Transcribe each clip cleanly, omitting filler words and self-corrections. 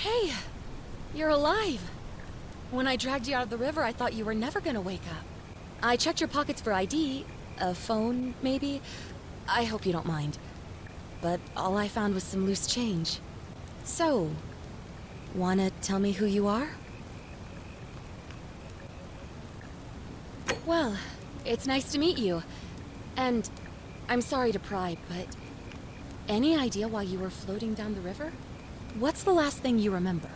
Hey, you're alive. When I dragged you out of the river, I thought you were never gonna wake up. I checked your pockets for ID, a phone, maybe. I hope you don't mind. But all I found was some loose change. So, wanna tell me who you are? Well, it's nice to meet you. And I'm sorry to pry, but any idea why you were floating down the river? What's the last thing you remember?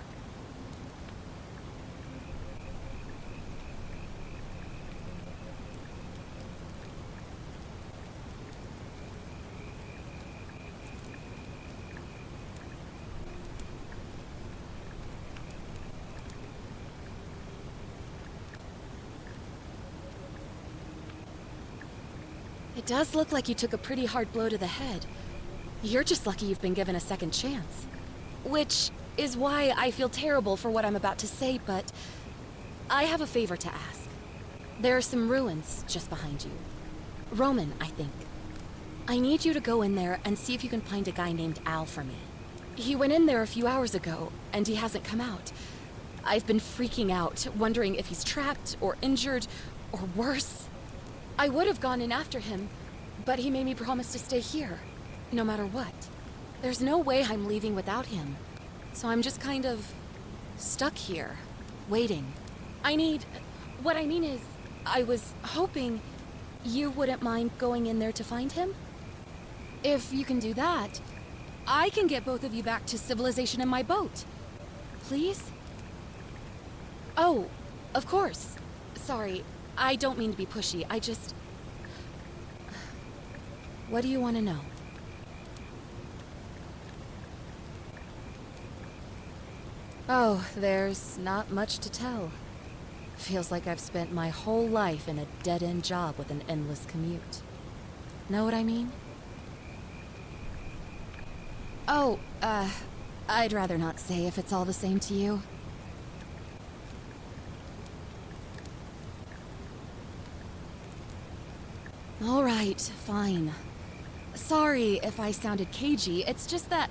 It does look like you took a pretty hard blow to the head. You're just lucky you've been given a second chance. Which is why I feel terrible for what I'm about to say, but I have a favor to ask. There are some ruins just behind you. Roman, I think. I need you to go in there and see if you can find a guy named Al for me. He went in there a few hours ago, and he hasn't come out. I've been freaking out, wondering if he's trapped, or injured, or worse. I would have gone in after him, but he made me promise to stay here, no matter what. There's no way I'm leaving without him, so I'm just kind of stuck here, waiting. What I mean is, I was hoping you wouldn't mind going in there to find him? If you can do that, I can get both of you back to civilization in my boat. Please? Oh, of course. Sorry, I don't mean to be pushy, I just... What do you want to know? Oh, there's not much to tell. Feels like I've spent my whole life in a dead-end job with an endless commute. Know what I mean? Oh, I'd rather not say if it's all the same to you. All right, fine. Sorry if I sounded cagey, it's just that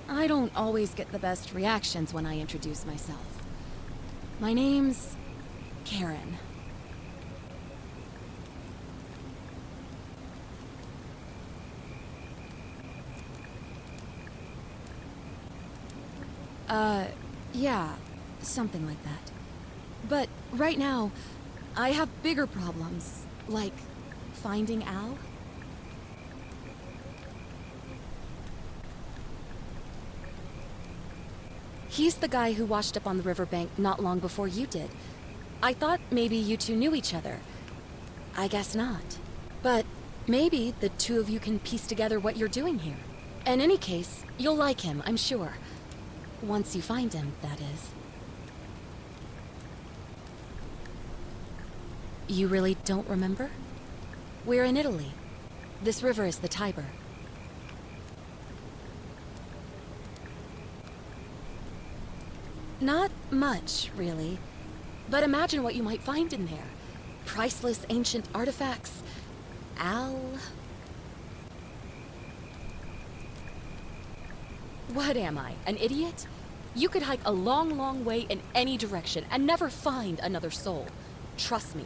I don't always get the best reactions when I introduce myself. My name's Karen. Yeah, something like that. But right now, I have bigger problems, like finding Al. He's the guy who washed up on the riverbank not long before you did. I thought maybe you two knew each other. I guess not. But maybe the two of you can piece together what you're doing here. In any case, you'll like him, I'm sure. Once you find him, that is. You really don't remember? We're in Italy. This river is the Tiber. Not much, really. But imagine what you might find in there. Priceless ancient artifacts. Al... What am I, an idiot? You could hike a long, long way in any direction and never find another soul. Trust me.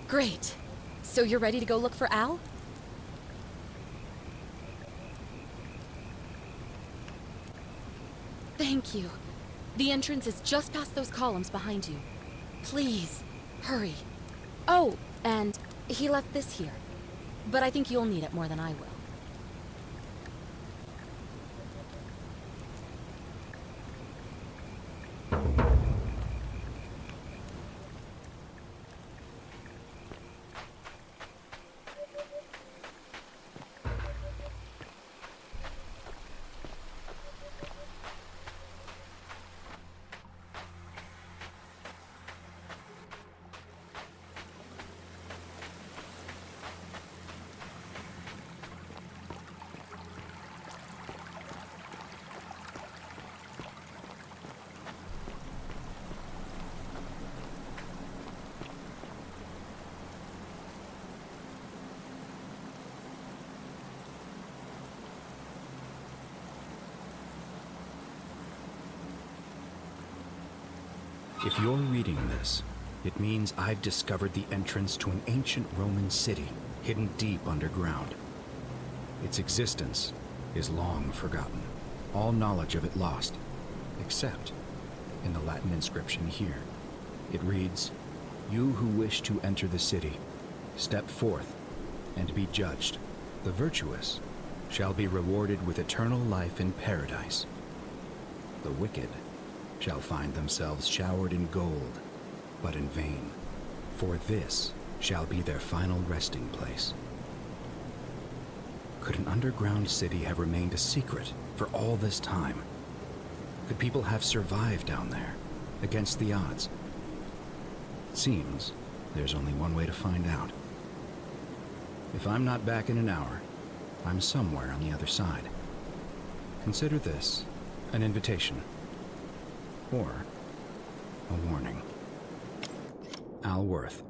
Great. So you're ready to go look for Al? Thank you. The entrance is just past those columns behind you. Please, hurry. Oh, and he left this here. But I think you'll need it more than I will. If you're reading this, it means I've discovered the entrance to an ancient Roman city hidden deep underground. Its existence is long forgotten, all knowledge of it lost, except in the Latin inscription here. It reads, "You who wish to enter the city, step forth and be judged. The virtuous shall be rewarded with eternal life in paradise. The wicked shall find themselves showered in gold, but in vain, for this shall be their final resting place." Could an underground city have remained a secret for all this time? Could people have survived down there, against the odds? It seems there's only one way to find out. If I'm not back in an hour, I'm somewhere on the other side. Consider this an invitation, or a warning. Al Worth.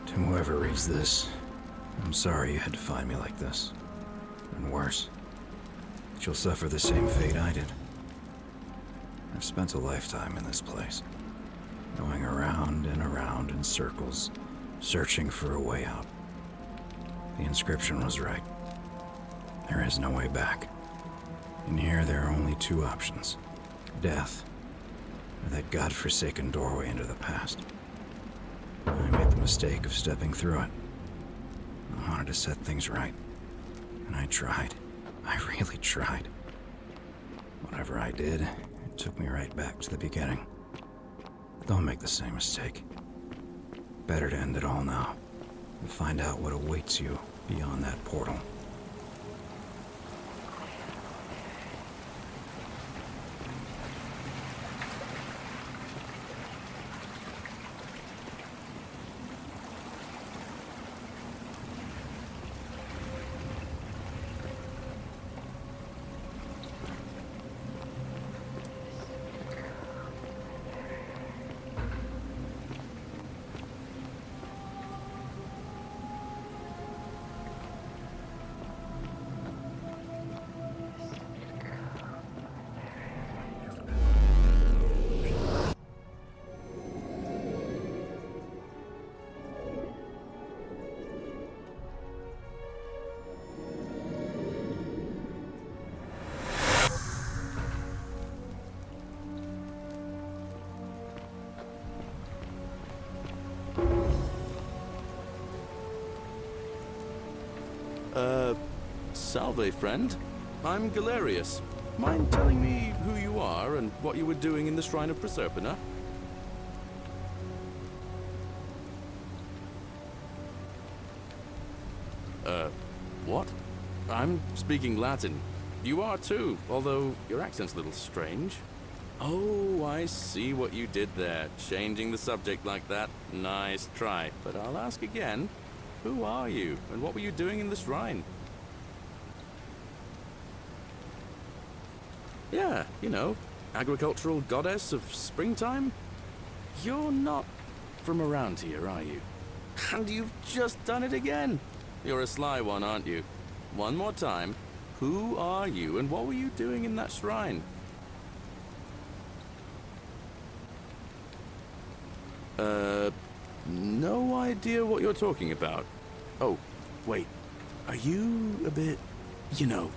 To whoever reads this, I'm sorry you had to find me like this. And worse, that you'll suffer the same fate I did. I've spent a lifetime in this place, going around and around in circles, searching for a way out. The inscription was right. There is no way back. In here, there are only two options: death, or that godforsaken doorway into the past. I made the mistake of stepping through it. I wanted to set things right, and I tried. I really tried. Whatever I did, it took me right back to the beginning. Don't make the same mistake. Better to end it all now, and find out what awaits you beyond that portal. Salve, friend. I'm Galerius. Mind telling me who you are and what you were doing in the Shrine of Proserpina? What? I'm speaking Latin. You are too, although your accent's a little strange. Oh, I see what you did there. Changing the subject like that. Nice try. But I'll ask again. Who are you, and what were you doing in the shrine? Yeah, you know, agricultural goddess of springtime? You're not from around here, are you? And you've just done it again. You're a sly one, aren't you? One more time. Who are you, and what were you doing in that shrine? No idea what you're talking about. Oh, wait. Are you a bit, you know,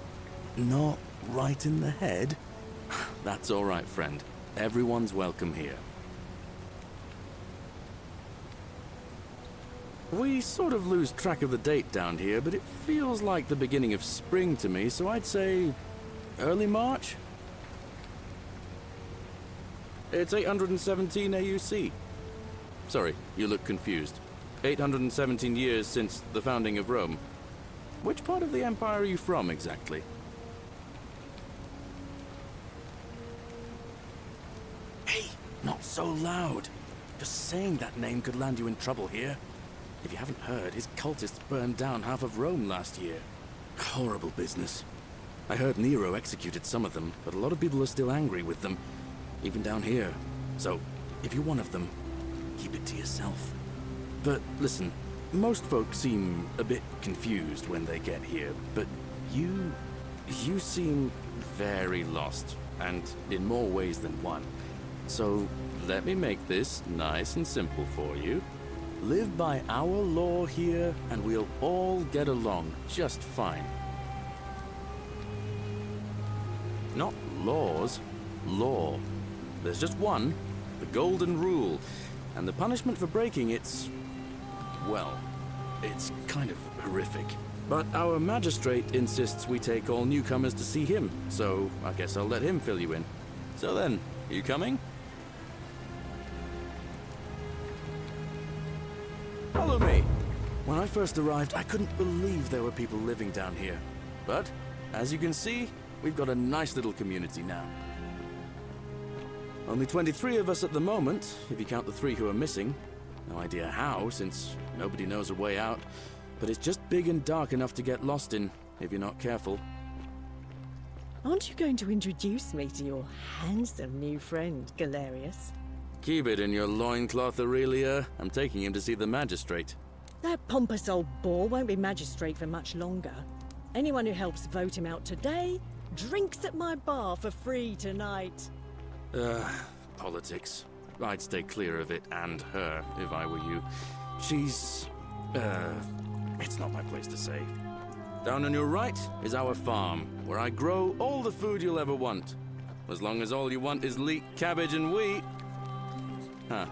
not right in the head? That's all right, friend. Everyone's welcome here. We sort of lose track of the date down here, but it feels like the beginning of spring to me, so I'd say early March? It's 817 AUC. Sorry, you look confused. 817 years since the founding of Rome. Which part of the Empire are you from, exactly? Hey, not so loud. Just saying that name could land you in trouble here. If you haven't heard, his cultists burned down half of Rome last year. Horrible business. I heard Nero executed some of them, but a lot of people are still angry with them, even down here. So, if you're one of them, keep it to yourself. But listen, most folks seem a bit confused when they get here, but you seem very lost, and in more ways than one. So, let me make this nice and simple for you. Live by our law here, and we'll all get along just fine. Not laws, law. There's just one, the golden rule, and the punishment for breaking it's kind of horrific. But our magistrate insists we take all newcomers to see him, so I guess I'll let him fill you in. So then, you coming? Follow me. When I first arrived, I couldn't believe there were people living down here. But, as you can see, we've got a nice little community now. Only 23 of us at the moment, if you count the 3 who are missing. No idea how, since nobody knows a way out. But it's just big and dark enough to get lost in, if you're not careful. Aren't you going to introduce me to your handsome new friend, Galerius? Keep it in your loincloth, Aurelia. I'm taking him to see the magistrate. That pompous old bore won't be magistrate for much longer. Anyone who helps vote him out today drinks at my bar for free tonight. Politics. I'd stay clear of it and her, if I were you. She's... it's not my place to say. Down on your right is our farm, where I grow all the food you'll ever want. As long as all you want is leek, cabbage, and wheat. Huh.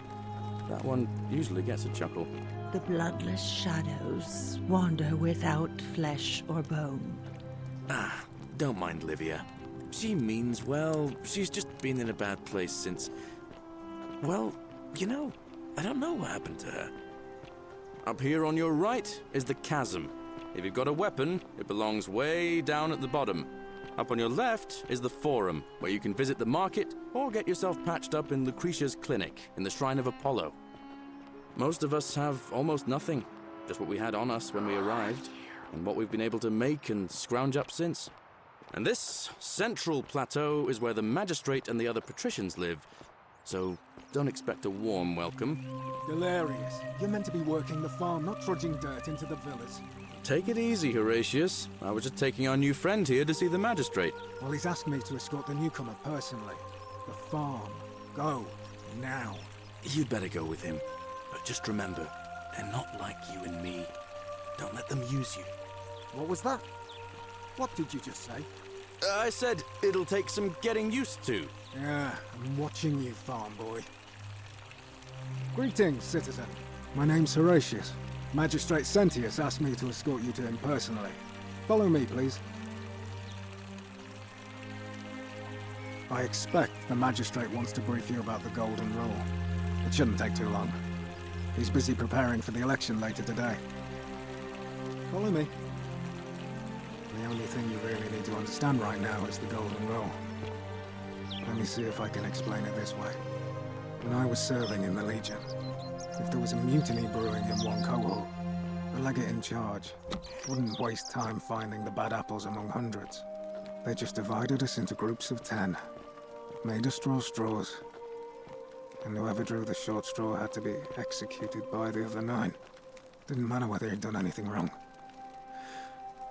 That one usually gets a chuckle. The bloodless shadows wander without flesh or bone. Ah, don't mind Livia. She means well. She's just been in a bad place since... Well, you know, I don't know what happened to her. Up here on your right is the chasm. If you've got a weapon, it belongs way down at the bottom. Up on your left is the Forum, where you can visit the market or get yourself patched up in Lucretia's clinic in the Shrine of Apollo. Most of us have almost nothing, just what we had on us when we arrived, and what we've been able to make and scrounge up since. And this central plateau is where the magistrate and the other patricians live, so don't expect a warm welcome. Galerius, you're meant to be working the farm, not trudging dirt into the villas. Take it easy, Horatius. I was just taking our new friend here to see the magistrate. Well, he's asked me to escort the newcomer personally. The farm. Go. Now. You'd better go with him. But just remember, they're not like you and me. Don't let them use you. What was that? What did you just say? I said it'll take some getting used to. Yeah, I'm watching you, farm boy. Greetings, citizen. My name's Horatius. Magistrate Sentius asked me to escort you to him personally. Follow me, please. I expect the magistrate wants to brief you about the Golden Rule. It shouldn't take too long. He's busy preparing for the election later today. Follow me. The only thing you really need to understand right now is the Golden Rule. Let me see if I can explain it this way. When I was serving in the Legion, if there was a mutiny brewing in one cohort, the legate in charge wouldn't waste time finding the bad apples among hundreds. They just divided us into groups of 10, made us draw straws, and whoever drew the short straw had to be executed by the other 9. Didn't matter whether he'd done anything wrong.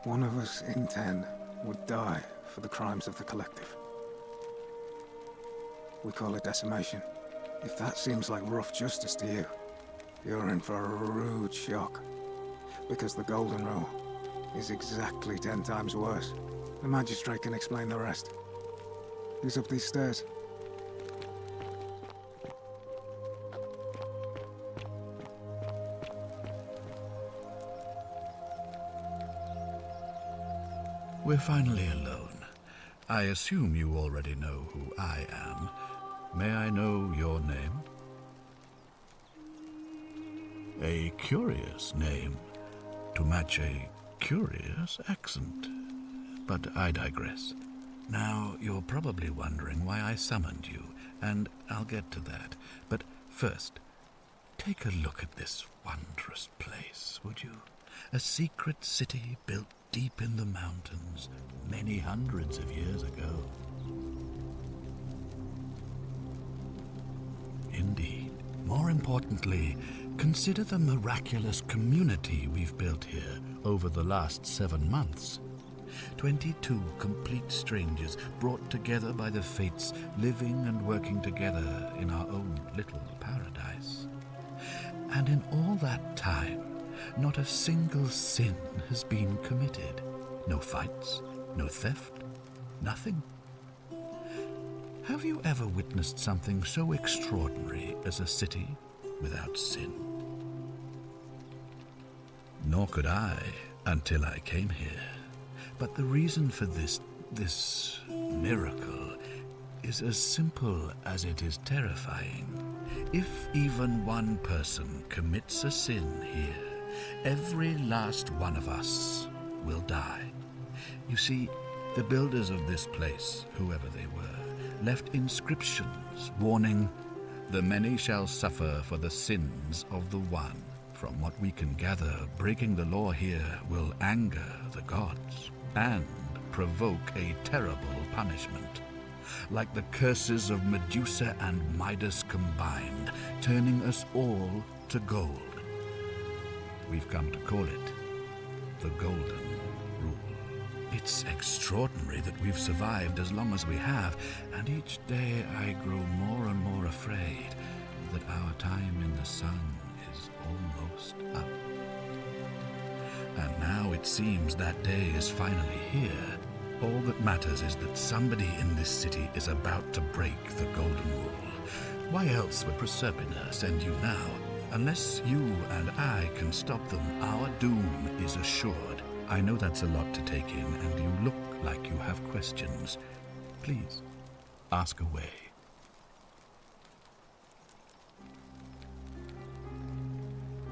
One of us in 10 would die for the crimes of the collective. We call it decimation. If that seems like rough justice to you, you're in for a rude shock. Because the Golden Rule is exactly 10 times worse. The magistrate can explain the rest. Who's up these stairs? We're finally alone. I assume you already know who I am. May I know your name? A curious name, to match a curious accent. But I digress. Now, you're probably wondering why I summoned you, and I'll get to that. But first, take a look at this wondrous place, would you? A secret city built deep in the mountains, many hundreds of years ago. Indeed. More importantly, consider the miraculous community we've built here over the last 7 months. 22 complete strangers brought together by the fates, living and working together in our own little paradise. And in all that time, not a single sin has been committed. No fights, no theft, nothing. Have you ever witnessed something so extraordinary as a city without sin? Nor could I until I came here. But the reason for this miracle is as simple as it is terrifying. If even one person commits a sin here, every last one of us will die. You see, the builders of this place, whoever they were, left inscriptions warning, "The many shall suffer for the sins of the one." From what we can gather, breaking the law here will anger the gods and provoke a terrible punishment, like the curses of Medusa and Midas combined, turning us all to gold. We've come to call it the Golden Rule. It's extraordinary that we've survived as long as we have, and each day I grow more and more afraid that our time in the sun is almost up. And now it seems that day is finally here. All that matters is that somebody in this city is about to break the Golden Rule. Why else would Proserpina send you now? Unless you and I can stop them, our doom is assured. I know that's a lot to take in, and you look like you have questions. Please, ask away.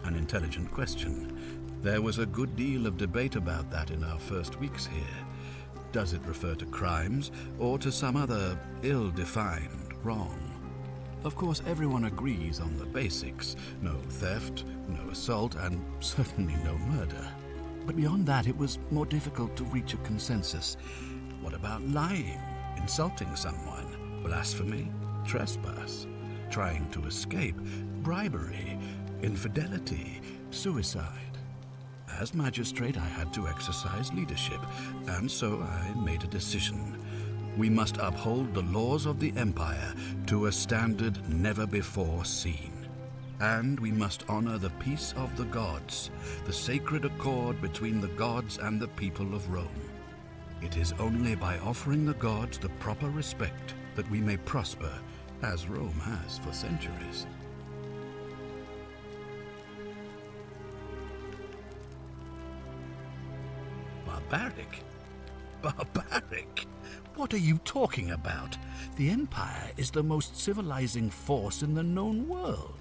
An intelligent question. There was a good deal of debate about that in our first weeks here. Does it refer to crimes or to some other ill-defined wrong? Of course, everyone agrees on the basics. No theft, no assault, and certainly no murder. But beyond that, it was more difficult to reach a consensus. What about lying, insulting someone, blasphemy, trespass, trying to escape, bribery, infidelity, suicide? As magistrate, I had to exercise leadership, and so I made a decision. We must uphold the laws of the Empire to a standard never before seen. And we must honor the peace of the gods, the sacred accord between the gods and the people of Rome. It is only by offering the gods the proper respect that we may prosper, as Rome has for centuries. While Barbaric? Barbaric? What are you talking about? The Empire is the most civilizing force in the known world.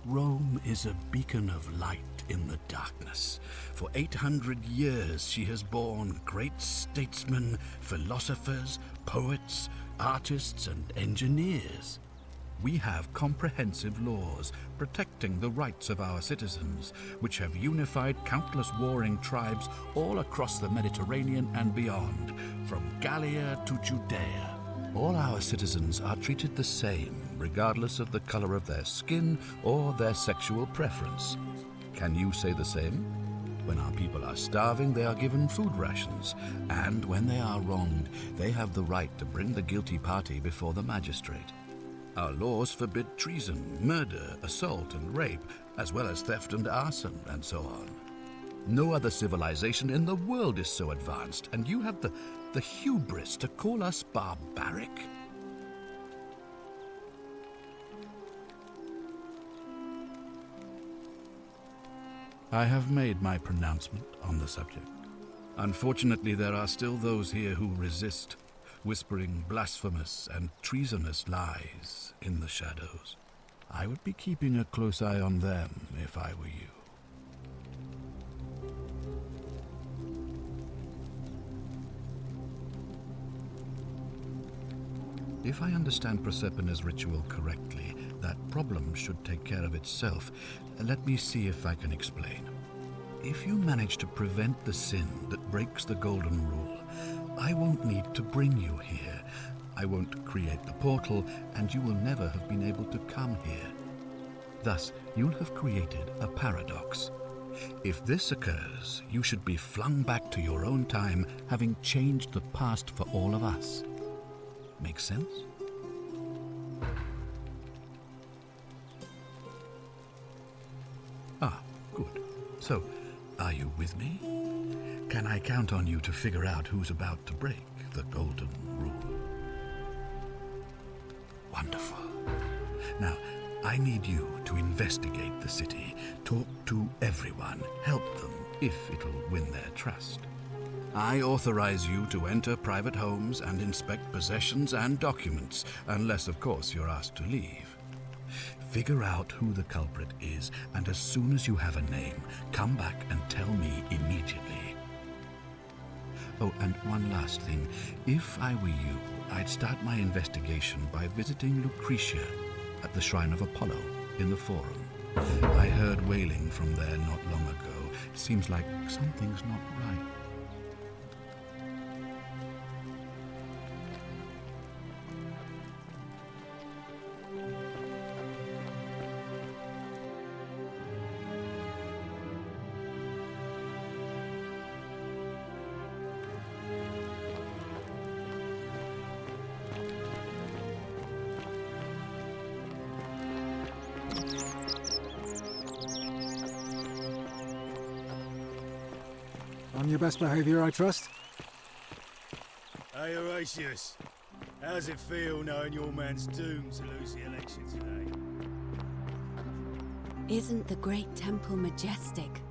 Rome is a beacon of light in the darkness. For 800 years she has borne great statesmen, philosophers, poets, artists, and engineers. We have comprehensive laws protecting the rights of our citizens, which have unified countless warring tribes all across the Mediterranean and beyond, from Gallia to Judea. All our citizens are treated the same, regardless of the color of their skin or their sexual preference. Can you say the same? When our people are starving, they are given food rations, and when they are wronged, they have the right to bring the guilty party before the magistrate. Our laws forbid treason, murder, assault, and rape, as well as theft and arson, and so on. No other civilization in the world is so advanced, and you have the hubris to call us barbaric? I have made my pronouncement on the subject. Unfortunately, there are still those here who resist, whispering blasphemous and treasonous lies in the shadows. I would be keeping a close eye on them if I were you. If I understand Prosperna's ritual correctly, that problem should take care of itself. Let me see if I can explain. If you manage to prevent the sin that breaks the Golden Rule, I won't need to bring you here. I won't create the portal, and you will never have been able to come here. Thus, you'll have created a paradox. If this occurs, you should be flung back to your own time, having changed the past for all of us. Make sense? Ah, good. So, are you with me? Can I count on you to figure out who's about to break the Golden Rule? Wonderful. Now, I need you to investigate the city, talk to everyone, help them if it'll win their trust. I authorize you to enter private homes and inspect possessions and documents, unless, of course, you're asked to leave. Figure out who the culprit is, and as soon as you have a name, come back and tell me immediately. Oh, and one last thing. If I were you, I'd start my investigation by visiting Lucretia at the Shrine of Apollo in the Forum. I heard wailing from there not long ago. Seems like something's not right. On your best behavior, I trust? Hey, Horatius. How's it feel knowing your man's doomed to lose the election today? Isn't the Great Temple majestic?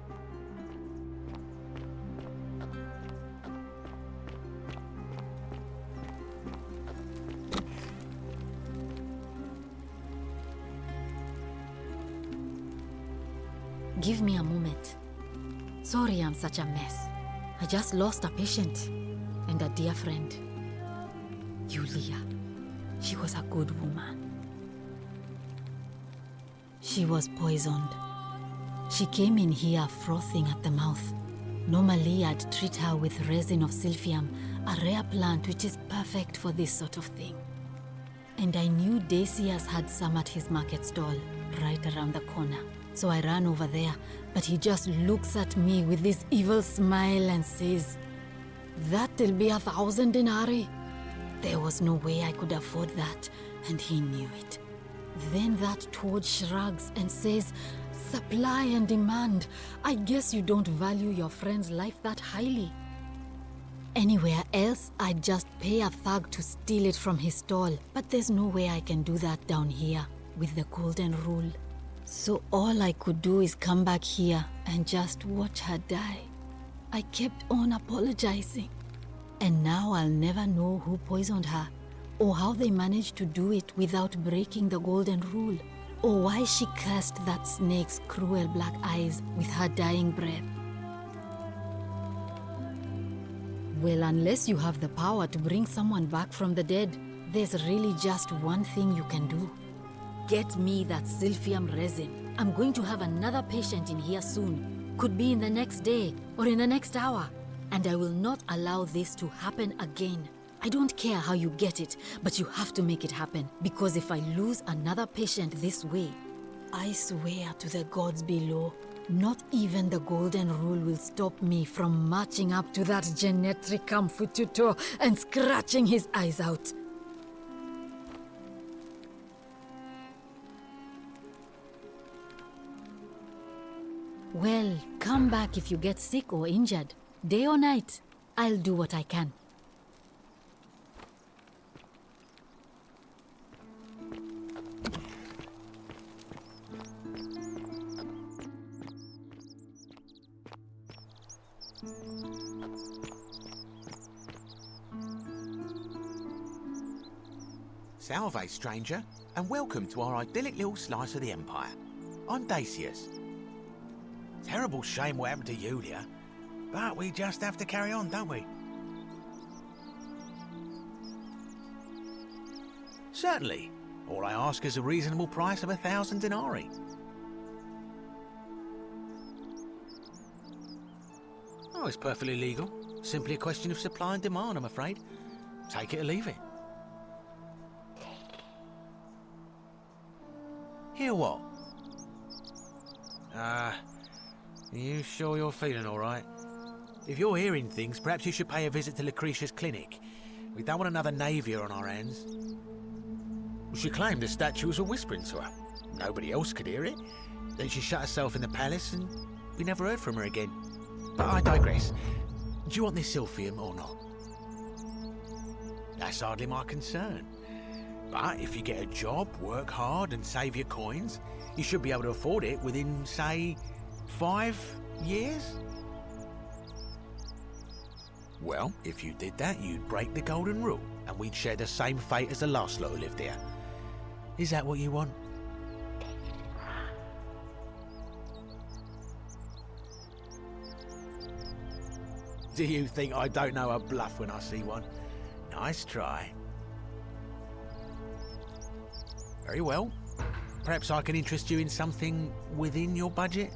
Give me a moment. Sorry I'm such a mess. I just lost a patient and a dear friend. Yulia. She was a good woman. She was poisoned. She came in here frothing at the mouth. Normally I'd treat her with resin of silphium, a rare plant which is perfect for this sort of thing. And I knew Decius had some at his market stall, right around the corner. So I ran over there, but he just looks at me with this evil smile and says, "That'll be 1,000 denarii." There was no way I could afford that, and he knew it. Then that toad shrugs and says, "Supply and demand. I guess you don't value your friend's life that highly." Anywhere else, I'd just pay a thug to steal it from his stall, but there's no way I can do that down here with the Golden Rule. So all I could do is come back here and just watch her die. I kept on apologizing. And now I'll never know who poisoned her, or how they managed to do it without breaking the golden rule, or why she cursed that snake's cruel black eyes with her dying breath. Well, unless you have the power to bring someone back from the dead, there's really just one thing you can do. Get me that silphium resin. I'm going to have another patient in here soon. Could be in the next day, or in the next hour. And I will not allow this to happen again. I don't care how you get it, but you have to make it happen. Because if I lose another patient this way, I swear to the gods below, not even the golden rule will stop me from marching up to that Genetricum Fututo and scratching his eyes out. Well, come back if you get sick or injured. Day or night, I'll do what I can. Salve, stranger, and welcome to our idyllic little slice of the Empire. I'm Dacius. Terrible shame what happened to Yulia, but we just have to carry on, don't we? Certainly. All I ask is a reasonable price of 1,000 denarii. Oh, it's perfectly legal. Simply a question of supply and demand, I'm afraid. Take it or leave it. Hear what? Are you sure you're feeling all right? If you're hearing things, perhaps you should pay a visit to Lucretia's clinic. We don't want another Navia on our hands. She claimed the statues were whispering to her. Nobody else could hear it. Then she shut herself in the palace and we never heard from her again. But I digress. Do you want this silphium or not? That's hardly my concern. But if you get a job, work hard and save your coins, you should be able to afford it within, say, 5 years? Well, if you did that, you'd break the golden rule, and we'd share the same fate as the last lot who lived here. Is that what you want? Do you think I don't know a bluff when I see one? Nice try. Very well. Perhaps I can interest you in something within your budget?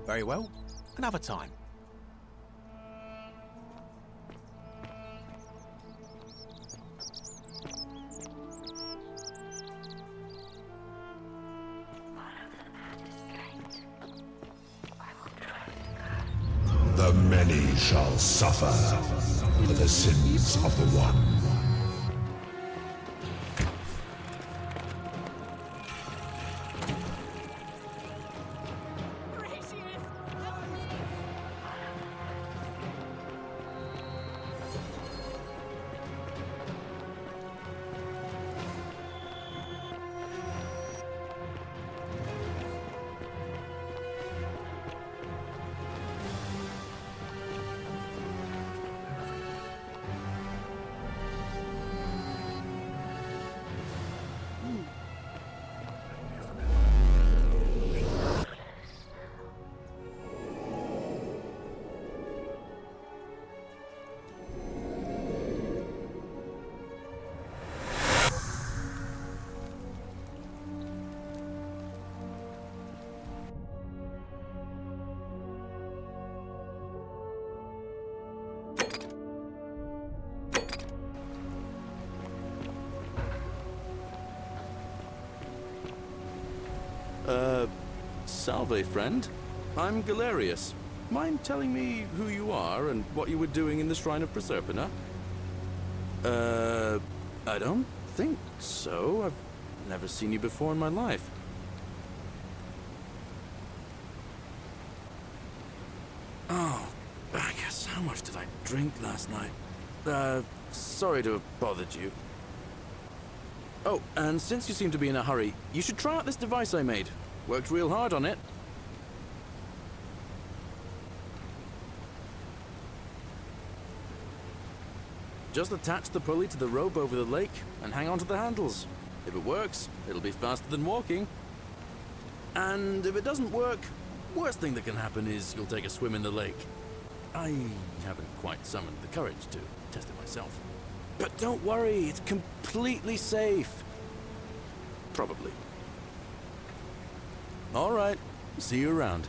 Very well. Another time. The many shall suffer for the sins of the one. Salve, friend. I'm Galerius. Mind telling me who you are and what you were doing in the Shrine of Proserpina? I don't think so. I've never seen you before in my life. Oh, I guess how much did I drink last night? Sorry to have bothered you. Oh, and since you seem to be in a hurry, you should try out this device I made. Worked real hard on it. Just attach the pulley to the rope over the lake and hang on to the handles. If it works, it'll be faster than walking. And if it doesn't work, worst thing that can happen is you'll take a swim in the lake. I haven't quite summoned the courage to test it myself. But don't worry, it's completely safe. Probably. All right, see you around.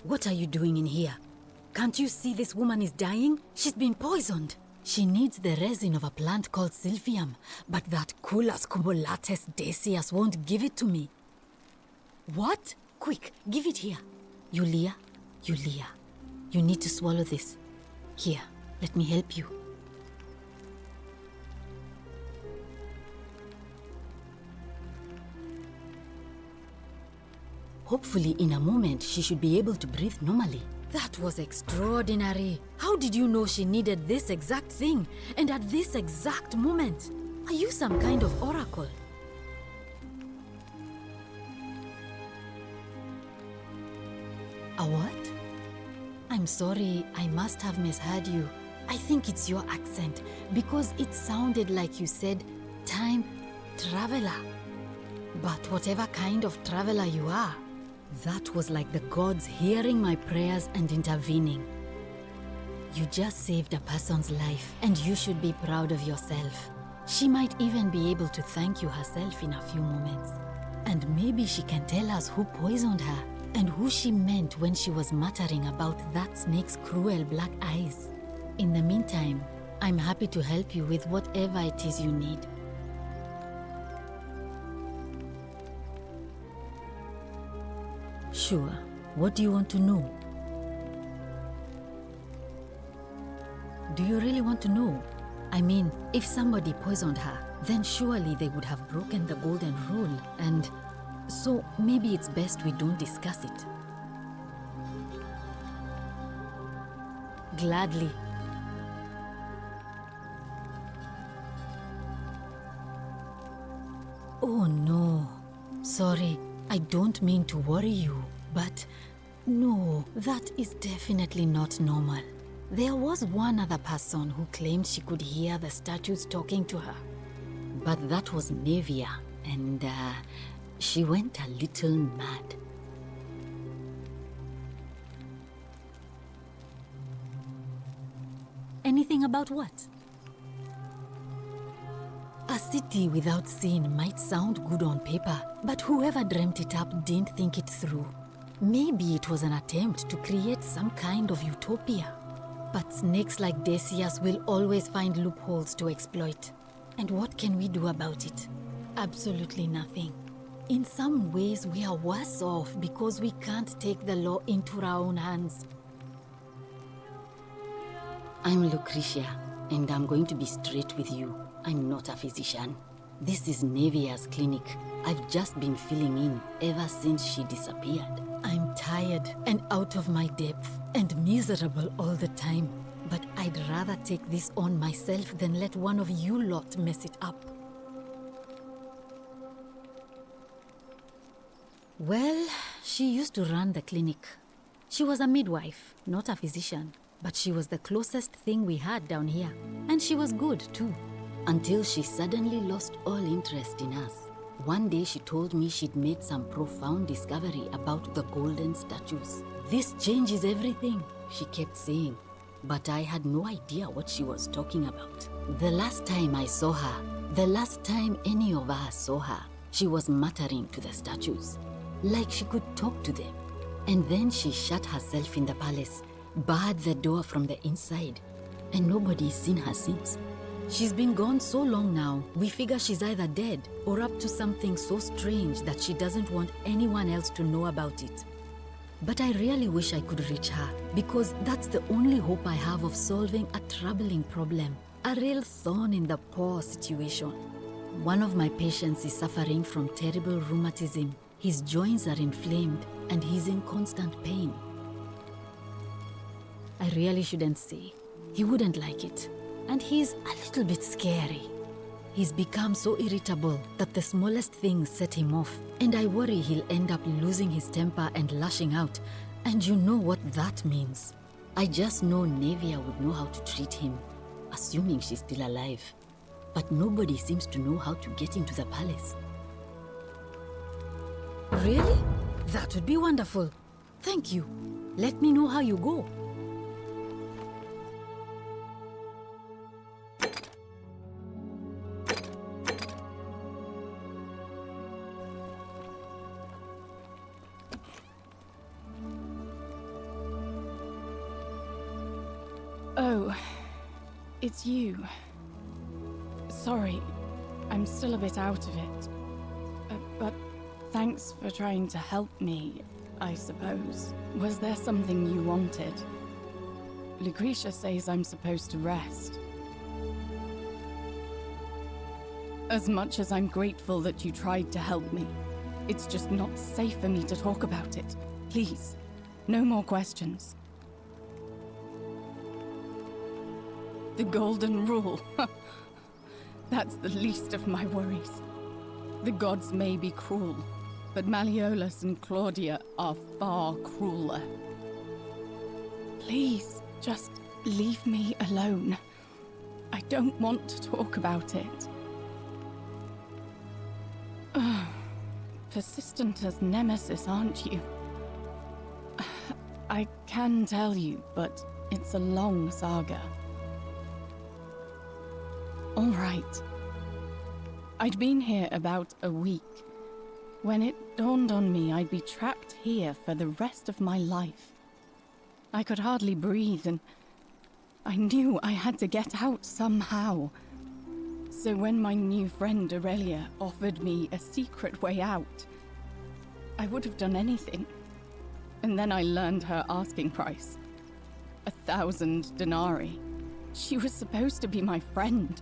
What are you doing in here? Can't you see this woman is dying? She's been poisoned. She needs the resin of a plant called Silphium, but that Culus cubulatus decius won't give it to me. What? Quick, give it here. Yulia, you need to swallow this. Here, let me help you. Hopefully, in a moment, she should be able to breathe normally. That was extraordinary. How did you know she needed this exact thing, and at this exact moment? Are you some kind of oracle? A what? I'm sorry, I must have misheard you. I think it's your accent, because it sounded like you said, time traveler. But whatever kind of traveler you are, that was like the gods hearing my prayers and intervening. You just saved a person's life, and you should be proud of yourself. She might even be able to thank you herself in a few moments. And maybe she can tell us who poisoned her, and who she meant when she was muttering about that snake's cruel black eyes. In the meantime, I'm happy to help you with whatever it is you need. Sure. What do you want to know? Do you really want to know? I mean, if somebody poisoned her, then surely they would have broken the golden rule, and so maybe it's best we don't discuss it. Gladly. Oh no. Sorry, I don't mean to worry you, but no, that is definitely not normal. There was one other person who claimed she could hear the statues talking to her. But that was Nevia, and she went a little mad. Anything about what? A city without sin might sound good on paper, but whoever dreamt it up didn't think it through. Maybe it was an attempt to create some kind of utopia. But snakes like Decius will always find loopholes to exploit. And what can we do about it? Absolutely nothing. In some ways, we are worse off because we can't take the law into our own hands. I'm Lucretia, and I'm going to be straight with you. I'm not a physician. This is Nevia's clinic. I've just been filling in ever since she disappeared. I'm tired and out of my depth and miserable all the time. But I'd rather take this on myself than let one of you lot mess it up. Well, she used to run the clinic. She was a midwife, not a physician. But she was the closest thing we had down here. And she was good, too. Until she suddenly lost all interest in us. One day she told me she'd made some profound discovery about the golden statues. This changes everything, she kept saying. But I had no idea what she was talking about. The last time I saw her, the last time any of us saw her, she was muttering to the statues, like she could talk to them. And then she shut herself in the palace, barred the door from the inside, and nobody's seen her since. She's been gone so long now, we figure she's either dead or up to something so strange that she doesn't want anyone else to know about it. But I really wish I could reach her, because that's the only hope I have of solving a troubling problem, a real thorn in the paw situation. One of my patients is suffering from terrible rheumatism. His joints are inflamed and he's in constant pain. I really shouldn't say. He wouldn't like it. And he's a little bit scary. He's become so irritable that the smallest things set him off. And I worry he'll end up losing his temper and lashing out. And you know what that means. I just know Nevia would know how to treat him, assuming she's still alive. But nobody seems to know how to get into the palace. Really? That would be wonderful. Thank you. Let me know how you go. Oh, it's you. Sorry, I'm still a bit out of it. But thanks for trying to help me, I suppose. Was there something you wanted? Lucretia says I'm supposed to rest. As much as I'm grateful that you tried to help me, it's just not safe for me to talk about it. Please, no more questions. The golden rule. That's the least of my worries. The gods may be cruel, but Malleolus and Claudia are far crueler. Please, just leave me alone. I don't want to talk about it. Persistent as Nemesis, aren't you? I can tell you, but it's a long saga. All right. I'd been here about a week when it dawned on me I'd be trapped here for the rest of my life. I could hardly breathe, and I knew I had to get out somehow. So when my new friend Aurelia offered me a secret way out, I would have done anything. And then I learned her asking price. 1,000 denarii. She was supposed to be my friend.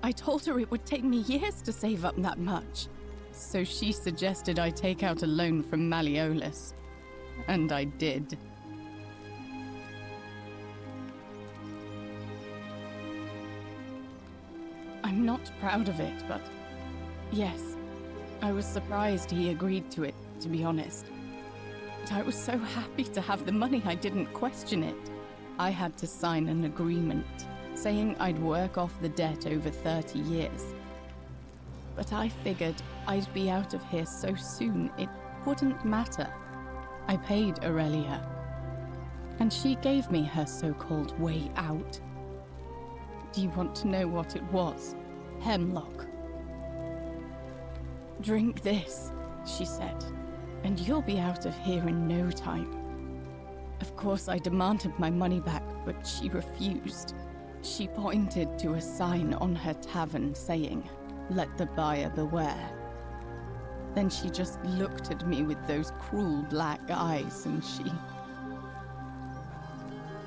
I told her it would take me years to save up that much. So she suggested I take out a loan from Malleolus. And I did. I'm not proud of it, but yes, I was surprised he agreed to it, to be honest. But I was so happy to have the money I didn't question it. I had to sign an agreement, saying I'd work off the debt over 30 years. But I figured I'd be out of here so soon it wouldn't matter. I paid Aurelia, and she gave me her so-called way out. Do you want to know what it was? Hemlock. Drink this, she said, and you'll be out of here in no time. Of course, I demanded my money back, but she refused. She pointed to a sign on her tavern saying, "Let the buyer beware." Then she just looked at me with those cruel black eyes and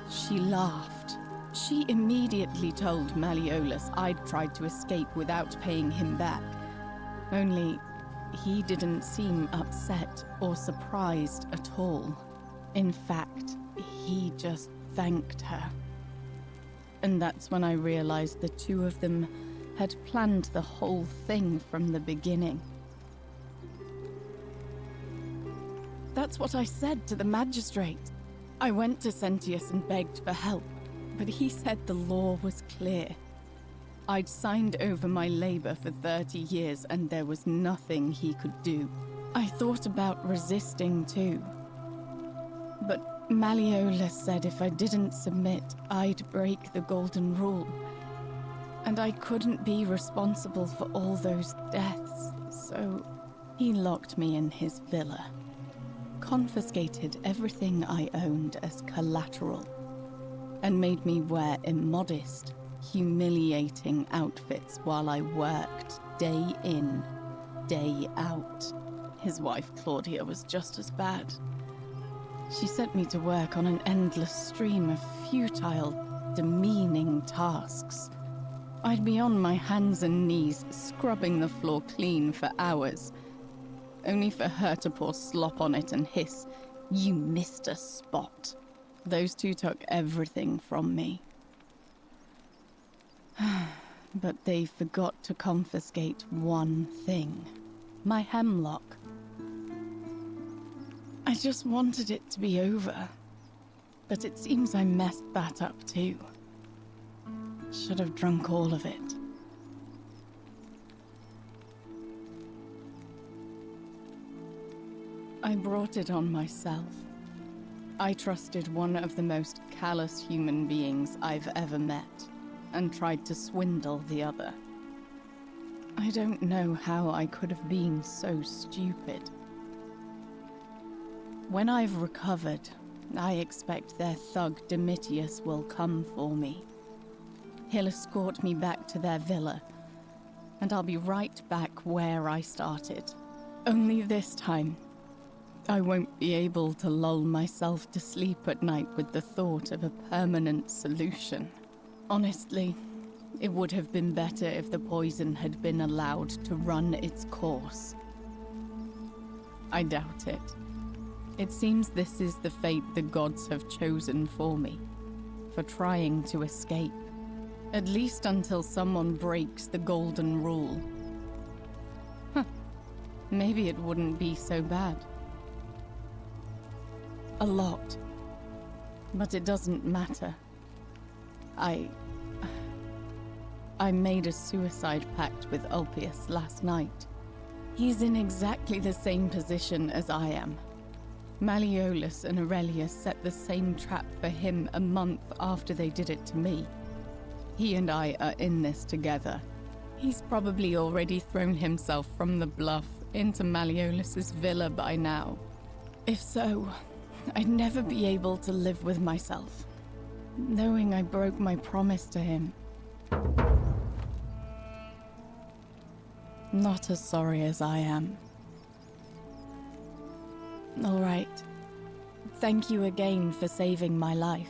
she laughed. She immediately told Malleolus I'd tried to escape without paying him back. Only, he didn't seem upset or surprised at all. In fact, he just thanked her. And that's when I realized the two of them had planned the whole thing from the beginning. That's what I said to the magistrate. I went to Sentius and begged for help, but he said the law was clear. I'd signed over my labor for 30 years and there was nothing he could do. I thought about resisting too. But Malleolus said if I didn't submit, I'd break the golden rule. And I couldn't be responsible for all those deaths, so he locked me in his villa. Confiscated everything I owned as collateral, and made me wear immodest, humiliating outfits while I worked day in, day out. His wife Claudia was just as bad. She set me to work on an endless stream of futile, demeaning tasks. I'd be on my hands and knees, scrubbing the floor clean for hours, only for her to pour slop on it and hiss, "You missed a spot." Those two took everything from me. But they forgot to confiscate one thing. My hemlock. I just wanted it to be over. But it seems I messed that up too. Should have drunk all of it. I brought it on myself. I trusted one of the most callous human beings I've ever met, and tried to swindle the other. I don't know how I could have been so stupid. When I've recovered, I expect their thug Domitius will come for me. He'll escort me back to their villa, and I'll be right back where I started. Only this time, I won't be able to lull myself to sleep at night with the thought of a permanent solution. Honestly, it would have been better if the poison had been allowed to run its course. I doubt it. It seems this is the fate the gods have chosen for me, for trying to escape. At least until someone breaks the golden rule. Maybe it wouldn't be so bad. A lot. But it doesn't matter. I made a suicide pact with Ulpius last night. He's in exactly the same position as I am. Malleolus and Aurelius set the same trap for him a month after they did it to me. He and I are in this together. He's probably already thrown himself from the bluff into Malleolus's villa by now. If so, I'd never be able to live with myself, knowing I broke my promise to him. Not as sorry as I am. All right. Thank you again for saving my life.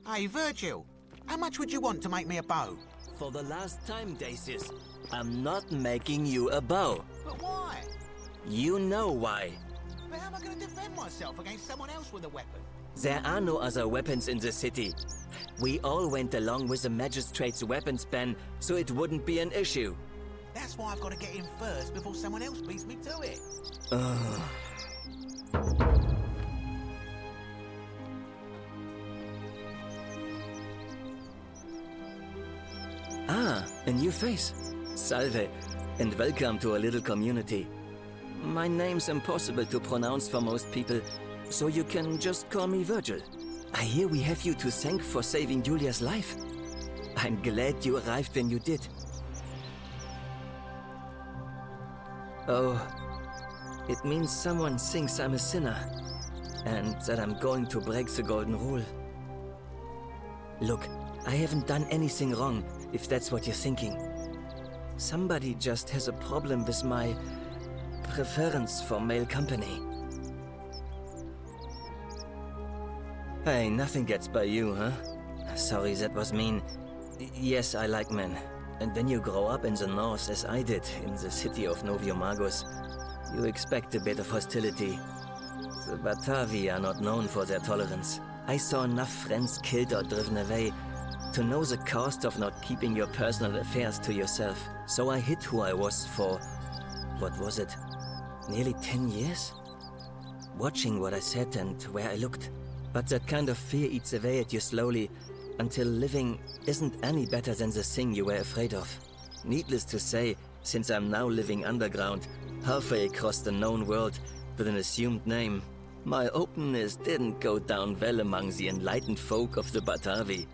Hey, Virgil, how much would you want to make me a bow? For the last time, Dacius, I'm not making you a bow. But why? You know why. But how am I going to defend myself against someone else with a weapon? There are no other weapons in the city. We all went along with the magistrate's weapons ban, so it wouldn't be an issue. That's why I've got to get in first before someone else beats me to it. Ah, a new face. Salve, and welcome to a little community. My name's impossible to pronounce for most people, so you can just call me Virgil. I hear we have you to thank for saving Julia's life. I'm glad you arrived when you did. Oh, it means someone thinks I'm a sinner, and that I'm going to break the golden rule. Look, I haven't done anything wrong, if that's what you're thinking. Somebody just has a problem with my preference for male company. Hey, nothing gets by you, huh? Sorry, that was mean. Yes, I like men. And when you grow up in the north, as I did, in the city of Noviomagus, you expect a bit of hostility. The Batavi are not known for their tolerance. I saw enough friends killed or driven away to know the cost of not keeping your personal affairs to yourself. So I hid who I was for, what was it, nearly 10 years? Watching what I said and where I looked. But that kind of fear eats away at you slowly, until living isn't any better than the thing you were afraid of. Needless to say, since I'm now living underground, halfway across the known world with an assumed name, my openness didn't go down well among the enlightened folk of the Batavi.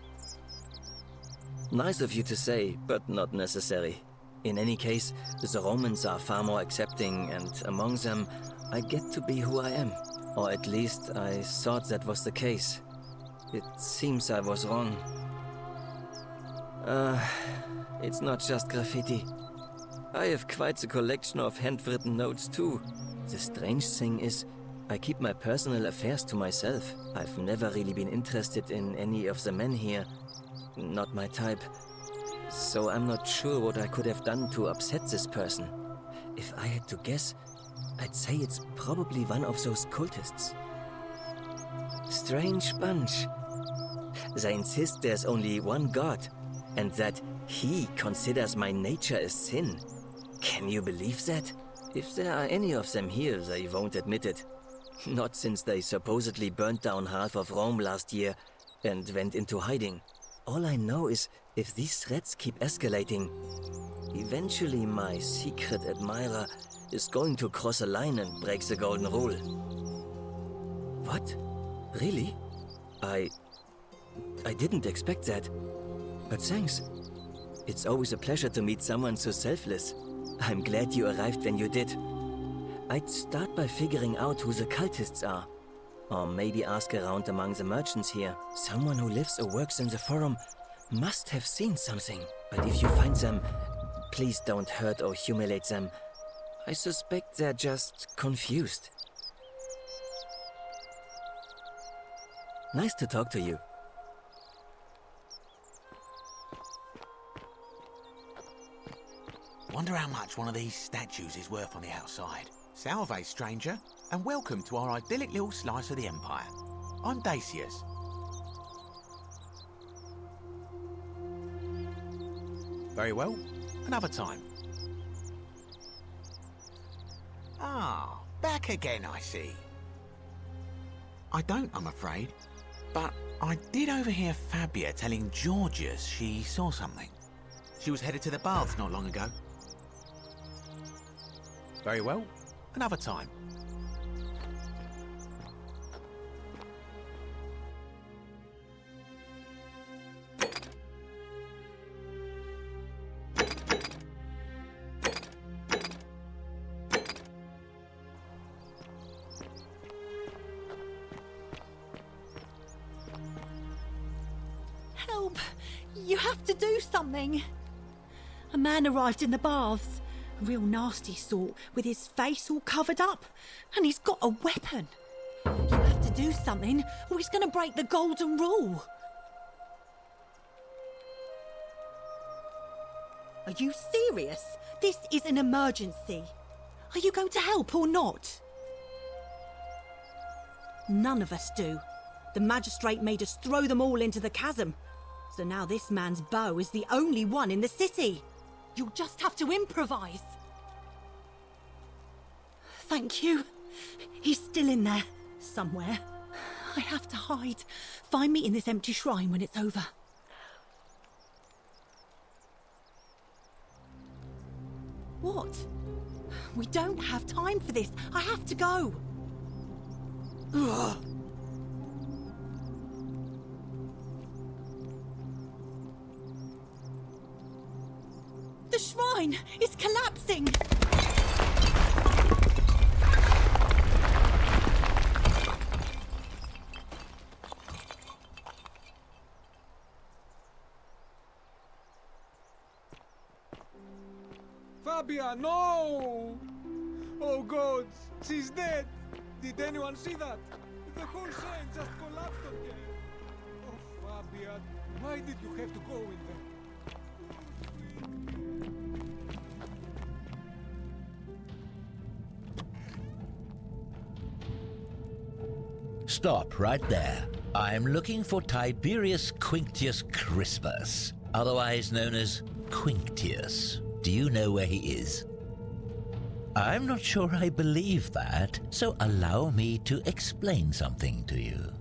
Nice of you to say, but not necessary. In any case, the Romans are far more accepting, and among them, I get to be who I am. Or at least I thought that was the case. It seems I was wrong. It's not just graffiti. I have quite a collection of handwritten notes too. The strange thing is, I keep my personal affairs to myself. I've never really been interested in any of the men here. Not my type. So I'm not sure what I could have done to upset this person. If I had to guess, I'd say it's probably one of those cultists. Strange bunch. They insist there's only one god, and that he considers my nature a sin. Can you believe that? If there are any of them here, they won't admit it. Not since they supposedly burnt down half of Rome last year and went into hiding. All I know is, if these threats keep escalating, eventually my secret admirer is going to cross a line and break the golden rule. What? Really? I didn't expect that. But thanks. It's always a pleasure to meet someone so selfless. I'm glad you arrived when you did. I'd start by figuring out who the cultists are. Or maybe ask around among the merchants here. Someone who lives or works in the forum must have seen something. But if you find them, please don't hurt or humiliate them. I suspect they're just confused. Nice to talk to you. Wonder how much one of these statues is worth on the outside. Salve, stranger, and welcome to our idyllic little slice of the Empire. I'm Dacius. Very well, another time. Ah, back again, I see. I don't, I'm afraid, but I did overhear Fabia telling Georgius she saw something. She was headed to the baths not long ago. Very well, another time. Help! You have to do something! A man arrived in the baths. A real nasty sort, with his face all covered up. And he's got a weapon. You have to do something, or he's going to break the golden rule. Are you serious? This is an emergency. Are you going to help or not? None of us do. The magistrate made us throw them all into the chasm. So now this man's bow is the only one in the city. You'll just have to improvise. Thank you. He's still in there, somewhere. I have to hide. Find me in this empty shrine when it's over. What? We don't have time for this. I have to go. Ugh. The shrine is collapsing! Fabia, no! Oh gods, she's dead! Did anyone see that? The whole shrine just collapsed on her. Oh, Fabia, why did you have to go in there? Stop right there. I'm looking for Tiberius Quinctius Crispus, otherwise known as Quinctius. Do you know where he is? I'm not sure I believe that, so allow me to explain something to you.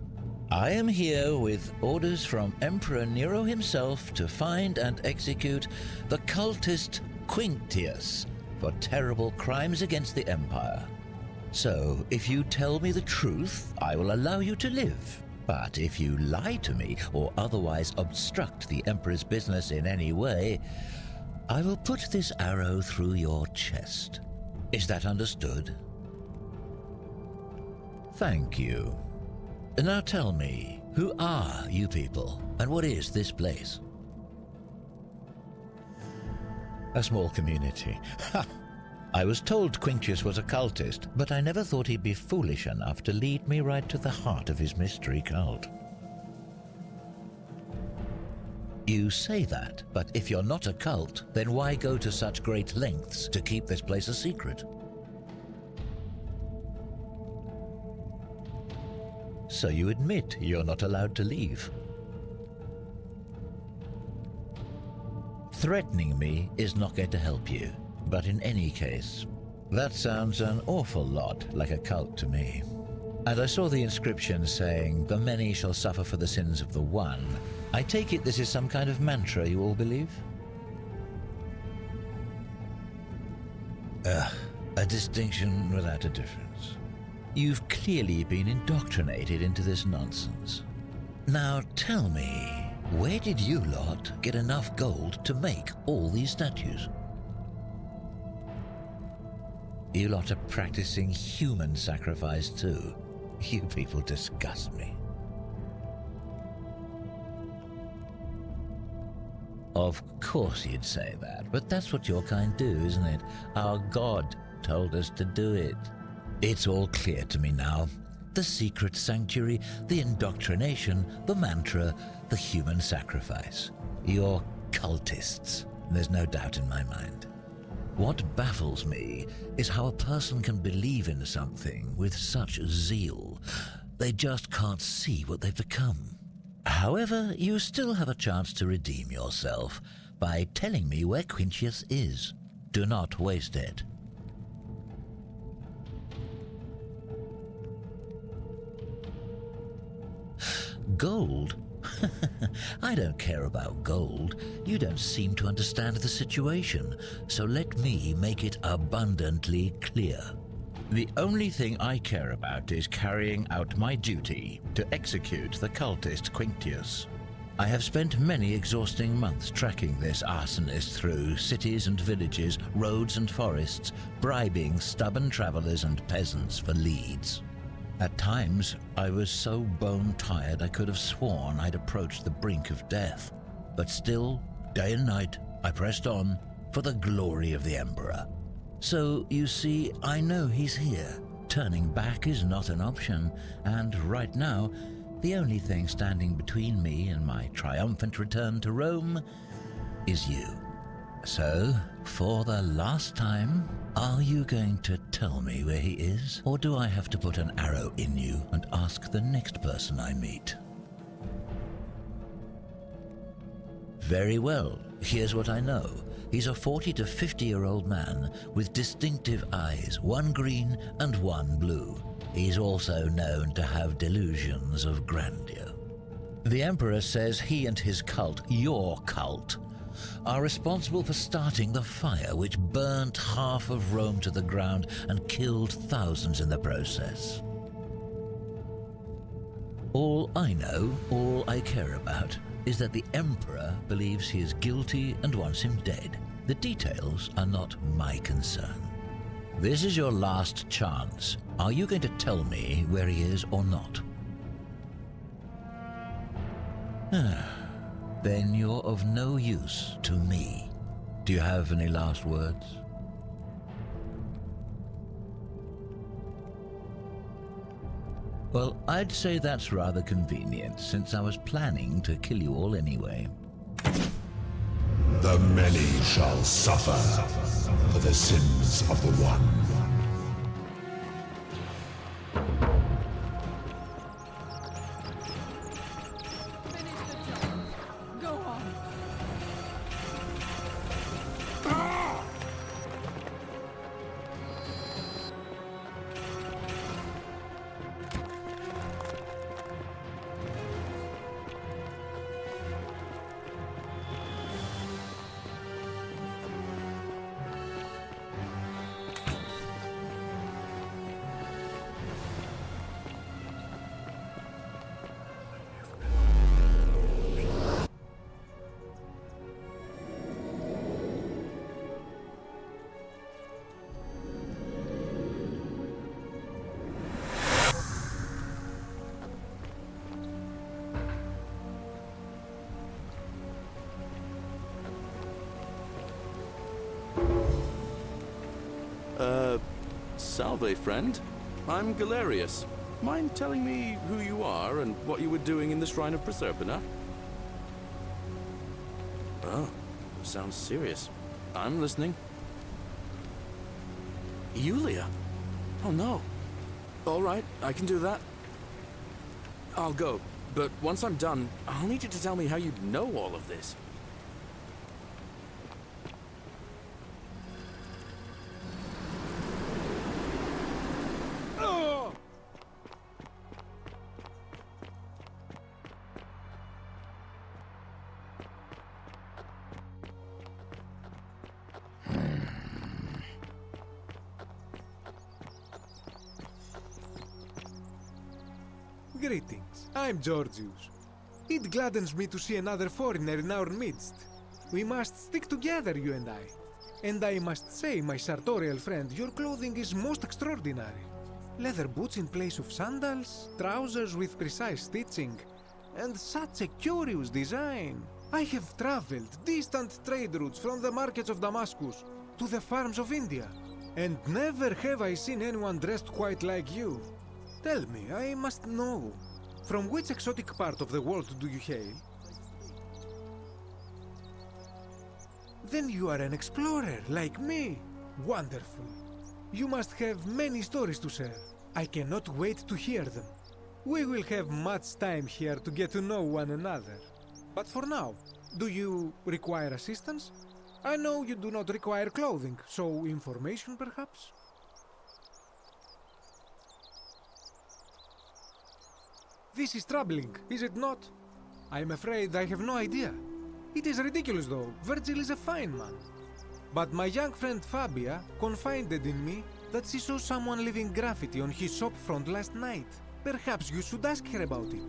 I am here with orders from Emperor Nero himself to find and execute the cultist Quinctius for terrible crimes against the Empire. So, if you tell me the truth, I will allow you to live. But if you lie to me or otherwise obstruct the Emperor's business in any way, I will put this arrow through your chest. Is that understood? Thank you. Now tell me, who are you people, and what is this place? A small community. Ha! I was told Quinctius was a cultist, but I never thought he'd be foolish enough to lead me right to the heart of his mystery cult. You say that, but if you're not a cult, then why go to such great lengths to keep this place a secret? So you admit you're not allowed to leave. Threatening me is not going to help you, but in any case, that sounds an awful lot like a cult to me. And I saw the inscription saying, "The many shall suffer for the sins of the one." I take it this is some kind of mantra you all believe? A distinction without a difference. You've clearly been indoctrinated into this nonsense. Now tell me, where did you lot get enough gold to make all these statues? You lot are practicing human sacrifice too. You people disgust me. Of course you'd say that, but that's what your kind do, isn't it? Our God told us to do it. It's all clear to me now. The secret sanctuary, the indoctrination, the mantra, the human sacrifice. You're cultists. There's no doubt in my mind. What baffles me is how a person can believe in something with such zeal. They just can't see what they've become. However, you still have a chance to redeem yourself by telling me where Quinctius is. Do not waste it. Gold? I don't care about gold. You don't seem to understand the situation, so let me make it abundantly clear. The only thing I care about is carrying out my duty to execute the cultist Quinctius. I have spent many exhausting months tracking this arsonist through cities and villages, roads and forests, bribing stubborn travelers and peasants for leads. At times, I was so bone-tired I could have sworn I'd approached the brink of death. But still, day and night, I pressed on for the glory of the Emperor. So, you see, I know he's here. Turning back is not an option, and right now, the only thing standing between me and my triumphant return to Rome is you. So, for the last time, are you going to tell me where he is, or do I have to put an arrow in you and ask the next person I meet? Very well, here's what I know. He's a 40 to 50-year-old man with distinctive eyes, one green and one blue. He's also known to have delusions of grandeur. The Emperor says he and his cult, your cult, are responsible for starting the fire which burnt half of Rome to the ground and killed thousands in the process. All I know, all I care about, is that the Emperor believes he is guilty and wants him dead. The details are not my concern. This is your last chance. Are you going to tell me where he is or not? Then you're of no use to me. Do you have any last words? Well, I'd say that's rather convenient, since I was planning to kill you all anyway. The many shall suffer for the sins of the one. Go on. Salve, friend. I'm Galerius. Mind telling me who you are and what you were doing in the Shrine of Proserpina? Oh, sounds serious. I'm listening. Yulia? Oh no. All right, I can do that. I'll go, but once I'm done, I'll need you to tell me how you know all of this. Greetings, I'm Georgius. It gladdens me to see another foreigner in our midst. We must stick together, you and I. And I must say, my sartorial friend, your clothing is most extraordinary. Leather boots in place of sandals, trousers with precise stitching, and such a curious design. I have traveled distant trade routes from the markets of Damascus to the farms of India, and never have I seen anyone dressed quite like you. Tell me, I must know, from which exotic part of the world do you hail? Then you are an explorer, like me. Wonderful. You must have many stories to share. I cannot wait to hear them. We will have much time here to get to know one another. But for now, do you require assistance? I know you do not require clothing, so information perhaps? This is troubling, is it not? I am afraid I have no idea. It is ridiculous though, Virgil is a fine man. But my young friend Fabia confided in me that she saw someone leaving graffiti on his shop front last night. Perhaps you should ask her about it.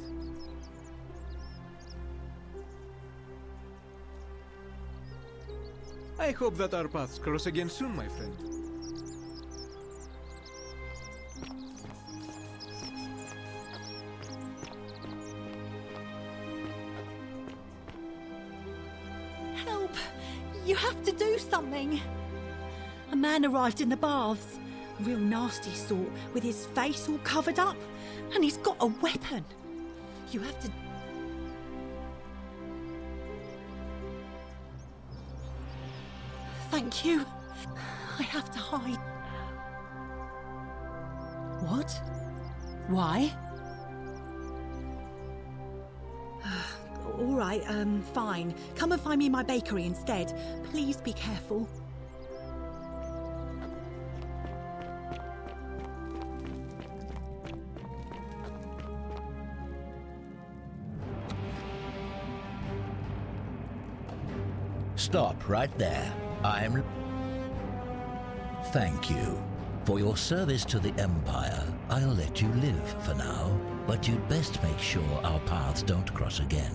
I hope that our paths cross again soon, my friend. Help! You have to do something! A man arrived in the baths. A real nasty sort, with his face all covered up. And he's got a weapon. You have to... Thank you. I have to hide. What? Why? All right, fine. Come and find me in my bakery instead. Please be careful. Stop right there. Thank you. For your service to the Empire, I'll let you live for now, but you'd best make sure our paths don't cross again.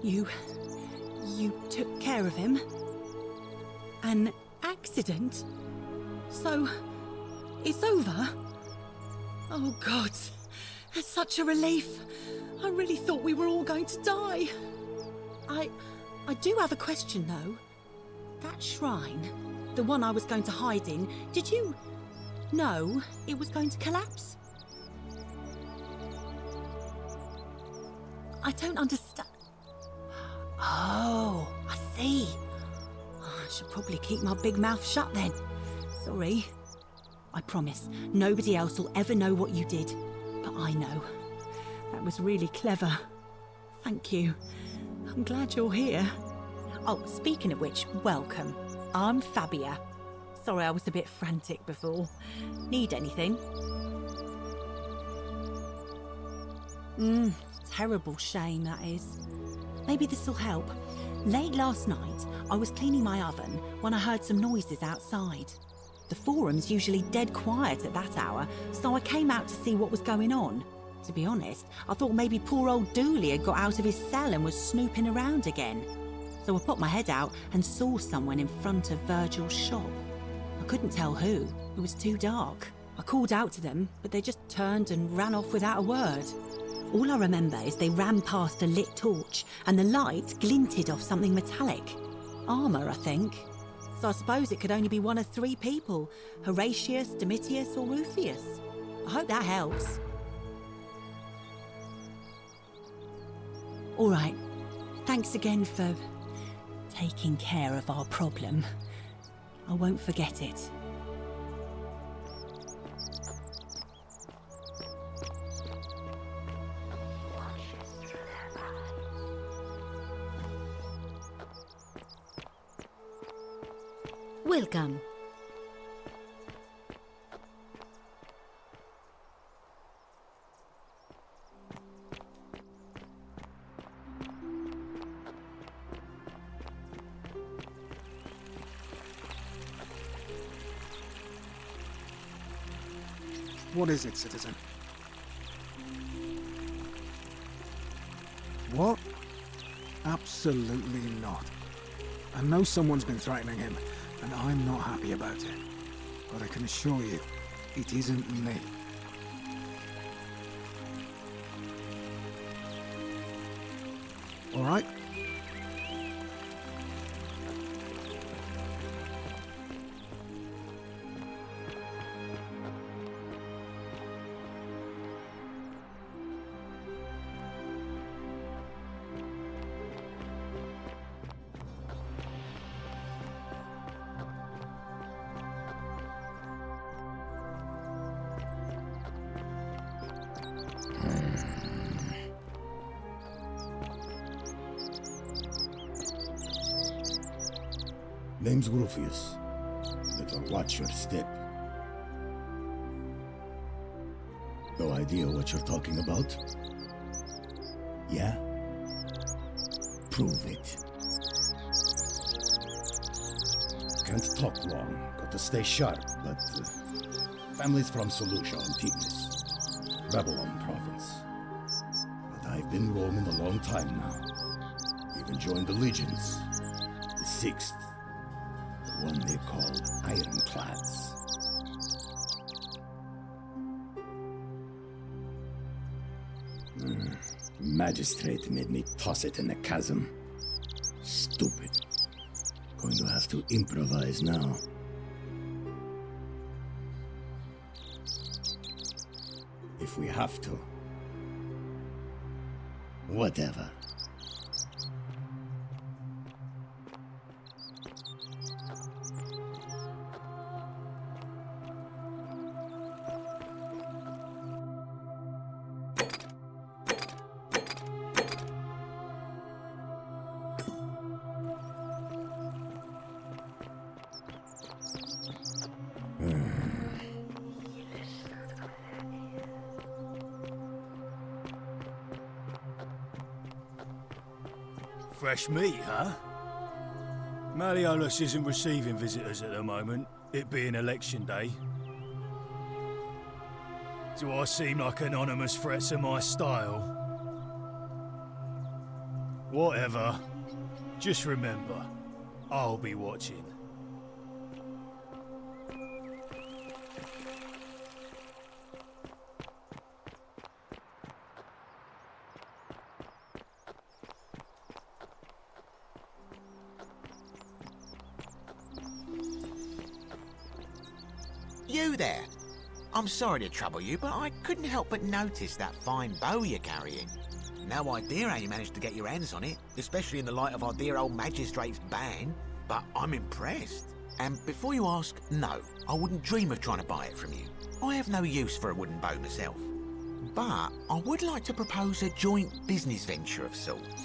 You took care of him? An accident? So, it's over? Oh God, that's such a relief. I really thought we were all going to die. I do have a question though. That shrine, the one I was going to hide in, did you know it was going to collapse? I don't understand. Oh, I see. I should probably keep my big mouth shut then. Sorry. I promise, nobody else will ever know what you did. But I know. That was really clever. Thank you. I'm glad you're here. Oh, speaking of which, welcome. I'm Fabia. Sorry I was a bit frantic before. Need anything? Terrible shame, that is. Maybe this'll help. Late last night, I was cleaning my oven when I heard some noises outside. The forum's usually dead quiet at that hour, so I came out to see what was going on. To be honest, I thought maybe poor old Dooley had got out of his cell and was snooping around again. So I put my head out and saw someone in front of Virgil's shop. I couldn't tell who, it was too dark. I called out to them, but they just turned and ran off without a word. All I remember is they ran past a lit torch and the light glinted off something metallic. Armour, I think. So I suppose it could only be one of three people, Horatius, Domitius or Rufius. I hope that helps. All right, thanks again for taking care of our problem. I won't forget it. Welcome. What is it, citizen? What? Absolutely not. I know someone's been threatening him, and I'm not happy about it. But I can assure you, it isn't me. All right? Name's Rufius. Better watch your step. No idea what you're talking about? Yeah? Prove it. Can't talk long. Got to stay sharp, but... family's from Seleucia on Tigris, Babylon province. But I've been roaming a long time now. Even joined the legions. The 6th. The one they call Ironclads. Magistrate made me toss it in the chasm. Stupid. Going to have to improvise now. If we have to. Whatever. Fresh meat, huh? Malleolus isn't receiving visitors at the moment, it being election day. Do I seem like anonymous threats of my style? Whatever. Just remember, I'll be watching. you there? I'm sorry to trouble you, but I couldn't help but notice that fine bow you're carrying. No idea how you managed to get your hands on it, especially in the light of our dear old magistrate's ban, but I'm impressed. And before you ask, no, I wouldn't dream of trying to buy it from you. I have no use for a wooden bow myself. But I would like to propose a joint business venture of sorts.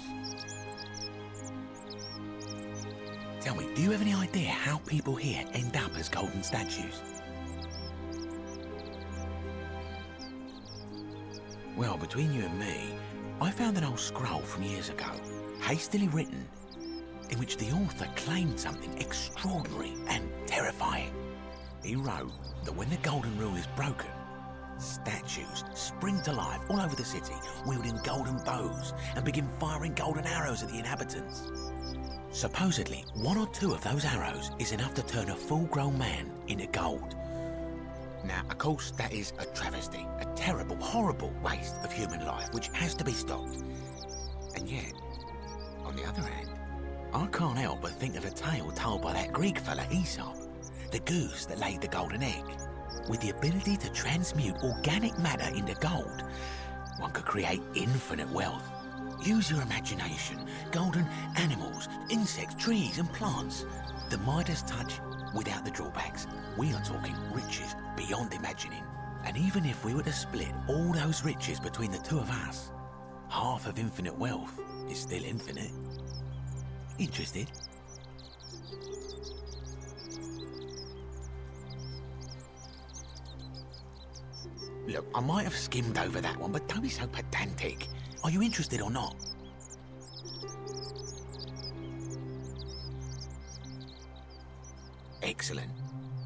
Tell me, do you have any idea how people here end up as golden statues? Well, between you and me, I found an old scroll from years ago, hastily written, in which the author claimed something extraordinary and terrifying. He wrote that when the golden rule is broken, statues spring to life all over the city, wielding golden bows and begin firing golden arrows at the inhabitants. Supposedly, 1 or 2 of those arrows is enough to turn a full-grown man into gold. Now, of course, that is a travesty, a terrible, horrible waste of human life, which has to be stopped. And yet, on the other hand, I can't help but think of a tale told by that Greek fella Aesop, the goose that laid the golden egg. With the ability to transmute organic matter into gold, one could create infinite wealth. Use your imagination, golden animals, insects, trees and plants. The Midas touch without the drawbacks. We are talking riches beyond imagining. And even if we were to split all those riches between the 2 of us, half of infinite wealth is still infinite. Interested? Look, I might have skimmed over that one, but don't be so pedantic. Are you interested or not? Excellent.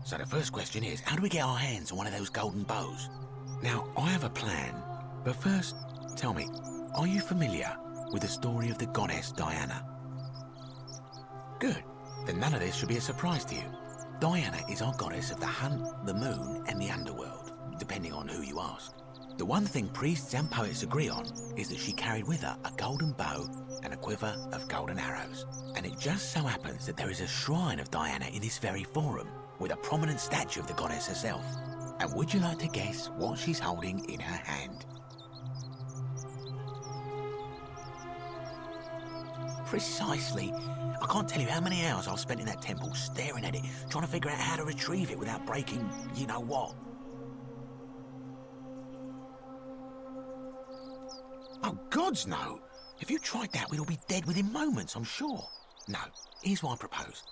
So the first question is, how do we get our hands on one of those golden bows? Now, I have a plan, but first, tell me, are you familiar with the story of the goddess Diana? Good. Then none of this should be a surprise to you. Diana is our goddess of the hunt, the moon, and the underworld, depending on who you ask. The one thing priests and poets agree on is that she carried with her a golden bow and a quiver of golden arrows. And it just so happens that there is a shrine of Diana in this very forum, with a prominent statue of the goddess herself. And would you like to guess what she's holding in her hand? Precisely. I can't tell you how many hours I've spent in that temple staring at it, trying to figure out how to retrieve it without breaking you-know-what. Oh, gods, no. If you tried that, we'd all be dead within moments, I'm sure. No, here's what I propose.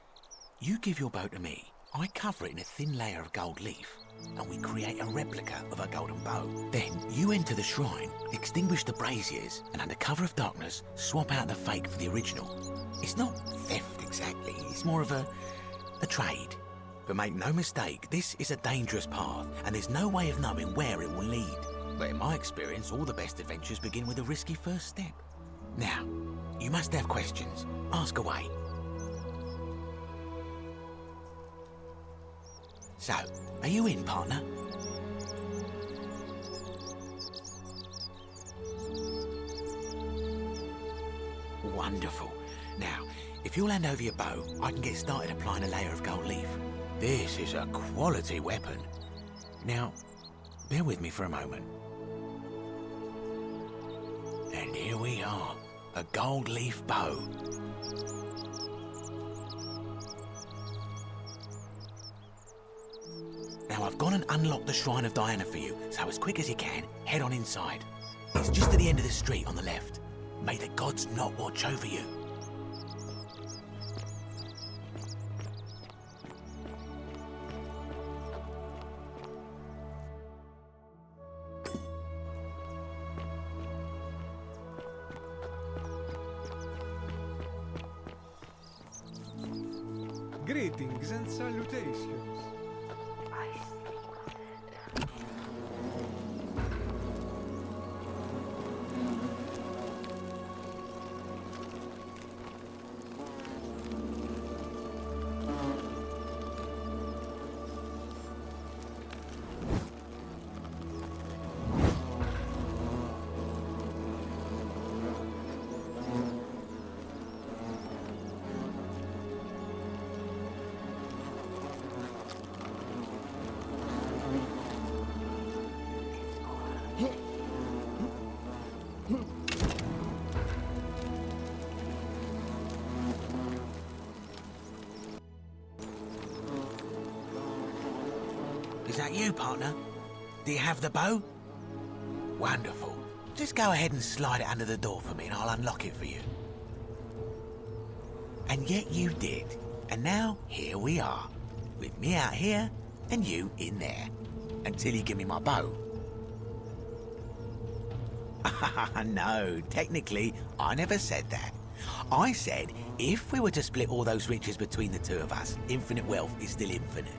You give your bow to me, I cover it in a thin layer of gold leaf, and we create a replica of a golden bow. Then you enter the shrine, extinguish the braziers, and under cover of darkness, swap out the fake for the original. It's not theft exactly, it's more of a trade. But make no mistake, this is a dangerous path, and there's no way of knowing where it will lead. But in my experience, all the best adventures begin with a risky first step. Now, you must have questions. Ask away. So, are you in, partner? Wonderful. Now, if you'll hand over your bow, I can get started applying a layer of gold leaf. This is a quality weapon. Now, bear with me for a moment. And here we are, a gold leaf bow. Now I've gone and unlocked the Shrine of Diana for you, so as quick as you can, head on inside. It's just at the end of the street on the left. May the gods not watch over you. Greetings and salutations. Is that you, partner? Do you have the bow? Wonderful. Just go ahead and slide it under the door for me and I'll unlock it for you. And yet you did. And now, here we are. With me out here and you in there. Until you give me my bow. No, technically, I never said that. I said, if we were to split all those riches between the two of us, infinite wealth is still infinite.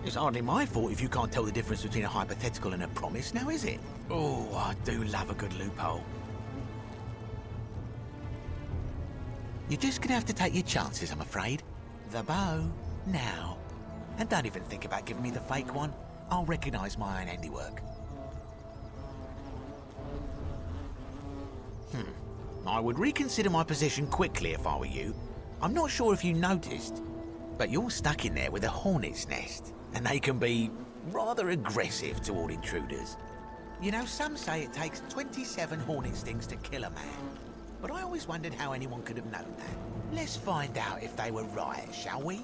It's hardly my fault if you can't tell the difference between a hypothetical and a promise, now is it? Oh, I do love a good loophole. You're just gonna have to take your chances, I'm afraid. The bow, now. And don't even think about giving me the fake one. I'll recognise my own handiwork. I would reconsider my position quickly if I were you. I'm not sure if you noticed, but you're stuck in there with a hornet's nest, and they can be rather aggressive toward intruders. You know, some say it takes 27 hornet stings to kill a man, but I always wondered how anyone could have known that. Let's find out if they were right, shall we?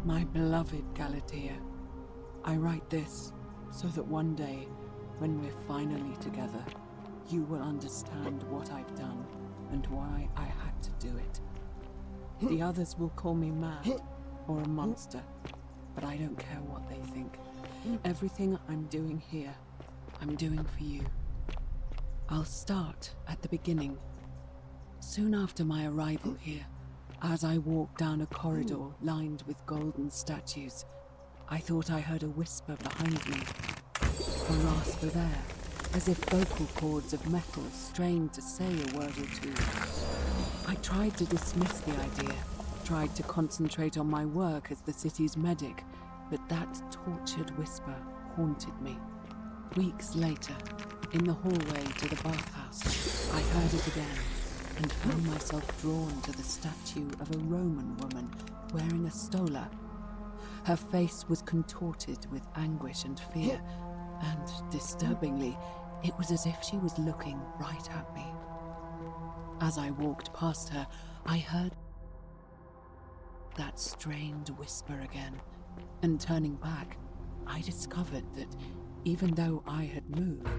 My beloved Galatea, I write this so that one day, when we're finally together, you will understand what I've done and why I had to do it. The others will call me mad or a monster, but I don't care what they think. Everything I'm doing here, I'm doing for you. I'll start at the beginning. Soon after my arrival here, as I walked down a corridor lined with golden statues, I thought I heard a whisper behind me. A rasp of air, as if vocal cords of metal strained to say a word or two. I tried to dismiss the idea, tried to concentrate on my work as the city's medic, but that tortured whisper haunted me. Weeks later, in the hallway to the bathhouse, I heard it again, and found myself drawn to the statue of a Roman woman wearing a stola. Her face was contorted with anguish and fear, and, disturbingly, it was as if she was looking right at me. As I walked past her, I heard that strained whisper again, and turning back, I discovered that even though I had moved,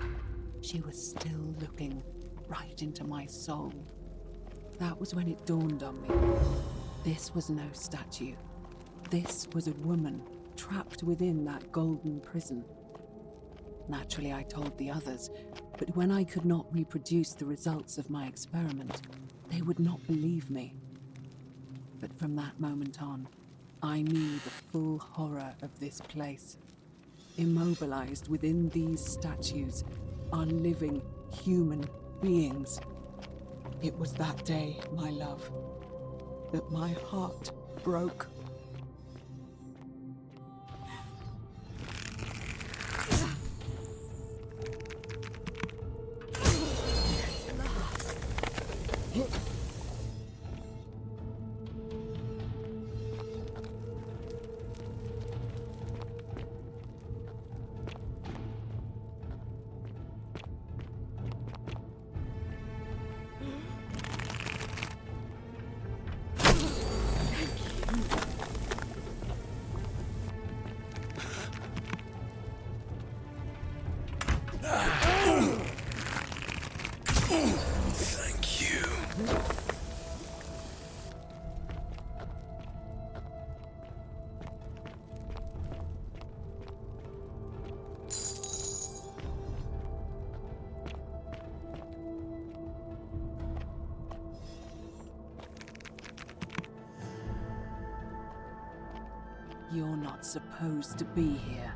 she was still looking right into my soul. That was when it dawned on me. This was no statue. This was a woman trapped within that golden prison. Naturally, I told the others, but when I could not reproduce the results of my experiment, they would not believe me. But from that moment on, I knew the full horror of this place. Immobilized within these statues are living human beings. It was that day, my love, that my heart broke. You're not supposed to be here.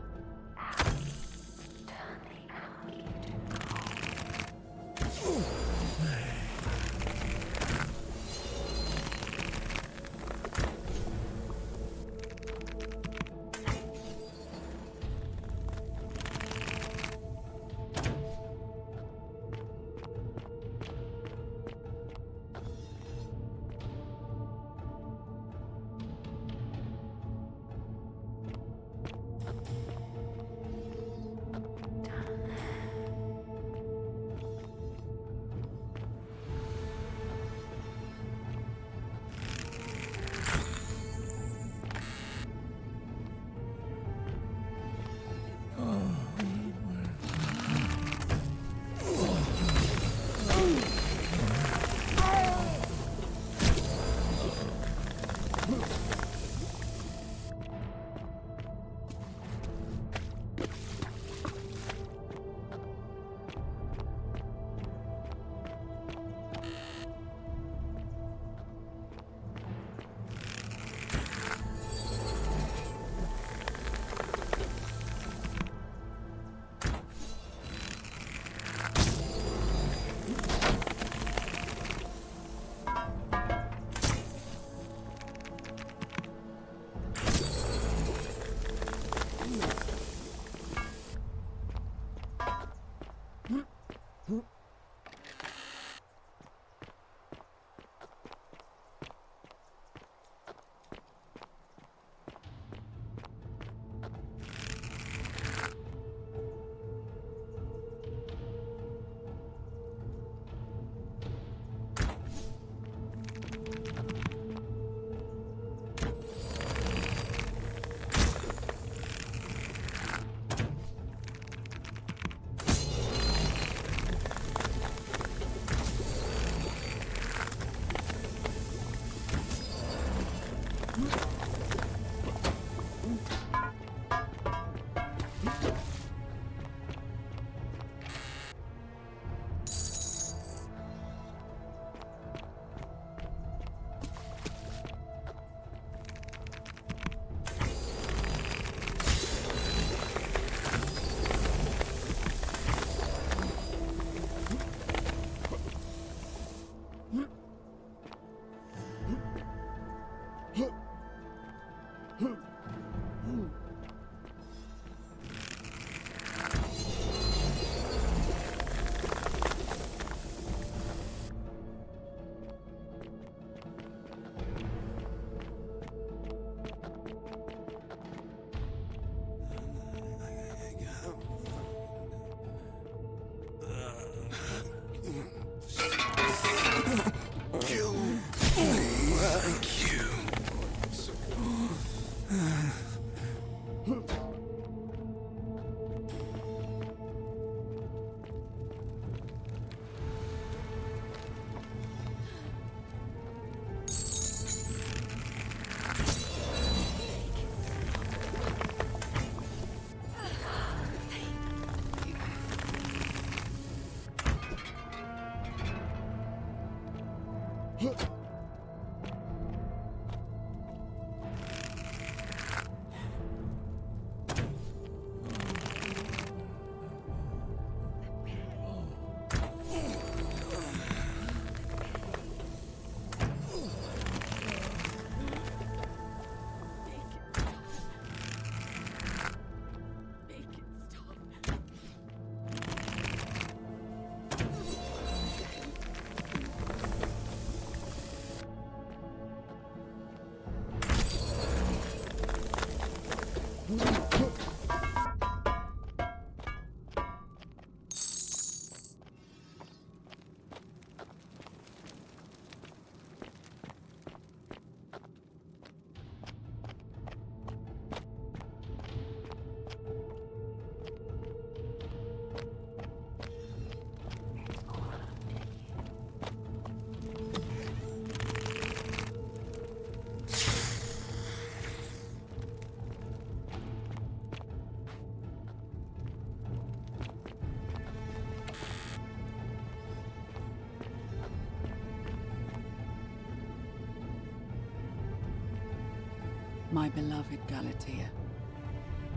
My beloved Galatea,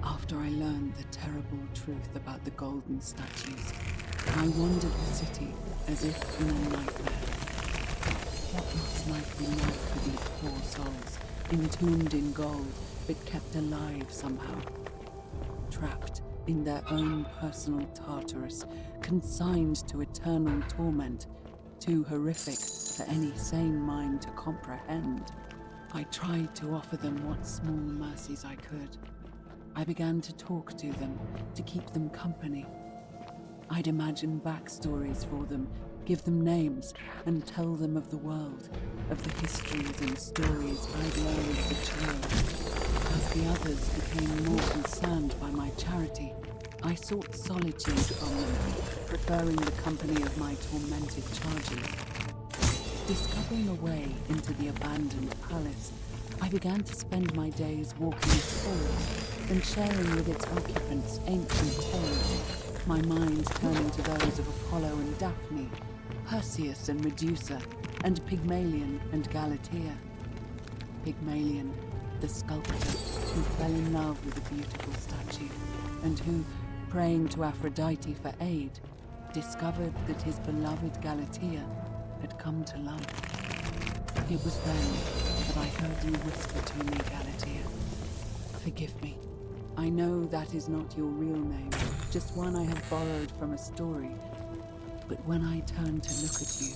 after I learned the terrible truth about the golden statues, I wandered the city as if in a nightmare. What must life be like for these poor souls, entombed in gold, but kept alive somehow? Trapped in their own personal Tartarus, consigned to eternal torment, too horrific for any sane mind to comprehend. I tried to offer them what small mercies I could. I began to talk to them, to keep them company. I'd imagine backstories for them, give them names, and tell them of the world, of the histories and stories I'd learned as a child. As the others became more concerned by my charity, I sought solitude from them, preferring the company of my tormented charges. Discovering a way into the abandoned palace, I began to spend my days walking its halls and sharing with its occupants ancient tales, my mind turning to those of Apollo and Daphne, Perseus and Medusa, and Pygmalion and Galatea. Pygmalion, the sculptor who fell in love with a beautiful statue, and who, praying to Aphrodite for aid, discovered that his beloved Galatea had come to life. It was then that I heard you whisper to me, Galatea. Forgive me. I know that is not your real name, just one I have borrowed from a story. But when I turned to look at you,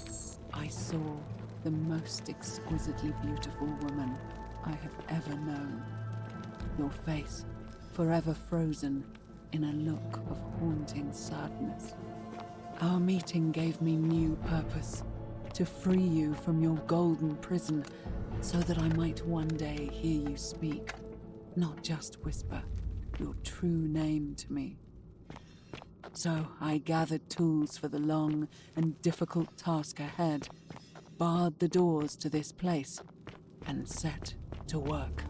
I saw the most exquisitely beautiful woman I have ever known. Your face, forever frozen in a look of haunting sadness. Our meeting gave me new purpose, to free you from your golden prison, so that I might one day hear you speak, not just whisper your true name to me. So I gathered tools for the long and difficult task ahead, barred the doors to this place, and set to work.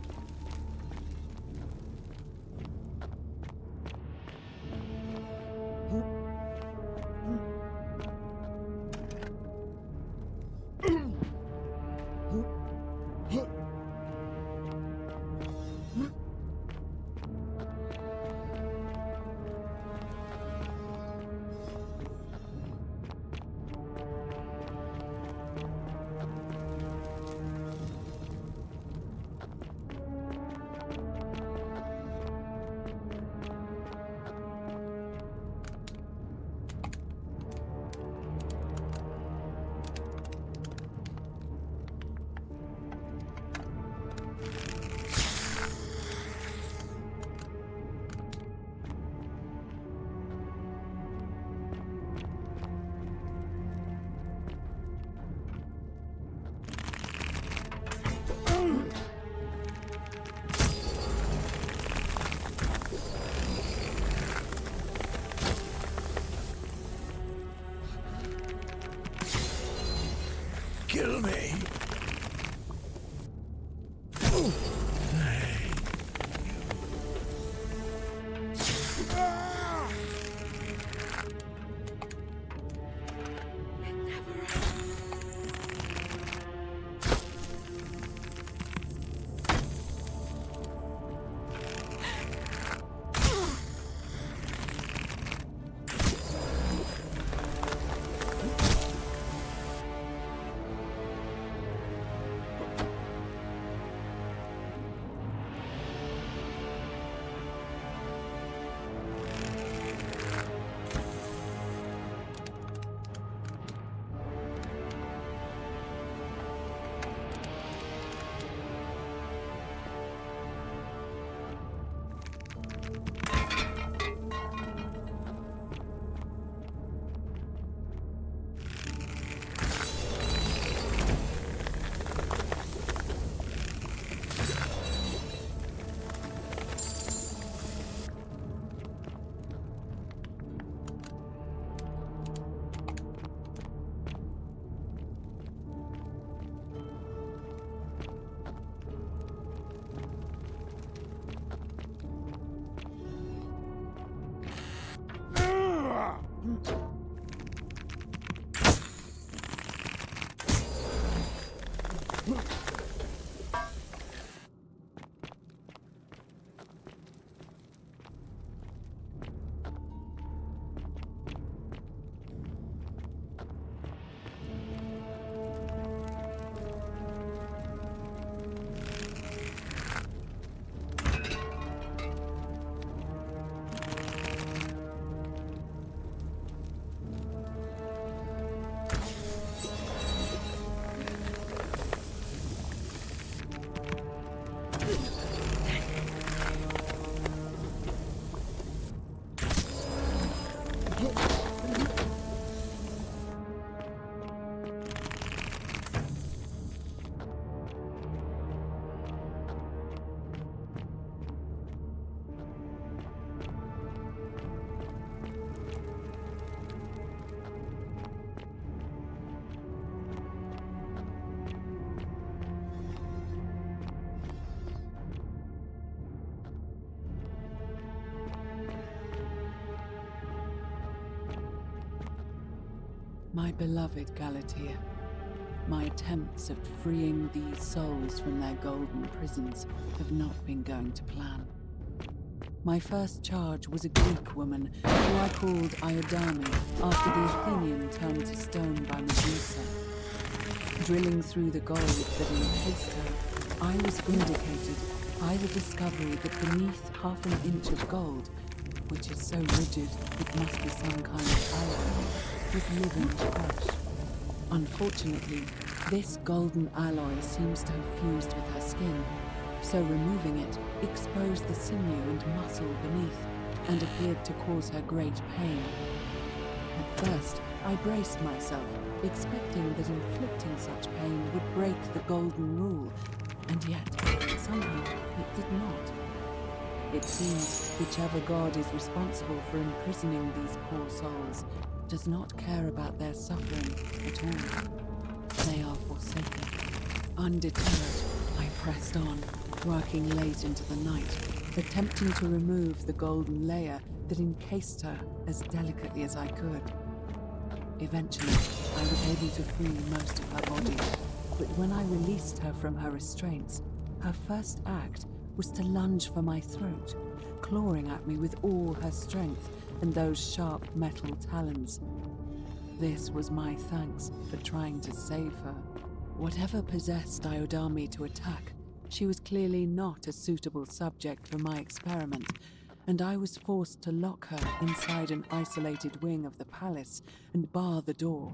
My beloved Galatea, my attempts at freeing these souls from their golden prisons have not been going to plan. My first charge was a Greek woman who I called Iodame after the Athenian turned to stone by Medusa. Drilling through the gold that encased her, I was vindicated by the discovery that beneath half an inch of gold, which is so rigid it must be some kind of alloy, was living flesh. Unfortunately, this golden alloy seems to have fused with her skin, so removing it exposed the sinew and muscle beneath, and appeared to cause her great pain. At first, I braced myself, expecting that inflicting such pain would break the golden rule, and yet, somehow, it did not. It seems whichever god is responsible for imprisoning these poor souls does not care about their suffering at all. They are forsaken. Undeterred, I pressed on, working late into the night, attempting to remove the golden layer that encased her as delicately as I could. Eventually, I was able to free most of her body, but when I released her from her restraints, her first act was to lunge for my throat, clawing at me with all her strength and those sharp metal talons. This was my thanks for trying to save her. Whatever possessed Iodame to attack, she was clearly not a suitable subject for my experiment, and I was forced to lock her inside an isolated wing of the palace and bar the door.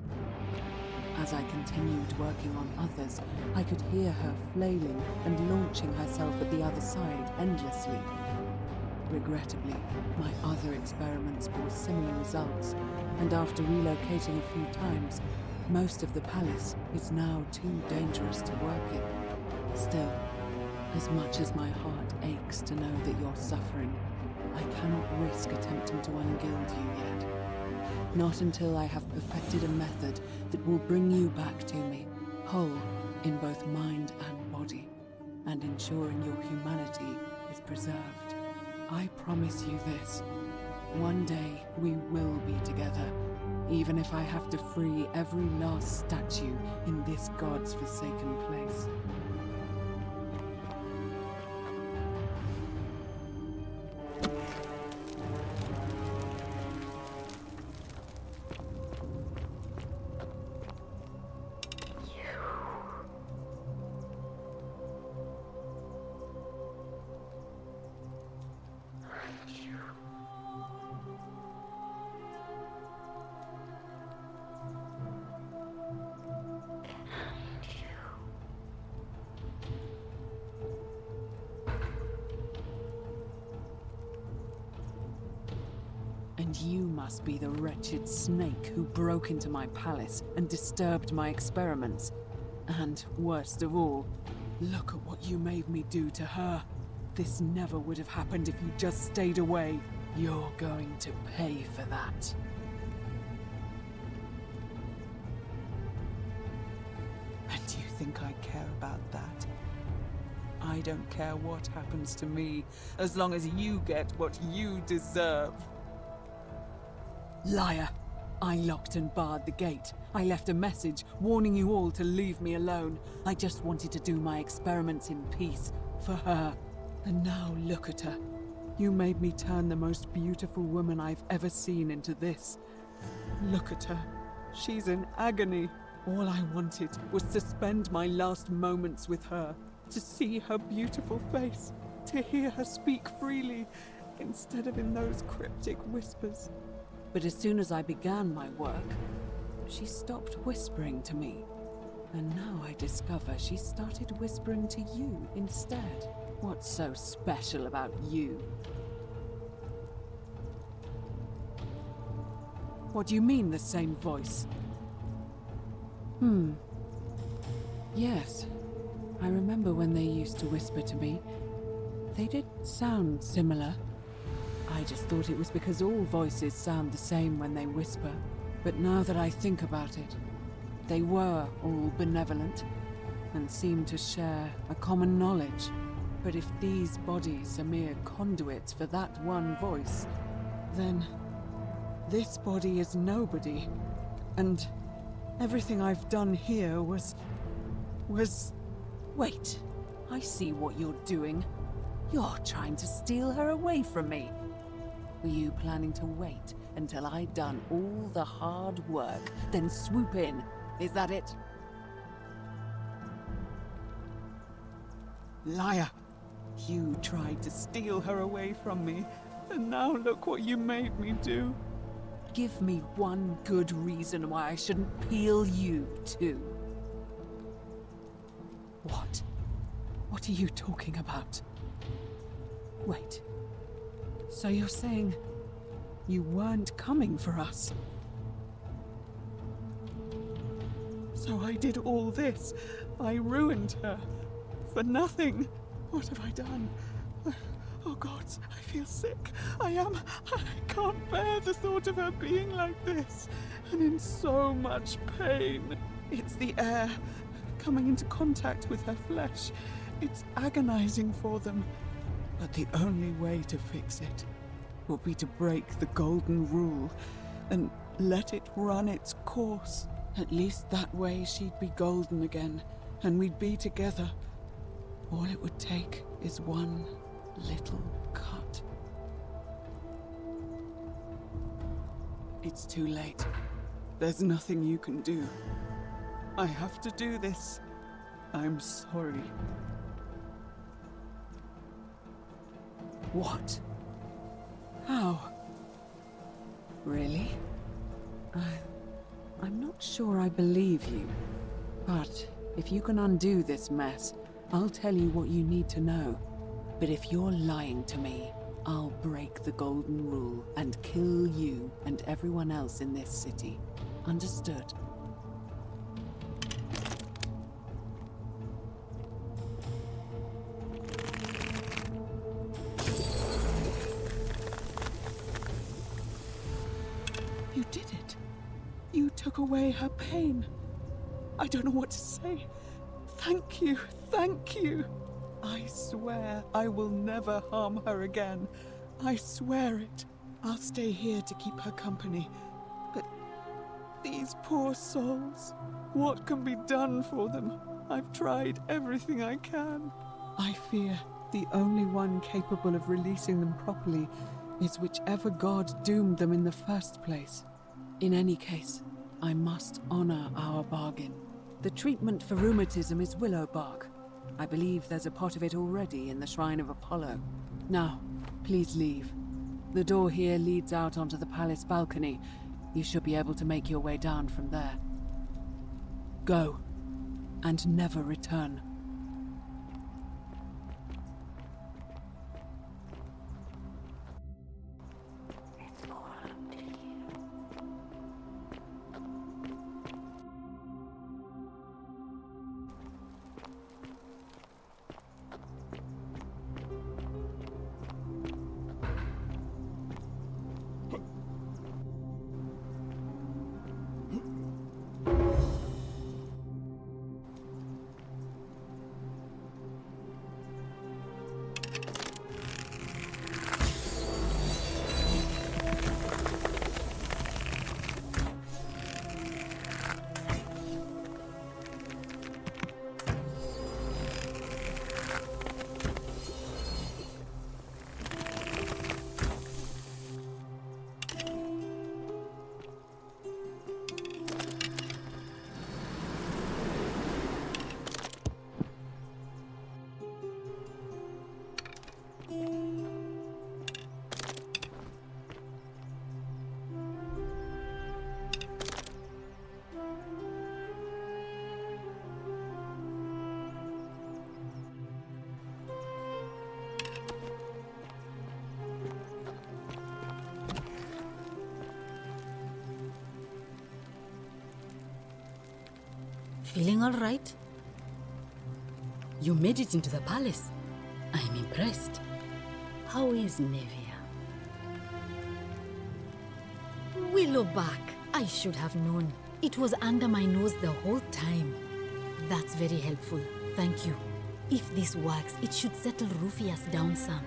As I continued working on others, I could hear her flailing and launching herself at the other side endlessly. Regrettably, my other experiments bore similar results, and after relocating a few times, most of the palace is now too dangerous to work in. Still, as much as my heart aches to know that you're suffering, I cannot risk attempting to ungild you yet. Not until I have perfected a method that will bring you back to me, whole in both mind and body, and ensuring your humanity is preserved. I promise you this. One day we will be together, even if I have to free every last statue in this god's forsaken place. And you must be the wretched snake who broke into my palace and disturbed my experiments. And, worst of all, look at what you made me do to her. This never would have happened if you just stayed away. You're going to pay for that. And do you think I care about that? I don't care what happens to me, as long as you get what you deserve. Liar! I locked and barred the gate. I left a message warning you all to leave me alone. I just wanted to do my experiments in peace, for her. And now look at her. You made me turn the most beautiful woman I've ever seen into this. Look at her. She's in agony. All I wanted was to spend my last moments with her, to see her beautiful face, to hear her speak freely, instead of in those cryptic whispers. But as soon as I began my work, she stopped whispering to me. And now I discover she started whispering to you instead. What's so special about you? What do you mean, the same voice? Yes. I remember when they used to whisper to me. They did sound similar. I just thought it was because all voices sound the same when they whisper. But now that I think about it, they were all benevolent and seemed to share a common knowledge. But if these bodies are mere conduits for that one voice, then this body is nobody. And Everything I've done here was... Wait, I see what you're doing. You're trying to steal her away from me. Were you planning to wait until I'd done all the hard work, then swoop in? Is that it? Liar! You tried to steal her away from me, and now look what you made me do. Give me one good reason why I shouldn't peel you too. What? What are you talking about? Wait. So you're saying you weren't coming for us? So I did all this. I ruined her. For nothing. What have I done? Oh God, I feel sick. I can't bear the thought of her being like this. And in so much pain. It's the air coming into contact with her flesh. It's agonizing for them. But the only way to fix it will be to break the golden rule and let it run its course. At least that way she'd be golden again, and we'd be together. All it would take is one little cut. It's too late. There's nothing you can do. I have to do this. I'm sorry. What? How? Really? I'm not sure I believe you. But if you can undo this mess, I'll tell you what you need to know. But if you're lying to me, I'll break the golden rule and kill you and everyone else in this city. Understood? You did it. You took away her pain. I don't know what to say. Thank you, thank you. I swear I will never harm her again. I swear it. I'll stay here to keep her company. But these poor souls, what can be done for them? I've tried everything I can. I fear the only one capable of releasing them properly is whichever god doomed them in the first place. In any case, I must honor our bargain. The treatment for rheumatism is willow bark. I believe there's a pot of it already in the Shrine of Apollo. Now, please leave. The door here leads out onto the palace balcony. You should be able to make your way down from there. Go, and never return. Feeling all right? You made it into the palace. I'm impressed. How is Nevia? Willowback. I should have known. It was under my nose the whole time. That's very helpful. Thank you. If this works, it should settle Rufius down some.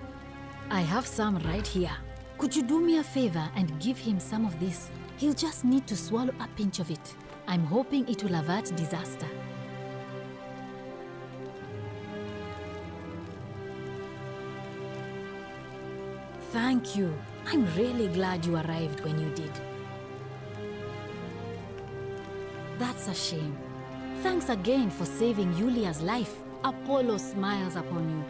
I have some right here. Could you do me a favor and give him some of this? He'll just need to swallow a pinch of it. I'm hoping it will avert disaster. Thank you. I'm really glad you arrived when you did. That's a shame. Thanks again for saving Yulia's life. Apollo smiles upon you.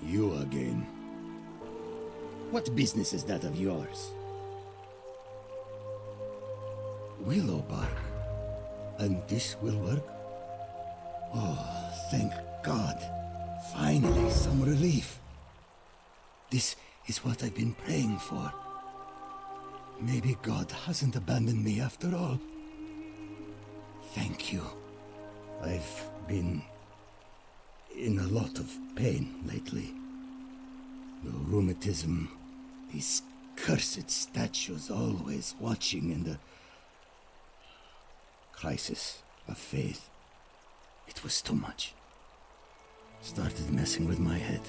You again. What business is that of yours? Willow bark. And this will work? Oh, thank God. Finally, some relief. This is what I've been praying for. Maybe God hasn't abandoned me after all. Thank you. I've been in a lot of pain lately. The rheumatism, these cursed statues always watching, and the crisis of faith. It was too much. Started messing with my head.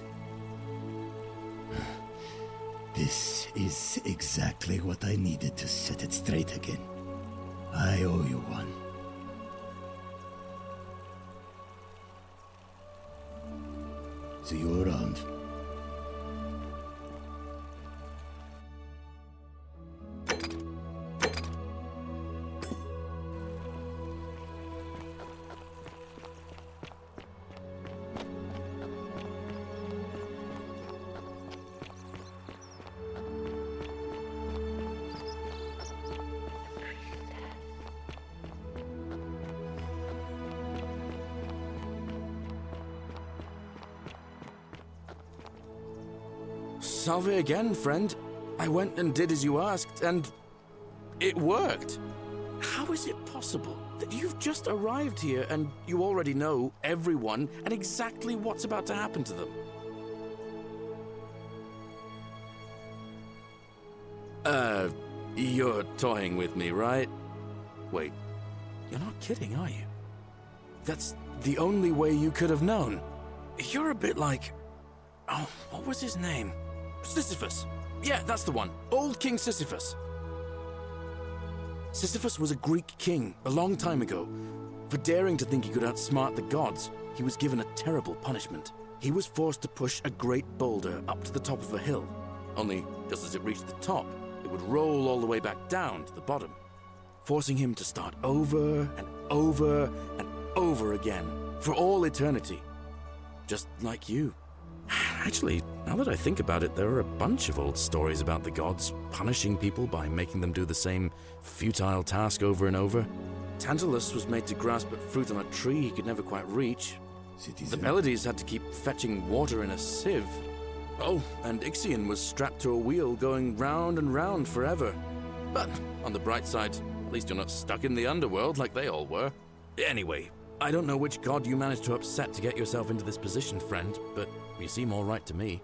This is exactly what I needed to set it straight again. I owe you one. See you around. Salve again, friend. I went and did as you asked, and it worked. How is it possible that you've just arrived here and you already know everyone and exactly what's about to happen to them? You're toying with me, right? Wait, you're not kidding, are you? That's the only way you could have known. You're a bit like... Oh, what was his name? Sisyphus. Yeah, that's the one. Old King Sisyphus. Sisyphus was a Greek king a long time ago. For daring to think he could outsmart the gods, he was given a terrible punishment. He was forced to push a great boulder up to the top of a hill. Only, just as it reached the top, it would roll all the way back down to the bottom, forcing him to start over and over and over again, for all eternity. Just like you. Actually, now that I think about it, there are a bunch of old stories about the gods punishing people by making them do the same futile task over and over. Tantalus was made to grasp at fruit on a tree he could never quite reach. The Pleiades had to keep fetching water in a sieve. Oh, and Ixion was strapped to a wheel going round and round forever. But on the bright side, at least you're not stuck in the underworld like they all were. Anyway, I don't know which god you managed to upset to get yourself into this position, friend, but you seem all right to me.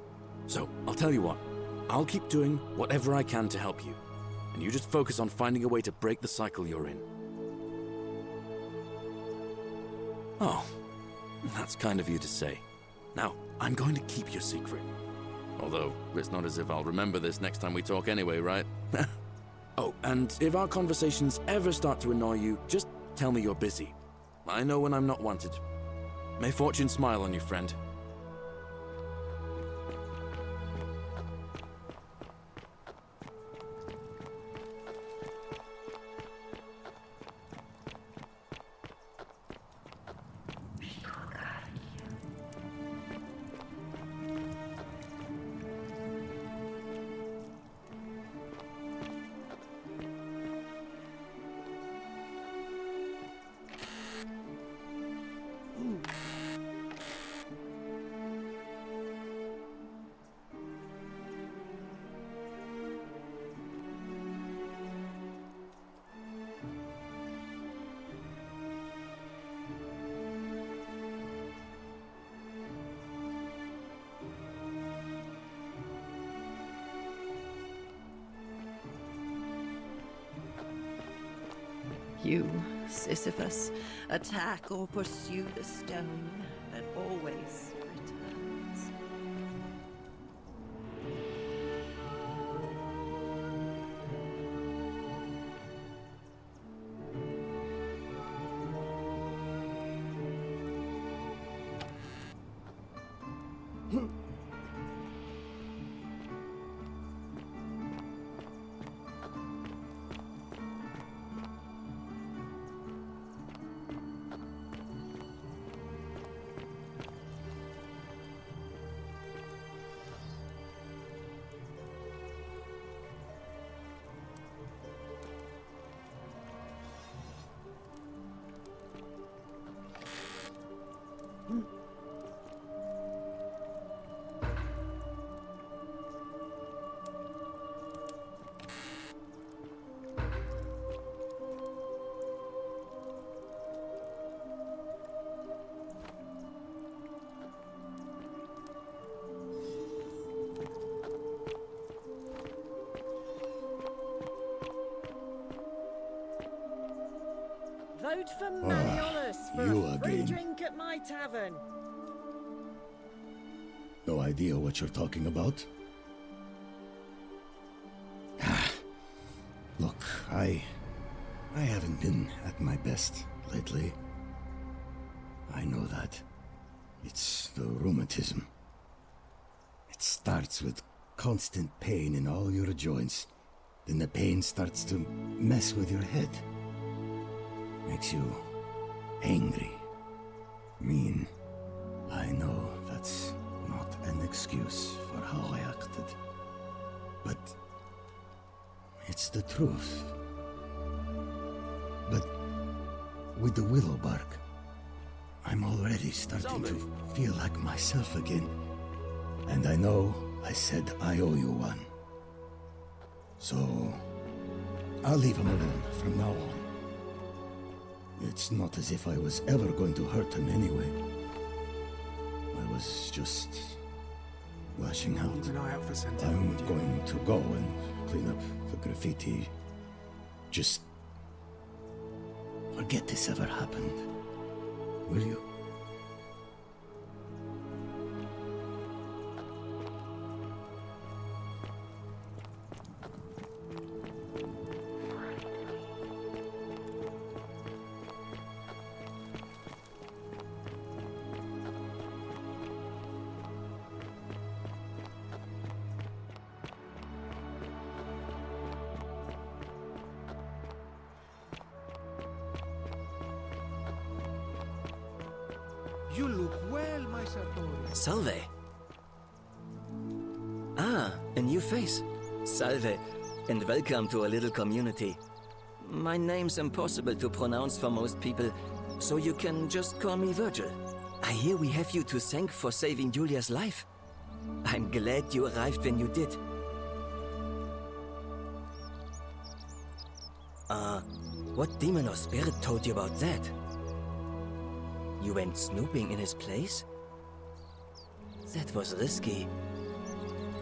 So, I'll tell you what. I'll keep doing whatever I can to help you. And you just focus on finding a way to break the cycle you're in. Oh, that's kind of you to say. Now, I'm going to keep your secret. Although, it's not as if I'll remember this next time we talk anyway, right? Oh, and if our conversations ever start to annoy you, just tell me you're busy. I know when I'm not wanted. May fortune smile on you, friend. You, Sisyphus, attack or pursue the stone that always returns. Vote for Maniolus for you a free again. drink at my tavern. No idea what you're talking about? Look, I haven't been at my best lately. I know that. It's the rheumatism. It starts with constant pain in all your joints. Then the pain starts to mess with your head. Makes you angry, mean. I know that's not an excuse for how I acted. But it's the truth. But with the willow bark, I'm already starting to feel like myself again. And I know I said I owe you one. So I'll leave him alone from now on. It's not as if I was ever going to hurt him anyway. I was just lashing out. Keep an eye out for Santa. I'm going to go and clean up the graffiti. Just forget this ever happened. Will you? You look well, my Sartorius. Salve. Ah, a new face. Salve, and welcome to a little community. My name's impossible to pronounce for most people, so you can just call me Virgil. I hear we have you to thank for saving Julia's life. I'm glad you arrived when you did. What demon or spirit told you about that? You went snooping in his place? That was risky.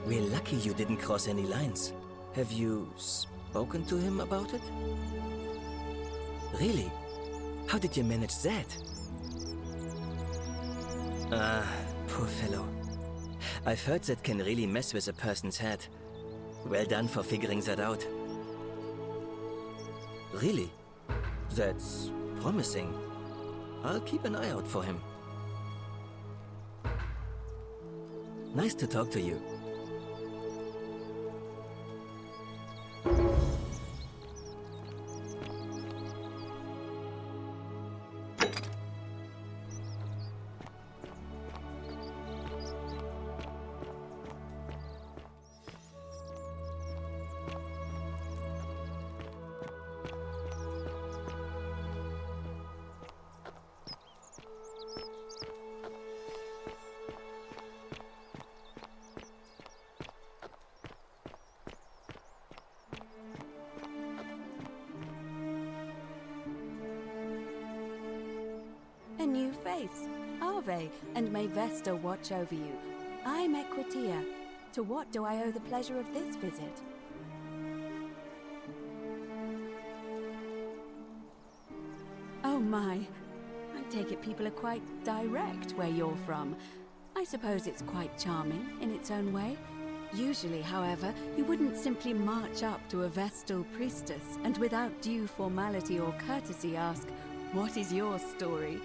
We're lucky you didn't cross any lines. Have you spoken to him about it? Really? How did you manage that? Poor fellow. I've heard that can really mess with a person's head. Well done for figuring that out. Really? That's promising. I'll keep an eye out for him. Nice to talk to you. A new face. Ave, and may Vesta watch over you. I'm Equitia. To what do I owe the pleasure of this visit? my. I take it people are quite direct where you're from. I suppose it's quite charming in its own way. Usually, however, you wouldn't simply march up to a Vestal priestess and without due formality or courtesy ask, "What is your story?"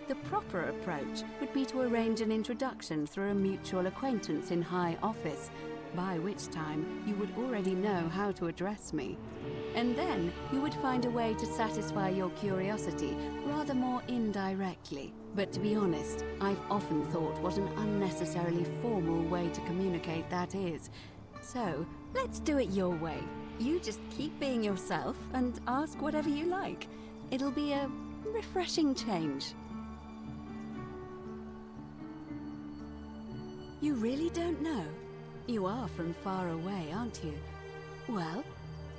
The proper approach would be to arrange an introduction through a mutual acquaintance in high office, by which time you would already know how to address me. And then you would find a way to satisfy your curiosity rather more indirectly. But to be honest, I've often thought what an unnecessarily formal way to communicate that is. So, let's do it your way. You just keep being yourself and ask whatever you like. It'll be a refreshing change. You really don't know? You are from far away, aren't you? Well,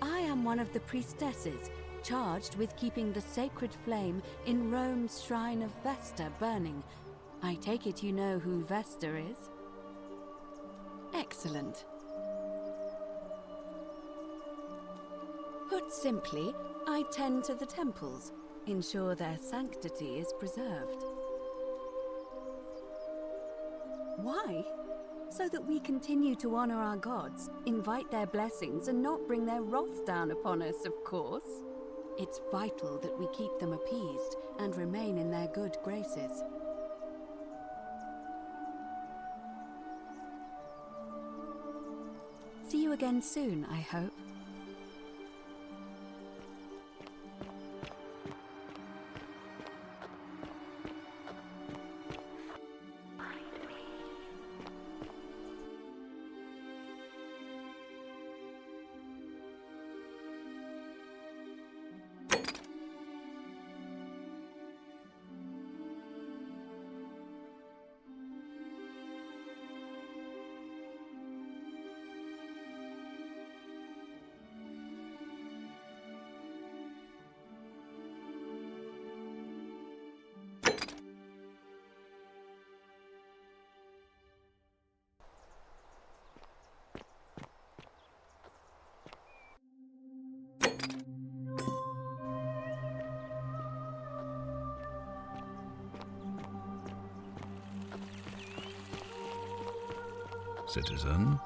I am one of the priestesses, charged with keeping the sacred flame in Rome's shrine of Vesta burning. I take it you know who Vesta is? Excellent. Put simply, I tend to the temples, ensure their sanctity is preserved. Why? So that we continue to honor our gods, invite their blessings, and not bring their wrath down upon us, of course. It's vital that we keep them appeased and remain in their good graces. See you again soon, I hope. Citizen?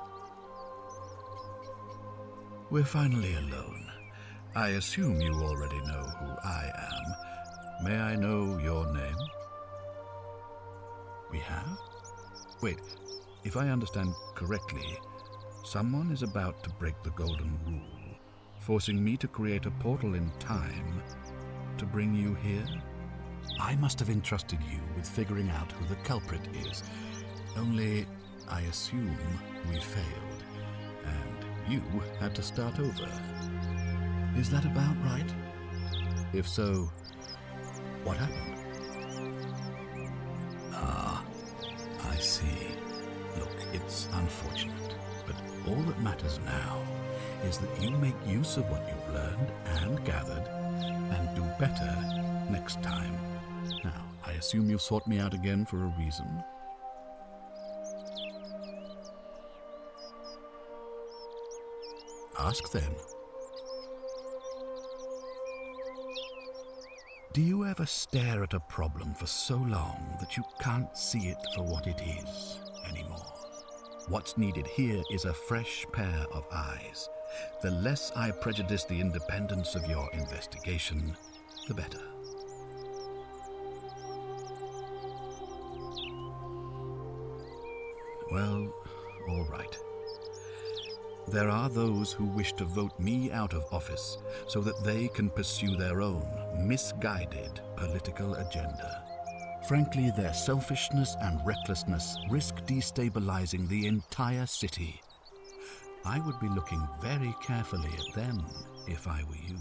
We're finally alone. I assume you already know who I am. May I know your name? We have? Wait, if I understand correctly, someone is about to break the golden rule, forcing me to create a portal in time to bring you here? I must have entrusted you with figuring out who the culprit is. Only I assume we failed, and you had to start over. Is that about right? If so, what happened? Ah, I see. Look, it's unfortunate, but all that matters now is that you make use of what you've learned and gathered, and do better next time. Now, I assume you've sought me out again for a reason? Ask then. Do you ever stare at a problem for so long that you can't see it for what it is anymore? What's needed here is a fresh pair of eyes. The less I prejudice the independence of your investigation, the better. Well, all right. There are those who wish to vote me out of office so that they can pursue their own misguided political agenda. Frankly, their selfishness and recklessness risk destabilizing the entire city. I would be looking very carefully at them if I were you.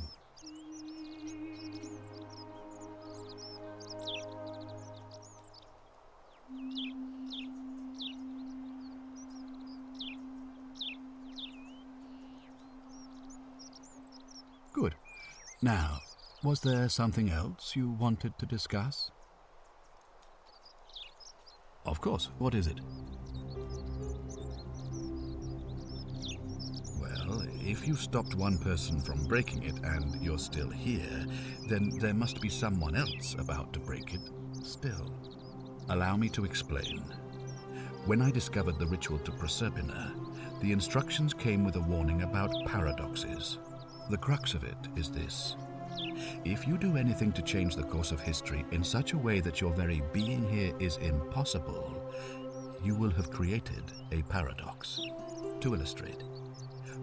Good. Now, was there something else you wanted to discuss? Of course. What is it? Well, If you stopped one person from breaking it and you're still here, then there must be someone else about to break it still. Allow me to explain. When I discovered the ritual to Proserpina, the instructions came with a warning about paradoxes. The crux of it is this. If you do anything to change the course of history in such a way that your very being here is impossible, you will have created a paradox. To illustrate,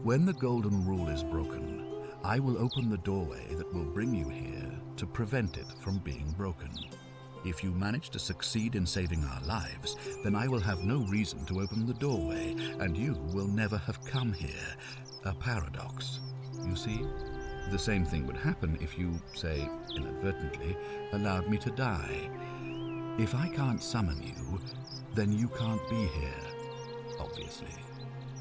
when the golden rule is broken, I will open the doorway that will bring you here to prevent it from being broken. If you manage to succeed in saving our lives, then I will have no reason to open the doorway, and you will never have come here. A paradox. You see? The same thing would happen if you, say, inadvertently, allowed me to die. If I can't summon you, then you can't be here, obviously.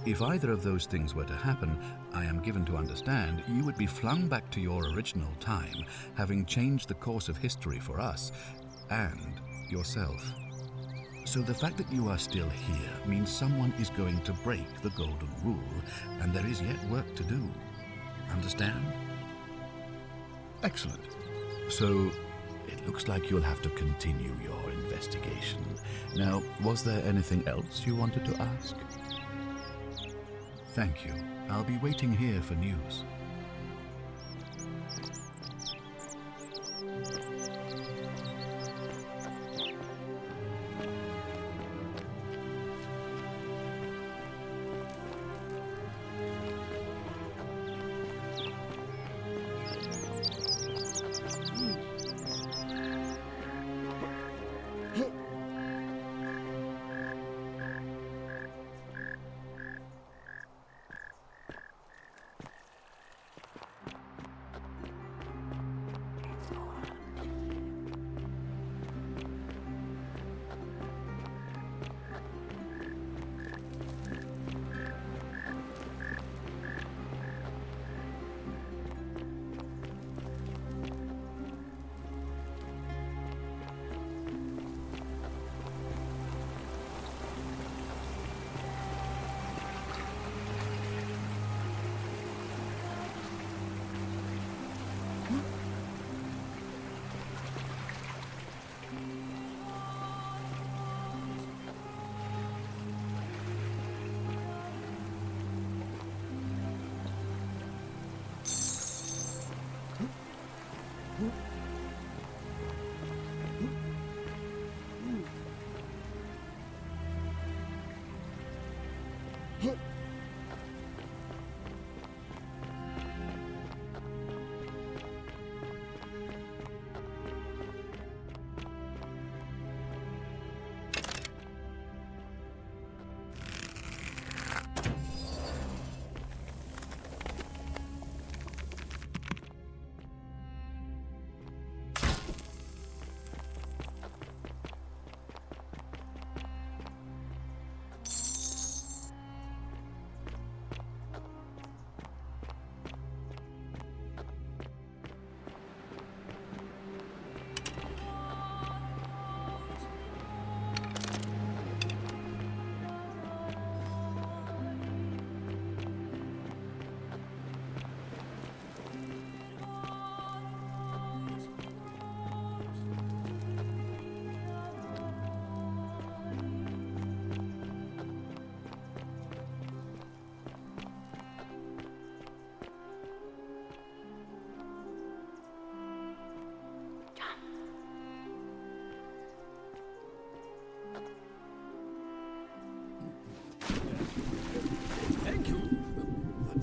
If either of those things were to happen, I am given to understand you would be flung back to your original time, having changed the course of history for us and yourself. So the fact that you are still here means someone is going to break the golden rule, and there is yet work to do. Understand? Excellent. So it looks like you'll have to continue your investigation. Now, was there anything else you wanted to ask? Thank you. I'll be waiting here for news.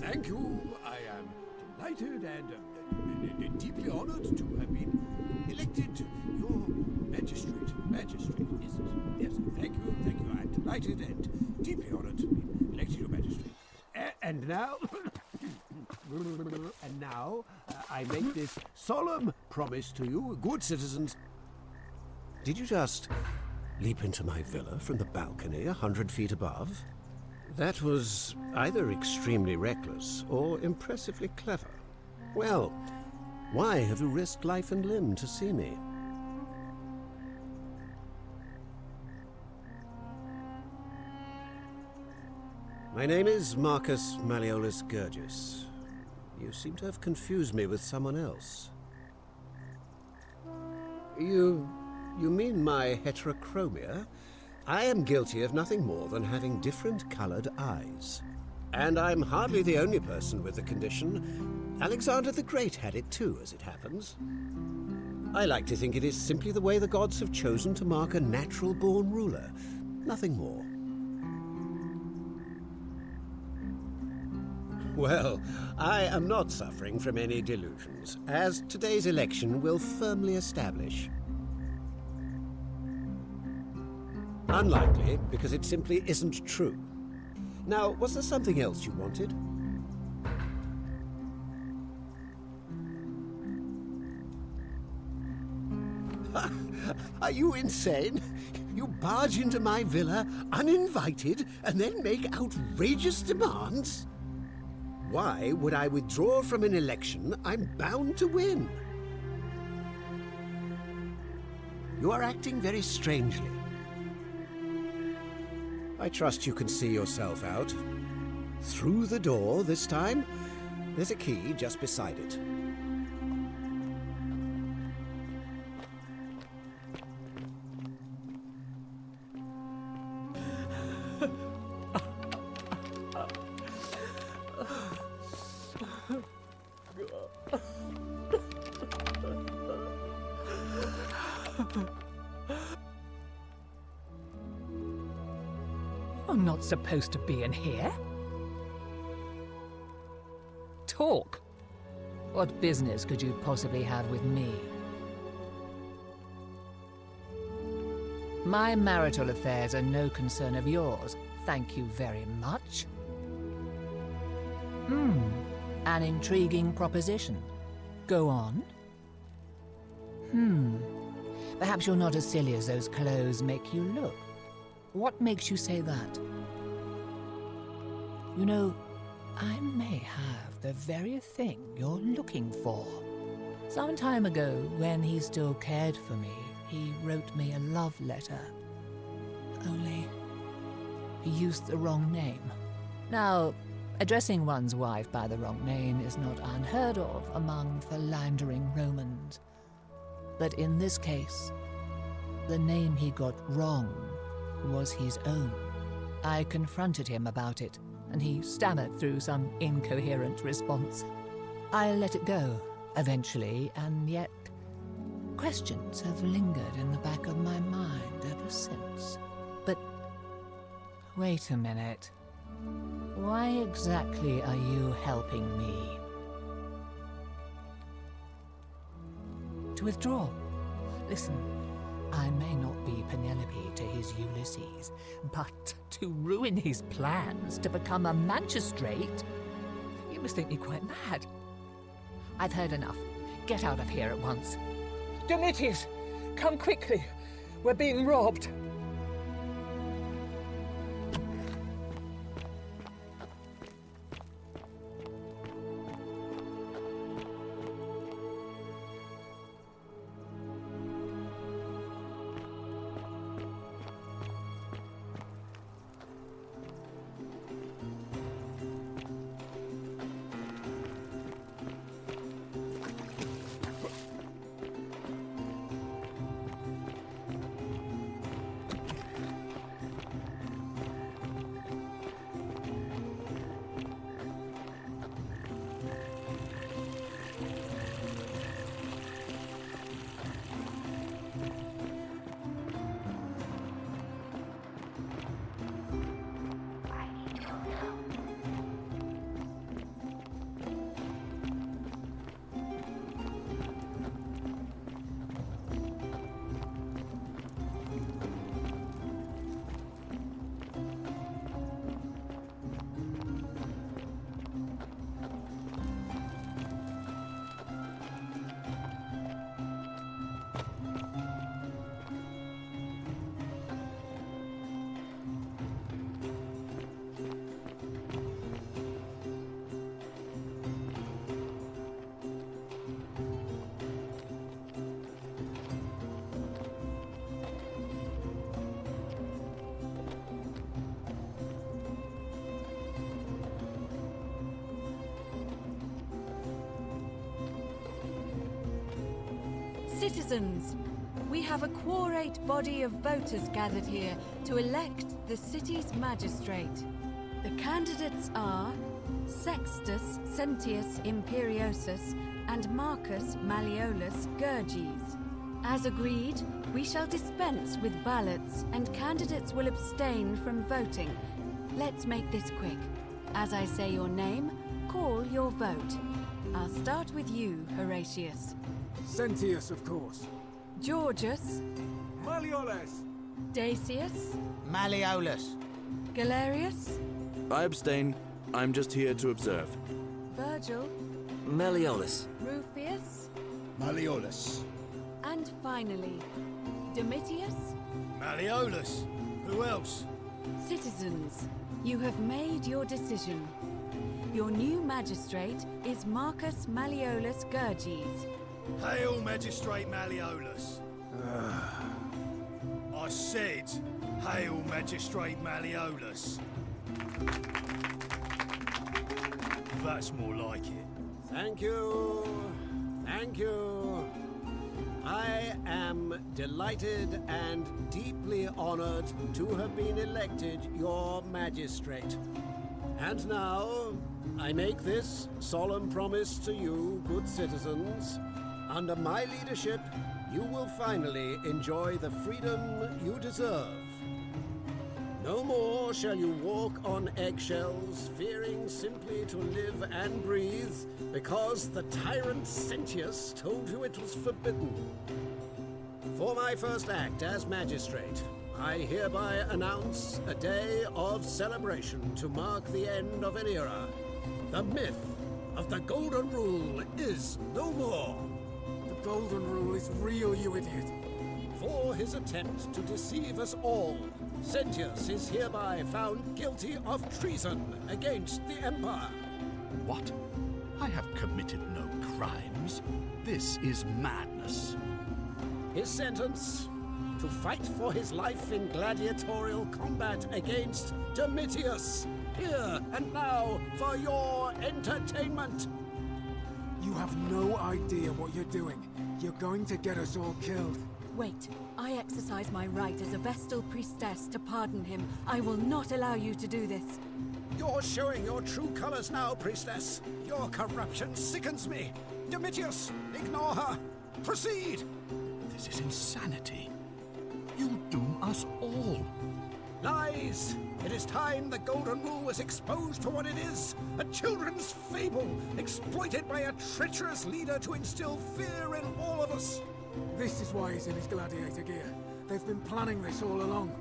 Thank you. I am delighted and deeply honored to have been elected your magistrate. Yes, thank you. I'm delighted and deeply honored to be elected your magistrate. And now, I make this solemn promise to you, good citizens. Did you just leap into my villa from the balcony 100 feet above? That was either extremely reckless or impressively clever. Well, why have you risked life and limb to see me? My name is Marcus Malleolus Gurgis. You seem to have confused me with someone else. You mean my heterochromia? I am guilty of nothing more than having different colored eyes. And I'm hardly the only person with the condition. Alexander the Great had it too, as it happens. I like to think it is simply the way the gods have chosen to mark a natural-born ruler. Nothing more. Well, I am not suffering from any delusions, as today's election will firmly establish. Unlikely, because it simply isn't true. Now, was there something else you wanted? Are you insane? You barge into my villa uninvited and then make outrageous demands? Why would I withdraw from an election I'm bound to win? You are acting very strangely. I trust you can see yourself out. Through the door this time. There's a key just beside it. You're not supposed to be in here. Talk. What business could you possibly have with me? My marital affairs are no concern of yours. Thank you very much. An intriguing proposition. Go on. Perhaps you're not as silly as those clothes make you look. What makes you say that? You know, I may have the very thing you're looking for. Some time ago, when he still cared for me, he wrote me a love letter. Only, he used the wrong name. Now, addressing one's wife by the wrong name is not unheard of among philandering Romans. But in this case, the name he got wrong was his own. I confronted him about it, and he stammered through some incoherent response. I let it go, eventually, and yet questions have lingered in the back of my mind ever since. But wait a minute. Why exactly are you helping me? To withdraw. Listen, I may not be Penelope to his Ulysses, but to ruin his plans to become a magistrate? You must think me quite mad. I've heard enough. Get out of here at once. Domitius, come quickly. We're being robbed. Citizens, we have a quorate body of voters gathered here to elect the city's magistrate. The candidates are Sextus Sentius Imperiosus and Marcus Malleolus Gurges. As agreed, we shall dispense with ballots and candidates will abstain from voting. Let's make this quick. As I say your name, call your vote. I'll start with you, Horatius. Sentius, of course. Georgius. Malleolus. Dacius. Malleolus. Galerius. I abstain. I'm just here to observe. Virgil. Malleolus. Rufius. Malleolus. And finally, Domitius. Malleolus. Who else? Citizens, you have made your decision. Your new magistrate is Marcus Malleolus Gurges. Hail, Magistrate Malleolus. I said, hail, Magistrate Malleolus. That's more like it. Thank you. Thank you. I am delighted and deeply honored to have been elected your magistrate. And now, I make this solemn promise to you, good citizens. Under my leadership, you will finally enjoy the freedom you deserve. No more shall you walk on eggshells, fearing simply to live and breathe, because the tyrant Sentius told you it was forbidden. For my first act as magistrate, I hereby announce a day of celebration to mark the end of an era. The myth of the Golden Rule is no more. The Golden Rule is real, you idiot. For his attempt to deceive us all, Sentius is hereby found guilty of treason against the Empire. What? I have committed no crimes. This is madness. His sentence: to fight for his life in gladiatorial combat against Domitius. Here and now for your entertainment. You have no idea what you're doing. You're going to get us all killed. Wait, I exercise my right as a Vestal priestess to pardon him. I will not allow you to do this. You're showing your true colors now, priestess. Your corruption sickens me. Domitius, ignore her. Proceed. This is insanity. You'll doom us all. Lies! It is time the Golden Rule was exposed for what it is. A children's fable, exploited by a treacherous leader to instill fear in all of us. This is why he's in his gladiator gear. They've been planning this all along.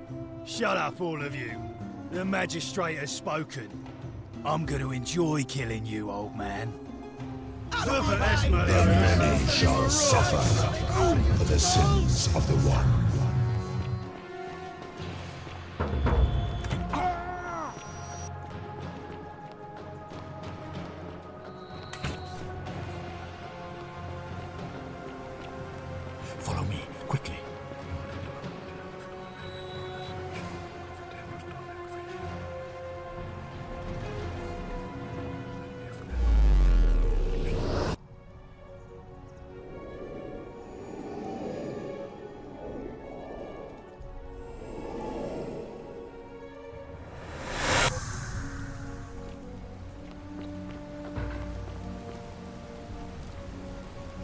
Shut up, all of you. The magistrate has spoken. I'm going to enjoy killing you, old man. The many shall suffer for the sins of the one. Follow me, quickly.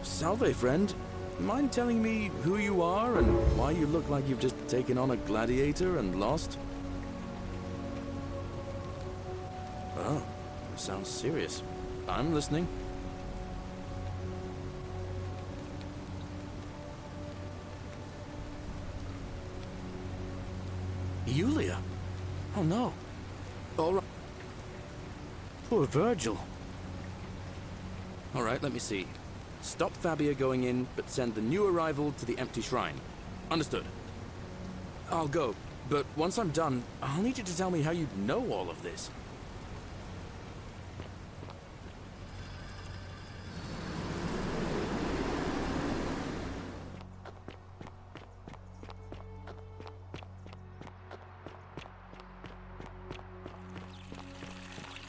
Salve, friend. Mind telling me who you are and why you look like you've just taken on a gladiator and lost? Oh, sounds serious. I'm listening. Yulia? Oh no. All right. Poor Virgil. All right, let me see. Stop Fabia going in, but send the new arrival to the empty shrine. Understood. I'll go, but once I'm done, I'll need you to tell me how you know all of this.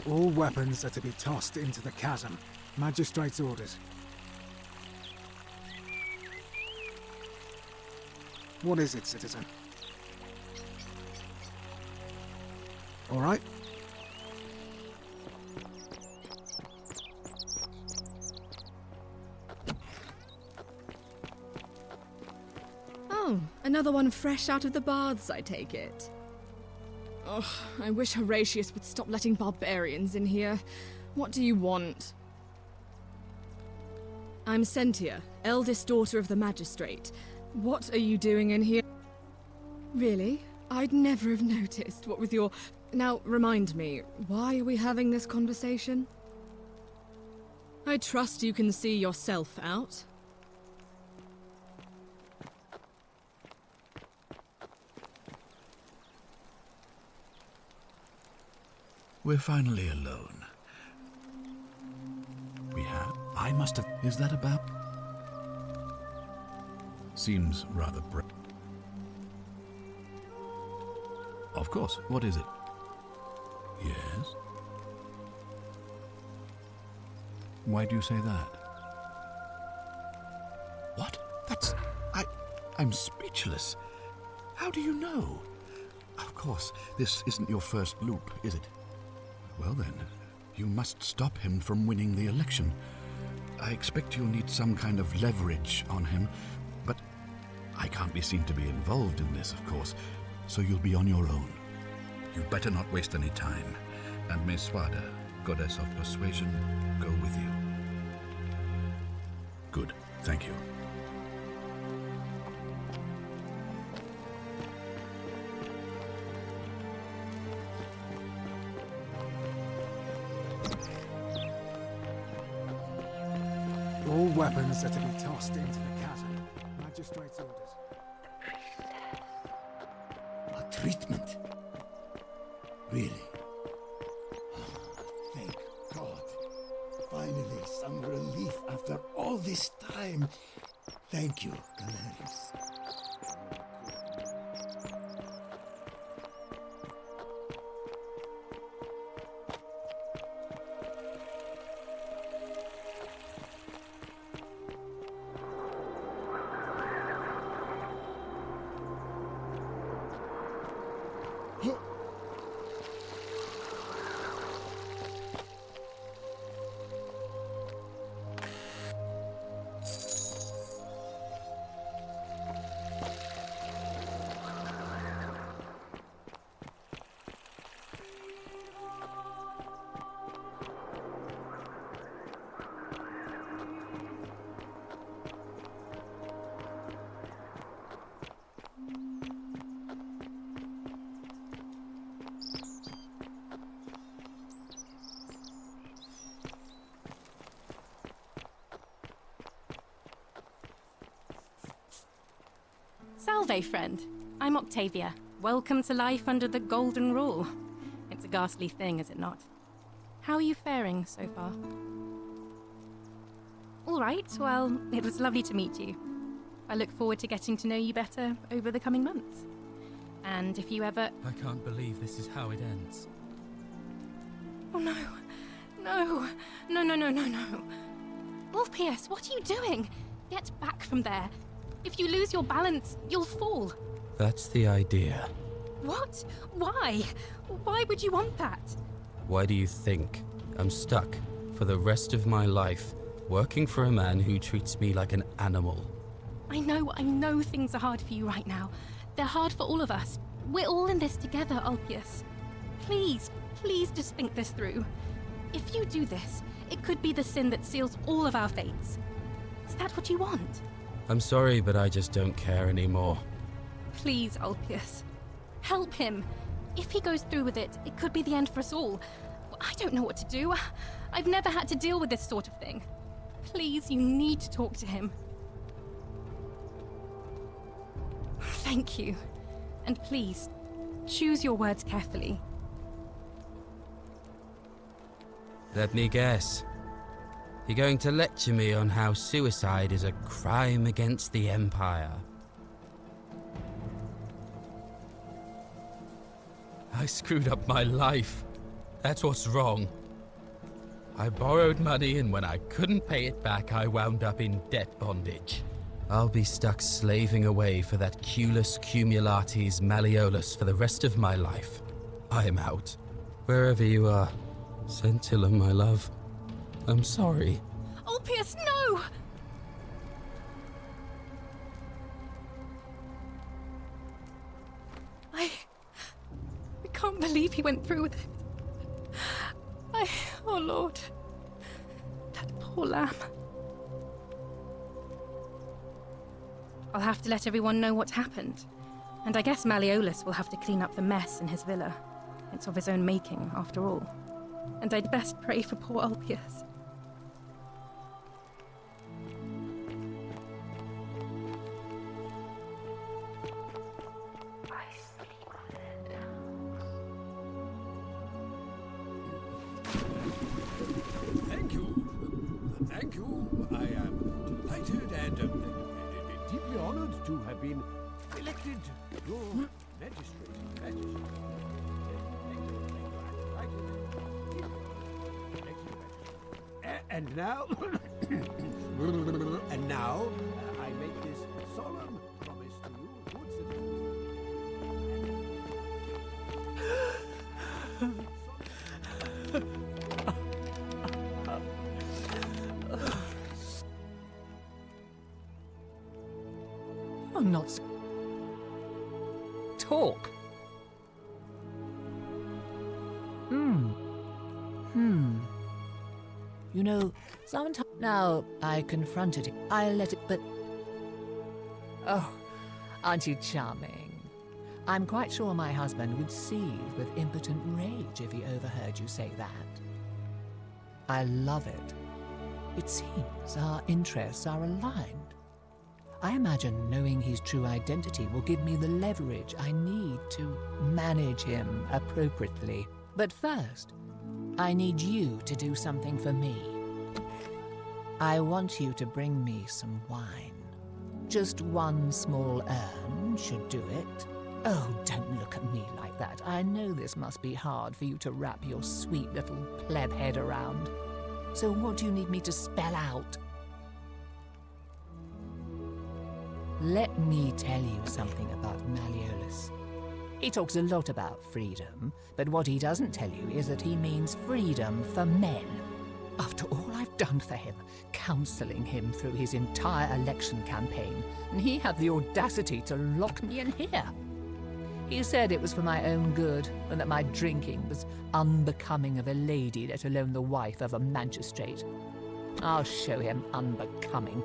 All weapons are to be tossed into the chasm. Magistrate's orders. What is it, citizen? All right? Oh, another one fresh out of the baths, I take it. Ugh, I wish Horatius would stop letting barbarians in here. What do you want? I'm Sentia, eldest daughter of the magistrate. What are you doing in here? Really? I'd never have noticed, what with your... Now, remind me, why are we having this conversation? I trust you can see yourself out. We're finally alone. We have? I must have... Is that about? Seems rather Of course. What is it? Yes? Why do you say that? What? That's... I'm speechless. How do you know? Of course, this isn't your first loop, is it? Well then, you must stop him from winning the election. I expect you'll need some kind of leverage on him, but I can't be seen to be involved in this, of course, so you'll be on your own. You'd better not waste any time, and may Swada, goddess of persuasion, go with you. Good, thank you. All weapons are to be tossed into the chasm. Magistrate's orders. A treatment? Really? Thank God. Finally, some relief after all this time. Thank you, Galerius. Salve, friend. I'm Octavia. Welcome to life under the Golden Rule. It's a ghastly thing, is it not? How are you faring so far? All right, well, it was lovely to meet you. I look forward to getting to know you better over the coming months. And if you ever... I can't believe this is how it ends. Oh no. No. No, no, no, no, no. Wolf-Pierce, what are you doing? Get back from there. If you lose your balance, you'll fall. That's the idea. What? Why? Why would you want that? Why do you think I'm stuck for the rest of my life working for a man who treats me like an animal? I know things are hard for you right now. They're hard for all of us. We're all in this together, Ulpius. Please just think this through. If you do this, it could be the sin that seals all of our fates. Is that what you want? I'm sorry, but I just don't care anymore. Please, Ulpius. Help him. If he goes through with it, it could be the end for us all. I don't know what to do. I've never had to deal with this sort of thing. Please, you need to talk to him. Thank you. And please, choose your words carefully. Let me guess. You're going to lecture me on how suicide is a crime against the Empire. I screwed up my life. That's what's wrong. I borrowed money, and when I couldn't pay it back, I wound up in debt bondage. I'll be stuck slaving away for that Culus Cumulatis Malleolus for the rest of my life. I'm out. Wherever you are, Scintilla, my love, I'm sorry. Ulpius, no! I can't believe he went through with it. Oh Lord. That poor lamb. I'll have to let everyone know what's happened. And I guess Malleolus will have to clean up the mess in his villa. It's of his own making, after all. And I'd best pray for poor Ulpius. Thank you. Thank you. I am delighted and deeply honored to have been elected your magistrate. And now, I make this solemn promise to you, good You're not... Talk. You know, sometimes... Now, I confronted him. I let it, but... Oh, aren't you charming? I'm quite sure my husband would seethe with impotent rage if he overheard you say that. I love it. It seems our interests are aligned. I imagine knowing his true identity will give me the leverage I need to manage him appropriately. But first, I need you to do something for me. I want you to bring me some wine. Just one small urn should do it. Oh, don't look at me like that. I know this must be hard for you to wrap your sweet little pleb head around. So what do you need me to spell out? Let me tell you something about Malleolus. He talks a lot about freedom, but what he doesn't tell you is that he means freedom for men. After all I've done for him, counseling him through his entire election campaign, and he had the audacity to lock me in here. He said it was for my own good, and that my drinking was unbecoming of a lady, let alone the wife of a magistrate. I'll show him unbecoming.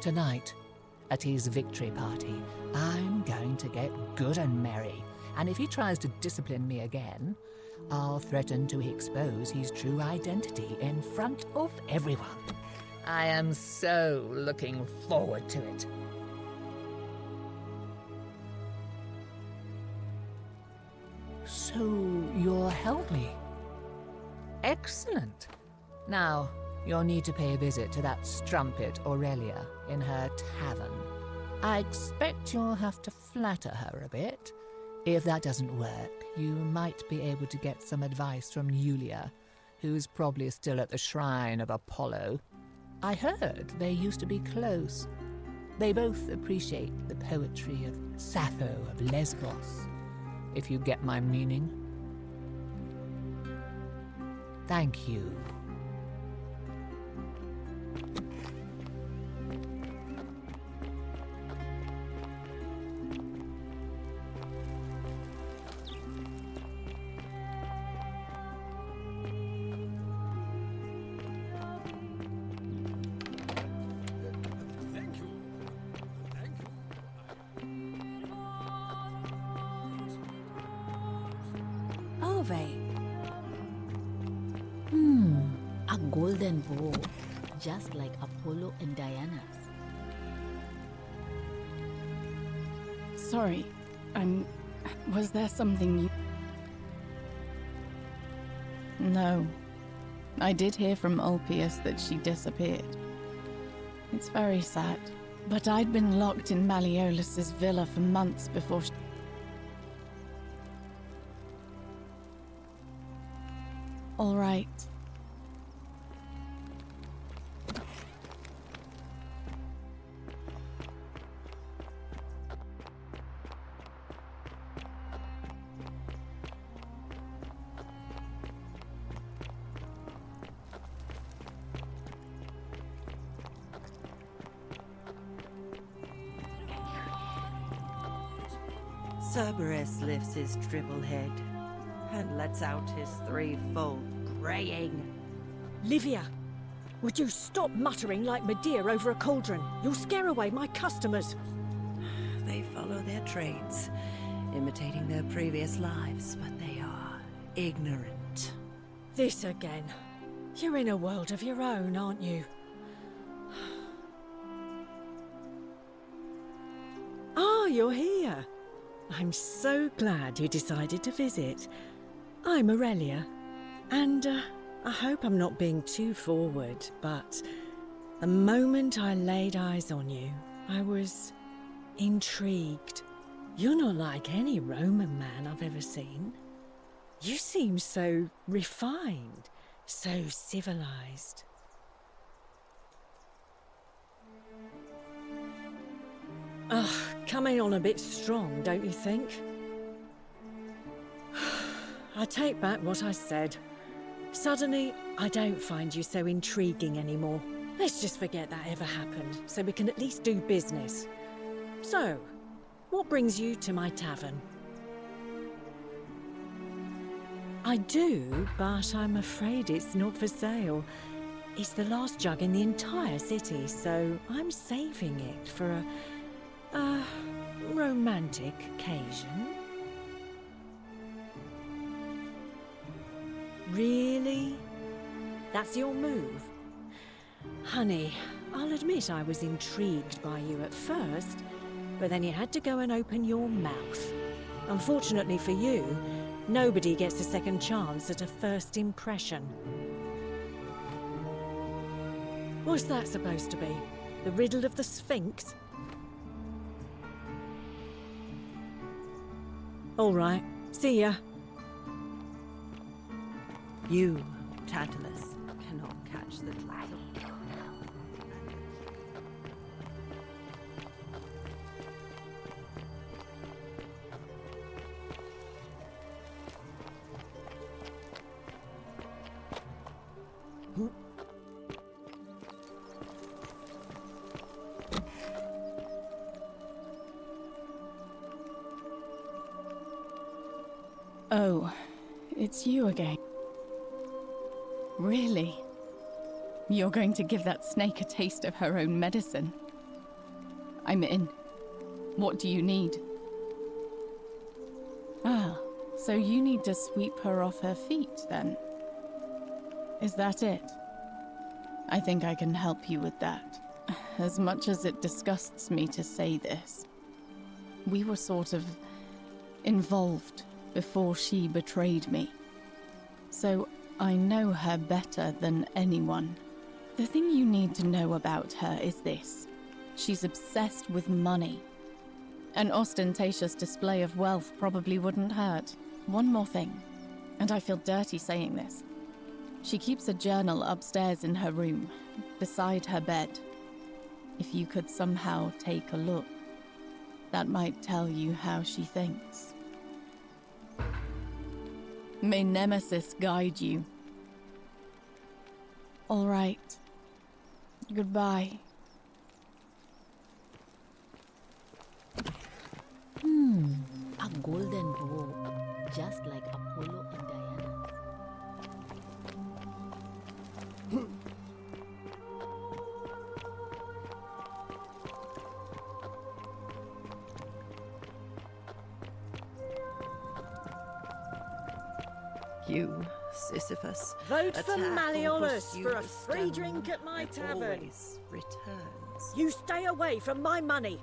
Tonight, at his victory party, I'm going to get good and merry, and if he tries to discipline me again, I'll threaten to expose his true identity in front of everyone. I am so looking forward to it. So you'll help me? Excellent. Now, you'll need to pay a visit to that strumpet Aurelia in her tavern. I expect you'll have to flatter her a bit. If that doesn't work, you might be able to get some advice from Yulia, who's probably still at the shrine of Apollo. I heard they used to be close. They both appreciate the poetry of Sappho of Lesbos, if you get my meaning. Thank you. A golden bow, just like Apollo and Diana's. Sorry, was there something you... No. I did hear from Ulpius that she disappeared. It's very sad, but I'd been locked in Malleolus's villa for months before she... All right. Cerberus lifts his triple head and lets out his threefold braying. Livia, would you stop muttering like Medea over a cauldron? You'll scare away my customers. They follow their trades, imitating their previous lives, but they are ignorant. This again. You're in a world of your own, aren't you? Ah, you're here. I'm so glad you decided to visit. I'm Aurelia, and I hope I'm not being too forward, but the moment I laid eyes on you, I was intrigued. You're not like any Roman man I've ever seen. You seem so refined, so civilized. Ugh, coming on a bit strong, don't you think? I take back what I said. Suddenly, I don't find you so intriguing anymore. Let's just forget that ever happened, so we can at least do business. So, what brings you to my tavern? I do, but I'm afraid it's not for sale. It's the last jug in the entire city, so I'm saving it for a romantic occasion. Really? That's your move? Honey, I'll admit I was intrigued by you at first, but then you had to go and open your mouth. Unfortunately for you, nobody gets a second chance at a first impression. What's that supposed to be? The riddle of the Sphinx? All right, see ya. You, Tantalus, cannot catch the dragon. Oh, it's you again. Really? You're going to give that snake a taste of her own medicine? I'm in. What do you need? Ah, so you need to sweep her off her feet, then? Is that it? I think I can help you with that. As much as it disgusts me to say this, we were sort of involved before she betrayed me. So I know her better than anyone. The thing you need to know about her is this. She's obsessed with money. An ostentatious display of wealth probably wouldn't hurt. One more thing, and I feel dirty saying this. She keeps a journal upstairs in her room, beside her bed. If you could somehow take a look, that might tell you how she thinks. May Nemesis guide you. All right. Goodbye. A golden bow, just like Apollo and Diana. You, Sisyphus, Vote for attack or Malleolus pursue for a the free stone drink at my that tavern. always returns. You stay away from my money.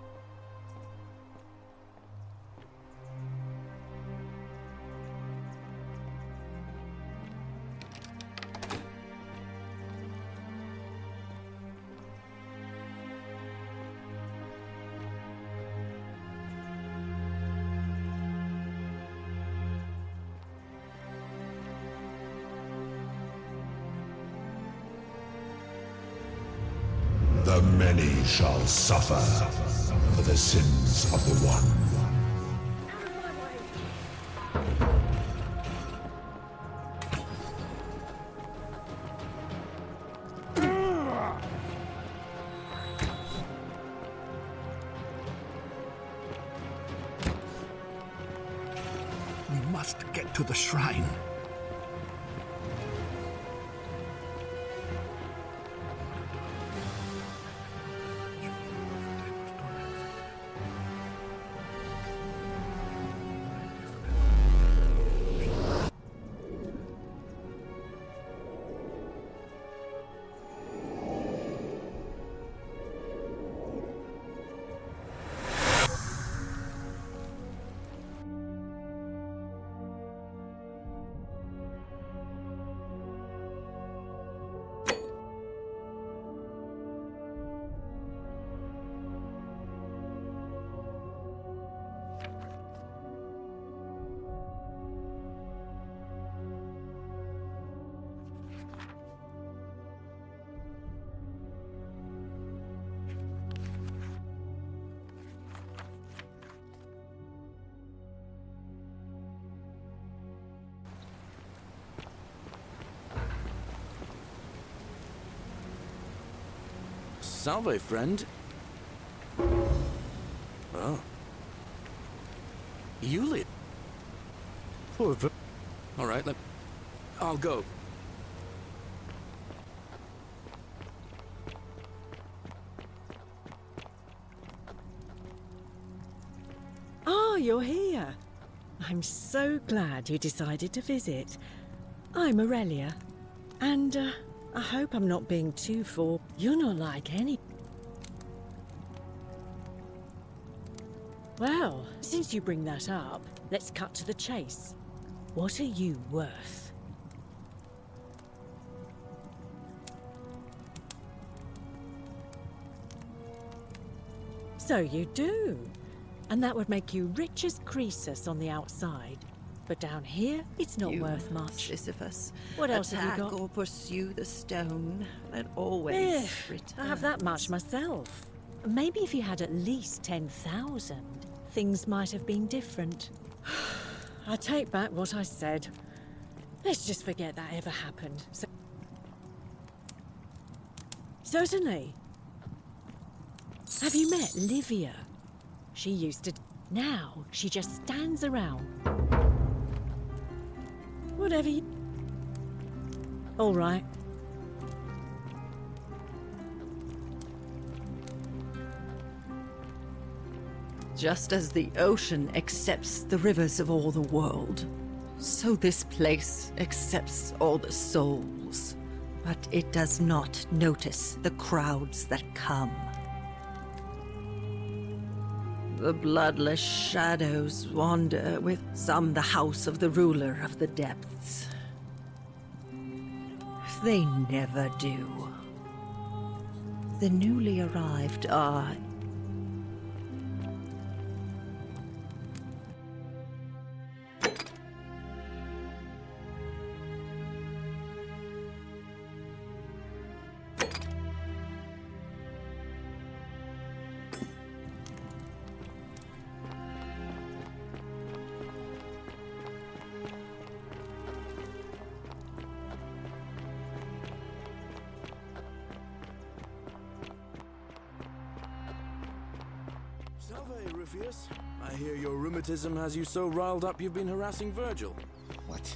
The many shall suffer for the sins of the one. must get to the shrine. Salve, friend. Oh. You live. All right, I'll go. Ah, you're here. I'm so glad you decided to visit. I'm Aurelia, and I hope I'm not being too You're not like any... Well, since you bring that up, let's cut to the chase. What are you worth? So you do. And that would make you rich as Croesus on the outside. But down here, it's not worth much. Sisyphus. What else have you Attack got? or pursue the stone, and always I have that much myself. Maybe if you had at least 10,000, things might have been different. I take back what I said. Let's just forget that ever happened. Certainly. Have you met Livia? She used to... Now, she just stands around. Whatever you... All right. Just as the ocean accepts the rivers of all the world, so this place accepts all the souls. But it does not notice the crowds that come. The bloodless shadows wander with some the house of the ruler of the depths. They never do. The newly arrived are Salve, Rufus. I hear your rheumatism has you so riled up you've been harassing Virgil. What?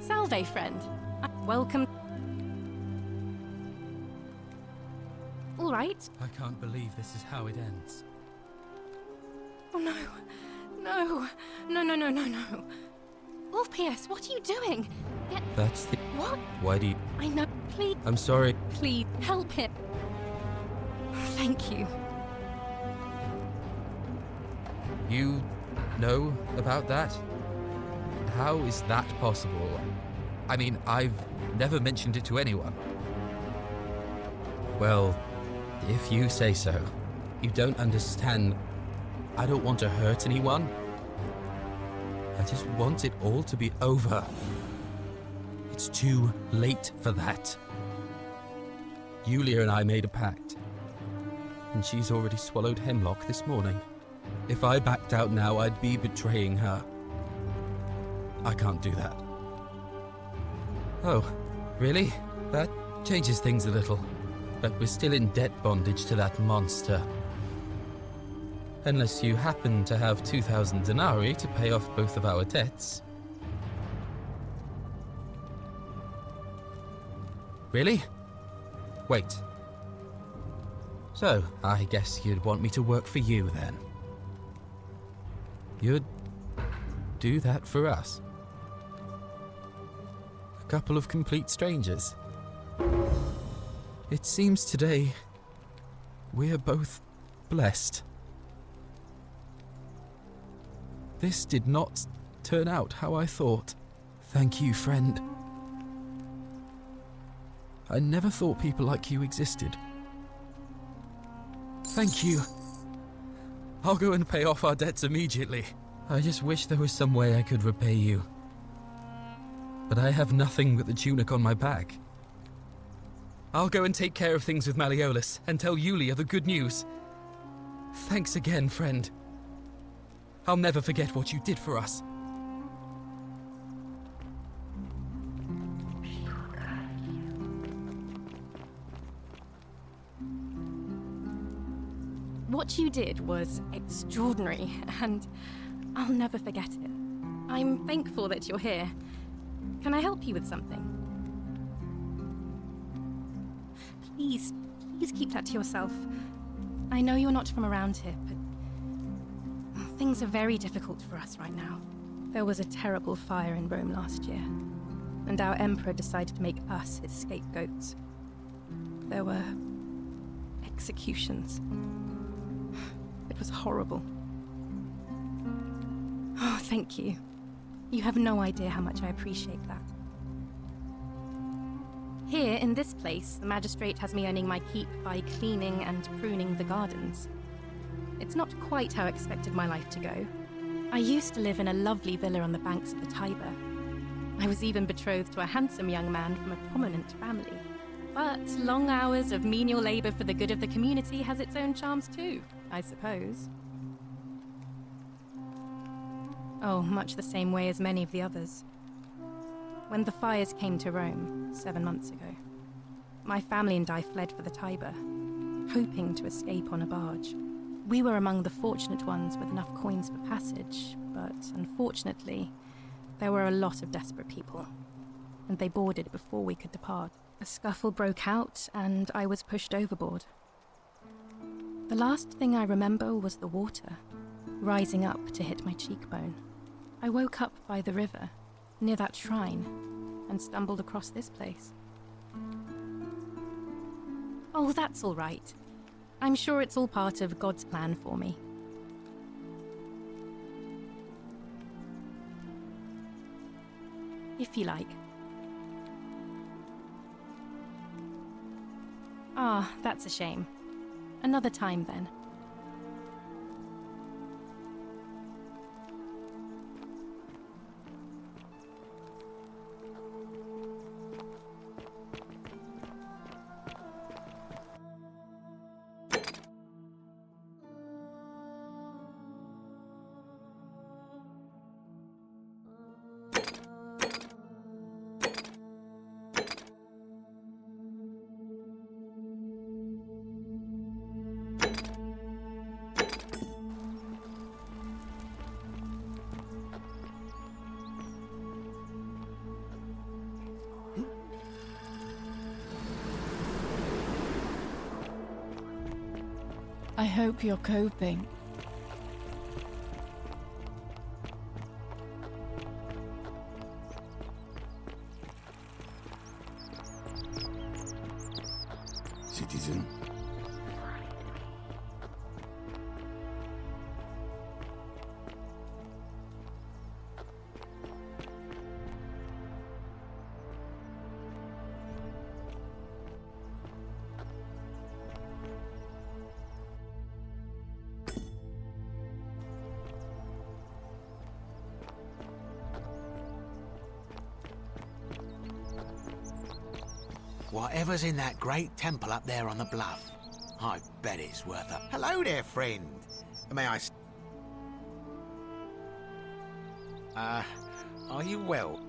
Salve, friend. Welcome. All right. I can't believe this is how it ends. Oh no. No. No, no, no, no, no. Orpheus, what are you doing? Get... That's the... What? Why do you... I know. Please. I'm sorry. Please, help him. Thank you. You know about that? How is that possible? I mean, I've never mentioned it to anyone. Well, if you say so. You don't understand. I don't want to hurt anyone. I just want it all to be over. It's too late for that. Yulia and I made a pact, and she's already swallowed hemlock this morning. If I backed out now, I'd be betraying her. I can't do that. Oh, really? That changes things a little. But we're still in debt bondage to that monster. Unless you happen to have 2,000 denarii to pay off both of our debts. Really? Wait. So, I guess you'd want me to work for you then. You'd do that for us? A couple of complete strangers. It seems today we're both blessed. This did not turn out how I thought. Thank you, friend. I never thought people like you existed. Thank you. I'll go and pay off our debts immediately. I just wish there was some way I could repay you. But I have nothing but the tunic on my back. I'll go and take care of things with Malleolus and tell Yulia the good news. Thanks again, friend. I'll never forget what you did for us. What you did was extraordinary, and I'll never forget it. I'm thankful that you're here. Can I help you with something? Please keep that to yourself. I know you're not from around here, but things are very difficult for us right now. There was a terrible fire in Rome last year, and our emperor decided to make us his scapegoats. There were executions. It was horrible. Oh, thank you. You have no idea how much I appreciate that. Here, in this place, the magistrate has me earning my keep by cleaning and pruning the gardens. It's not quite how I expected my life to go. I used to live in a lovely villa on the banks of the Tiber. I was even betrothed to a handsome young man from a prominent family. But long hours of menial labor for the good of the community has its own charms too, I suppose. Oh, much the same way as many of the others. When the fires came to Rome 7 months ago, my family and I fled for the Tiber, hoping to escape on a barge. We were among the fortunate ones with enough coins for passage, but unfortunately, there were a lot of desperate people, and they boarded before we could depart. A scuffle broke out, and I was pushed overboard. The last thing I remember was the water, rising up to hit my cheekbone. I woke up by the river, near that shrine, and stumbled across this place. Oh, that's all right. I'm sure it's all part of God's plan for me. If you like. Ah, that's a shame. Another time, then. I hope you're coping. Citizen. Whatever's in that great temple up there on the bluff, I bet it's worth a... Hello there, friend. May I... Are you well?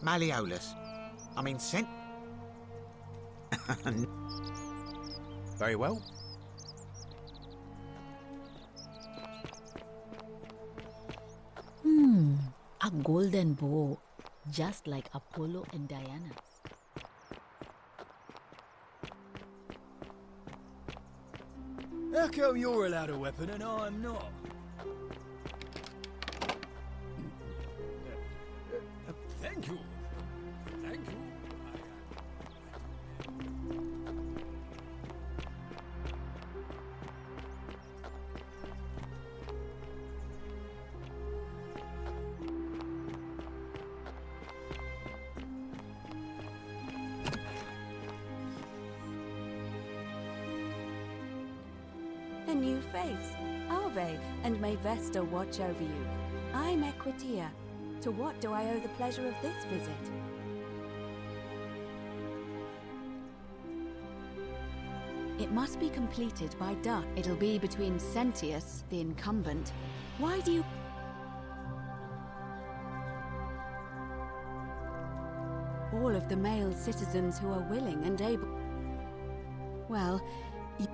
Malleolus. I mean, sent... Very well. A golden bow, just like Apollo and Diana's. How come you're allowed a weapon and I'm not? Thank you. Thank you. A new face. Ave, and may Vesta watch over you. I'm Equitia. To what do I owe the pleasure of this visit? It must be completed by dusk. It'll be between Sentius, the incumbent. Why do you... all of the male citizens who are willing and able... Well,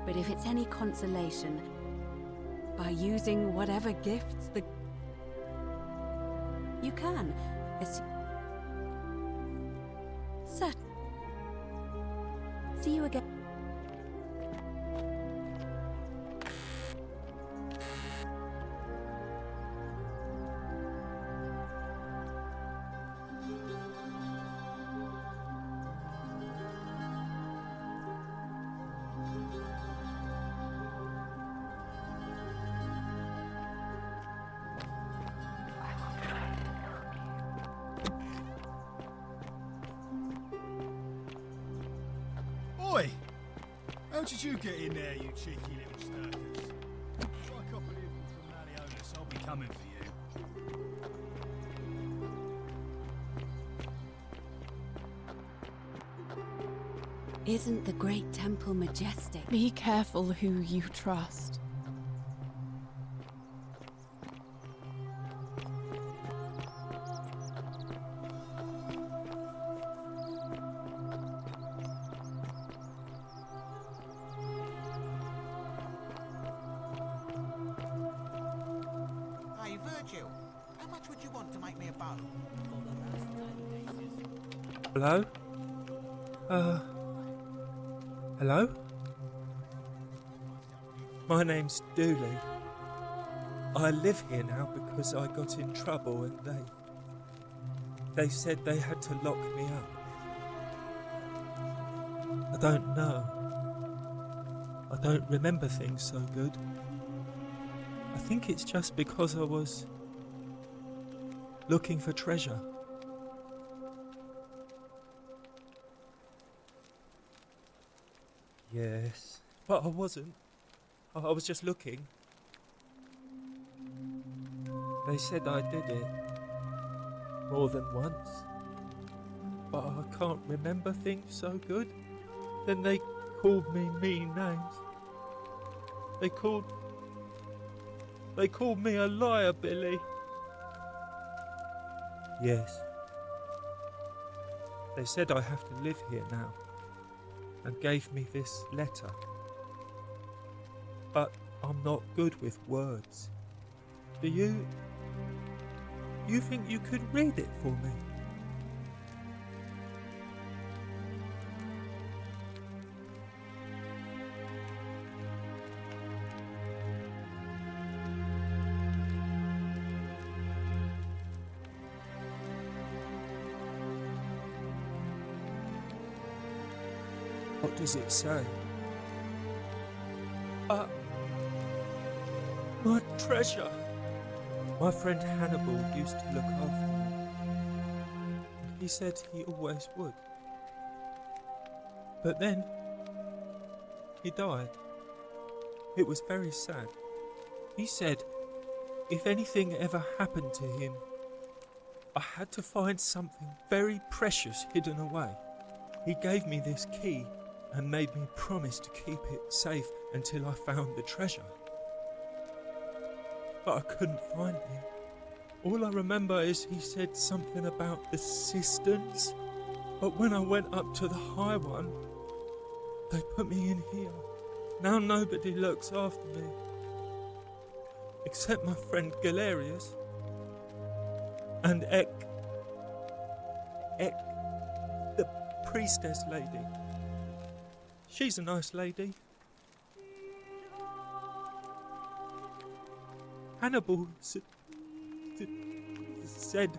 but if it's any consolation, by using whatever gifts the... You can. Certain. See you again. Oi! How did you get in there, you cheeky little sturkers? If I cop an earful from Malleolus, I'll be coming for you. Isn't the great temple majestic? Be careful who you trust. Hey, Virgil, how much would you want to make me a bow? Hello? Hello? My name's Dooley. I live here now because I got in trouble and they said they had to lock me up. I don't know. I don't remember things so good. I think it's just because I was looking for treasure. Yes, but I wasn't. I was just looking. They said I did it more than once, but I can't remember things so good. Then they called me mean names. They called me a liar, Billy. Yes. They said I have to live here now, and gave me this letter. But I'm not good with words. Do you think you could read it for me? What does it say? My treasure. My friend Hannibal used to look after me. He said he always would. But then, he died. It was very sad. He said if anything ever happened to him, I had to find something very precious hidden away. He gave me this key and made me promise to keep it safe until I found the treasure. But I couldn't find it. All I remember is he said something about the cisterns, but when I went up to the high one, they put me in here. Now nobody looks after me, except my friend Galerius and Ek, the priestess lady. She's a nice lady. Hannibal said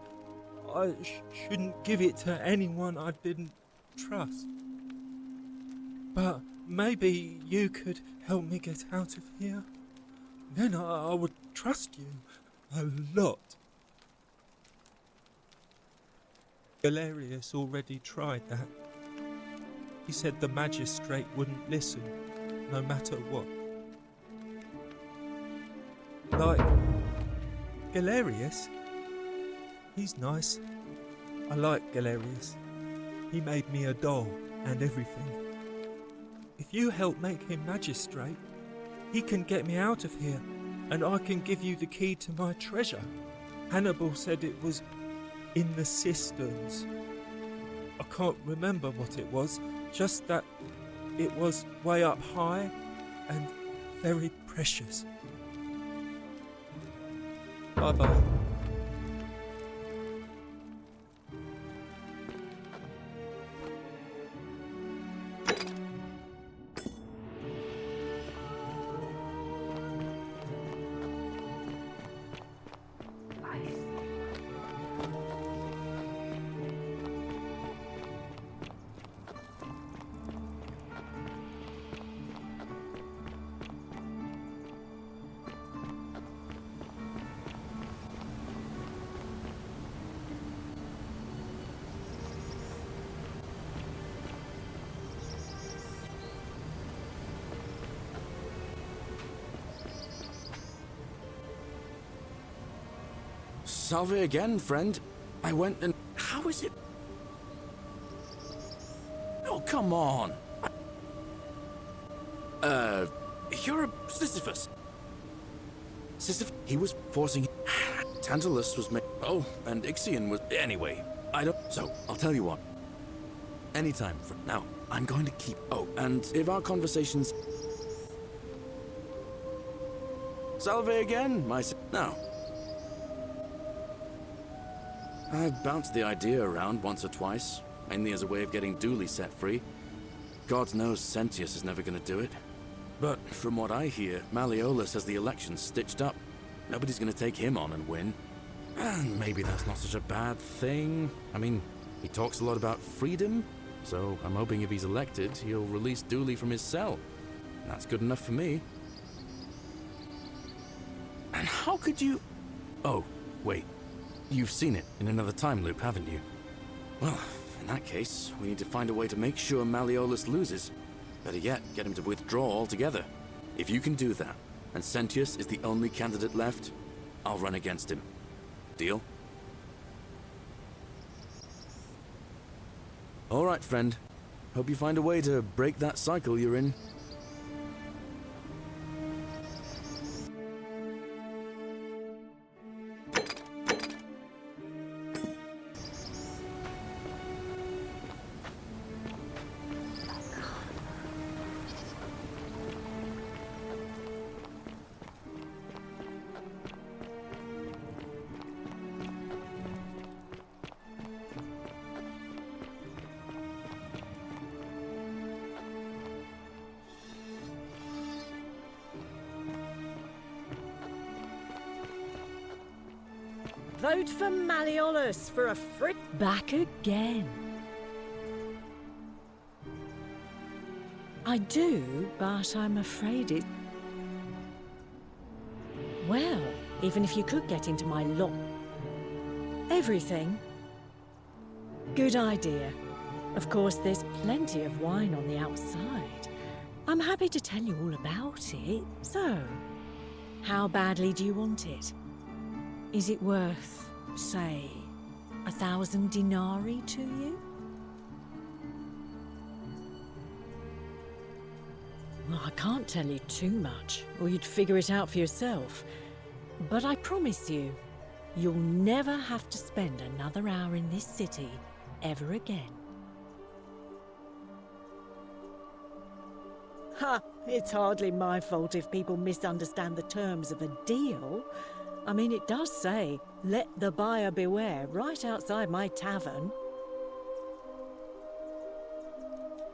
I shouldn't give it to anyone I didn't trust. But maybe you could help me get out of here. Then I would trust you a lot. Galerius already tried that. He said the magistrate wouldn't listen, no matter what. Like Galerius? He's nice. I like Galerius. He made me a doll and everything. If you help make him magistrate, he can get me out of here, and I can give you the key to my treasure. Hannibal said it was in the cisterns. I can't remember what it was, just that it was way up high and very precious. Bye-bye. Salve again, friend. I went and... How is it? Oh, come on. You're a Sisyphus. Sisyphus, he was forcing... Tantalus was... Oh, and Ixion was... Anyway, I don't... So, I'll tell you what. Anytime from now, I'm going to keep... Oh, and if our conversations... Salve again, my... Now... I've bounced the idea around once or twice, mainly as a way of getting Dooley set free. God knows Sentius is never going to do it. But from what I hear, Malleolus has the election stitched up. Nobody's going to take him on and win. And maybe that's not such a bad thing. I mean, he talks a lot about freedom, so I'm hoping if he's elected, he'll release Dooley from his cell. That's good enough for me. And how could you... Oh, wait. You've seen it in another time loop, haven't you? Well, in that case, we need to find a way to make sure Malleolus loses. Better yet, get him to withdraw altogether. If you can do that, and Sentius is the only candidate left, I'll run against him. Deal? All right, friend. Hope you find a way to break that cycle you're in. Vote for Malleolus for a frick back again. I do, but I'm afraid it... Well, even if you could get into my lock... Everything. Good idea. Of course, there's plenty of wine on the outside. I'm happy to tell you all about it. So, how badly do you want it? Is it worth, say, 1,000 denarii to you? Well, I can't tell you too much, or you'd figure it out for yourself. But I promise you, you'll never have to spend another hour in this city ever again. Ha! It's hardly my fault if people misunderstand the terms of a deal. I mean, it does say, "Let the buyer beware," right outside my tavern.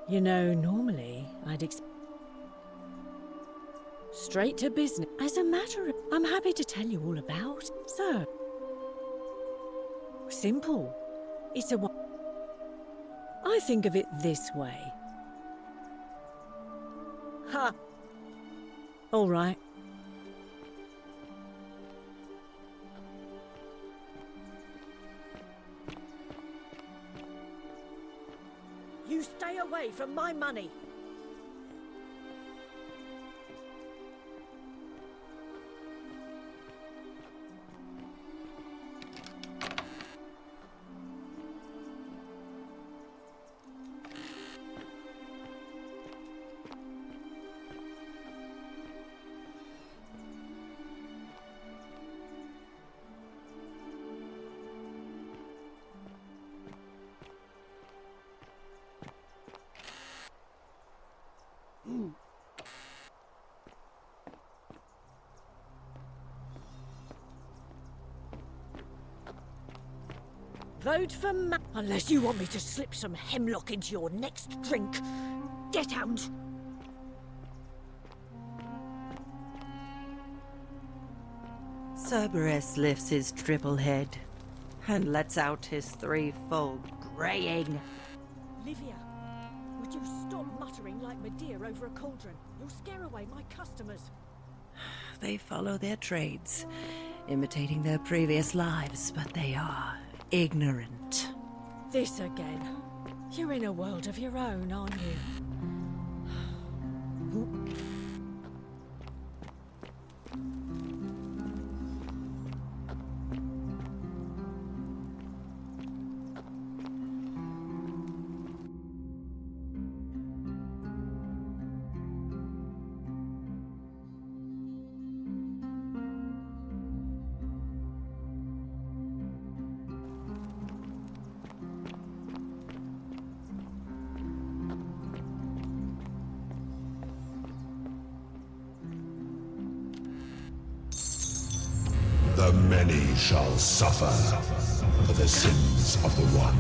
You know, normally I'd straight to business. As a matter of... I'm happy to tell you all about. So... simple. It's a... I think of it this way. Ha! All right. You stay away from my money. Vote for unless you want me to slip some hemlock into your next drink. Get out! Cerberus lifts his triple head and lets out his threefold braying. Livia, would you stop muttering like Medea over a cauldron? You'll scare away my customers. They follow their trades, imitating their previous lives, but they are ignorant. This again. You're in a world of your own, aren't you? The many shall suffer for the sins of the one.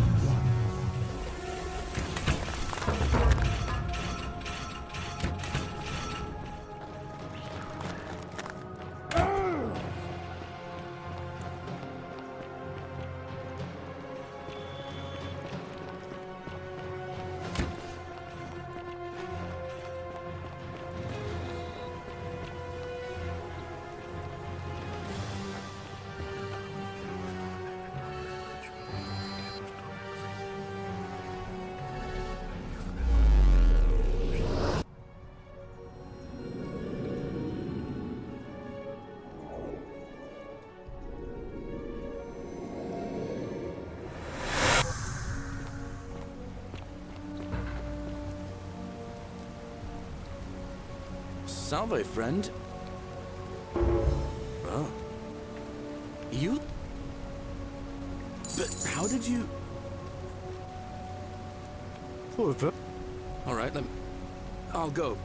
Salve, friend. Oh. You? But how did you... Alright, I'll go.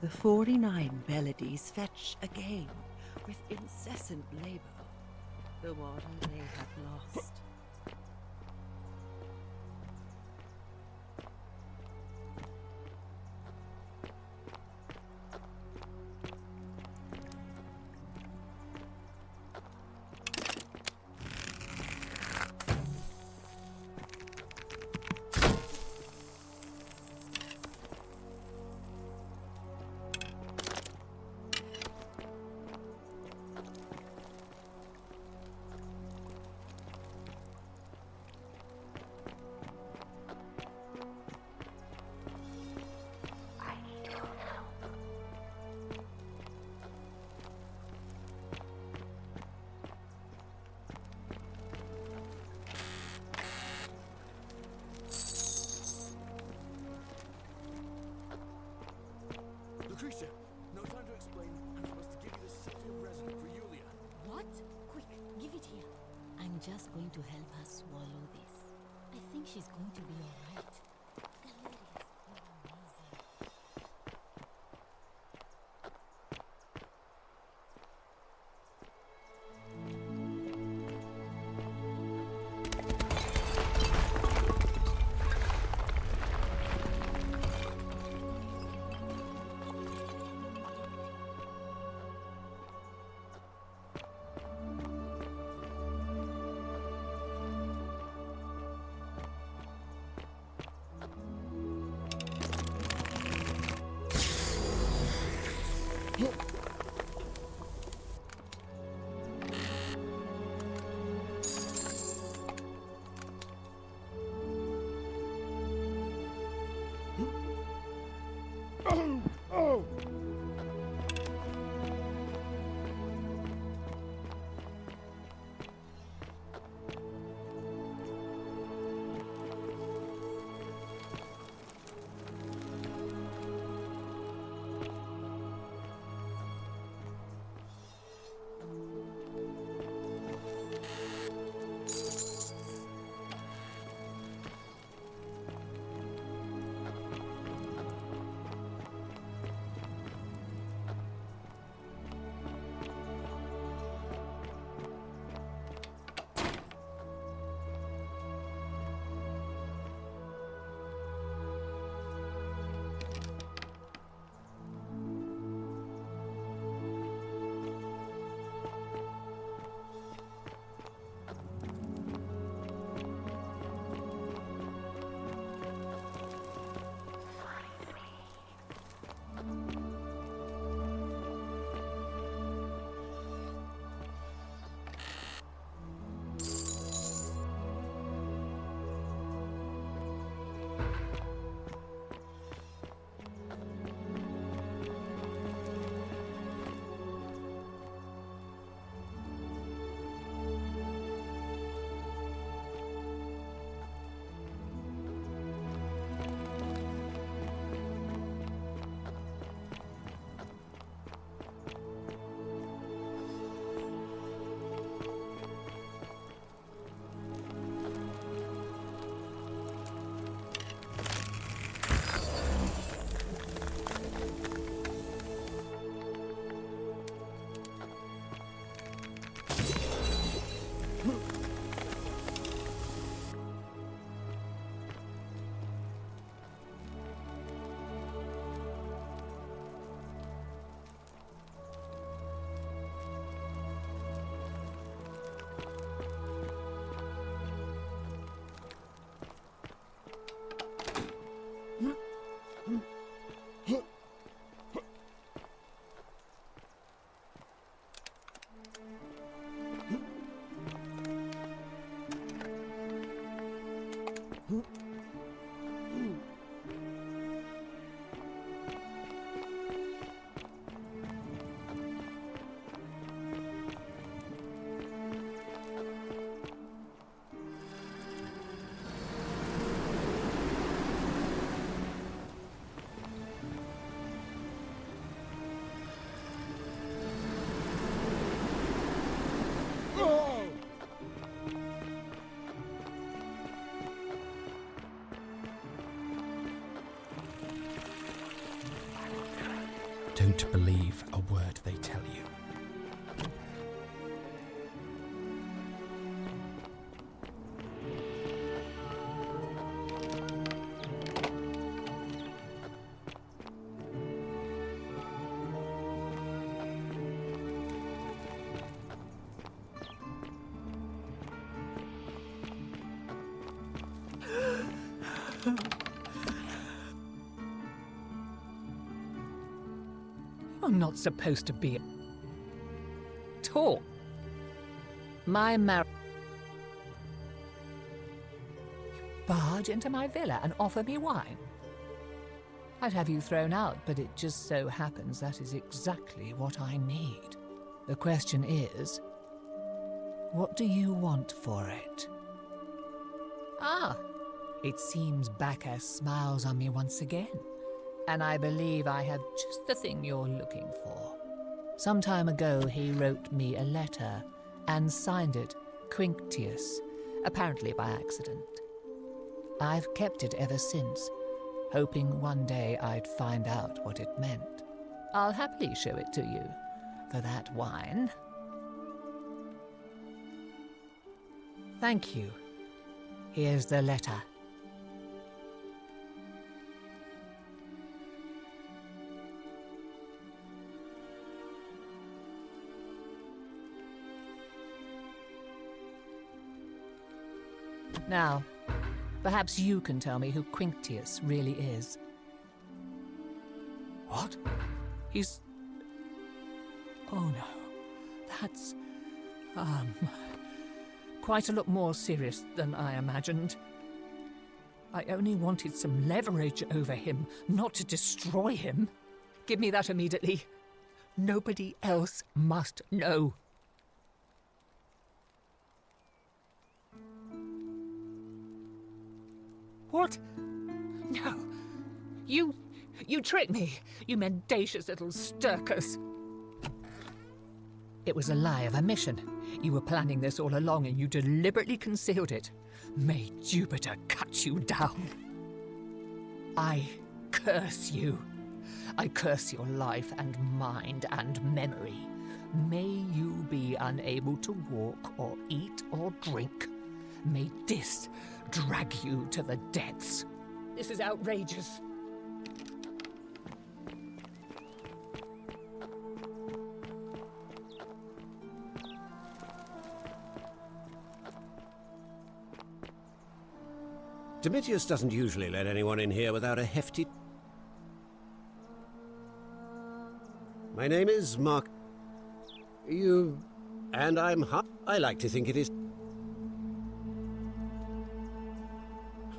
The 49 melodies fetch again with incessant labor the water they have lost. Lucretia, no time to explain, and for us to give you the Sylphium resin for Yulia. What? Quick, give it here. I'm just going to help her swallow this. I think she's going to be all right. Galerius, you're amazing. Don't believe a word they tell you. You're not supposed to be tall. My marriage. You barge into my villa and offer me wine. I'd have you thrown out, but it just so happens that is exactly what I need. The question is, what do you want for it? Ah, it seems Bacchus smiles on me once again. and I believe I have just the thing you're looking for. Some time ago, he wrote me a letter and signed it Quinctius, apparently by accident. I've kept it ever since, hoping one day I'd find out what it meant. I'll happily show it to you for that wine. Thank you. Here's the letter. Now, perhaps you can tell me who Quinctius really is. What? He's... Oh no, that's... quite a lot more serious than I imagined. I only wanted some leverage over him, not to destroy him. Give me that immediately. Nobody else must know. What? No. You tricked me, you mendacious little stirkers. It was a lie of a mission. You were planning this all along and you deliberately concealed it. May Jupiter cut you down. I curse you. I curse your life and mind and memory. May you be unable to walk or eat or drink. May this drag you to the depths. This is outrageous. Domitius doesn't usually let anyone in here without a hefty... My name is Mark... You... and I'm I like to think it is...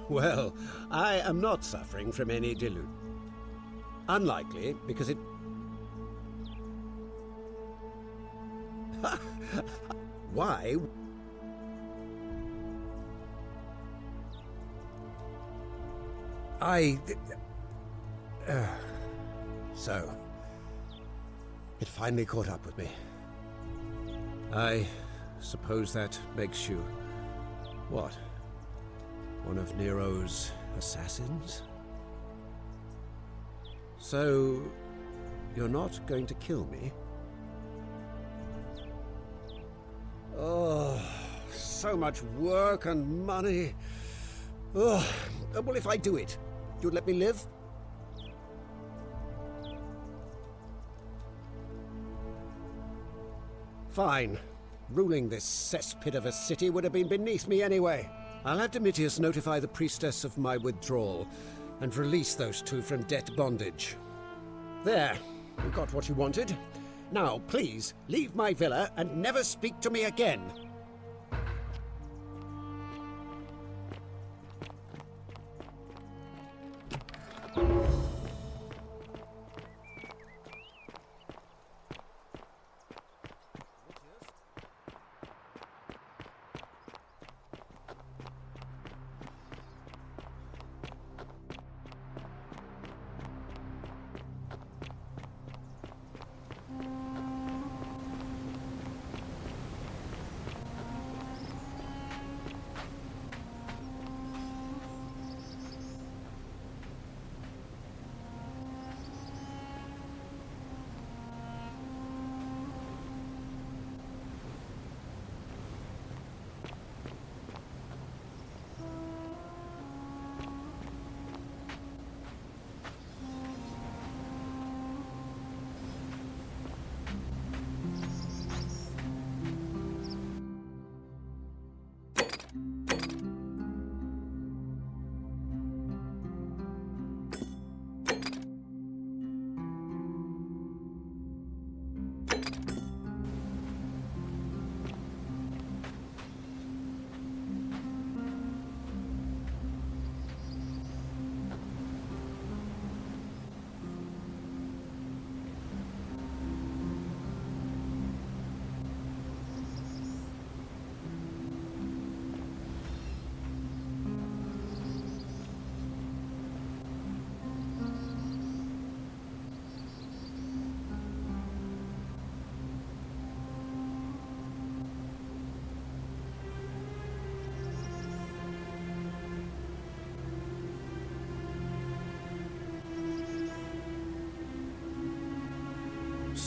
Well, I am not suffering from any delusion. Unlikely, because it... Why? So, it finally caught up with me. I suppose that makes you... what? One of Nero's assassins? So, you're not going to kill me? Oh, so much work and money. Oh, well, if I do it, you'd let me live? Fine. Ruling this cesspit of a city would have been beneath me anyway. I'll have Domitius notify the priestess of my withdrawal and release those two from debt bondage. There, you got what you wanted. Now, please, leave my villa and never speak to me again.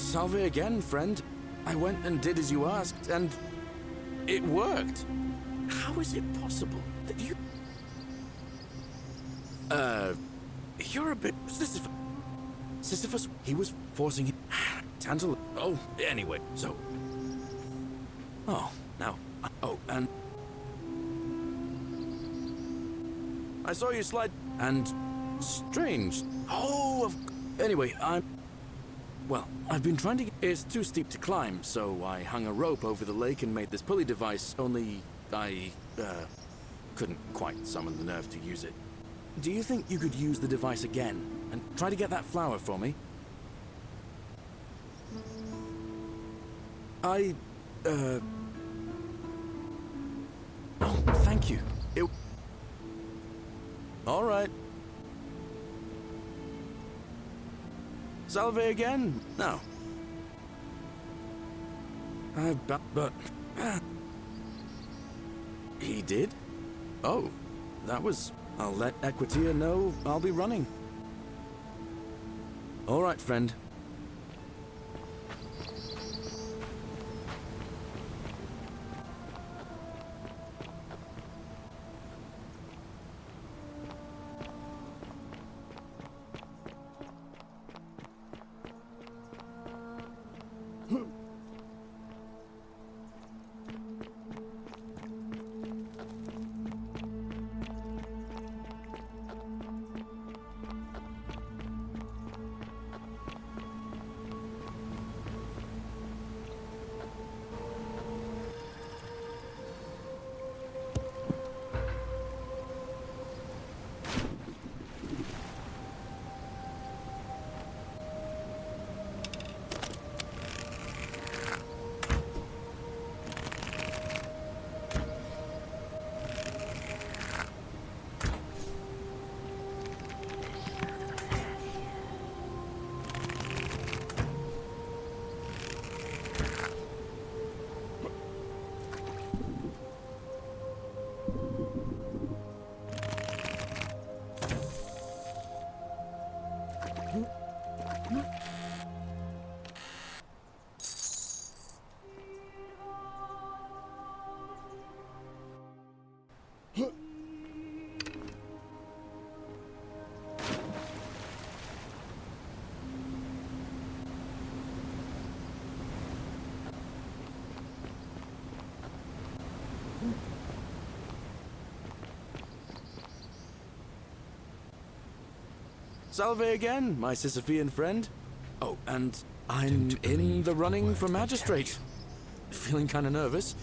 Salve again, friend. I went and did as you asked, and it worked. How is it possible that you... You're a bit... Sisyphus, he was forcing him... Tantal... Oh, anyway, so... Oh, now... Oh, and... I saw you slide... And... Strange. Oh, anyway, well, I've been trying to get... It's too steep to climb, so I hung a rope over the lake and made this pulley device, only I, couldn't quite summon the nerve to use it. Do you think you could use the device again and try to get that flower for me? Oh, thank you. All right. Salve again? No. But... He did? Oh, that was... I'll let Equitia know I'll be running. All right, friend. Salve again, my Sisyphean friend. Oh, and I'm in the running for magistrate. Feeling kind of nervous,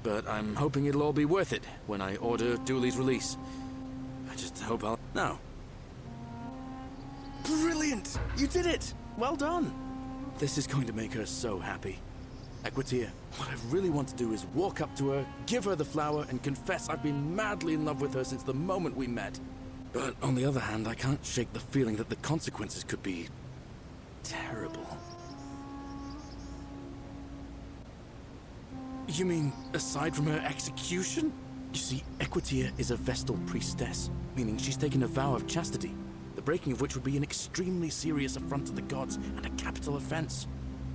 but I'm hoping it'll all be worth it when I order Dooley's release. I just hope I'll... Now. Brilliant! You did it! Well done! This is going to make her so happy. Equitia, what I really want to do is walk up to her, give her the flower, and confess I've been madly in love with her since the moment we met. But on the other hand, I can't shake the feeling that the consequences could be... terrible. You mean, aside from her execution? You see, Equitia is a Vestal priestess, meaning she's taken a vow of chastity, the breaking of which would be an extremely serious affront to the gods and a capital offense.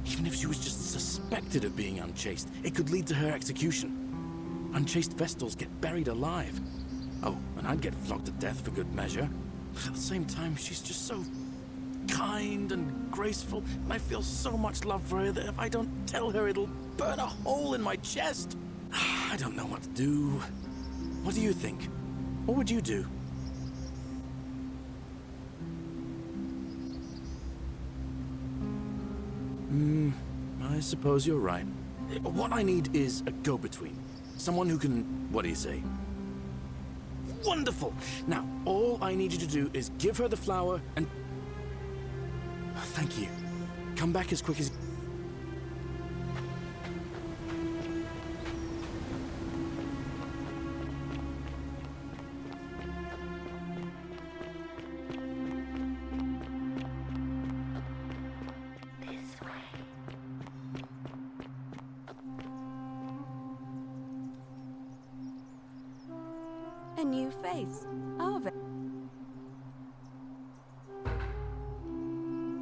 Even if she was just suspected of being unchaste, it could lead to her execution. Unchaste Vestals get buried alive. Oh, and I'd get flogged to death for good measure. But at the same time, she's just so kind and graceful, and I feel so much love for her that if I don't tell her, it'll burn a hole in my chest. I don't know what to do. What do you think? What would you do? I suppose you're right. What I need is a go-between. Someone who can... what do you say? Wonderful! Now, all I need you to do is give her the flower and... Thank you. Come back as quick as... A new face.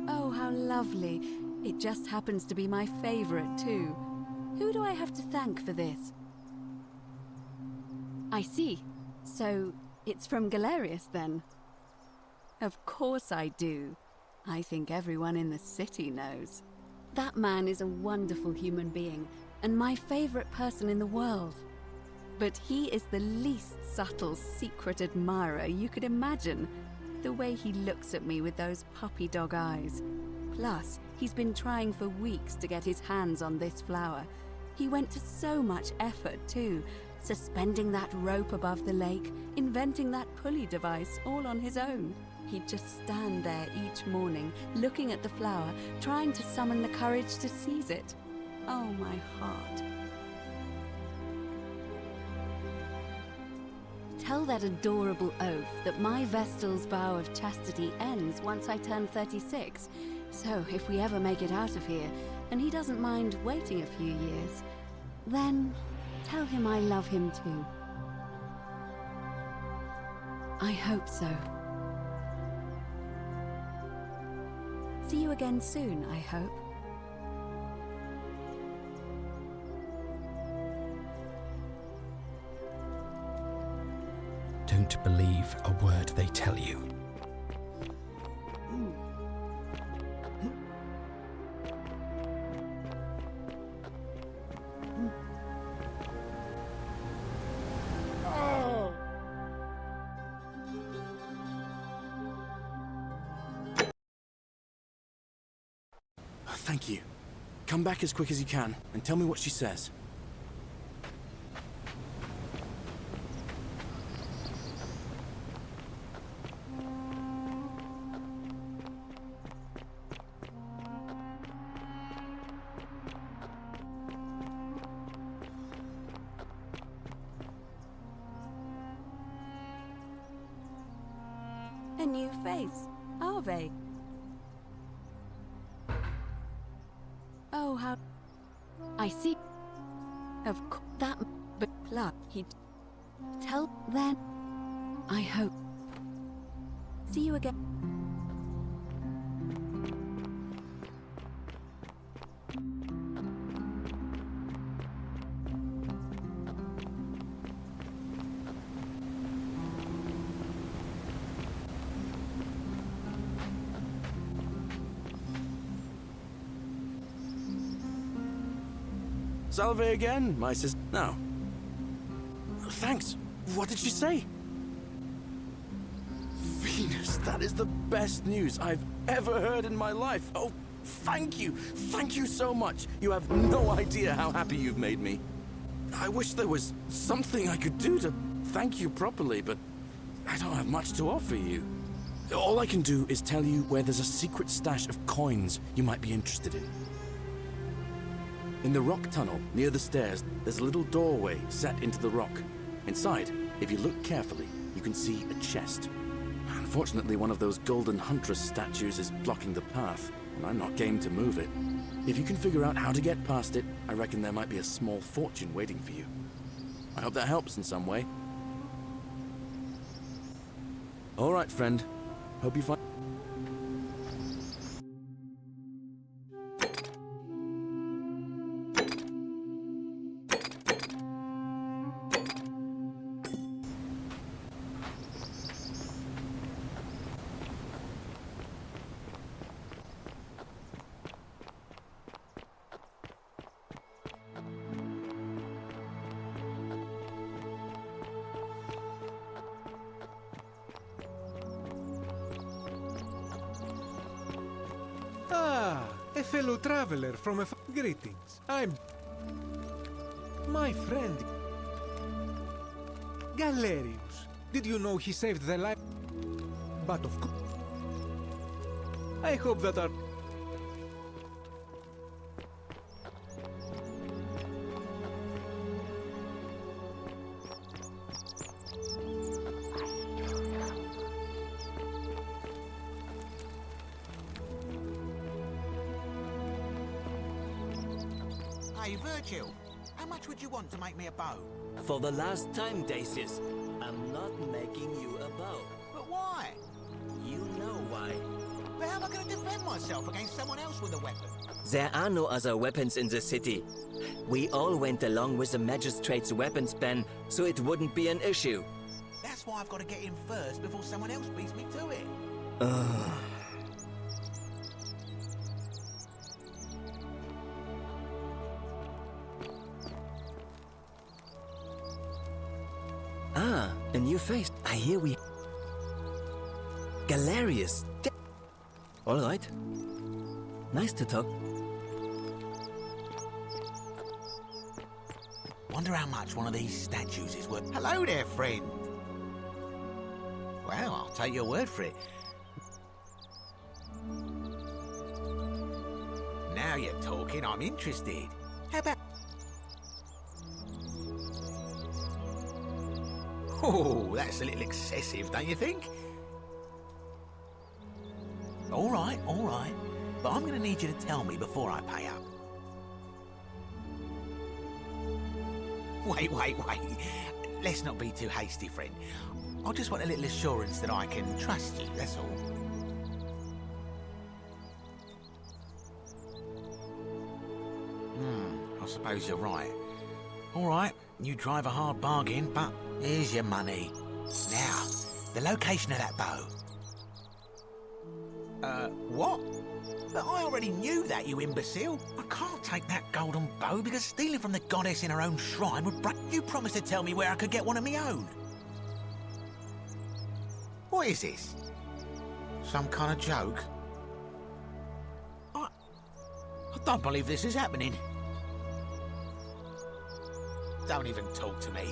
Oh, how lovely. It just happens to be my favorite, too. Who do I have to thank for this? I see. So, it's from Galerius, then? Of course I do. I think everyone in the city knows. That man is a wonderful human being, and my favorite person in the world. But he is the least subtle secret admirer you could imagine. The way he looks at me with those puppy dog eyes. Plus, he's been trying for weeks to get his hands on this flower. He went to so much effort, too. Suspending that rope above the lake, inventing that pulley device all on his own. He'd just stand there each morning, looking at the flower, trying to summon the courage to seize it. Oh, my heart. Tell that adorable oaf that my Vestal's vow of chastity ends once I turn 36. So, if we ever make it out of here, and he doesn't mind waiting a few years, then tell him I love him too. I hope so. See you again soon, I hope. Don't believe a word they tell you. Thank you. Come back as quick as you can and tell me what she says. A new face, are they? Oh, how... I see. Of course, that... But pluck, he'd... Tell, then... I hope. See you again. Salve again, my sister. Now. Thanks. What did she say? Venus, that is the best news I've ever heard in my life. Oh, thank you. Thank you so much. You have no idea how happy you've made me. I wish there was something I could do to thank you properly, but I don't have much to offer you. All I can do is tell you where there's a secret stash of coins you might be interested in. In the rock tunnel, near the stairs, there's a little doorway set into the rock. Inside, if you look carefully, you can see a chest. Unfortunately, one of those golden huntress statues is blocking the path, and I'm not game to move it. If you can figure out how to get past it, I reckon there might be a small fortune waiting for you. I hope that helps in some way. All right, friend. Hope you find... Ah, a fellow traveler from a... Greetings. I'm... My friend... Galerius. Did you know he saved the life... But of course... I hope that our... Hey, Virgil, how much would you want to make me a bow? For the last time, Dacius, I'm not making you a bow. But why? You know why. But how am I going to defend myself? yourself against someone else with a weapon. There are no other weapons in the city. We all went along with the magistrate's weapons ban, so it wouldn't be an issue. That's why I've got to get in first before someone else beats me to it. Ah, a new face. I hear we... Galerius. All right. Nice to talk. Wonder how much one of these statues is worth. Hello there, friend. Well, I'll take your word for it. Now you're talking, I'm interested. How about... Oh, that's a little excessive, don't you think? All right, but I'm going to need you to tell me before I pay up. Wait. Let's not be too hasty, friend. I just want a little assurance that I can trust you, that's all. I suppose you're right. All right, you drive a hard bargain, but here's your money. Now, the location of that bow. What? But I already knew that, you imbecile. I can't take that golden bow because stealing from the goddess in her own shrine would break... You promised to tell me where I could get one of my own. What is this? Some kind of joke? I don't believe this is happening. Don't even talk to me.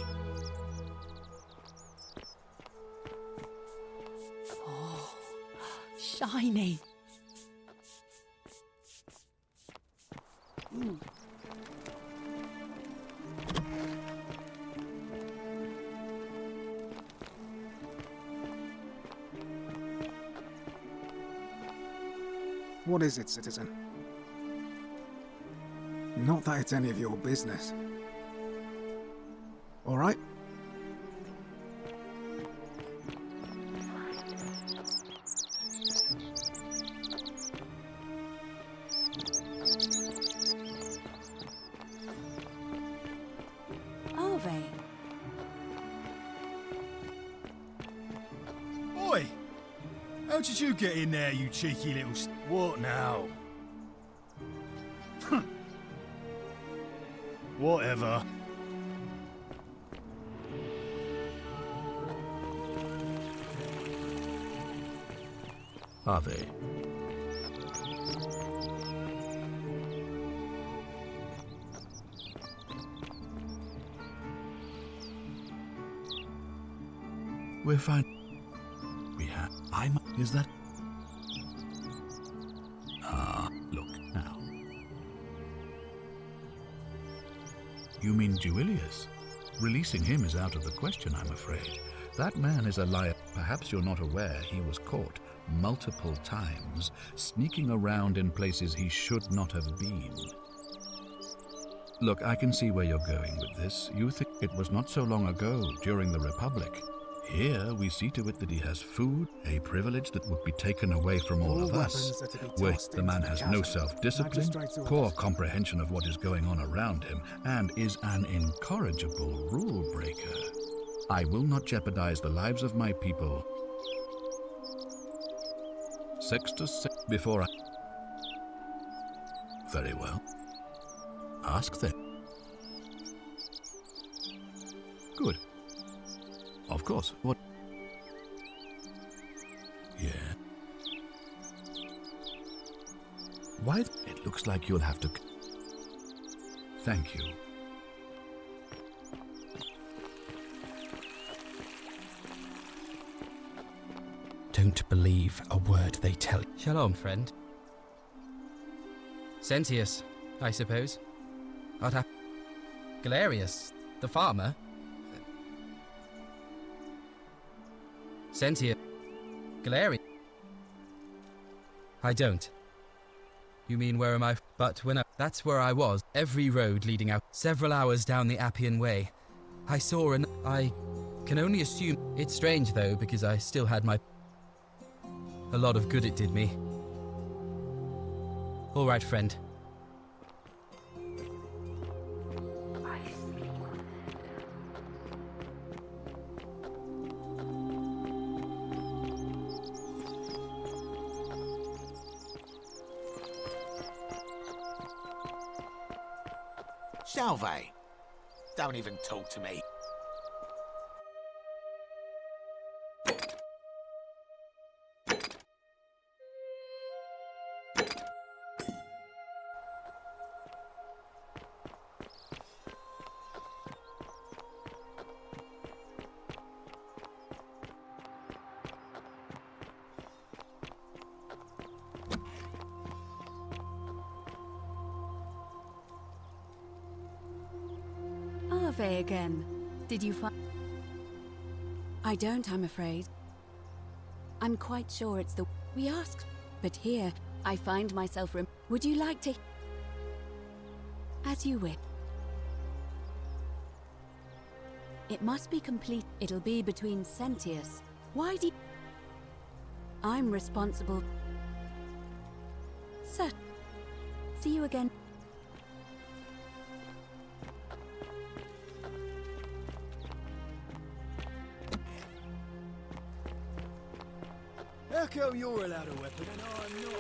Oh, shiny. What is it, citizen? Not that it's any of your business. All right? Are they? Oi! How did you get in there, you cheeky little... What now? Whatever. Are they? We're fine. We have... Is that... Look now. You mean Duilius? Releasing him is out of the question, I'm afraid. That man is a liar. Perhaps you're not aware he was caught multiple times, sneaking around in places he should not have been. Look, I can see where you're going with this. You think it was not so long ago, during the Republic. Here, we see to it that he has food, a privilege that would be taken away from all of us. Where the man has no self-discipline, poor comprehension of what is going on around him, and is an incorrigible rule-breaker. I will not jeopardize the lives of my people. Sextus, before I... Very well. Ask them. Good. Of course. What? Yeah. Why? It looks like you'll have to... Thank you. Don't believe a word they tell you. Shalom, friend. Sentius, I suppose. Galerius, the farmer. Sentius. Galerius. I don't. You mean where am I? But when that's where I was. Every road leading out. Several hours down the Appian Way. I saw an... I can only assume... It's strange, though, because I still had my... A lot of good it did me. All right, friend. Salve, don't even talk to me. Ave again. Did you find... I don't, I'm afraid. I'm quite sure it's the... We asked, but here, I find myself Would you like to... As you wish. It must be complete. It'll be between Sentius. Why do you... I'm responsible... Sir. See you again. How come you're allowed a weapon and I'm not?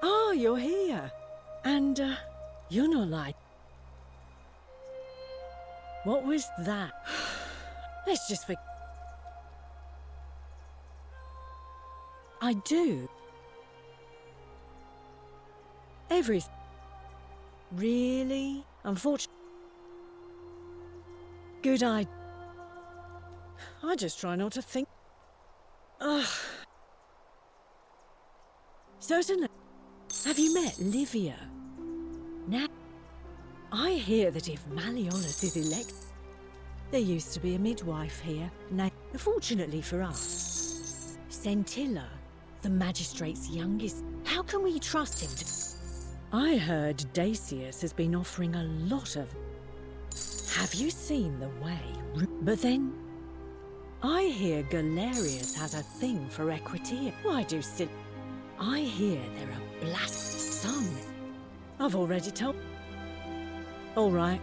Oh, you're here. And, you're not like... What was that? Let's just forget. I do. Everything. Really? Unfortunately. Good idea. I just try not to think. Ugh. Certainly. Have you met Livia? Now, I hear that if Malleolus is elected, there used to be a midwife here. Now, fortunately for us, Scintilla, the magistrate's youngest. How can we trust him to... I heard Dacius has been offering a lot of... Have you seen the way? But then, I hear Galerius has a thing for Equitia. Why do still... I hear they're a blast son. I've already told... All right.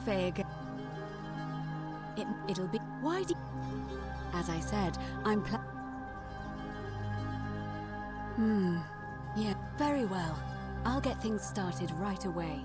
Vague. It'll be... Why do... As I said, I'm yeah, very well. I'll get things started right away.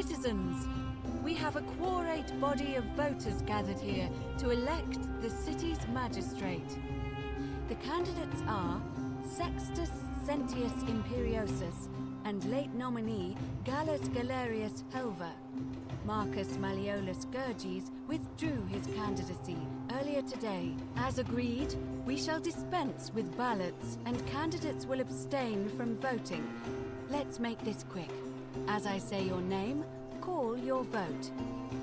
Citizens, we have a quorate body of voters gathered here to elect the city's magistrate. The candidates are Sextus Sentius Imperiosus and late nominee Gallus Galerius Helver. Marcus Malleolus Gurges withdrew his candidacy earlier today. As agreed, we shall dispense with ballots and candidates will abstain from voting. Let's make this quick. As I say your name, call your vote.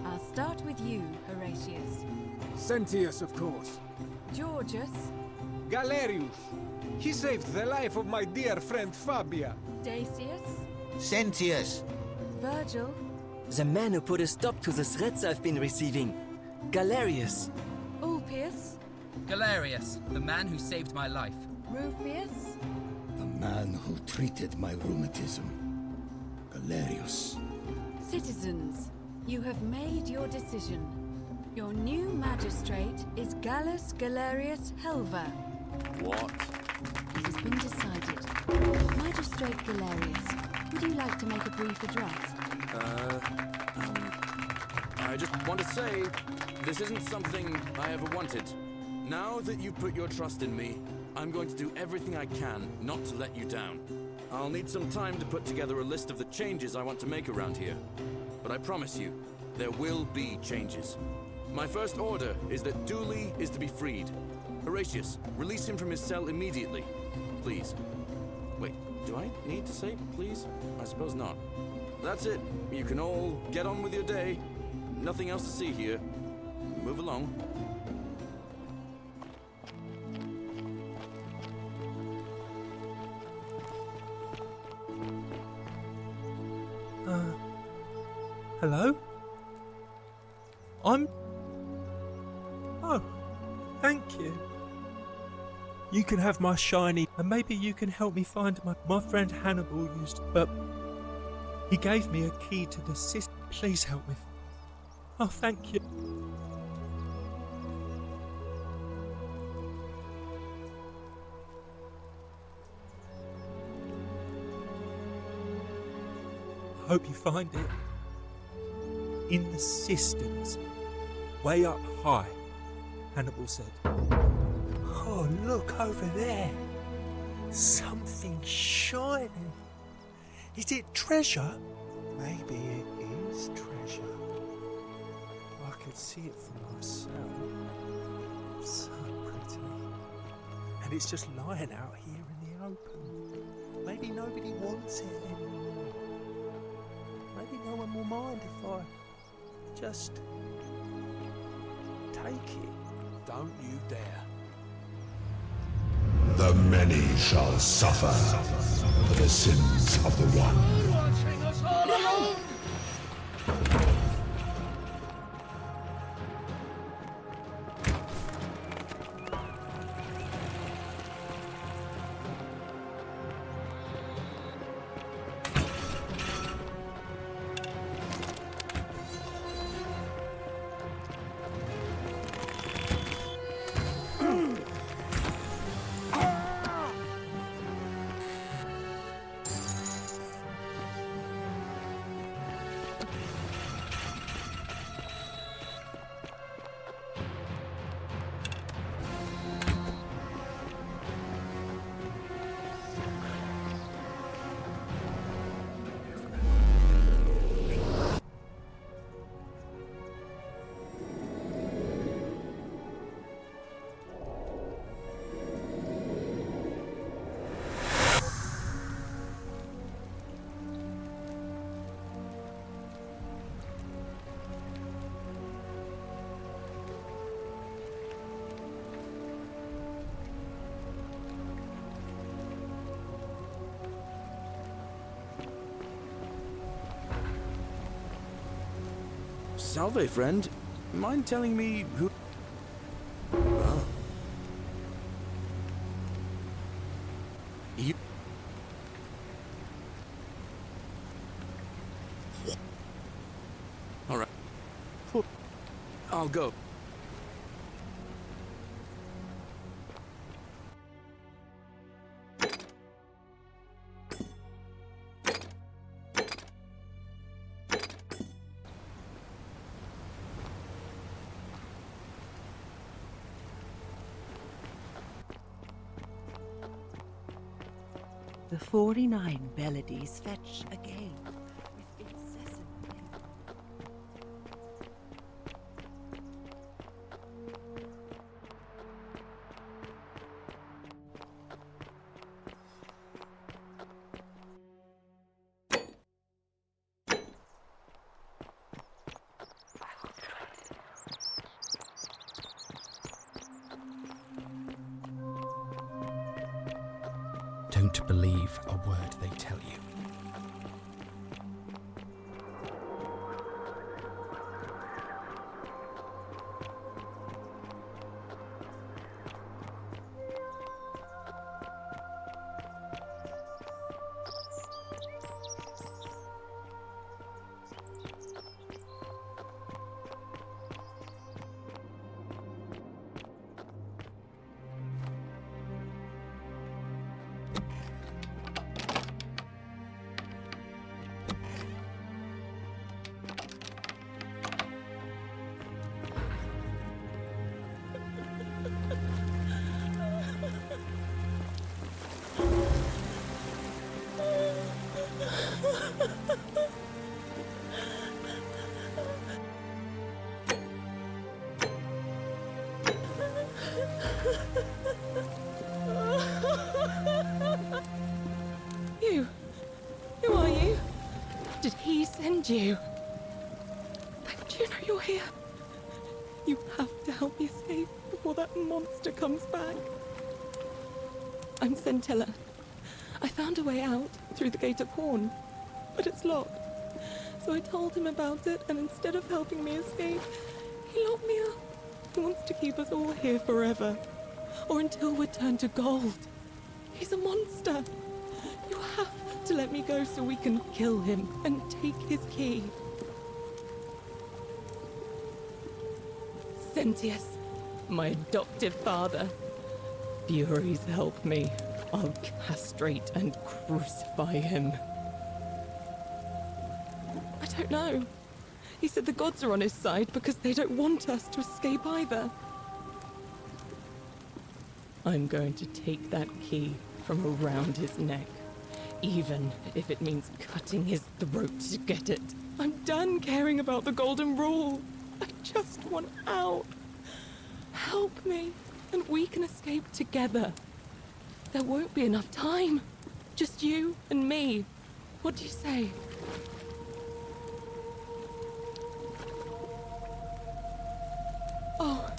I'll start with you, Horatius. Sentius, of course. Georgius. Galerius. He saved the life of my dear friend Fabia. Dacius. Sentius. Virgil. The man who put a stop to the threats I've been receiving. Galerius. Ulpius. Galerius, the man who saved my life. Rufius. The man who treated my rheumatism. Galerius. Citizens, you have made your decision. Your new magistrate is Gallus Galerius Helver. What? It has been decided. Magistrate Galerius, would you like to make a brief address? I just want to say, this isn't something I ever wanted. Now that you've put your trust in me, I'm going to do everything I can not to let you down. I'll need some time to put together a list of the changes I want to make around here. But I promise you, there will be changes. My first order is that Dooley is to be freed. Horatius, release him from his cell immediately. Please. Wait, do I need to say please? I suppose not. That's it. You can all get on with your day. Nothing else to see here. Move along. Hello? Oh, thank you. You can have my shiny, and maybe you can help me find my friend Hannibal used, but he gave me a key to the system. Please help me. Oh, thank you. I hope you find it. In the systems, way up high, Hannibal said. Oh, look over there. Something shining. Is it treasure? Maybe it is treasure. I could see it for myself. So pretty. And it's just lying out here in the open. Maybe nobody wants it anymore. Maybe no one will mind if I just take it. Don't you dare. The many shall suffer for the sins of the one. No! Salve, friend. Mind telling me who... Oh. You... All right. I'll go. The 49 melodies fetch again with incessant Don't believe a word they tell you. You? Who are you? Did he send you? Do you know you're here? You have to help me escape before that monster comes back. I'm Scintilla. I found a way out through the Gate of Horn, but it's locked. So I told him about it, and instead of helping me escape, he locked me up. He wants to keep us all here forever, or until we're turned to gold. He's a monster. You have to let me go so we can kill him and take his key. Sentius, my adoptive father. Furies help me. I'll castrate and crucify him. I don't know. He said the gods are on his side because they don't want us to escape either. I'm going to take that key from around his neck, even if it means cutting his throat to get it. I'm done caring about the golden rule. I just want out. Help me, and we can escape together. There won't be enough time. Just you and me. What do you say? Oh,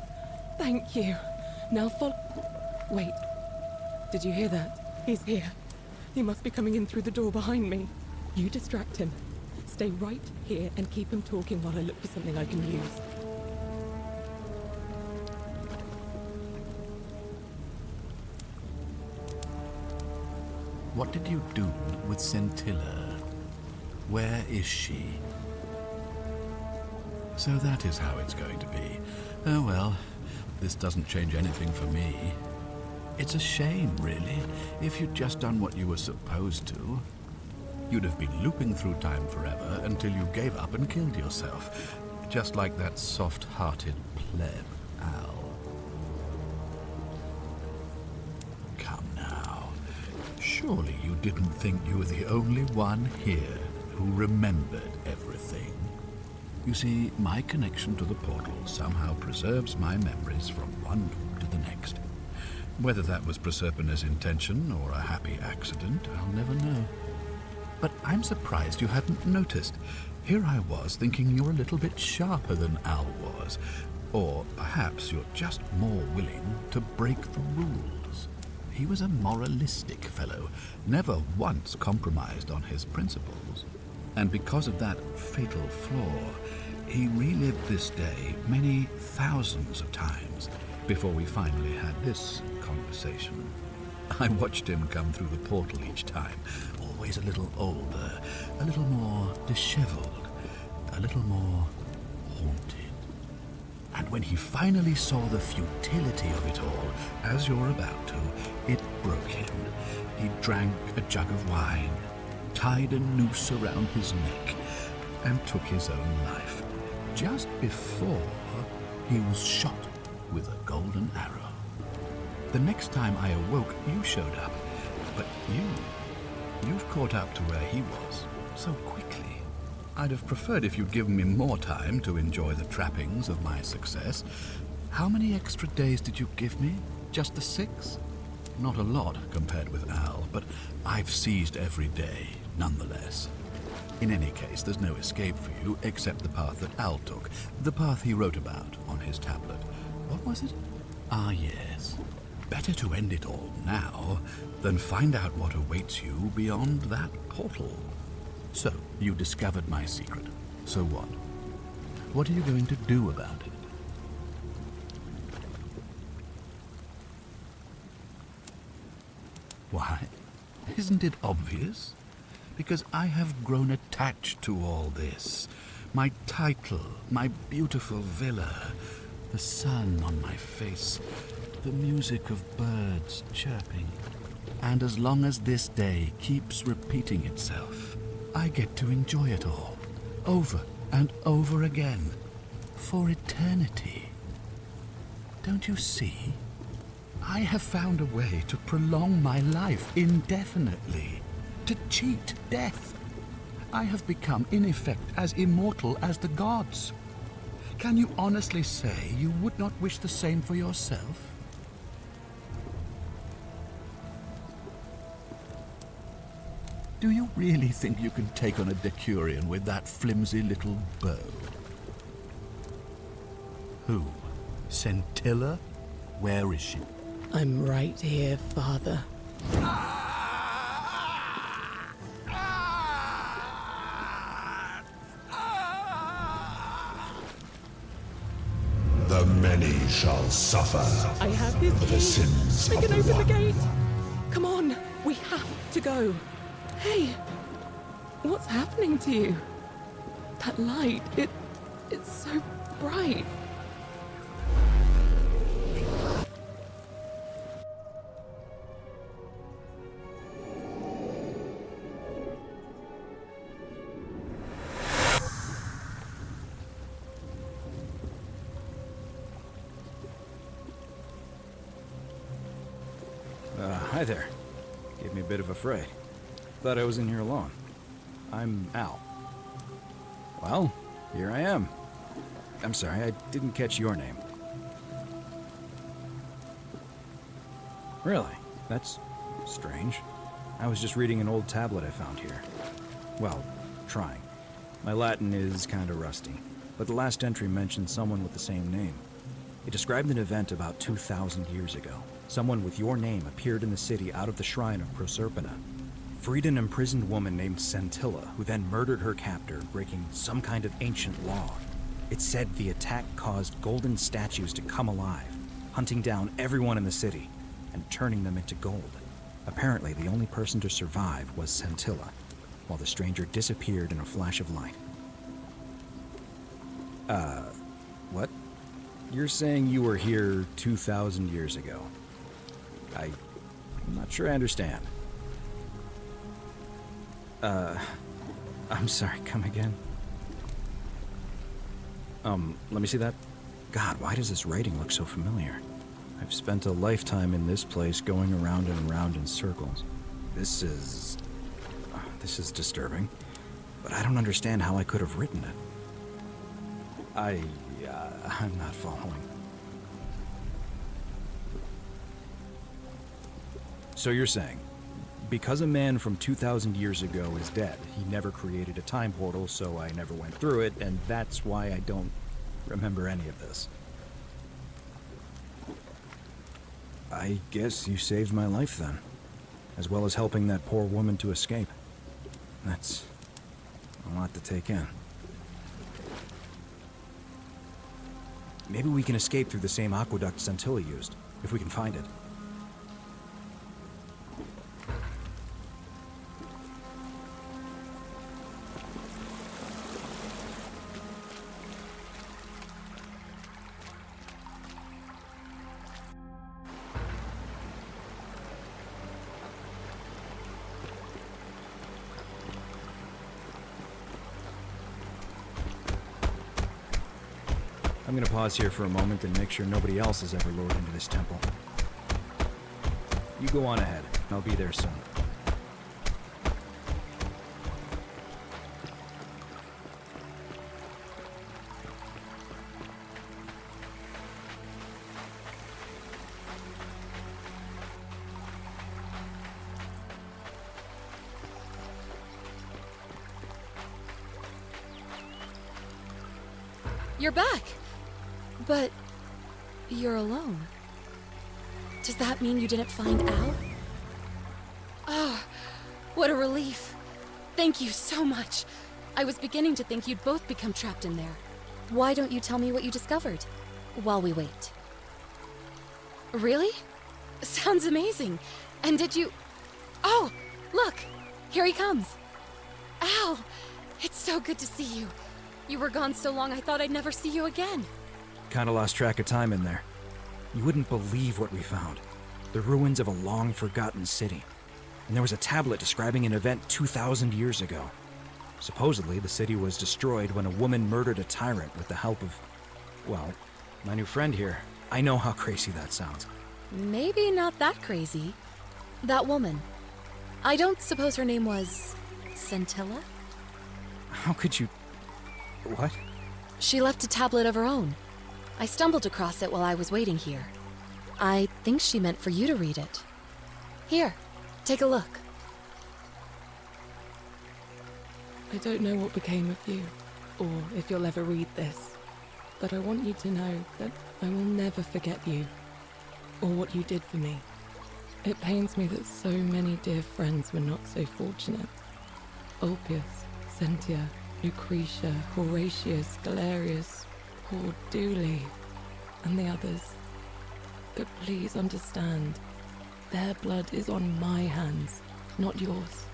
thank you. Now follow... Wait. Did you hear that? He's here. He must be coming in through the door behind me. You distract him. Stay right here and keep him talking while I look for something I can use. What did you do with Scintilla? Where is she? So that is how it's going to be. Oh well, this doesn't change anything for me. It's a shame, really, if you'd just done what you were supposed to. You'd have been looping through time forever until you gave up and killed yourself, just like that soft-hearted pleb, Al. Come now. Surely you didn't think you were the only one here who remembered everything. You see, my connection to the portal somehow preserves my memories from one loop to the next. Whether that was Proserpina's intention or a happy accident, I'll never know. But I'm surprised you hadn't noticed. Here I was thinking you're a little bit sharper than Al was. Or perhaps you're just more willing to break the rules. He was a moralistic fellow, never once compromised on his principles. And because of that fatal flaw, he relived this day many thousands of times before we finally had this conversation. I watched him come through the portal each time, always a little older, a little more disheveled, a little more haunted. And when he finally saw the futility of it all, as you're about to, it broke him. He drank a jug of wine, tied a noose around his neck, and took his own life, just before he was shot with a golden arrow. The next time I awoke, you showed up, but you You've caught up to where he was so quickly. I'd have preferred if you'd given me more time to enjoy the trappings of my success. How many extra days did you give me? Just the 6? Not a lot compared with Al, but I've seized every day, nonetheless. In any case, there's no escape for you except the path that Al took, the path he wrote about on his tablet. What was it? Ah, yes. Better to end it all now than find out what awaits you beyond that portal. So, you discovered my secret. So what? What are you going to do about it? Why? Isn't it obvious? Because I have grown attached to all this. My title, my beautiful villa, the sun on my face, the music of birds chirping. And as long as this day keeps repeating itself, I get to enjoy it all, over and over again, for eternity. Don't you see? I have found a way to prolong my life indefinitely, to cheat death. I have become, in effect, as immortal as the gods. Can you honestly say you would not wish the same for yourself? Do you really think you can take on a Decurion with that flimsy little bow? Who? Scintilla? Where is she? I'm right here, Father. The many shall suffer I have his for the key. sins We of can the open one. the gate. Come on, we have to go. Hey, what's happening to you? That light, it's so bright. Hi there. Gave me a bit of a fright. Thought I was in here alone. I'm Al. Well, here I am. I'm sorry, I didn't catch your name. Really? That's strange. I was just reading an old tablet I found here. Well, trying. My Latin is kinda rusty, but the last entry mentioned someone with the same name. It described an event about 2,000 years ago. Someone with your name appeared in the city out of the shrine of Proserpina. Freed an imprisoned woman named Scintilla, who then murdered her captor, breaking some kind of ancient law. It said the attack caused golden statues to come alive, hunting down everyone in the city and turning them into gold. Apparently, the only person to survive was Scintilla, while the stranger disappeared in a flash of light. What? You're saying you were here 2,000 years ago? I'm not sure I understand. I'm sorry, come again? Let me see that. God, why does this writing look so familiar? I've spent a lifetime in this place going around and around in circles. This is disturbing, but I don't understand how I could have written it. I'm not following. So you're saying, because a man from 2,000 years ago is dead, he never created a time portal, so I never went through it, and that's why I don't remember any of this. I guess you saved my life then, as well as helping that poor woman to escape. That's a lot to take in. Maybe we can escape through the same aqueduct Scintilla used, if we can find it. I'm gonna pause here for a moment and make sure nobody else has ever lured into this temple. You go on ahead. I'll be there soon. You're back! But you're alone. Does that mean you didn't find Al? Oh, what a relief. Thank you so much. I was beginning to think you'd both become trapped in there. Why don't you tell me what you discovered while we wait? Really? Sounds amazing. And did you... Oh, look! Here he comes. Al! It's so good to see you. You were gone so long I thought I'd never see you again. Kinda lost track of time in there. You wouldn't believe what we found. The ruins of a long-forgotten city. And there was a tablet describing an event 2,000 years ago. Supposedly, the city was destroyed when a woman murdered a tyrant with the help of, well, my new friend here. I know how crazy that sounds. Maybe not that crazy. That woman. I don't suppose her name was... Scintilla? How could you... What? She left a tablet of her own. I stumbled across it while I was waiting here. I think she meant for you to read it. Here, take a look. I don't know what became of you, or if you'll ever read this, but I want you to know that I will never forget you, or what you did for me. It pains me that so many dear friends were not so fortunate. Ulpius, Sentia, Lucretia, Horatius, Galerius, poor Dooley, and the others. But please understand, their blood is on my hands, not yours.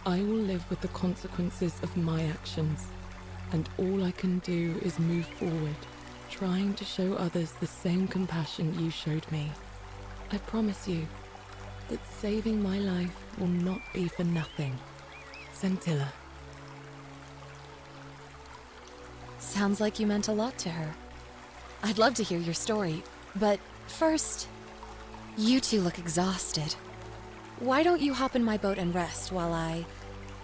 I will live with the consequences of my actions, and all I can do is move forward, trying to show others the same compassion you showed me. I promise you that saving my life will not be for nothing. Scintilla. Sounds like you meant a lot to her. I'd love to hear your story, but first, you two look exhausted. Why don't you hop in my boat and rest while I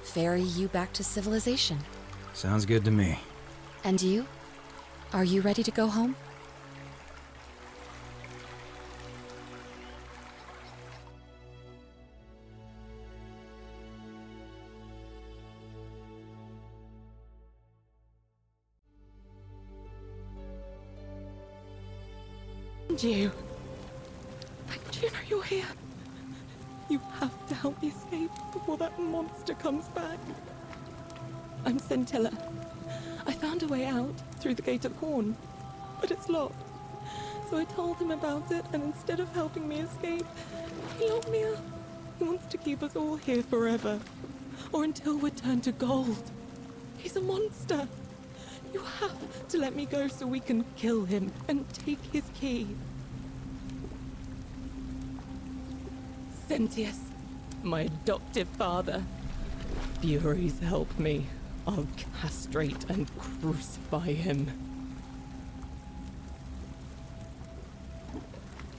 ferry you back to civilization? Sounds good to me. And you? Are you ready to go home? You. Thank you know you're here. You have to help me escape before that monster comes back. I'm Scintilla. I found a way out through the Gate of Horn, but it's locked. So I told him about it, and instead of helping me escape, he locked me up. He wants to keep us all here forever, or until we're turned to gold. He's a monster. You have to let me go so we can kill him and take his key. Sentius, my adoptive father. Furies help me. I'll castrate and crucify him.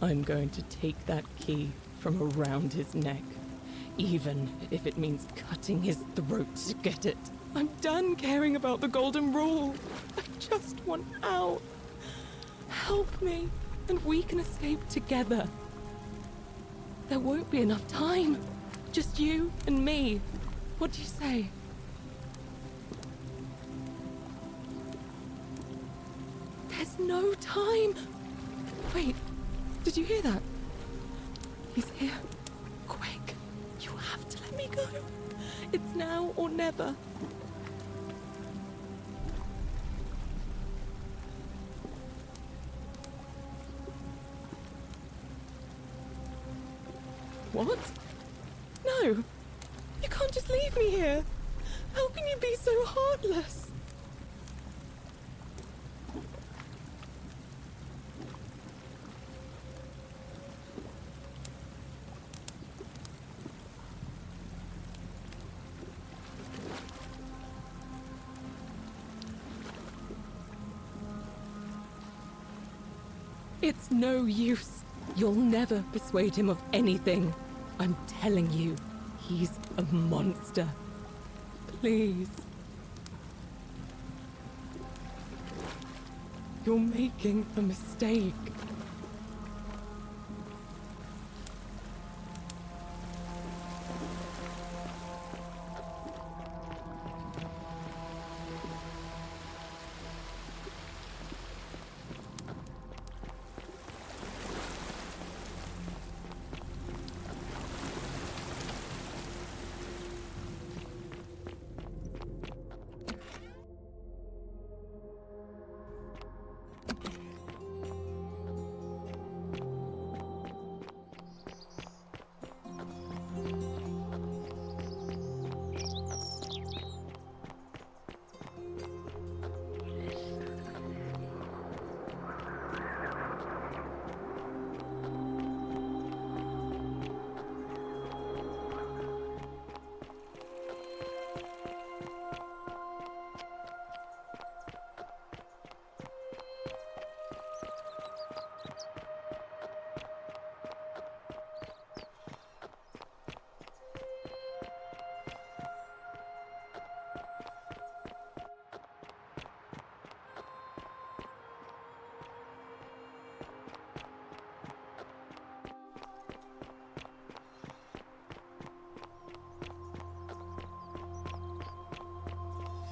I'm going to take that key from around his neck, even if it means cutting his throat to get it. I'm done caring about the Golden Rule. I just want out. Help me, and we can escape together. There won't be enough time. Just you and me. What do you say? There's no time. Wait, did you hear that? He's here. Quick, you have to let me go. It's now or never. What? No! You can't just leave me here! How can you be so heartless? It's no use. You'll never persuade him of anything. I'm telling you, he's a monster. Please. You're making a mistake.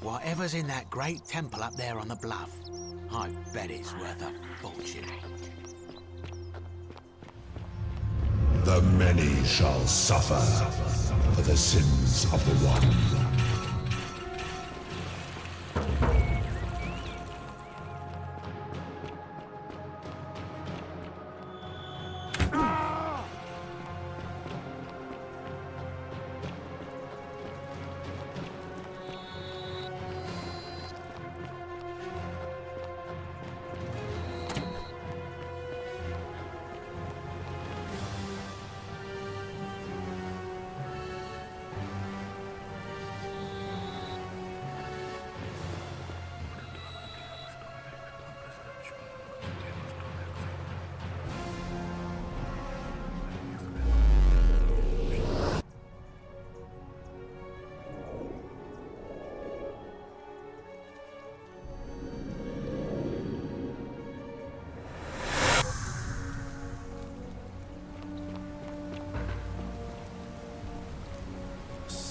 Whatever's in that great temple up there on the bluff, I bet it's worth a fortune. The many shall suffer for the sins of the one.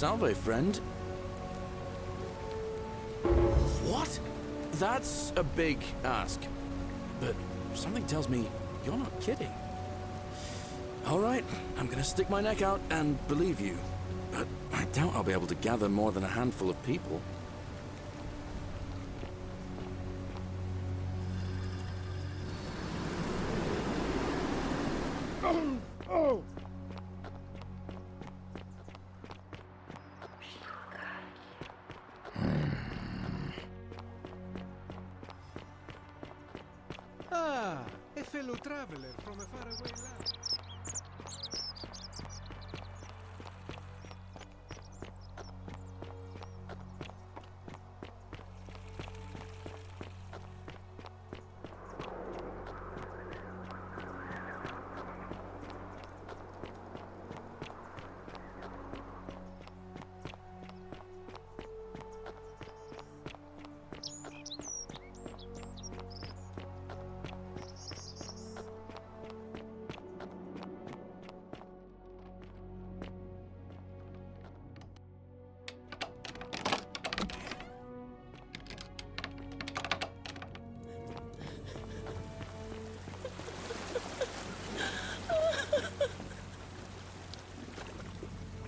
Salve, friend. What? That's a big ask. But something tells me you're not kidding. All right, I'm gonna stick my neck out and believe you. But I doubt I'll be able to gather more than a handful of people. Oh! Ah, a fellow traveler from a faraway land.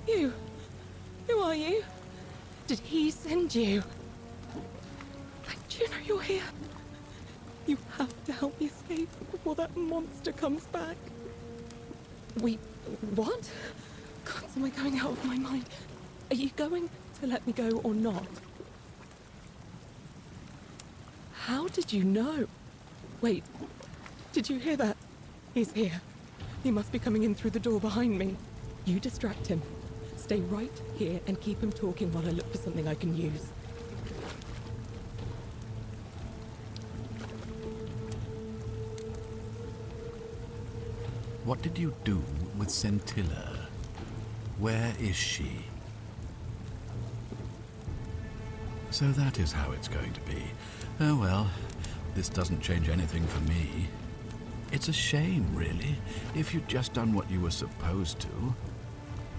You? Who are you? Did he send you? Do you know you're here? You have to help me escape before that monster comes back. What? God, am I going out of my mind? Are you going to let me go or not? How did you know? Wait, did you hear that? He's here. He must be coming in through the door behind me. You distract him. Stay right here and keep him talking while I look for something I can use. What did you do with Scintilla? Where is she? So that is how it's going to be. Oh well, this doesn't change anything for me. It's a shame, really. If you'd just done what you were supposed to,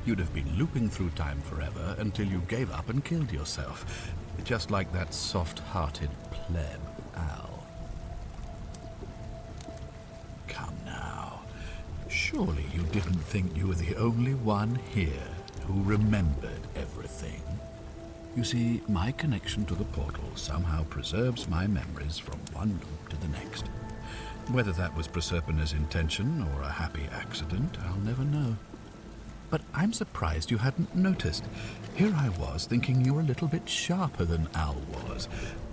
you'd have been looping through time forever until you gave up and killed yourself. Just like that soft-hearted pleb, Al. Come now. Surely you didn't think you were the only one here who remembered everything. You see, my connection to the portal somehow preserves my memories from one loop to the next. Whether that was Proserpina's intention or a happy accident, I'll never know. But I'm surprised you hadn't noticed. Here I was thinking you were a little bit sharper than Al was.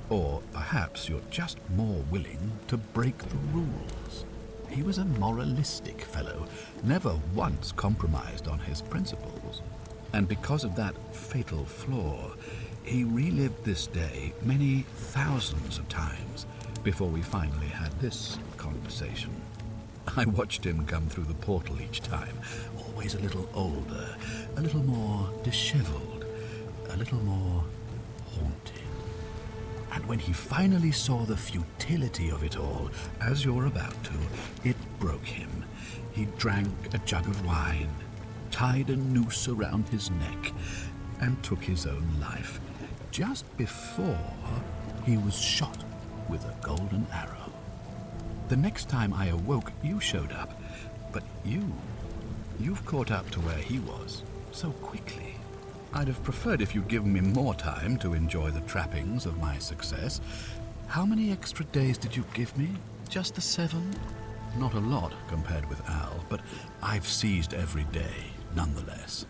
Or perhaps you're just more willing to break the rules. He was a moralistic fellow, never once compromised on his principles. And because of that fatal flaw, he relived this day many thousands of times before we finally had this conversation. I watched him come through the portal each time, always a little older, a little more disheveled, a little more haunted. And when he finally saw the futility of it all, as you're about to, it broke him. He drank a jug of wine, tied a noose around his neck, and took his own life. just before he was shot with a golden arrow. The next time I awoke, you showed up, but you've caught up to where he was so quickly. I'd have preferred if you'd given me more time to enjoy the trappings of my success. How many extra days did you give me? Just the 7? Not a lot compared with Al, but I've seized every day nonetheless.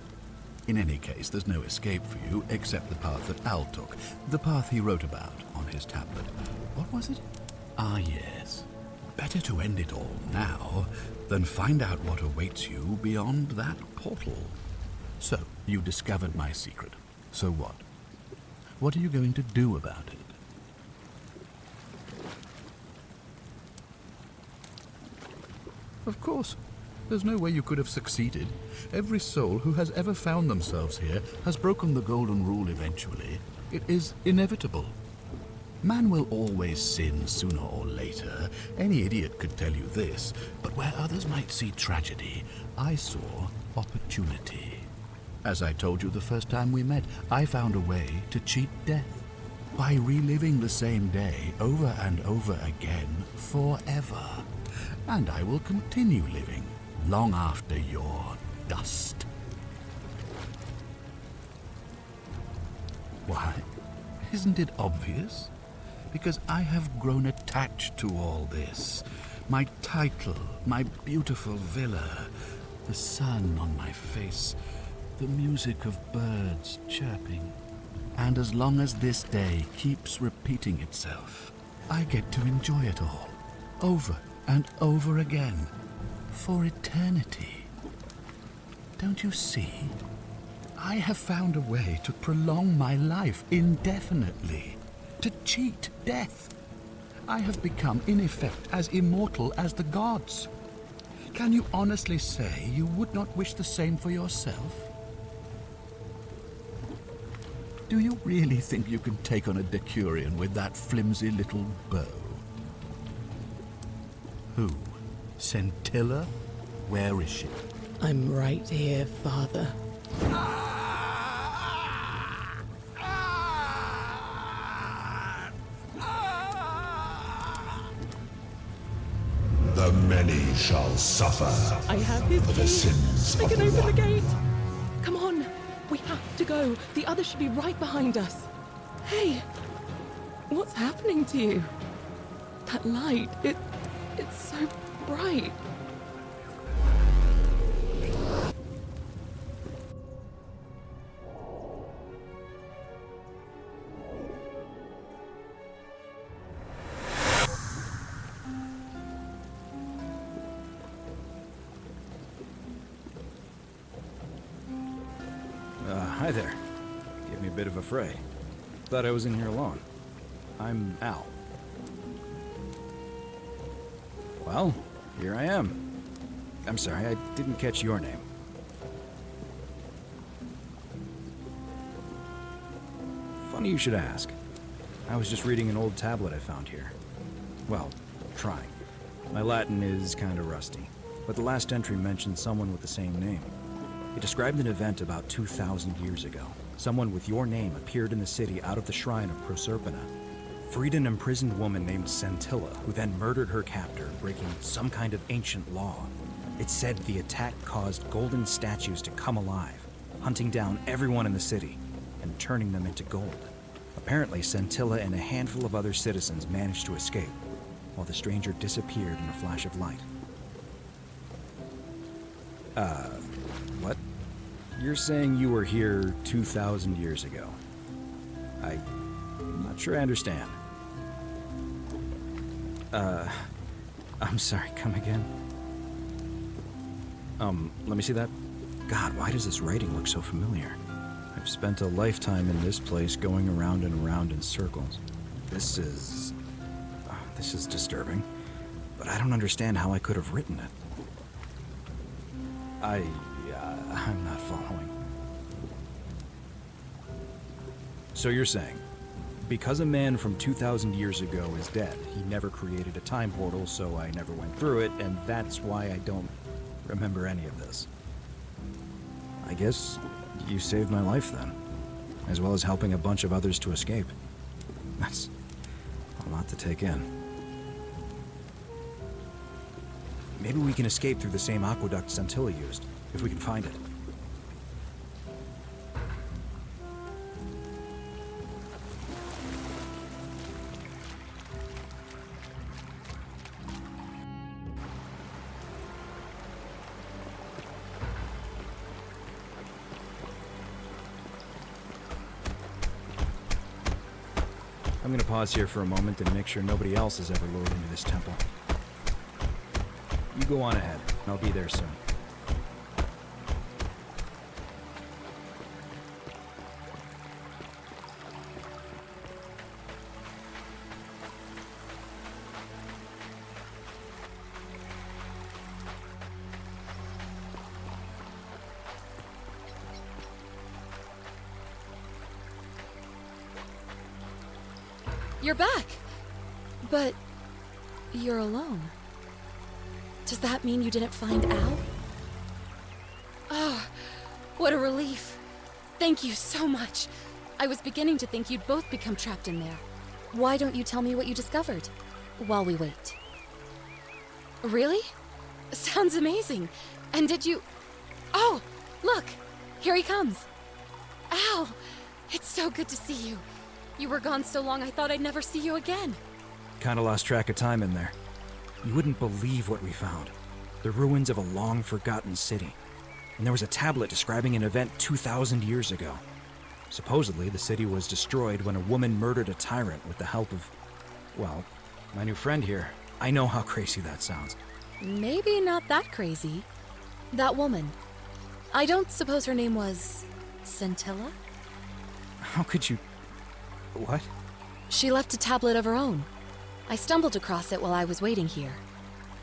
In any case, there's no escape for you except the path that Al took, the path he wrote about on his tablet. What was it? Ah, yes. Better to end it all now than find out what awaits you beyond that portal. So, you discovered my secret. So what? What are you going to do about it? Of course. There's no way you could have succeeded. Every soul who has ever found themselves here has broken the golden rule eventually. It is inevitable. Man will always sin sooner or later. Any idiot could tell you this, but where others might see tragedy, I saw opportunity. As I told you the first time we met, I found a way to cheat death by reliving the same day over and over again forever. And I will continue living long after your dust. Why? Isn't it obvious? Because I have grown attached to all this. My title, my beautiful villa, the sun on my face, the music of birds chirping. And as long as this day keeps repeating itself, I get to enjoy it all, over and over again, for eternity. Don't you see? I have found a way to prolong my life indefinitely, to cheat death. I have become, in effect, as immortal as the gods. Can you honestly say you would not wish the same for yourself? Do you really think you can take on a Decurion with that flimsy little bow? Who? Scintilla? Where is she? I'm right here, Father. The many shall suffer I have his for the key. sins I of can the open the one. gate. Come on. We have to go. The others should be right behind us. Hey, what's happening to you? That light, it's so bright. Hi there. Gave me a bit of a fray. Thought I was in here alone. I'm Al. Well, here I am. I'm sorry, I didn't catch your name. Funny you should ask. I was just reading an old tablet I found here. Well, trying. My Latin is kinda rusty, but the last entry mentioned someone with the same name. It described an event about 2,000 years ago. Someone with your name appeared in the city out of the shrine of Proserpina. Freed an imprisoned woman named Scintilla, who then murdered her captor, breaking some kind of ancient law. It said the attack caused golden statues to come alive, hunting down everyone in the city and turning them into gold. Apparently, Scintilla and a handful of other citizens managed to escape, while the stranger disappeared in a flash of light. What? You're saying you were here 2,000 years ago? I'm not sure I understand. I'm sorry, come again? Let me see that. God, why does this writing look so familiar? I've spent a lifetime in this place going around and around in circles. This is disturbing, but I don't understand how I could have written it. I'm not following. So you're saying, because a man from 2,000 years ago is dead, he never created a time portal, so I never went through it, and that's why I don't remember any of this. I guess you saved my life then. as well as helping a bunch of others to escape. That's a lot to take in. Maybe we can escape through the same aqueduct Scintilla used, if we can find it. I'm gonna pause here for a moment and make sure nobody else has ever lured into this temple. You go on ahead. I'll be there soon. You're back! But you're alone. Does that mean you didn't find Al? Oh, what a relief. Thank you so much. I was beginning to think you'd both become trapped in there. Why don't you tell me what you discovered while we wait? Really? Sounds amazing. And did you... Oh, look! Here he comes. Al! It's so good to see you. You were gone so long I thought I'd never see you again. Kinda lost track of time in there. You wouldn't believe what we found. The ruins of a long-forgotten city. And there was a tablet describing an event 2,000 years ago. Supposedly, the city was destroyed when a woman murdered a tyrant with the help of... well, my new friend here. I know how crazy that sounds. Maybe not that crazy. That woman. I don't suppose her name was... Scintilla? How could you... What? She left a tablet of her own. I stumbled across it while I was waiting here.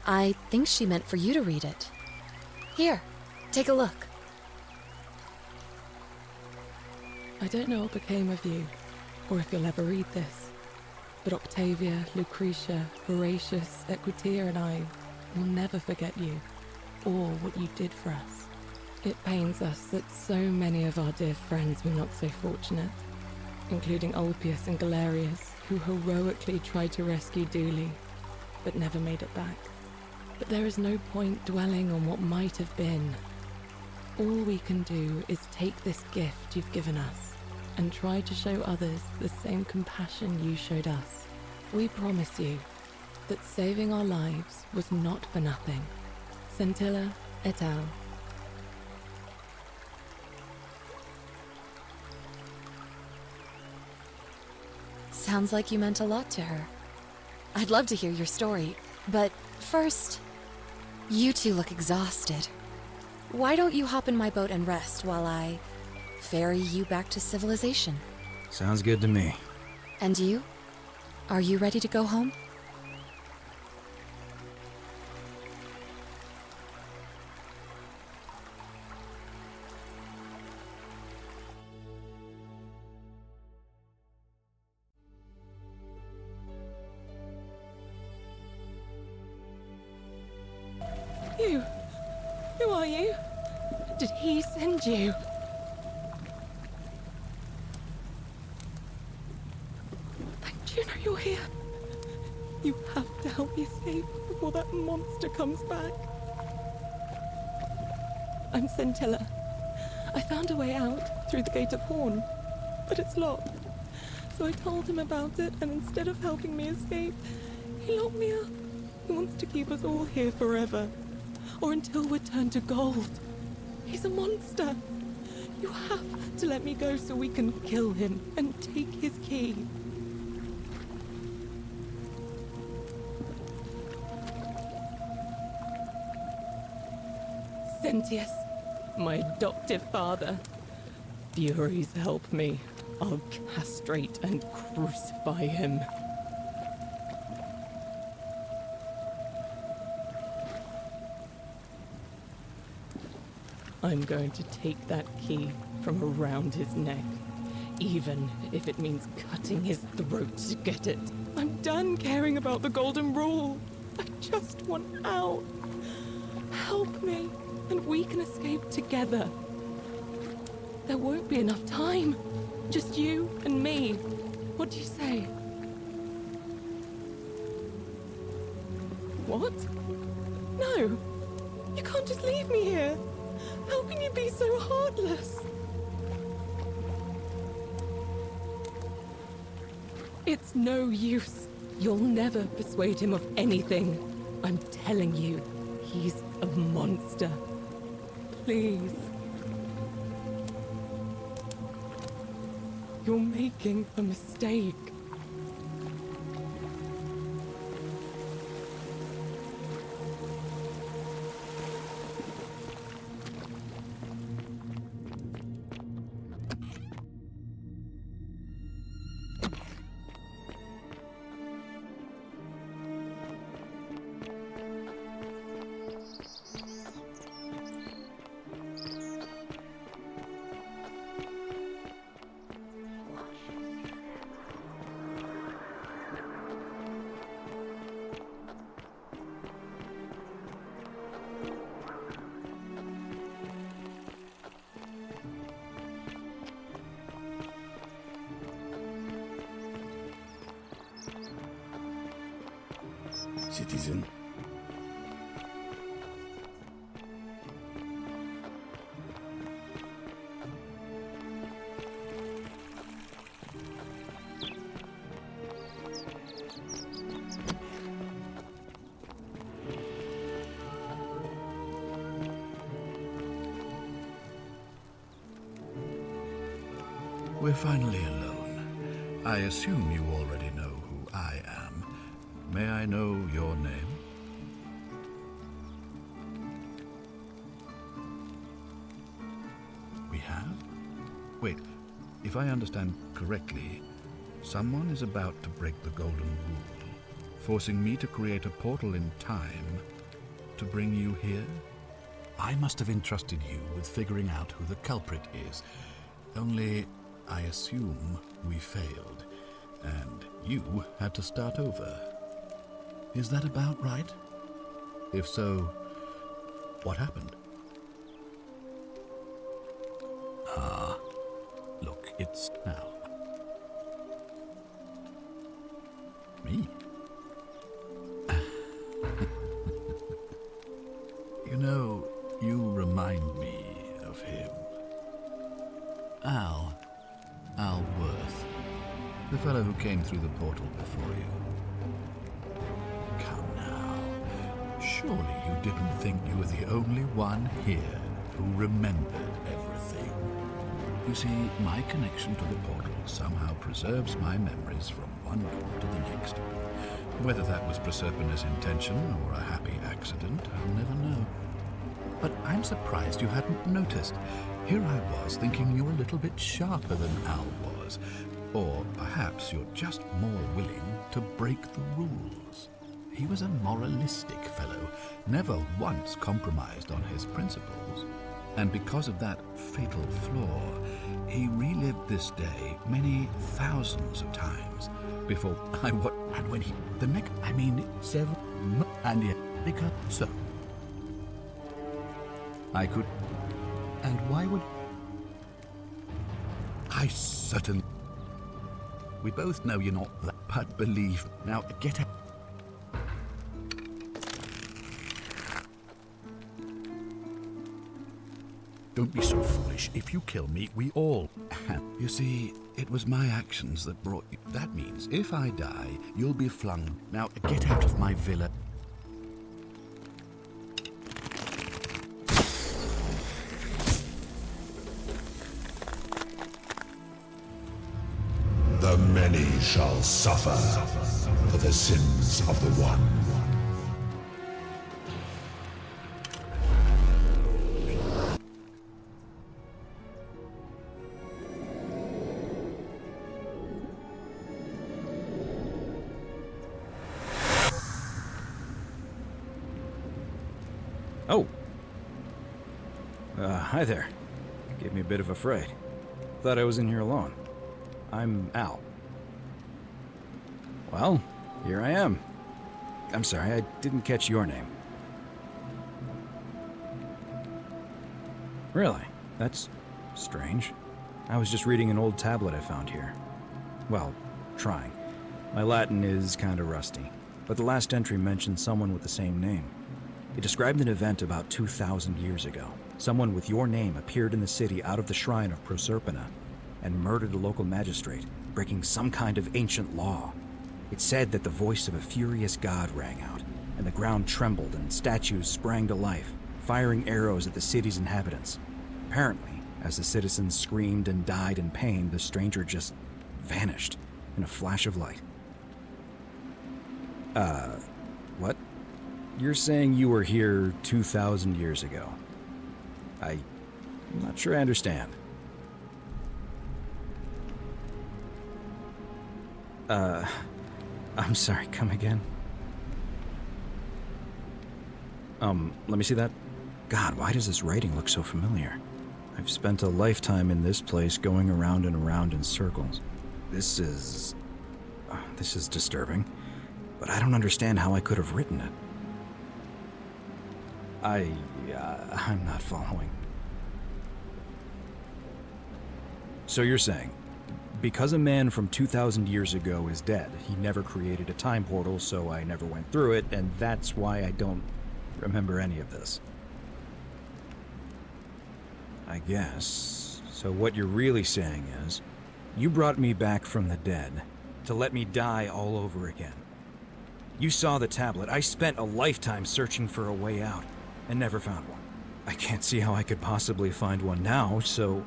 I think she meant for you to read it. Here, take a look. I don't know what became of you, or if you'll ever read this, but Octavia, Lucretia, Horatius, Equitia and I will never forget you, or what you did for us. It pains us that so many of our dear friends were not so fortunate, including Ulpius and Galerius, who heroically tried to rescue Dooley, but never made it back. But there is no point dwelling on what might have been. All we can do is take this gift you've given us, and try to show others the same compassion you showed us. We promise you that saving our lives was not for nothing. Scintilla et al. Sounds like you meant a lot to her. I'd love to hear your story, but first, you two look exhausted. Why don't you hop in my boat and rest while I ferry you back to civilization? Sounds good to me. And you? Are you ready to go home? You? Who are you? Did he send you? Thank Juno, you're here. You have to help me escape before that monster comes back. I'm Scintilla. I found a way out through the Gate of Horn, but it's locked. So I told him about it, and instead of helping me escape, he locked me up. He wants to keep us all here forever. Or until we're turned to gold. He's a monster. You have to let me go so we can kill him and take his key. Sentius, my adoptive father. Furies help me. I'll castrate and crucify him. I'm going to take that key from around his neck, even if it means cutting his throat to get it. I'm done caring about the Golden Rule. I just want out. Help me, and we can escape together. There won't be enough time. Just you and me. What do you say? What? No! You can't just leave me here! How can you be so heartless? It's no use. You'll never persuade him of anything. I'm telling you, he's a monster. Please. You're making a mistake. Citizen. We're finally alone. I assume you already know who I am. May I know your name? We have? Wait, if I understand correctly, someone is about to break the Golden Rule, forcing me to create a portal in time to bring you here? I must have entrusted you with figuring out who the culprit is. Only, I assume we failed, and you had to start over. Is that about right? If so, what happened? Look, it's now. Me? You know, you remind me of him. Al Worth, the fellow who came through the portal before you. Come now, surely you didn't think you were the only one here who remembered everything. You see, my connection to the portal somehow preserves my memories from one door to the next. Whether that was Proserpina's intention or a happy accident, I'll never know. But I'm surprised you hadn't noticed. Here I was thinking you were a little bit sharper than Al was. Or perhaps you're just more willing to break the rules. He was a moralistic fellow, never once compromised on his principles. And because of that fatal flaw, he relived this day many thousands of times before and when he, the next, I mean, several, and yet, because so. I could, and why would I certainly, we both know you're not that, but believe, now get out. Don't be so foolish. If you kill me, we all have. You see, it was my actions that brought you. That means if I die, you'll be flung. Now get out of my villa. The many shall suffer for the sins of the one. Oh. Hi there. Gave me a bit of a fright. Thought I was in here alone. I'm Al. Well, here I am. I'm sorry, I didn't catch your name. Really? That's Strange. I was just reading an old tablet I found here. Well, trying. My Latin is kinda rusty, but the last entry mentioned someone with the same name. It described an event about 2,000 years ago. Someone with your name appeared in the city out of the shrine of Proserpina and murdered a local magistrate, breaking some kind of ancient law. It said that the voice of a furious god rang out, and the ground trembled and statues sprang to life, firing arrows at the city's inhabitants. Apparently, as the citizens screamed and died in pain, the stranger just vanished in a flash of light. What? You're saying you were here 2,000 years ago? I'm not sure I understand. I'm sorry, come again? Let me see that. God, why does this writing look so familiar? I've spent a lifetime in this place going around and around in circles. This is disturbing, but I don't understand how I could have written it. I'm not following. So you're saying, because a man from 2,000 years ago is dead, he never created a time portal, so I never went through it, and that's why I don't remember any of this. I guess. So what you're really saying is, you brought me back from the dead to let me die all over again. You saw the tablet. I spent a lifetime searching for a way out and never found one. I can't see how I could possibly find one now, so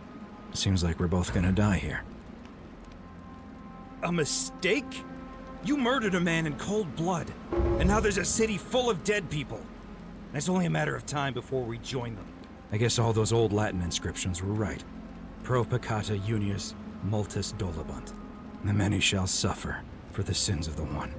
it seems like we're both gonna die here. A mistake? You murdered a man in cold blood, and now there's a city full of dead people. And it's only a matter of time before we join them. I guess all those old Latin inscriptions were right. Pro peccata unius multis dolabunt. The many shall suffer for the sins of the one.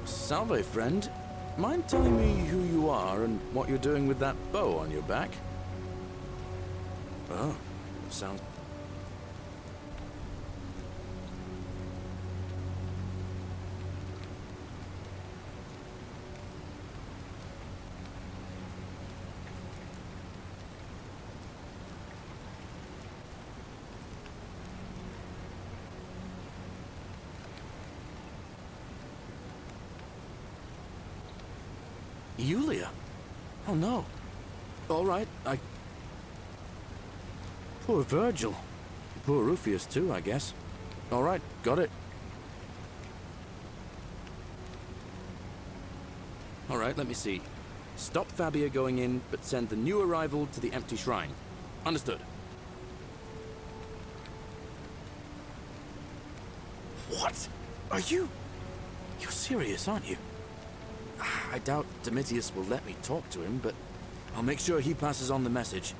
Salve, friend. Mind telling me who you are and what you're doing with that bow on your back? Oh, sounds... Yulia? Oh no. All right, Poor Virgil. Poor Rufius too, I guess. All right, got it. All right, let me see. Stop Fabia going in, but send the new arrival to the empty shrine. Understood. What? Are you... You're serious, aren't you? I doubt Domitius will let me talk to him, but I'll make sure he passes on the message.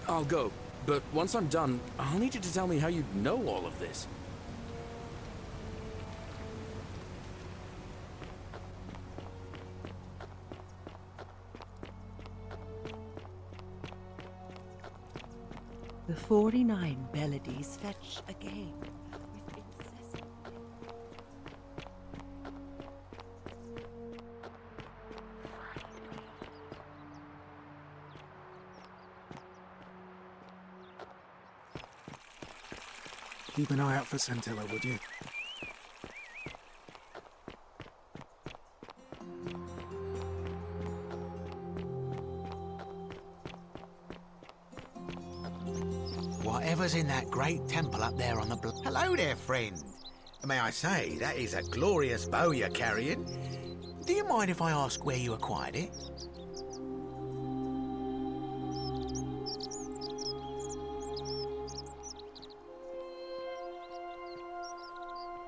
I'll go, but once I'm done, I'll need you to tell me how you know all of this. The 49 melodies fetch again. Keep an eye out for Scintilla, would you? Whatever's in that great temple up there on the Hello there, friend. May I say, that is a glorious bow you're carrying. Do you mind if I ask where you acquired it?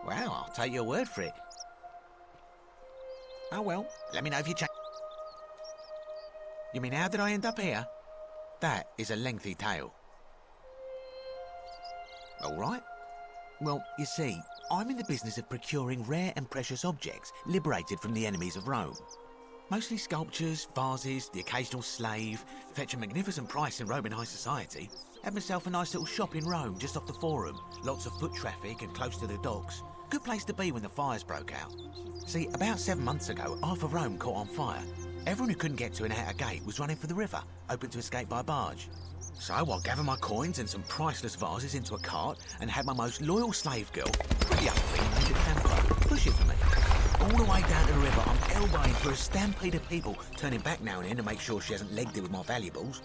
Well, I'll take your word for it. Oh well, let me know if you change. You mean how did I end up here? That is a lengthy tale. All right. Well, you see, I'm in the business of procuring rare and precious objects liberated from the enemies of Rome. Mostly sculptures, vases, the occasional slave. Fetch a magnificent price in Roman high society. Had myself a nice little shop in Rome, just off the Forum. Lots of foot traffic and close to the docks. Good place to be when the fires broke out. See, about 7 months ago, half of Rome caught on fire. Everyone who couldn't get to an outer gate was running for the river, open to escape by barge. So I gathered my coins and some priceless vases into a cart and had my most loyal slave girl, pretty young thing named Campo, push it for me. All the way down to the river, I'm elbowing through a stampede of people, turning back now and then to make sure she hasn't legged it with my valuables.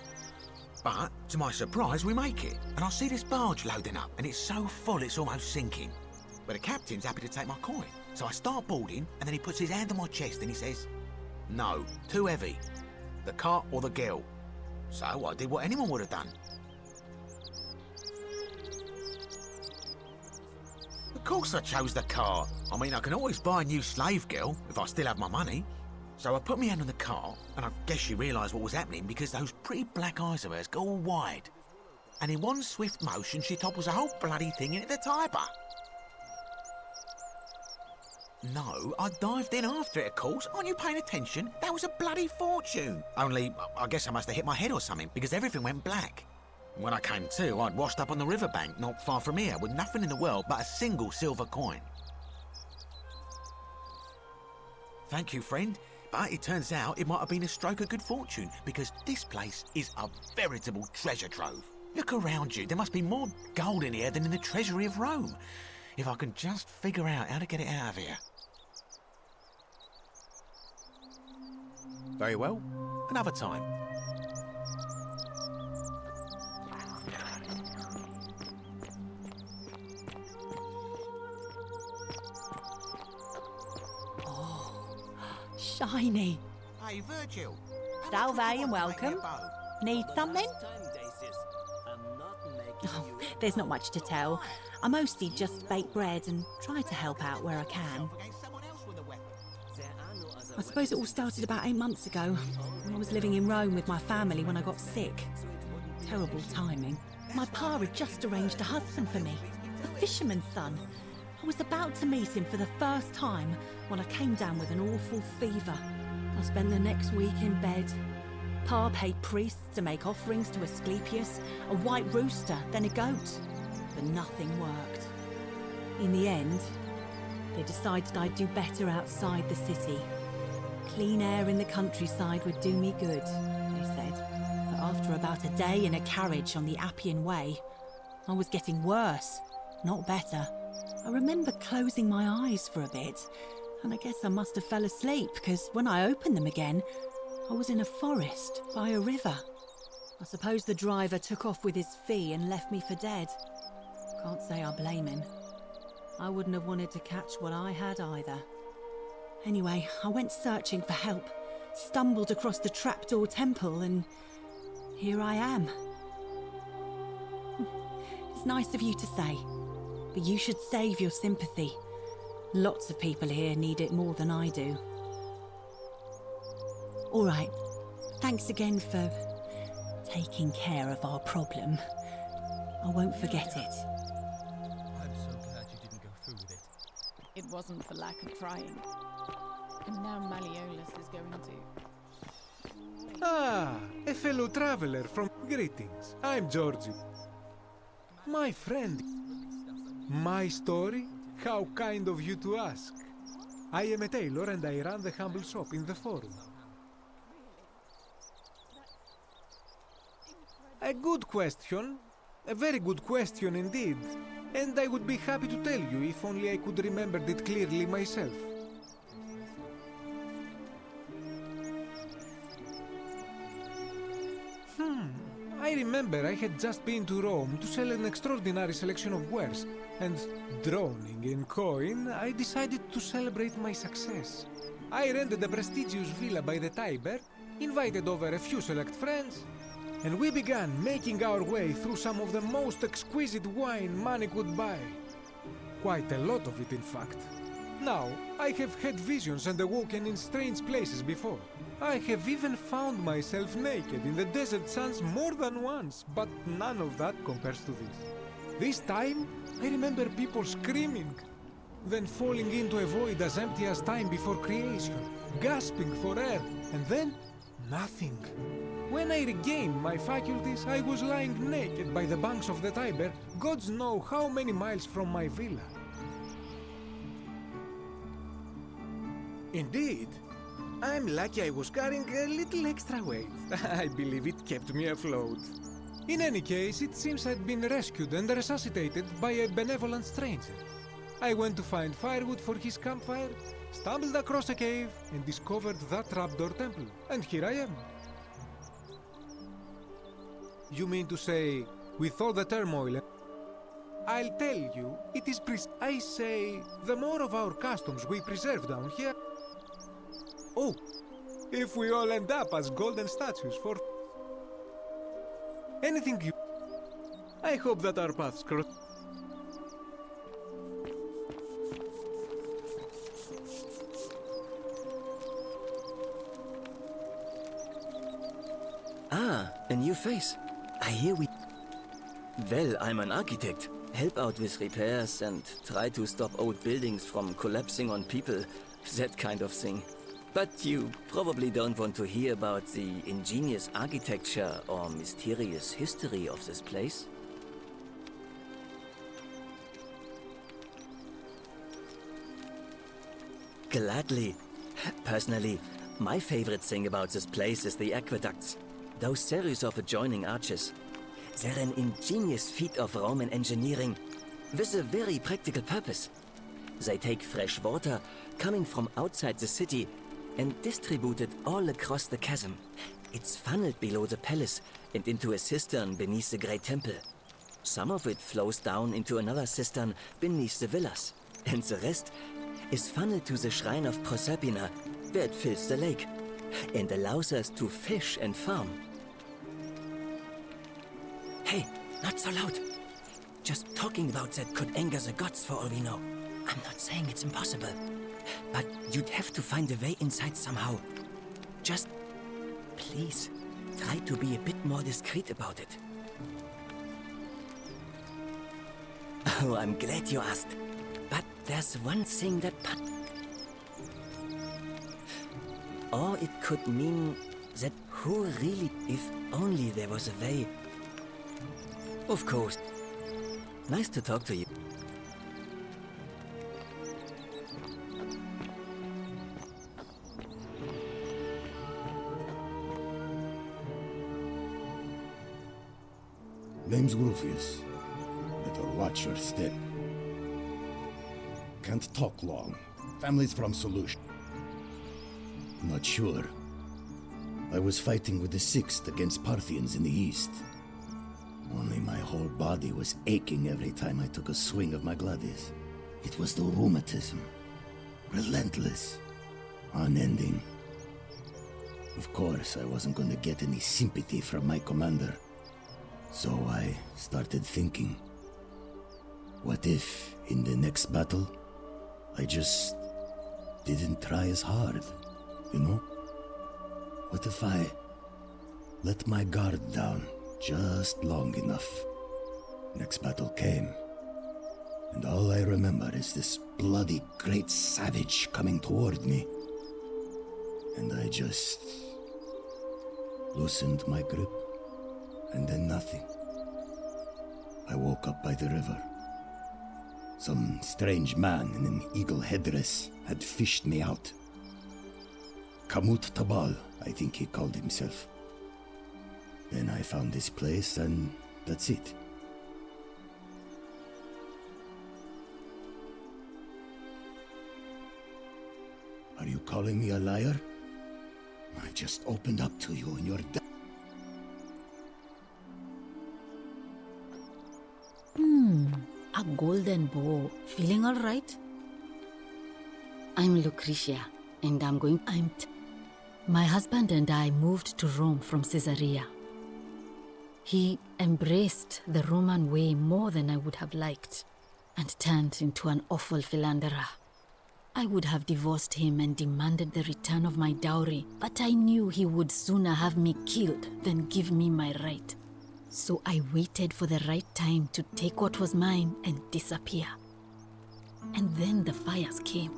But, to my surprise, we make it, and I see this barge loading up, and it's so full it's almost sinking. But the captain's happy to take my coin, so I start boarding, and then he puts his hand on my chest and he says, "No, too heavy. The cart or the girl." So I did what anyone would have done. Of course I chose the cart. I mean, I can always buy a new slave girl if I still have my money. So I put my hand on the cart, and I guess she realised what was happening because those pretty black eyes of hers go all wide. And in one swift motion, she topples the whole bloody thing into the Tiber. No, I dived in after it, of course. Aren't you paying attention? That was a bloody fortune. Only, I guess I must have hit my head or something, because everything went black. When I came to, I'd washed up on the riverbank, not far from here, with nothing in the world but a single silver coin. Thank you, friend. But it turns out it might have been a stroke of good fortune, because this place is a veritable treasure trove. Look around you. There must be more gold in here than in the treasury of Rome. If I can just figure out how to get it out of here. Very well. Another time. Shiny. Hey, Virgil. Salve and welcome. Need something? Oh, there's not much to tell. I mostly just bake bread and try to help out where I can. I suppose it all started about 8 months ago. I was living in Rome with my family when I got sick. Terrible timing. My pa had just arranged a husband for me, a fisherman's son. I was about to meet him for the first time when I came down with an awful fever. I spent the next week in bed. Pa paid priests to make offerings to Asclepius, a white rooster, then a goat. But nothing worked. In the end, they decided I'd do better outside the city. Clean air in the countryside would do me good, they said. But after about a day in a carriage on the Appian Way, I was getting worse, not better. I remember closing my eyes for a bit, and I guess I must have fell asleep, because when I opened them again, I was in a forest by a river. I suppose the driver took off with his fee and left me for dead. Can't say I blame him. I wouldn't have wanted to catch what I had either. Anyway, I went searching for help, stumbled across the trapdoor temple, and here I am. It's nice of you to say, but you should save your sympathy. Lots of people here need it more than I do. All right, thanks again for taking care of our problem. I won't forget it. I'm so glad you didn't go through with it. It wasn't for lack of trying. And now Malleolus is going to... Ah, a fellow traveler from... Greetings, I'm Georgie. My friend. My story? How kind of you to ask. I am a tailor and I run the humble shop in the Forum. A good question. A very good question indeed. And I would be happy to tell you if only I could remember it clearly myself. I remember I had just been to Rome to sell an extraordinary selection of wares, and drowning in coin, I decided to celebrate my success. I rented a prestigious villa by the Tiber, invited over a few select friends, and we began making our way through some of the most exquisite wine money could buy. Quite a lot of it, in fact. Now, I have had visions and awoken in strange places before. I have even found myself naked in the desert sands more than once, but none of that compares to this. This time, I remember people screaming, then falling into a void as empty as time before creation, gasping for air, and then nothing. When I regained my faculties, I was lying naked by the banks of the Tiber, gods know how many miles from my villa. Indeed. I'm lucky I was carrying a little extra weight. I believe it kept me afloat. In any case, it seems I'd been rescued and resuscitated by a benevolent stranger. I went to find firewood for his campfire, stumbled across a cave, and discovered that trapdoor temple. And here I am. You mean to say, with all the turmoil... I'll tell you, it is I say, the more of our customs we preserve down here... Oh, if we all end up as golden statues for... Anything you... I hope that our paths cross... Ah, a new face. I hear we... Well, I'm an architect. Help out with repairs and try to stop old buildings from collapsing on people. That kind of thing. But you probably don't want to hear about the ingenious architecture or mysterious history of this place. Gladly. Personally, my favorite thing about this place is the aqueducts. Those series of adjoining arches. They're an ingenious feat of Roman engineering with a very practical purpose. They take fresh water coming from outside the city and distribute it all across the chasm. It's funneled below the palace and into a cistern beneath the great temple. Some of it flows down into another cistern beneath the villas, and the rest is funneled to the shrine of Proserpina, where it fills the lake, and allows us to fish and farm. Hey, not so loud. Just talking about that could anger the gods for all we know. I'm not saying it's impossible, but you'd have to find a way inside somehow. Just, please, try to be a bit more discreet about it. Oh, I'm glad you asked. But there's one thing that... Or it could mean that who really... If only there was a way... Of course. Nice to talk to you. Name's Rufius. Better watch your step. Can't talk long. Family's from Solution. Not sure. I was fighting with the 6th against Parthians in the east. Only my whole body was aching every time I took a swing of my gladius. It was the rheumatism. Relentless. Unending. Of course, I wasn't going to get any sympathy from my commander. So I started thinking, what if, in the next battle, I just didn't try as hard, you know? What if I let my guard down just long enough? Next battle came, and all I remember is this bloody great savage coming toward me. And I just loosened my grip. And then nothing. I woke up by the river. Some strange man in an eagle headdress had fished me out. Kamut Tabal, I think he called himself. Then I found this place, and that's it. Are you calling me a liar? I've just opened up to you and you're dead. A golden bow. Feeling all right? I'm Lucretia, and my husband and I moved to Rome from Caesarea. He embraced the Roman way more than I would have liked, and turned into an awful philanderer. I would have divorced him and demanded the return of my dowry, but I knew he would sooner have me killed than give me my right. So I waited for the right time to take what was mine and disappear. And then the fires came.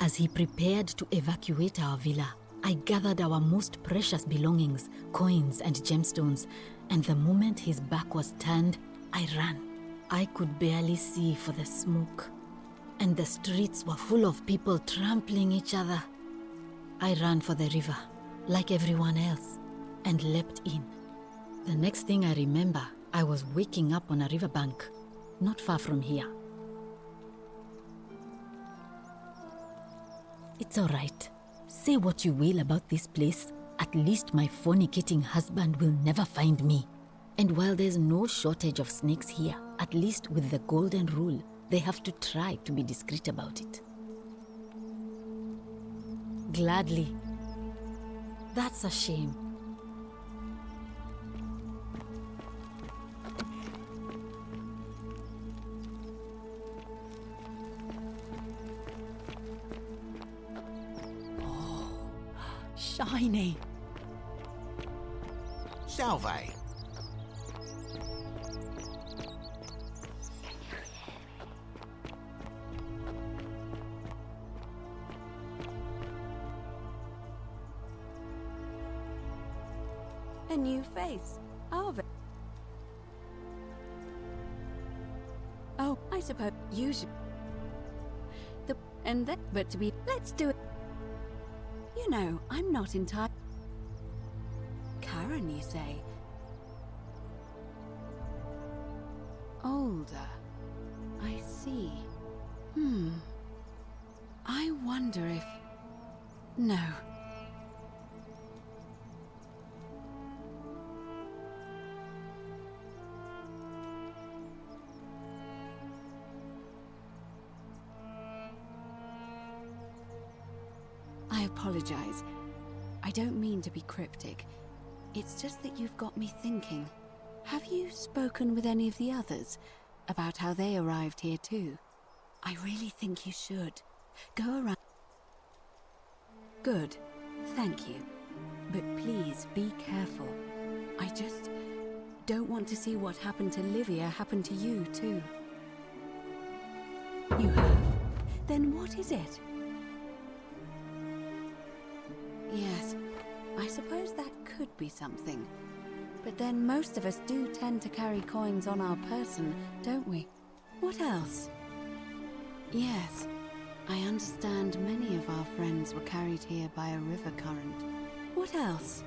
As he prepared to evacuate our villa, I gathered our most precious belongings, coins and gemstones, and the moment his back was turned, I ran. I could barely see for the smoke, and the streets were full of people trampling each other. I ran for the river, like everyone else, and leapt in. The next thing I remember, I was waking up on a riverbank, not far from here. It's all right. Say what you will about this place. At least my fornicating husband will never find me. And while there's no shortage of snakes here, at least with the golden rule, they have to try to be discreet about it. Gladly. That's a shame. Shiny. Salve. A new face. Oh, I suppose you should. But to be, let's do it. You know, I'm not entirely. Karen, you say? Older. I see. I wonder if. No. I apologize. I don't mean to be cryptic. It's just that you've got me thinking. Have you spoken with any of the others about how they arrived here too? I really think you should. Go around. Good. Thank you. But please be careful. I just don't want to see what happened to Livia happen to you too. You have? Then what is it? Yes, I suppose that could be something. But then most of us do tend to carry coins on our person, don't we? What else? Yes, I understand many of our friends were carried here by a river current. What else?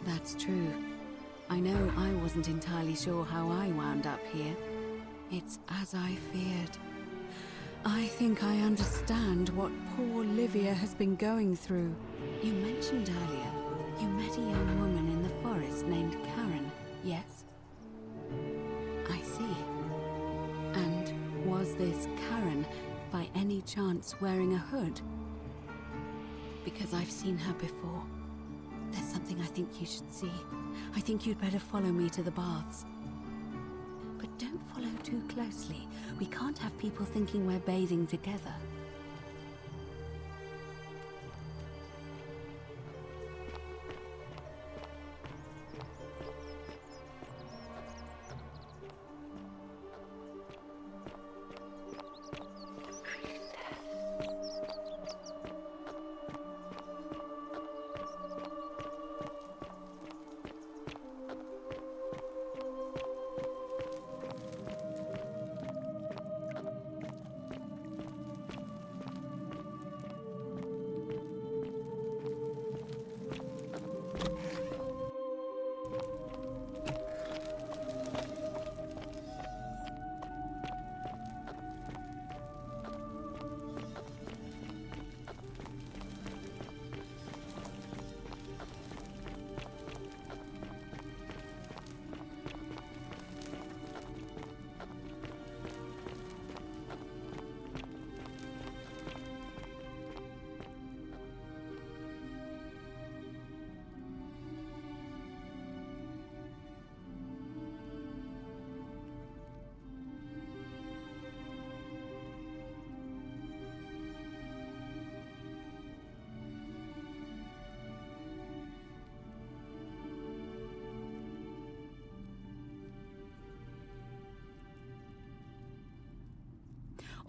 That's true. I know I wasn't entirely sure how I wound up here. It's as I feared. I think I understand what poor Livia has been going through. You mentioned earlier, you met a young woman in the forest named Karen, yes? I see. And was this Karen, by any chance, wearing a hood? Because I've seen her before. There's something I think you should see. I think you'd better follow me to the baths. But don't follow too closely. We can't have people thinking we're bathing together.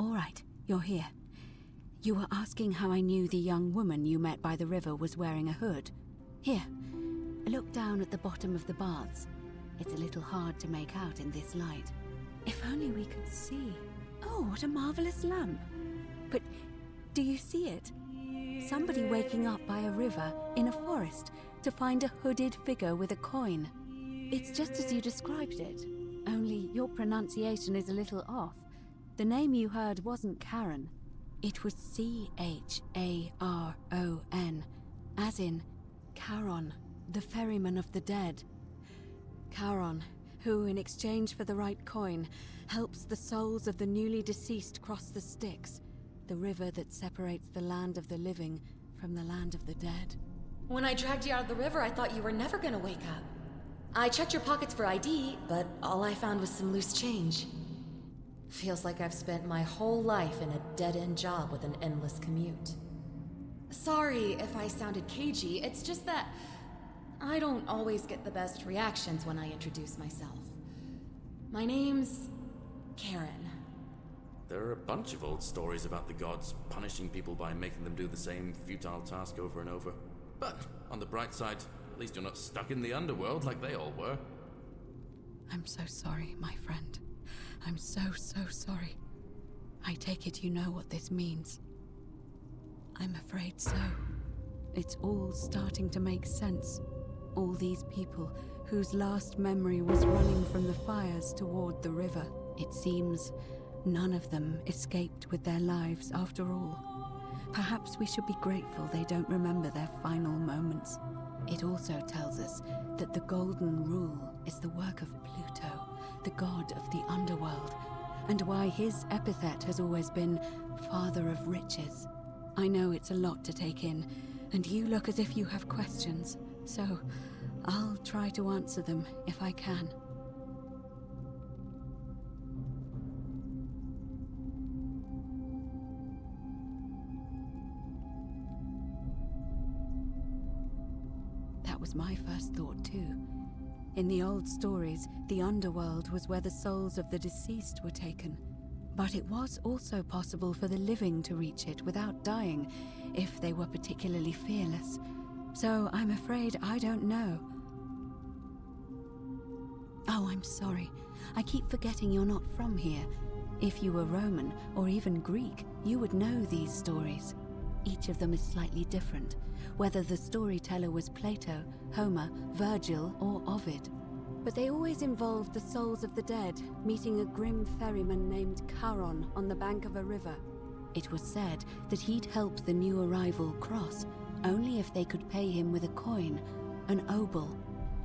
All right, you're here. You were asking how I knew the young woman you met by the river was wearing a hood. Here, look down at the bottom of the baths. It's a little hard to make out in this light. If only we could see. Oh, what a marvelous lamp. But do you see it? Somebody waking up by a river in a forest to find a hooded figure with a coin. It's just as you described it, only your pronunciation is a little off. The name you heard wasn't Karen. It was C-H-A-R-O-N, as in Charon, the ferryman of the dead. Charon, who, in exchange for the right coin, helps the souls of the newly deceased cross the Styx, the river that separates the land of the living from the land of the dead. When I dragged you out of the river, I thought you were never gonna wake up. I checked your pockets for ID, but all I found was some loose change. Feels like I've spent my whole life in a dead-end job with an endless commute. Sorry if I sounded cagey, it's just that I don't always get the best reactions when I introduce myself. My name's Karen. There are a bunch of old stories about the gods punishing people by making them do the same futile task over and over. But on the bright side, at least you're not stuck in the underworld like they all were. I'm so sorry, my friend. I'm so sorry. I take it you know what this means. I'm afraid so. It's all starting to make sense. All these people whose last memory was running from the fires toward the river. It seems none of them escaped with their lives after all. Perhaps we should be grateful they don't remember their final moments. It also tells us that the Golden Rule is the work of Pluto, the god of the underworld, and why his epithet has always been Father of Riches. I know it's a lot to take in, and you look as if you have questions, so I'll try to answer them if I can. That was my first thought too. In the old stories, the underworld was where the souls of the deceased were taken. But it was also possible for the living to reach it without dying, if they were particularly fearless. So I'm afraid I don't know. Oh, I'm sorry. I keep forgetting you're not from here. If you were Roman, or even Greek, you would know these stories. Each of them is slightly different, whether the storyteller was Plato, Homer, Virgil, or Ovid. But they always involved the souls of the dead meeting a grim ferryman named Charon on the bank of a river. It was said that he'd help the new arrival cross, only if they could pay him with a coin, an obol.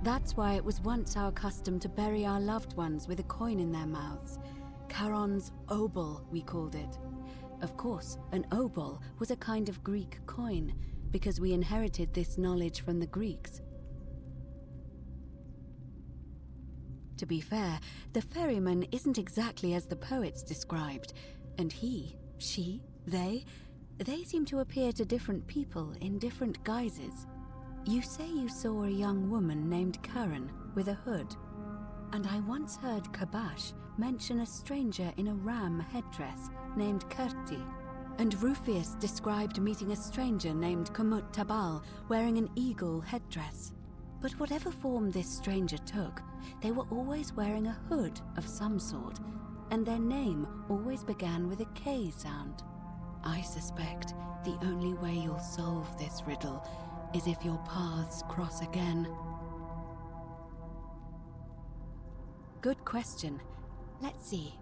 That's why it was once our custom to bury our loved ones with a coin in their mouths. Charon's obol, we called it. Of course, an obol was a kind of Greek coin, because we inherited this knowledge from the Greeks. To be fair, the ferryman isn't exactly as the poets described, and he, she, they seem to appear to different people in different guises. You say you saw a young woman named Karen with a hood, and I once heard Kabash mention a stranger in a ram headdress named Kerti, and Rufius described meeting a stranger named Kamut Tabal wearing an eagle headdress. But whatever form this stranger took, they were always wearing a hood of some sort, and their name always began with a K sound. I suspect the only way you'll solve this riddle is if your paths cross again. Good question. Let's see.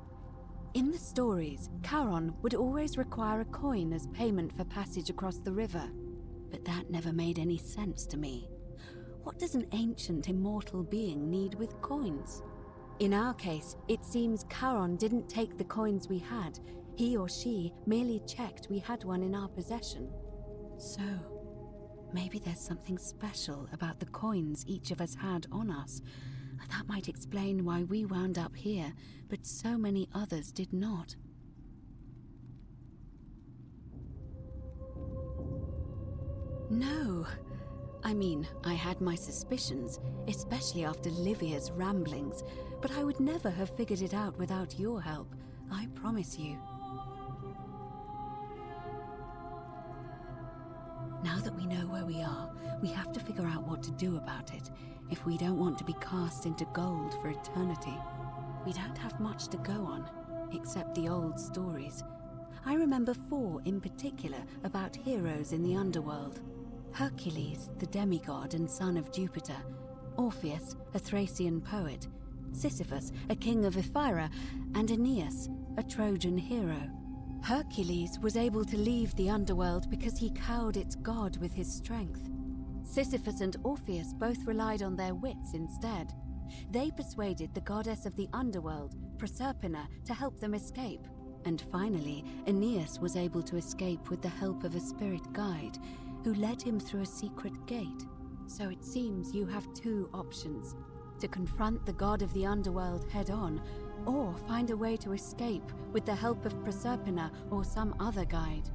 In the stories, Charon would always require a coin as payment for passage across the river. But that never made any sense to me. What does an ancient immortal being need with coins? In our case, it seems Charon didn't take the coins we had. He or she merely checked we had one in our possession. So, maybe there's something special about the coins each of us had on us. That might explain why we wound up here, but so many others did not. No. I mean, I had my suspicions, especially after Livia's ramblings, but I would never have figured it out without your help, I promise you. Now that we know where we are, we have to figure out what to do about it if we don't want to be cast into gold for eternity. We don't have much to go on, except the old stories. I remember 4 in particular about heroes in the underworld. Hercules, the demigod and son of Jupiter. Orpheus, a Thracian poet. Sisyphus, a king of Ephyra. And Aeneas, a Trojan hero. Hercules was able to leave the underworld because he cowed its god with his strength. Sisyphus and Orpheus both relied on their wits instead. They persuaded the goddess of the underworld, Proserpina, to help them escape. And finally, Aeneas was able to escape with the help of a spirit guide, who led him through a secret gate. So it seems you have 2 options: to confront the god of the underworld head-on, or find a way to escape with the help of Proserpina or some other guide.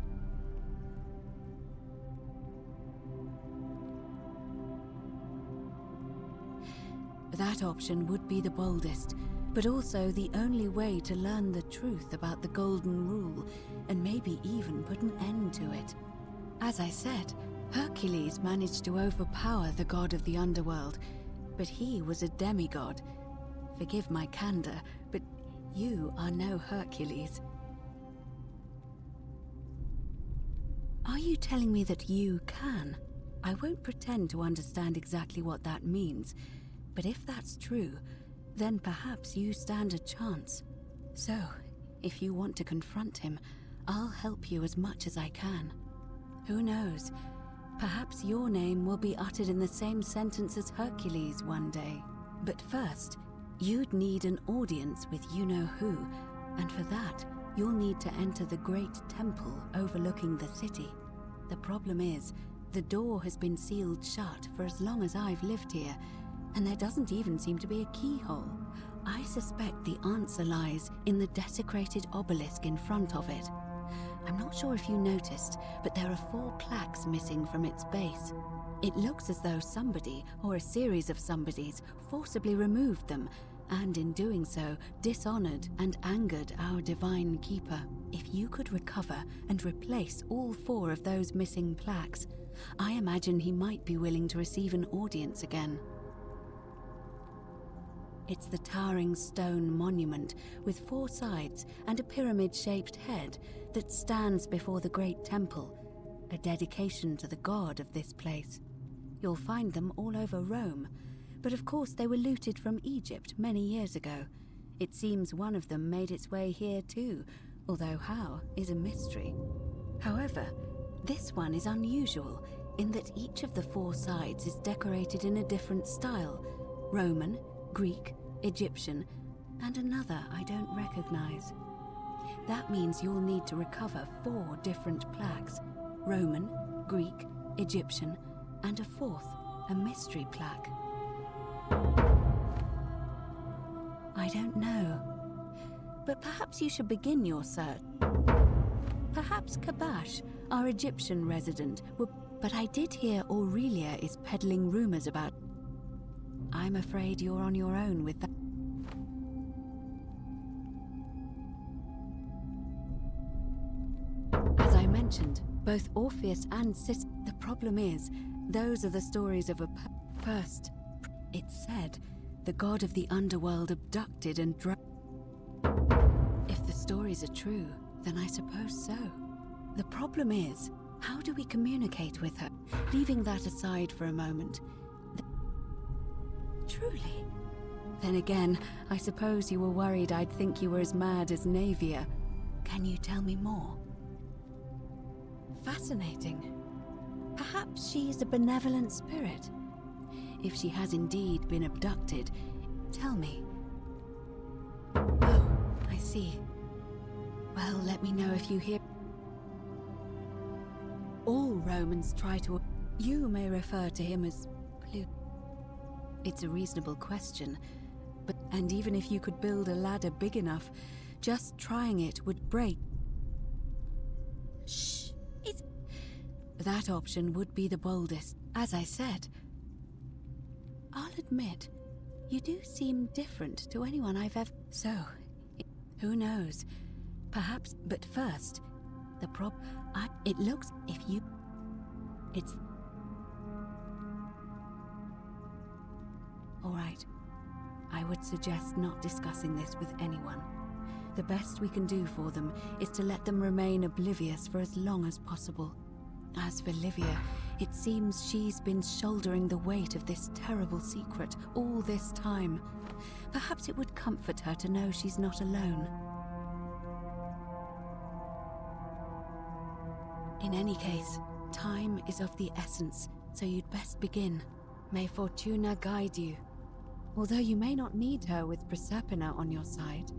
That option would be the boldest, but also the only way to learn the truth about the Golden Rule, and maybe even put an end to it. As I said, Hercules managed to overpower the god of the underworld, but he was a demigod. Forgive my candor, but you are no Hercules. Are you telling me that you can? I won't pretend to understand exactly what that means, but if that's true, then perhaps you stand a chance. So, if you want to confront him, I'll help you as much as I can. Who knows? Perhaps your name will be uttered in the same sentence as Hercules one day. But first, you'd need an audience with you-know-who, and for that, you'll need to enter the great temple overlooking the city. The problem is, the door has been sealed shut for as long as I've lived here, and there doesn't even seem to be a keyhole. I suspect the answer lies in the desecrated obelisk in front of it. I'm not sure if you noticed, but there are 4 plaques missing from its base. It looks as though somebody, or a series of somebodies, forcibly removed them, and in doing so, dishonored and angered our divine keeper. If you could recover and replace all 4 of those missing plaques, I imagine he might be willing to receive an audience again. It's the towering stone monument with 4 sides and a pyramid-shaped head that stands before the great temple, a dedication to the god of this place. You'll find them all over Rome, but of course they were looted from Egypt many years ago. It seems one of them made its way here too, although how is a mystery. However, this one is unusual in that each of the 4 sides is decorated in a different style: Roman, Greek, Egyptian, and another I don't recognize. That means you'll need to recover 4 different plaques: Roman, Greek, Egyptian, and a 4th, a mystery plaque. I don't know, but perhaps you should begin your search. Perhaps Kabash, our Egyptian resident, would... But I did hear Aurelia is peddling rumors about... I'm afraid you're on your own with that. As I mentioned, both Orpheus and Sis... The problem is, those are the stories of a... First, it's said, the god of the underworld abducted and If the stories are true, then I suppose so. The problem is, how do we communicate with her? Leaving that aside for a moment... Truly? Then again, I suppose you were worried I'd think you were as mad as Navia. Can you tell me more? Fascinating. Perhaps she's a benevolent spirit. If she has indeed been abducted, tell me. Oh, I see. Well, let me know if you hear... All Romans try to... You may refer to him as... It's a reasonable question, but... And even if you could build a ladder big enough, just trying it would break... Shh! It's... That option would be the boldest. As I said, I'll admit, you do seem different to anyone I've ever... So, who knows? Perhaps... But first, the It looks... It's... All right. I would suggest not discussing this with anyone. The best we can do for them is to let them remain oblivious for as long as possible. As for Livia, it seems she's been shouldering the weight of this terrible secret all this time. Perhaps it would comfort her to know she's not alone. In any case, time is of the essence, so you'd best begin. May Fortuna guide you. Although you may not need her with Proserpina on your side.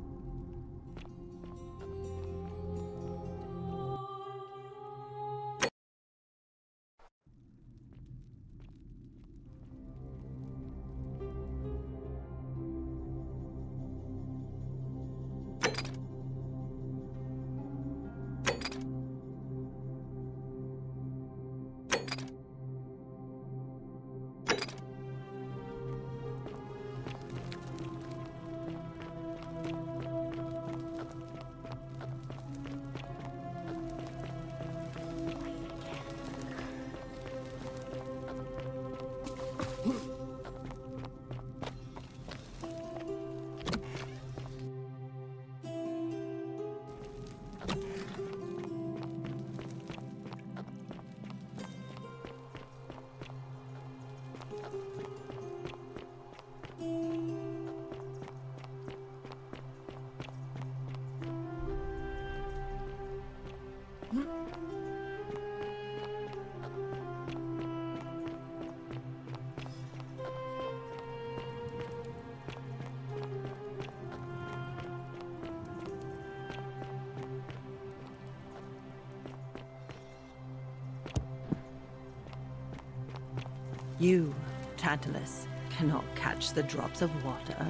You, Tantalus, cannot catch the drops of water,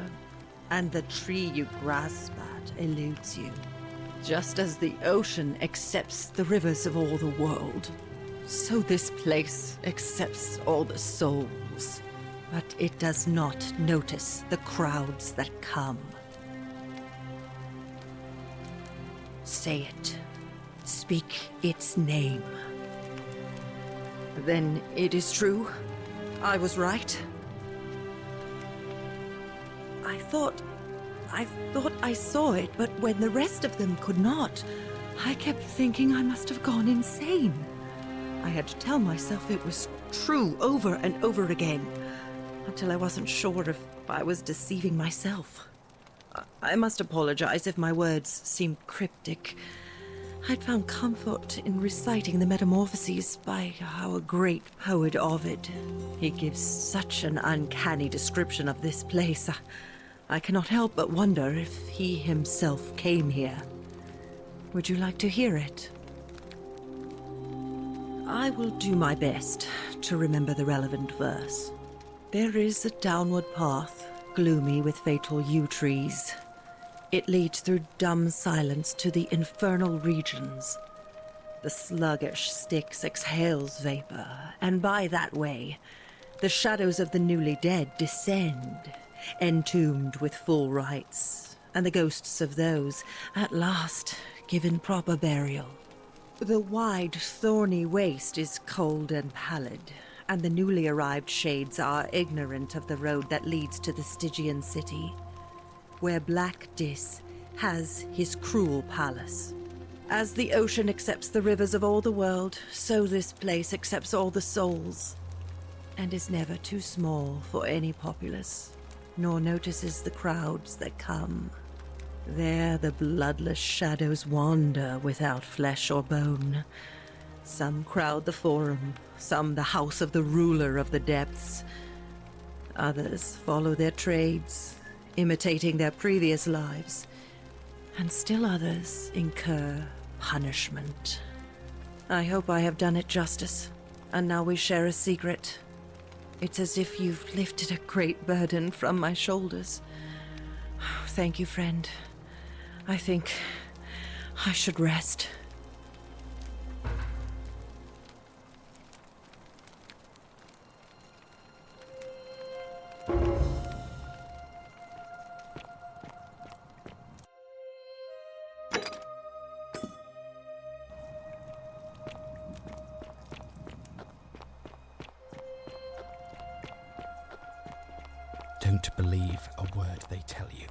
and the tree you grasp at eludes you. Just as the ocean accepts the rivers of all the world, so this place accepts all the souls. But it does not notice the crowds that come. Say it. Speak its name. Then it is true. I was right. I thought I saw it, but when the rest of them could not, I kept thinking I must have gone insane. I had to tell myself it was true over and over again, until I wasn't sure if I was deceiving myself. I must apologize if my words seemed cryptic. I'd found comfort in reciting the Metamorphoses by our great poet Ovid. He gives such an uncanny description of this place. I cannot help but wonder if he himself came here. Would you like to hear it? I will do my best to remember the relevant verse. There is a downward path, gloomy with fatal yew trees. It leads through dumb silence to the infernal regions. The sluggish Styx exhales vapor, and by that way, the shadows of the newly dead descend, entombed with full rites, and the ghosts of those, at last, given proper burial. The wide, thorny waste is cold and pallid, and the newly arrived shades are ignorant of the road that leads to the Stygian city, where Black Dis has his cruel palace. As the ocean accepts the rivers of all the world, so this place accepts all the souls, and is never too small for any populace, nor notices the crowds that come. There the bloodless shadows wander without flesh or bone. Some crowd the forum, some the house of the ruler of the depths. Others follow their trades, imitating their previous lives, and still others incur punishment. I hope I have done it justice, and now we share a secret. It's as if you've lifted a great burden from my shoulders. Thank you, friend. I think I should rest. Don't believe a word they tell you.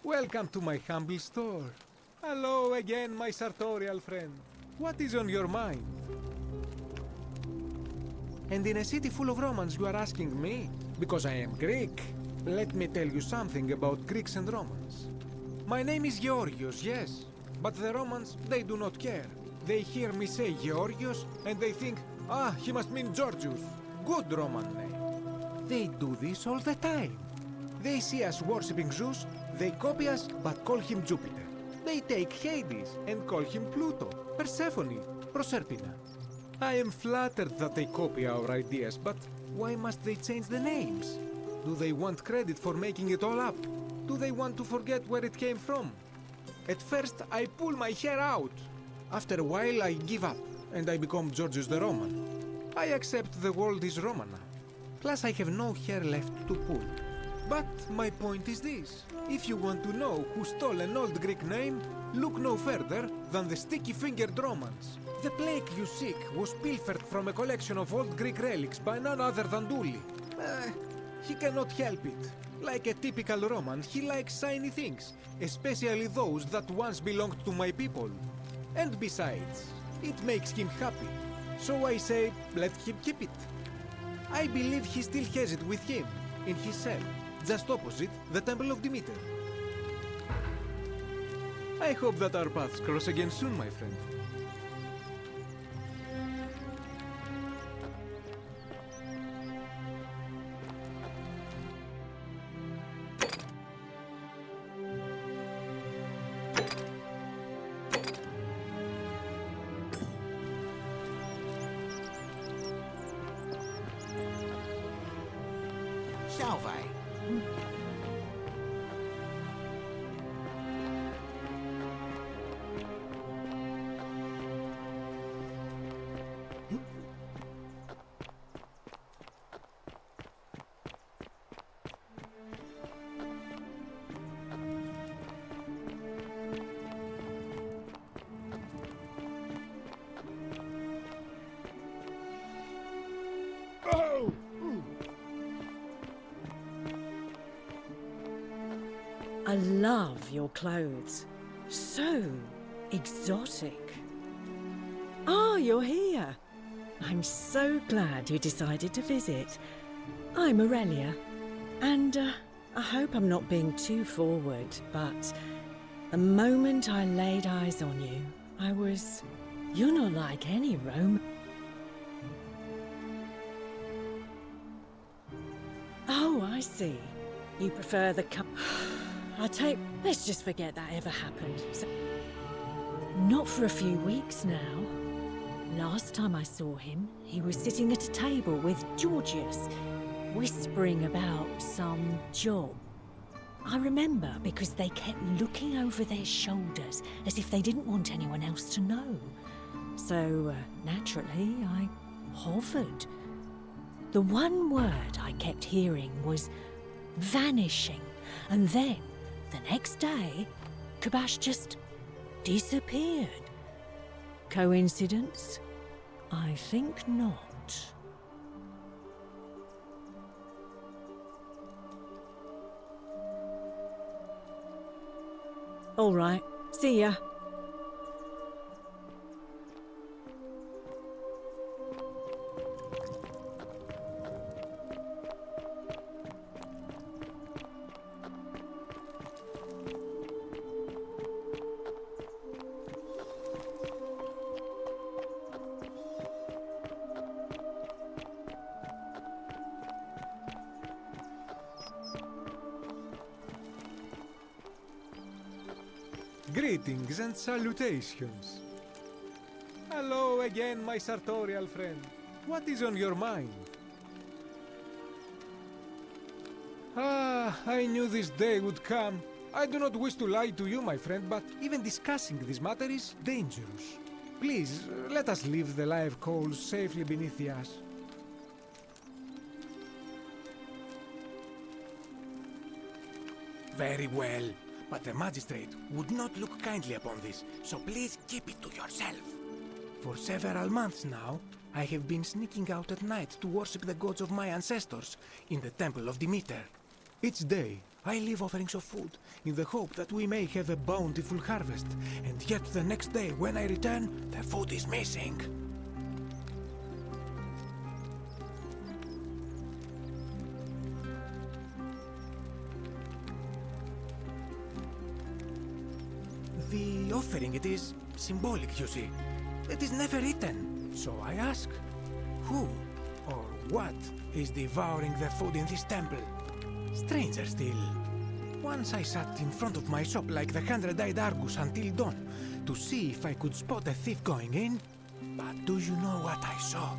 Welcome to my humble store. Hello again, my sartorial friend. What is on your mind? And in a city full of Romans, you are asking me? Because I am Greek. Let me tell you something about Greeks and Romans. My name is Georgios, yes. But the Romans, they do not care. They hear me say Georgios, and they think, ah, he must mean Georgius. Good Roman name. They do this all the time. They see us worshipping Zeus, they copy us, but call him Jupiter. They take Hades and call him Pluto, Persephone, Proserpina. I am flattered that they copy our ideas, but why must they change the names? Do they want credit for making it all up? Do they want to forget where it came from? At first, I pull my hair out. After a while, I give up, and I become Georgius the Roman. I accept the world is Roman now. Plus, I have no hair left to pull. But my point is this. If you want to know who stole an old Greek name, look no further than the sticky-fingered Romans. The plague you seek was pilfered from a collection of old Greek relics by none other than Dully. He cannot help it. Like a typical Roman, he likes shiny things, especially those that once belonged to my people. And besides, it makes him happy. So I say, let him keep it. I believe he still has it with him, in his cell, just opposite the Temple of Demeter. I hope that our paths cross again soon, my friend. Salve. I love your clothes. So exotic. Ah, you're here. I'm so glad you decided to visit. I'm Aurelia, and I hope I'm not being too forward, but the moment I laid eyes on you, I was... You're not like any Roman. Oh, I see. You prefer the let's just forget that ever happened. Not for a few weeks now. Last time I saw him, he was sitting at a table with Georgius, whispering about some job. I remember because they kept looking over their shoulders as if they didn't want anyone else to know. So, naturally, I hovered. The one word I kept hearing was vanishing, and then, the next day, Kabash just disappeared. Coincidence? I think not. All right, see ya. Greetings and salutations. Hello again, my sartorial friend. What is on your mind? Ah, I knew this day would come. I do not wish to lie to you, my friend, but even discussing this matter is dangerous. Please, let us leave the live coals safely beneath the ash. Very well. But the magistrate would not look kindly upon this, so please keep it to yourself. For several months now, I have been sneaking out at night to worship the gods of my ancestors in the temple of Demeter. Each day, I leave offerings of food in the hope that we may have a bountiful harvest, and yet the next day when I return, the food is missing. The offering, it is symbolic, you see. It is never eaten. So I ask, who or what is devouring the food in this temple? Stranger still. Once I sat in front of my shop like the 100-eyed Argus until dawn to see if I could spot a thief going in. But do you know what I saw?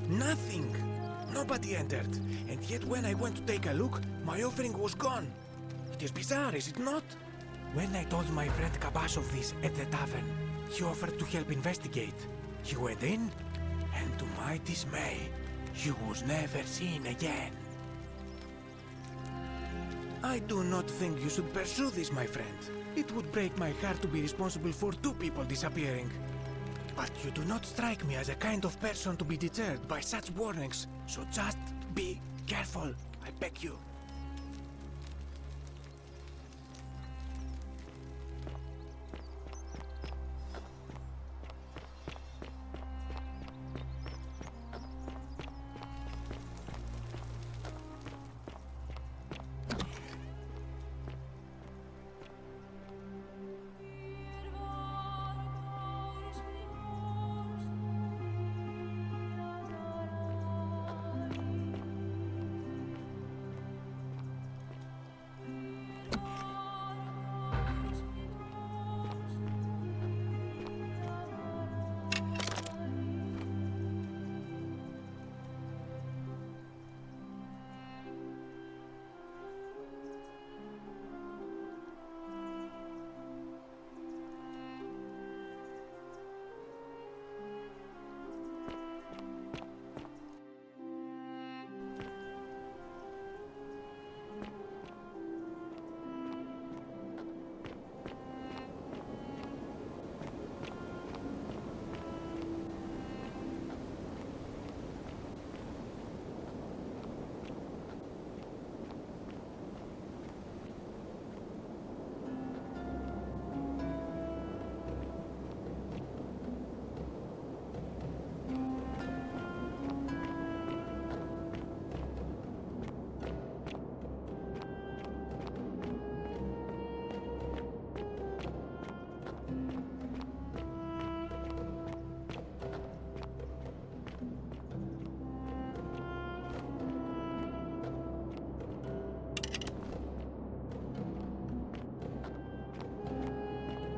Nothing. Nobody entered. And yet when I went to take a look, my offering was gone. It is bizarre, is it not? When I told my friend Kabash of this at the tavern, he offered to help investigate. He went in, and to my dismay, he was never seen again. I do not think you should pursue this, my friend. It would break my heart to be responsible for 2 people disappearing. But you do not strike me as a kind of person to be deterred by such warnings, so just be careful, I beg you.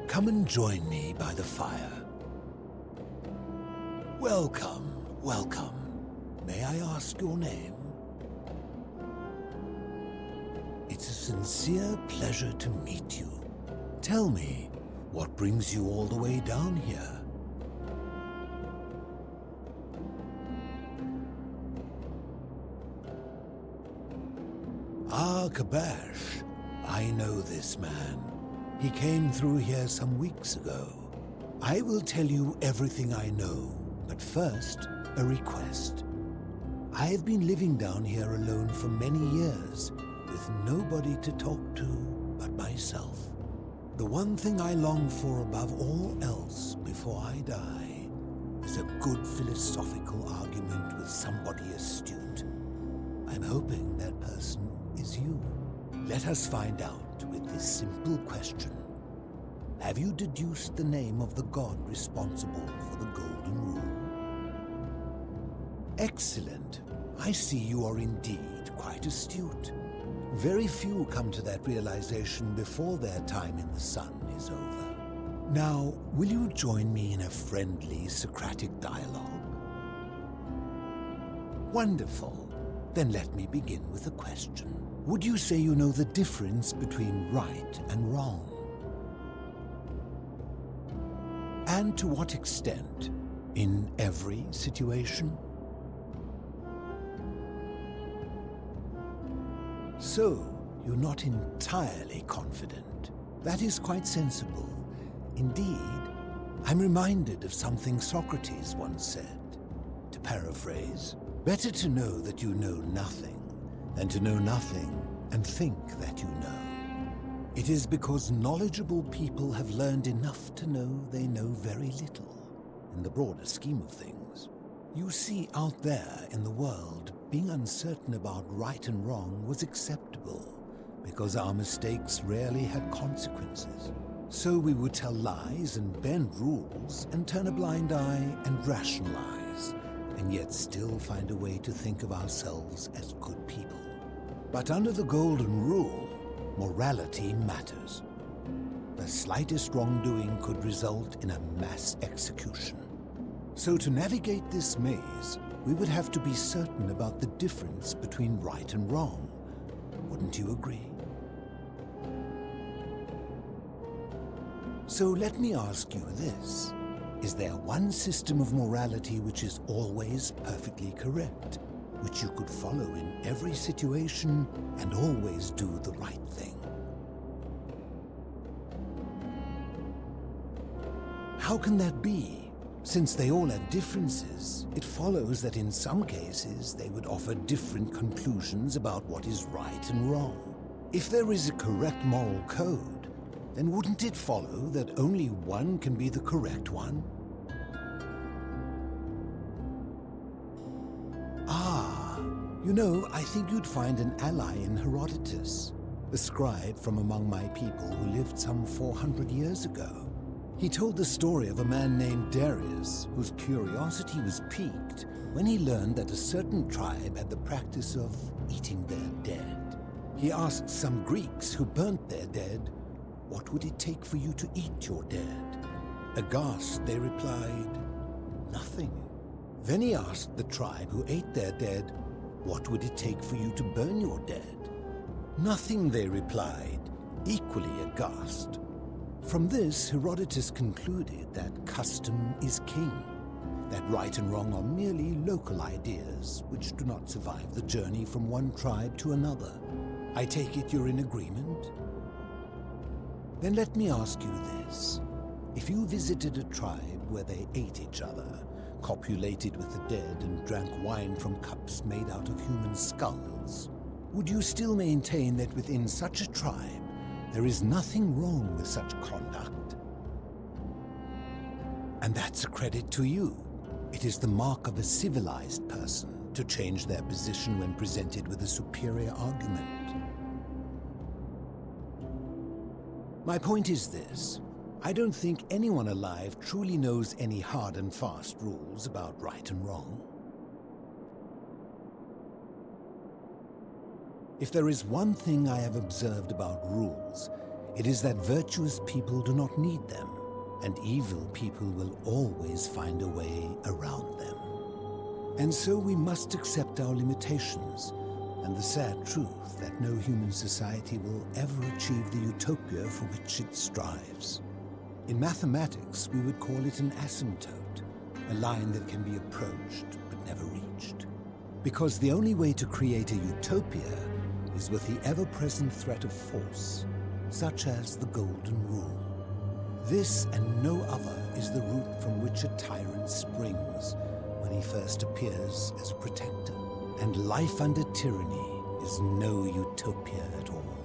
Come and join me by the fire. Welcome, welcome. May I ask your name? It's a sincere pleasure to meet you. Tell me, what brings you all the way down here? Ah, Kabash. I know this man. He came through here some weeks ago. I will tell you everything I know, but first, a request. I have been living down here alone for many years, with nobody to talk to but myself. The one thing I long for above all else before I die is a good philosophical argument with somebody astute. I'm hoping that person is you. Let us find out with this simple question. Have you deduced the name of the god responsible for the Golden Rule? Excellent. I see you are indeed quite astute. Very few come to that realization before their time in the sun is over. Now, will you join me in a friendly Socratic dialogue? Wonderful. Then let me begin with a question. Would you say you know the difference between right and wrong? And to what extent? In every situation? So, you're not entirely confident. That is quite sensible. Indeed, I'm reminded of something Socrates once said. To paraphrase, better to know that you know nothing than to know nothing and think that you know. It is because knowledgeable people have learned enough to know they know very little, in the broader scheme of things. You see, out there in the world, being uncertain about right and wrong was acceptable, because our mistakes rarely had consequences. So we would tell lies and bend rules and turn a blind eye and rationalize, and yet still find a way to think of ourselves as good people. But under the golden rule, morality matters. The slightest wrongdoing could result in a mass execution. So to navigate this maze, we would have to be certain about the difference between right and wrong. Wouldn't you agree? So let me ask you this. Is there one system of morality which is always perfectly correct, which you could follow in every situation and always do the right thing? How can that be? Since they all have differences, it follows that in some cases they would offer different conclusions about what is right and wrong. If there is a correct moral code, then wouldn't it follow that only one can be the correct one? You know, I think you'd find an ally in Herodotus, a scribe from among my people who lived some 400 years ago. He told the story of a man named Darius, whose curiosity was piqued when he learned that a certain tribe had the practice of eating their dead. He asked some Greeks who burnt their dead, "What would it take for you to eat your dead?" Aghast, they replied, "Nothing." Then he asked the tribe who ate their dead, "What would it take for you to burn your dead?" "Nothing," they replied, equally aghast. From this, Herodotus concluded that custom is king, that right and wrong are merely local ideas which do not survive the journey from one tribe to another. I take it you're in agreement? Then let me ask you this. If you visited a tribe where they ate each other, copulated with the dead and drank wine from cups made out of human skulls, would you still maintain that within such a tribe there is nothing wrong with such conduct? And that's a credit to you. It is the mark of a civilized person to change their position when presented with a superior argument. My point is this. I don't think anyone alive truly knows any hard and fast rules about right and wrong. If there is one thing I have observed about rules, it is that virtuous people do not need them, and evil people will always find a way around them. And so we must accept our limitations, and the sad truth that no human society will ever achieve the utopia for which it strives. In mathematics, we would call it an asymptote, a line that can be approached but never reached. Because the only way to create a utopia is with the ever-present threat of force, such as the Golden Rule. This and no other is the root from which a tyrant springs when he first appears as a protector. And life under tyranny is no utopia at all.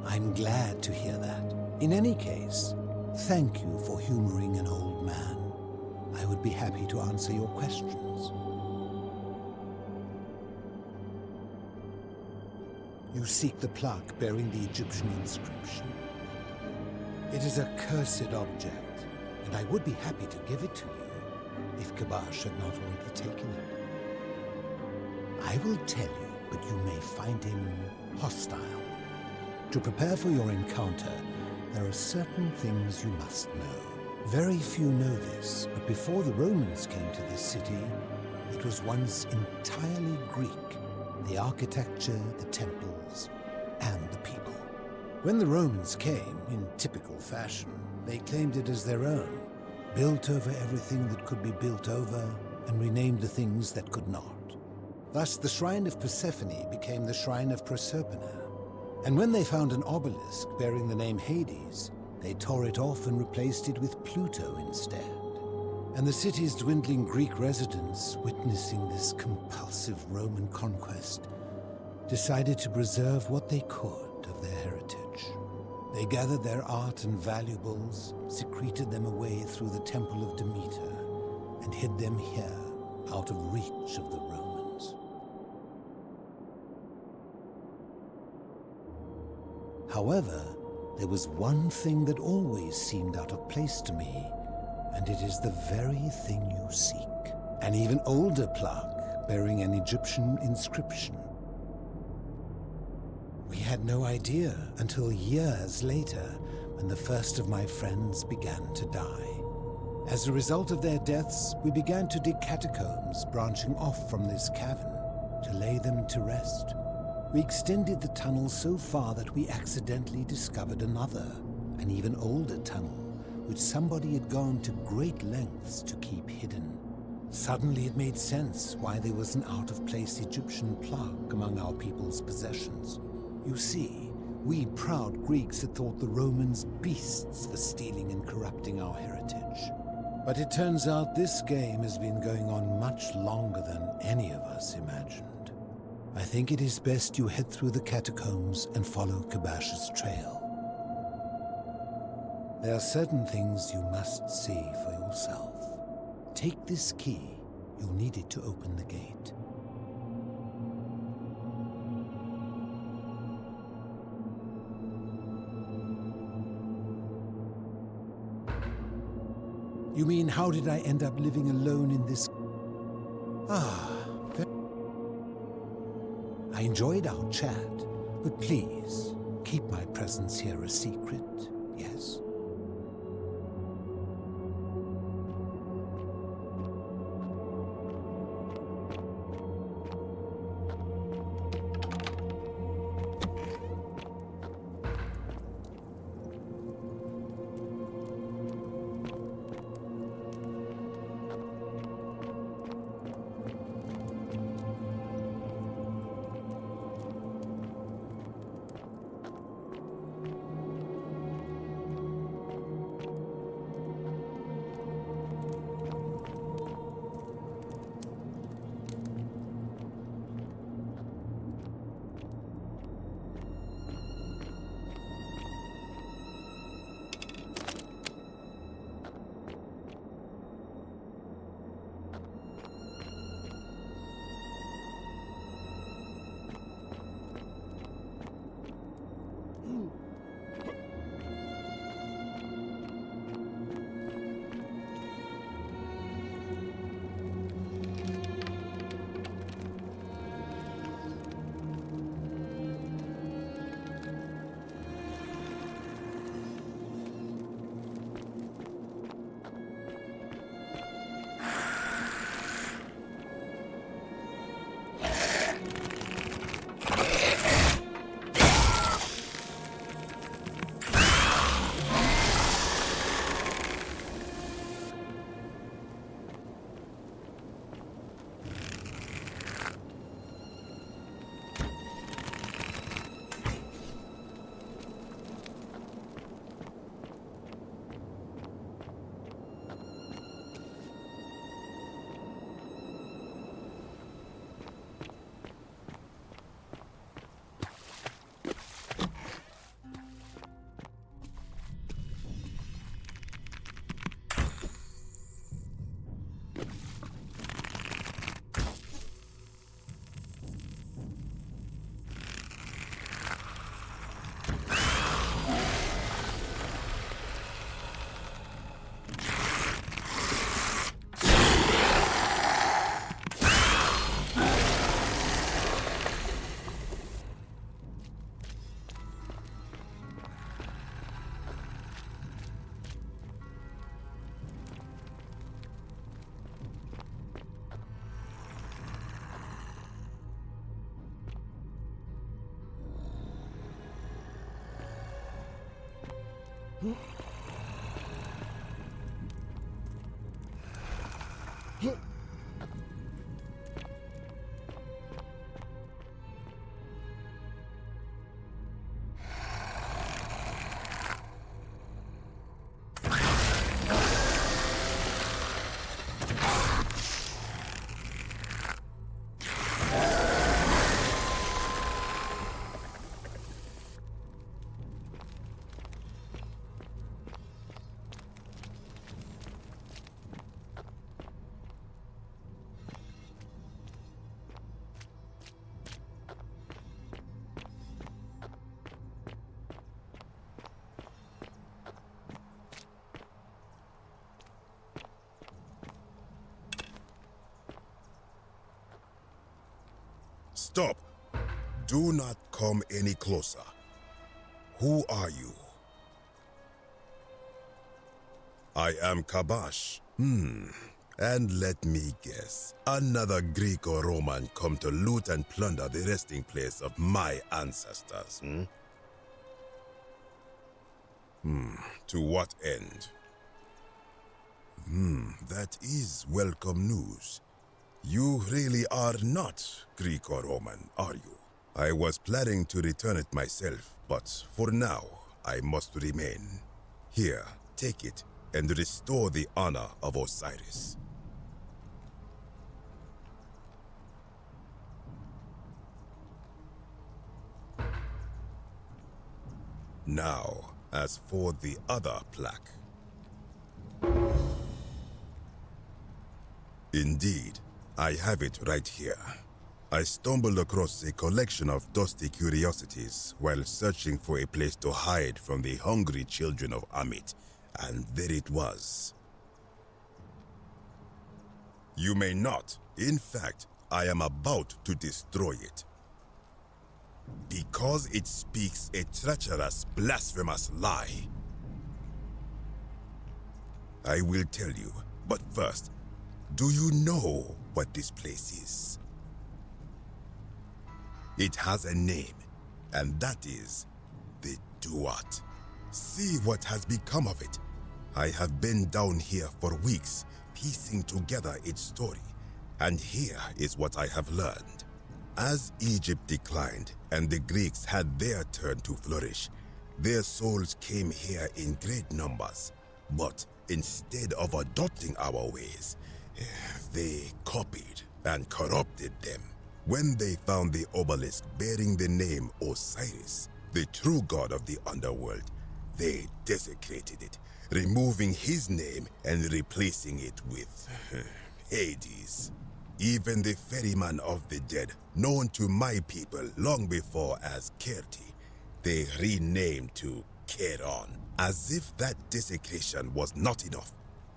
I'm glad to hear that. In any case, thank you for humoring an old man. I would be happy to answer your questions. You seek the plaque bearing the Egyptian inscription. It is a cursed object, and I would be happy to give it to you, if Kabash had not already taken it. I will tell you, but you may find him hostile. To prepare for your encounter, there are certain things you must know. Very few know this, but before the Romans came to this city, it was once entirely Greek. The architecture, the temples, and the people. When the Romans came, in typical fashion, they claimed it as their own, built over everything that could be built over, and renamed the things that could not. Thus, the Shrine of Persephone became the Shrine of Proserpina. And when they found an obelisk bearing the name Hades, they tore it off and replaced it with Pluto instead. And the city's dwindling Greek residents, witnessing this compulsive Roman conquest, decided to preserve what they could of their heritage. They gathered their art and valuables, secreted them away through the Temple of Demeter, and hid them here, out of reach of the Romans. However, there was one thing that always seemed out of place to me, and it is the very thing you seek. An even older plaque bearing an Egyptian inscription. We had no idea until years later when the first of my friends began to die. As a result of their deaths, we began to dig catacombs branching off from this cavern to lay them to rest. We extended the tunnel so far that we accidentally discovered another, an even older tunnel, which somebody had gone to great lengths to keep hidden. Suddenly it made sense why there was an out-of-place Egyptian plaque among our people's possessions. You see, we proud Greeks had thought the Romans beasts for stealing and corrupting our heritage. But it turns out this game has been going on much longer than any of us imagined. I think it is best you head through the catacombs and follow Kabash's trail. There are certain things you must see for yourself. Take this key. You'll need it to open the gate. You mean, how did I end up living alone in this... I enjoyed our chat, but please, keep my presence here a secret, yes? Stop! Do not come any closer. Who are you? I am Kabash. And let me guess, another Greek or Roman come to loot and plunder the resting place of my ancestors, To what end? That is welcome news. You really are not Greek or Roman, are you? I was planning to return it myself, but for now, I must remain. Here, take it and restore the honor of Osiris. Now, as for the other plaque. Indeed, I have it right here. I stumbled across a collection of dusty curiosities while searching for a place to hide from the hungry children of Amit, and there it was. You may not. In fact, I am about to destroy it. Because it speaks a treacherous, blasphemous lie. I will tell you, but first, do you know what this place is? It has a name, and that is the Duat. See what has become of it. I have been down here for weeks, piecing together its story, and here is what I have learned. As Egypt declined and the Greeks had their turn to flourish, their souls came here in great numbers. But instead of adopting our ways, they copied and corrupted them. When they found the obelisk bearing the name Osiris, the true god of the underworld, they desecrated it, removing his name and replacing it with Hades. Even the ferryman of the dead, known to my people long before as Kerti, they renamed to Keron. As if that desecration was not enough,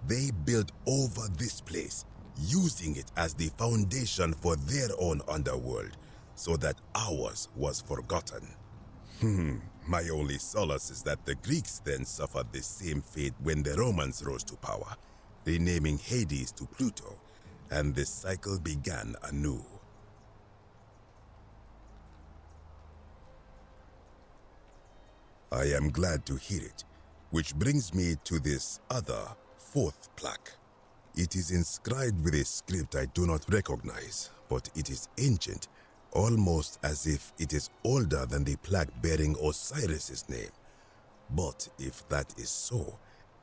they built over this place, using it as the foundation for their own underworld, so that ours was forgotten. My only solace is that the Greeks then suffered the same fate when the Romans rose to power, renaming Hades to Pluto, and the cycle began anew. I am glad to hear it, which brings me to this other, fourth plaque. It is inscribed with a script I do not recognize, but it is ancient, almost as if it is older than the plaque bearing Osiris's name. But if that is so,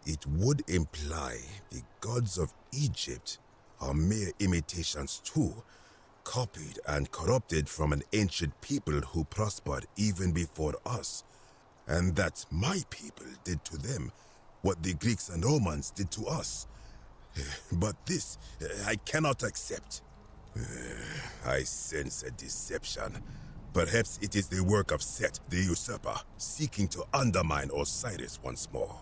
it would imply the gods of Egypt are mere imitations too, copied and corrupted from an ancient people who prospered even before us, and that my people did to them what the Greeks and Romans did to us. But this, I cannot accept. I sense a deception. Perhaps it is the work of Set, the usurper, seeking to undermine Osiris once more.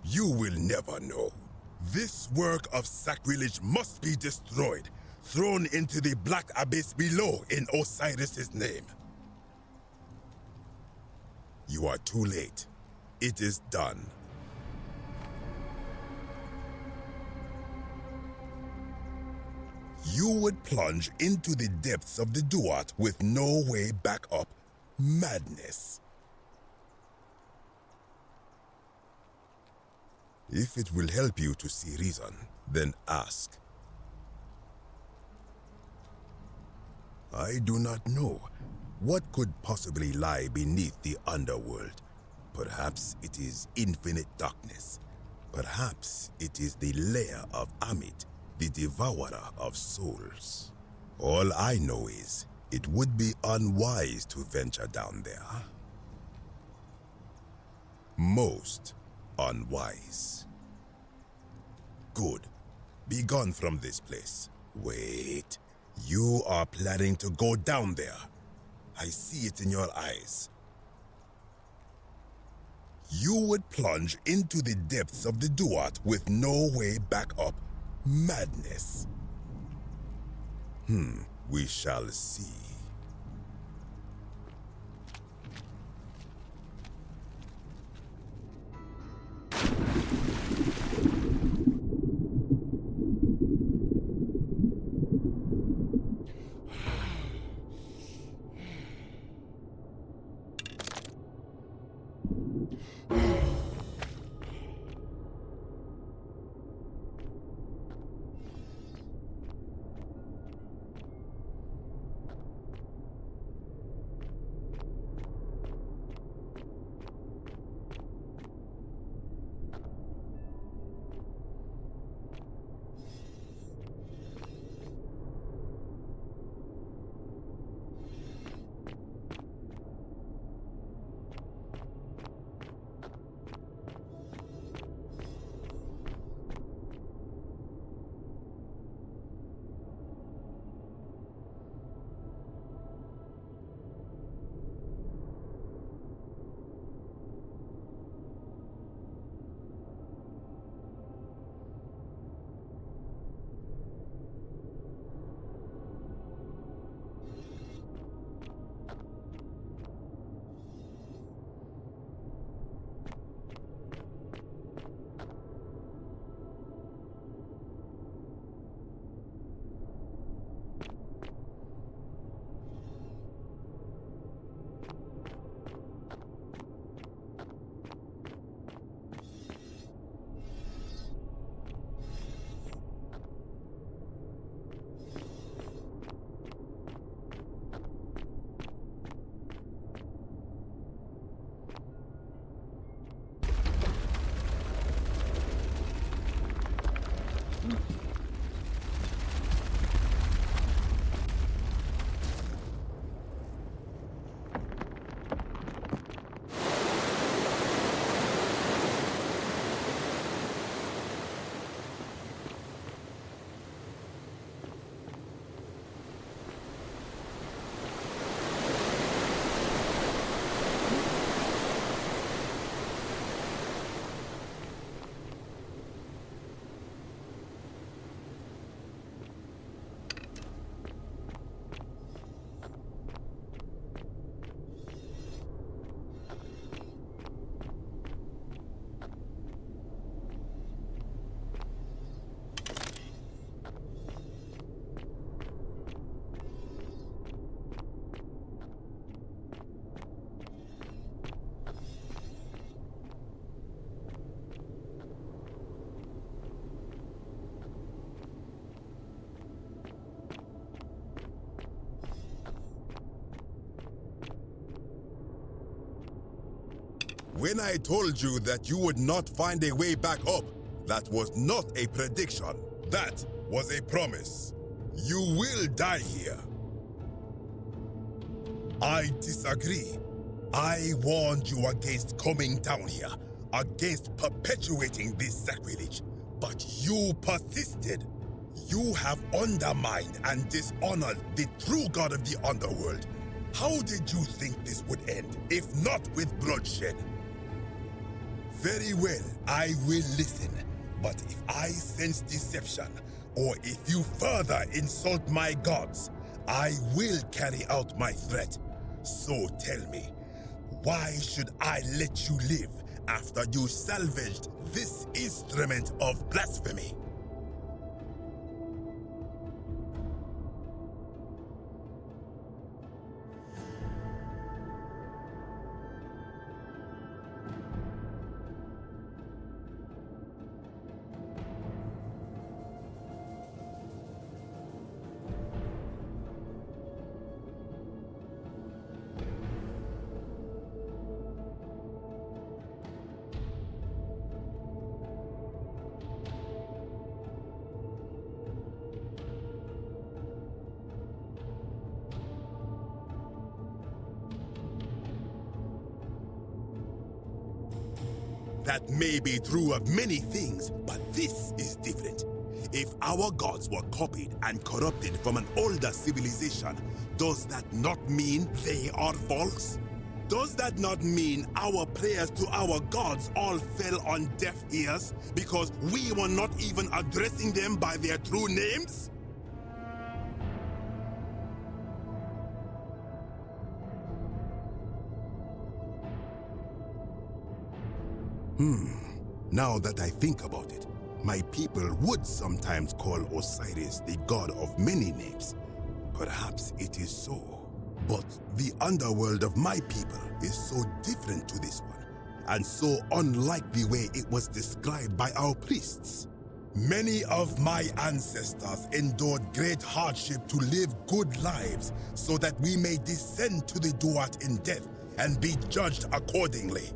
You will never know. This work of sacrilege must be destroyed, thrown into the black abyss below in Osiris's name. You are too late. It is done. You would plunge into the depths of the Duat with no way back up. Madness. If it will help you to see reason, then ask. I do not know. What could possibly lie beneath the underworld? Perhaps it is infinite darkness. Perhaps it is the lair of Amit, the devourer of souls. All I know is, it would be unwise to venture down there. Most unwise. Good. Be gone from this place. Wait. You are planning to go down there. I see it in your eyes. you would plunge into the depths of the Duat with no way back up. Madness. We shall see. When I told you that you would not find a way back up, that was not a prediction. That was a promise. You will die here. I disagree. I warned you against coming down here, against perpetuating this sacrilege, but you persisted. You have undermined and dishonored the true god of the underworld. How did you think this would end, if not with bloodshed? Very well, I will listen. But if I sense deception, or if you further insult my gods, I will carry out my threat. So tell me, why should I let you live after you salvaged this instrument of blasphemy? That may be true of many things, but this is different. If our gods were copied and corrupted from an older civilization, does that not mean they are false? Does that not mean our prayers to our gods all fell on deaf ears because we were not even addressing them by their true names? Now that I think about it, my people would sometimes call Osiris the god of many names. Perhaps it is so. But the underworld of my people is so different to this one, and so unlike the way it was described by our priests. Many of my ancestors endured great hardship to live good lives so that we may descend to the Duat in death and be judged accordingly.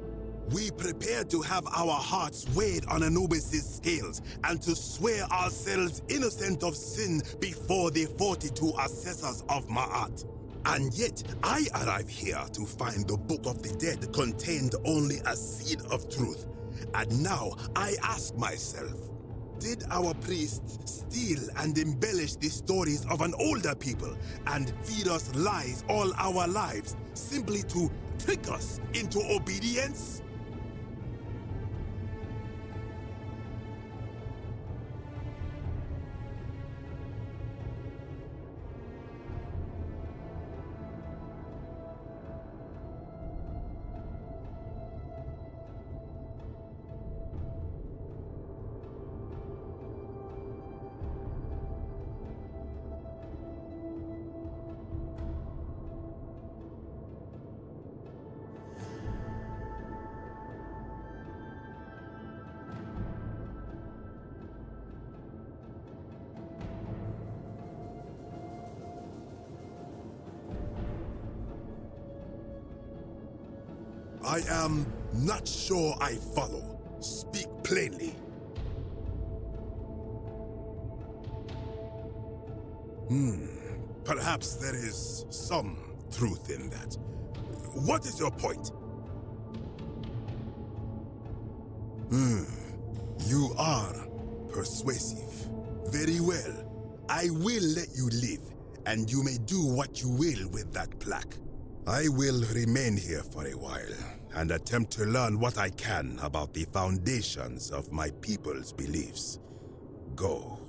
We prepare to have our hearts weighed on Anubis' scales and to swear ourselves innocent of sin before the 42 assessors of Ma'at. And yet, I arrive here to find the Book of the Dead contained only a seed of truth. And now I ask myself, did our priests steal and embellish the stories of an older people and feed us lies all our lives simply to trick us into obedience? I am not sure I follow. Speak plainly. Perhaps there is some truth in that. What is your point? You are persuasive. Very well. I will let you live, and you may do what you will with that plaque. I will remain here for a while and attempt to learn what I can about the foundations of my people's beliefs. Go.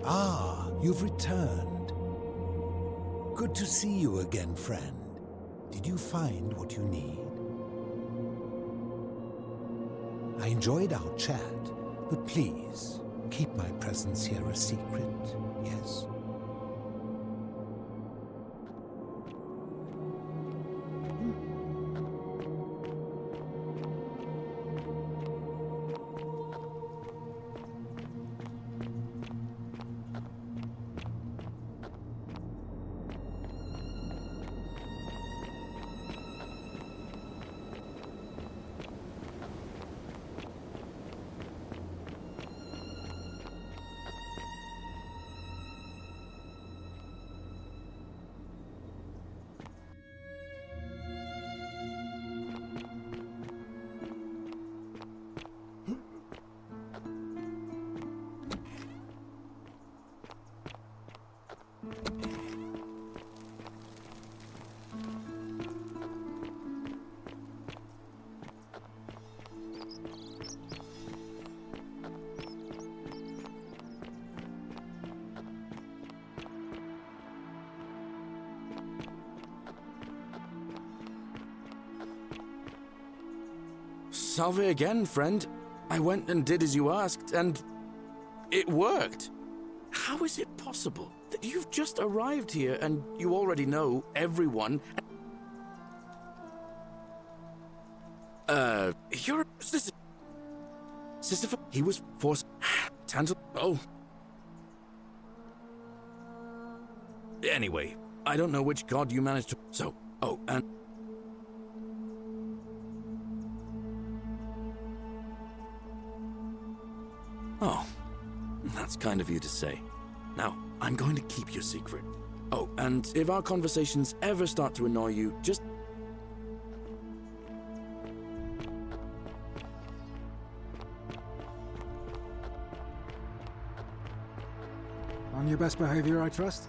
Ah, you've returned. Good to see you again, friend. Did you find what you need? I enjoyed our chat, but please, keep my presence here a secret, yes? Salve again, friend. I went and did as you asked, and it worked. How is it possible that you've just arrived here and you already know everyone? You're Sisyphus. He was forced. Tantal. Oh. Anyway, I don't know which god you managed to. So, oh, and. Oh, that's kind of you to say. Now, I'm going to keep your secret. Oh, and if our conversations ever start to annoy you, just... On your best behavior, I trust?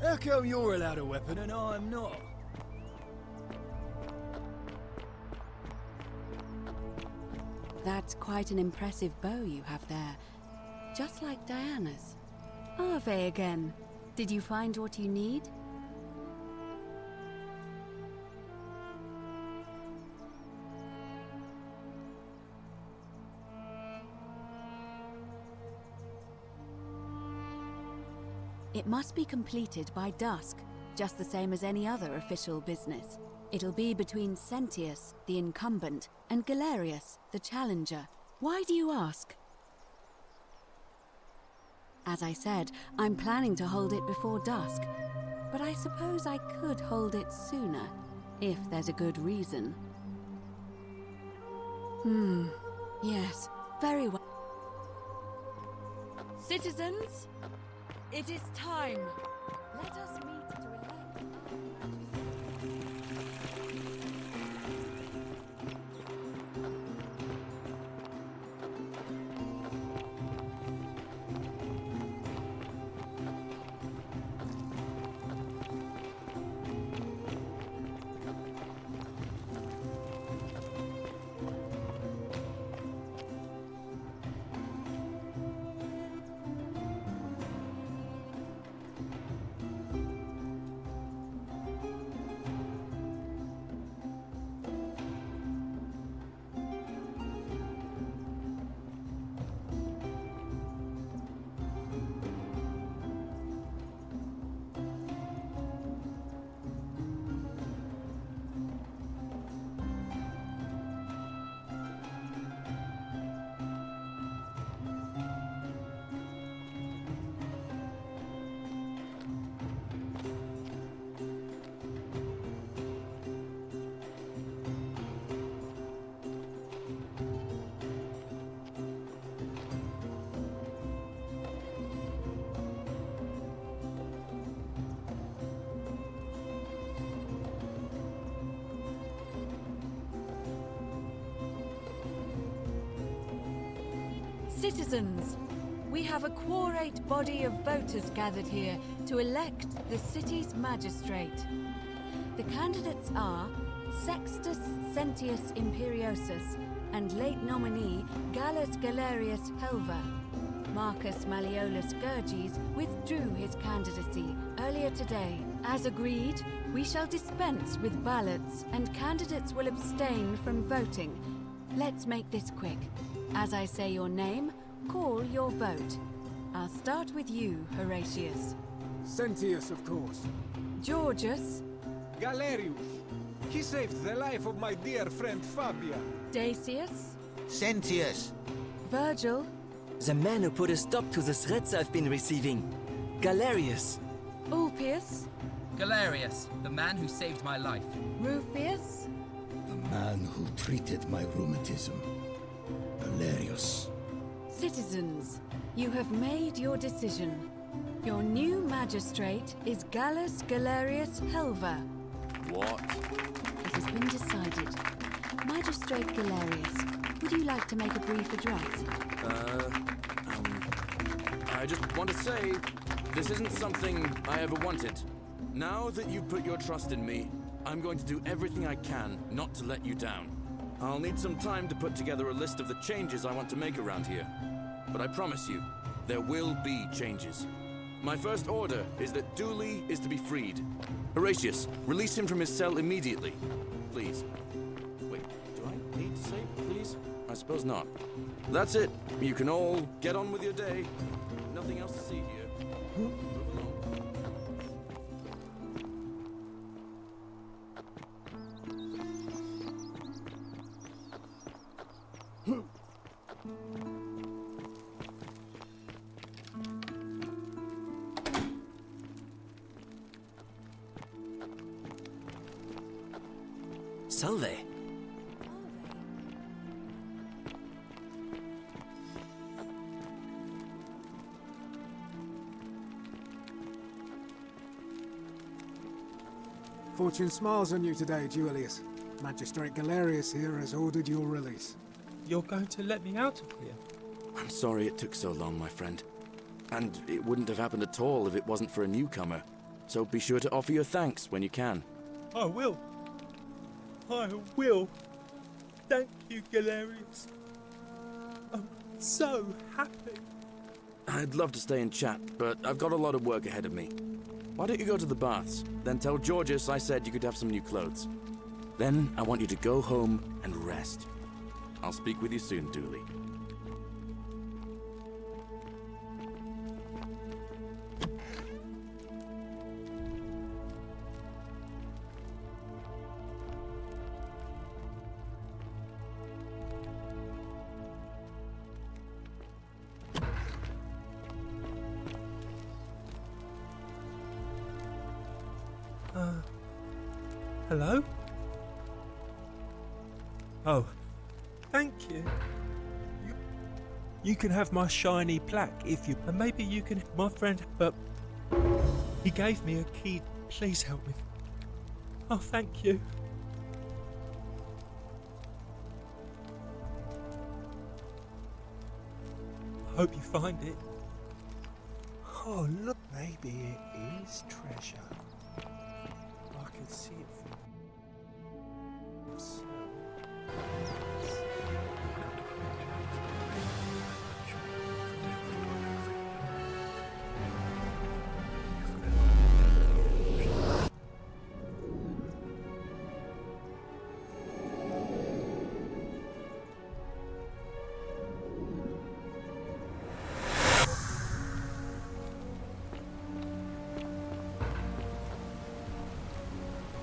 How come you're allowed a weapon and I'm not? That's quite an impressive bow you have there. Just like Diana's. Ave again. Did you find what you need? It must be completed by dusk, just the same as any other official business. It'll be between Sentius, the incumbent, and Galerius, the challenger. Why do you ask? As I said, I'm planning to hold it before dusk, but I suppose I could hold it sooner, if there's a good reason. Yes, very well. Citizens, it is time. Let us meet to elect. Citizens, we have a quorate body of voters gathered here to elect the city's magistrate. The candidates are Sextus Sentius Imperiosus and late nominee Gallus Galerius Helver. Marcus Malleolus Gurges withdrew his candidacy earlier today. As agreed, we shall dispense with ballots and candidates will abstain from voting. Let's make this quick. As I say your name, call your vote. I'll start with you, Horatius. Sentius, of course. Georgius. Galerius. He saved the life of my dear friend Fabia. Dacius. Sentius. Virgil. The man who put a stop to the threats I've been receiving. Galerius. Ulpius. Galerius, the man who saved my life. Rufius. The man who treated my rheumatism. Galerius. Citizens, you have made your decision. Your new magistrate is Gallus Galerius Helver. What? It has been decided. Magistrate Galerius, would you like to make a brief address? I I just want to say, this isn't something I ever wanted. Now that you've put your trust in me, I'm going to do everything I can not to let you down. I'll need some time to put together a list of the changes I want to make around here. But I promise you, there will be changes. My first order is that Dooley is to be freed. Horatius, release him from his cell immediately. Please. Wait, do I need to say please? I suppose not. That's it. You can all get on with your day. Nothing else to see here. Move along. Salve. Fortune smiles on you today, Julius. Magistrate Galerius here has ordered your release. You're going to let me out of here? I'm sorry it took so long, my friend. And it wouldn't have happened at all if it wasn't for a newcomer. So be sure to offer your thanks when you can. I will. I will. Thank you, Galerius. I'm so happy. I'd love to stay and chat, but I've got a lot of work ahead of me. Why don't you go to the baths? Then tell Georgius I said you could have some new clothes. Then I want you to go home and rest. I'll speak with you soon, Dooley. Hello? Oh, thank you. You can have my shiny plaque if you... And maybe you can... My friend... But... He gave me a key. Please help me. Oh, thank you. Hope you find it. Oh, look, maybe it is treasure. I can see it from...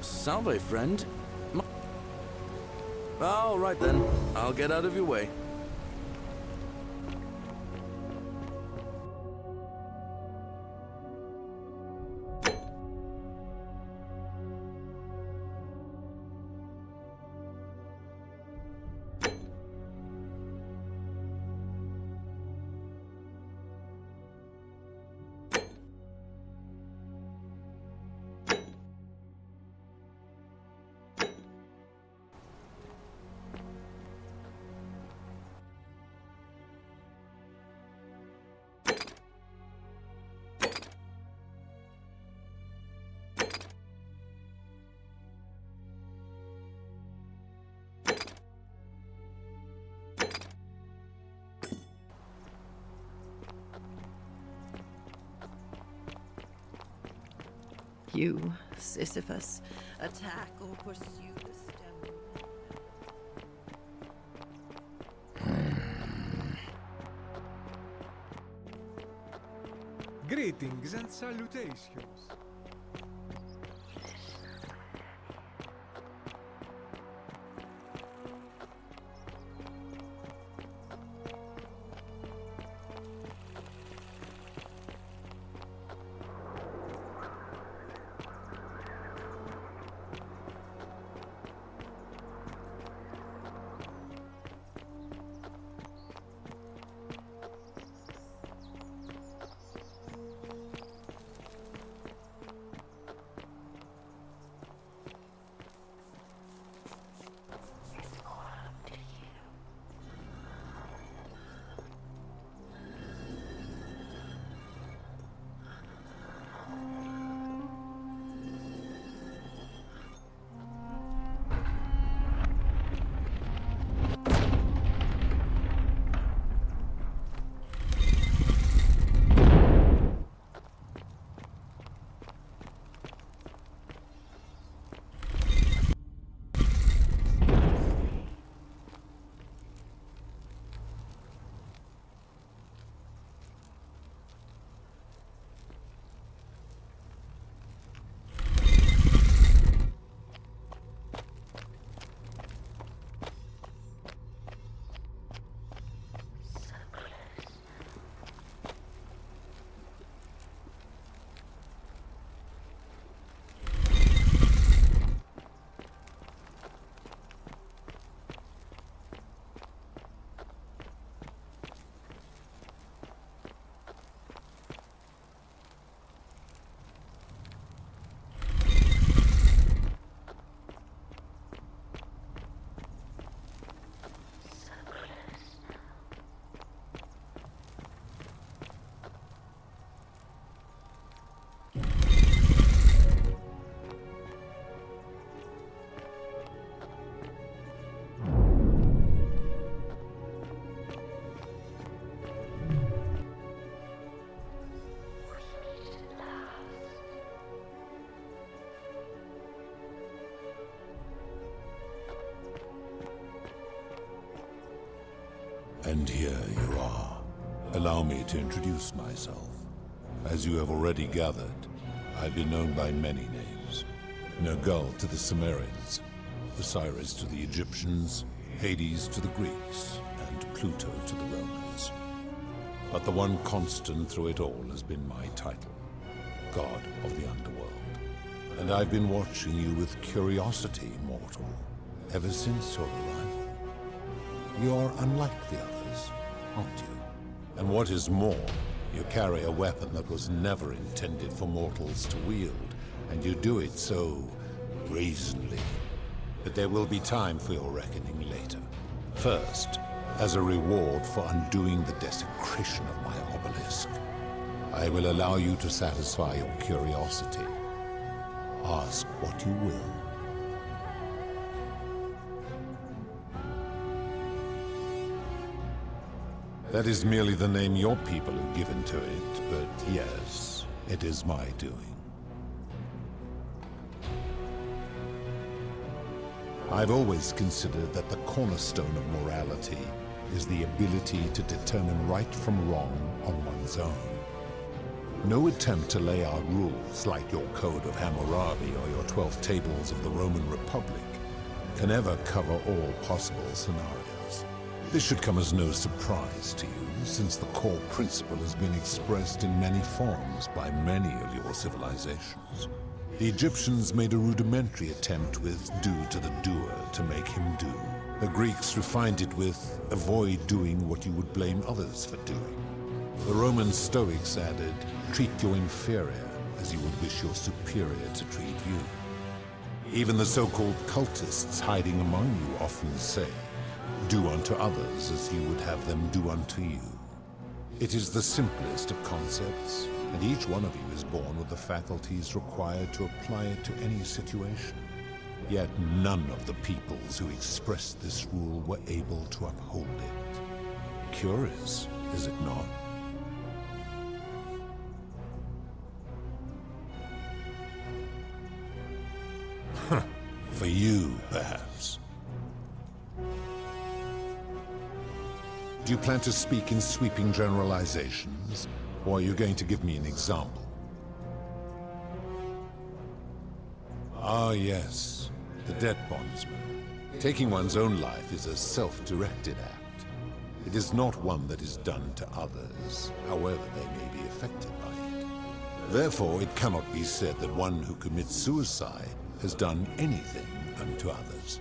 Salve, friend. All right then. I'll get out of your way. You, Sisyphus, attack or pursue the stone. Greetings and salutations. And here you are. Allow me to introduce myself. As you have already gathered, I've been known by many names. Nergal to the Sumerians, Osiris to the Egyptians, Hades to the Greeks, and Pluto to the Romans. But the one constant through it all has been my title, God of the Underworld. And I've been watching you with curiosity, mortal, ever since your arrival. You're unlike the others, aren't you? And what is more, you carry a weapon that was never intended for mortals to wield, and you do it so brazenly. But there will be time for your reckoning later. First, as a reward for undoing the desecration of my obelisk, I will allow you to satisfy your curiosity. Ask what you will. That is merely the name your people have given to it, but yes, it is my doing. I've always considered that the cornerstone of morality is the ability to determine right from wrong on one's own. No attempt to lay out rules like your Code of Hammurabi or your 12 Tables of the Roman Republic can ever cover all possible scenarios. This should come as no surprise to you, since the core principle has been expressed in many forms by many of your civilizations. The Egyptians made a rudimentary attempt with do to the doer to make him do. The Greeks refined it with avoid doing what you would blame others for doing. The Roman Stoics added, treat your inferior as you would wish your superior to treat you. Even the so-called cultists hiding among you often say, do unto others as you would have them do unto you. It is the simplest of concepts, and each one of you is born with the faculties required to apply it to any situation. Yet none of the peoples who expressed this rule were able to uphold it. Curious, is it not? For you, perhaps. Do you plan to speak in sweeping generalizations, or are you going to give me an example? Ah, yes, the debt bondsman. Taking one's own life is a self-directed act. It is not one that is done to others, however they may be affected by it. Therefore, it cannot be said that one who commits suicide has done anything unto others.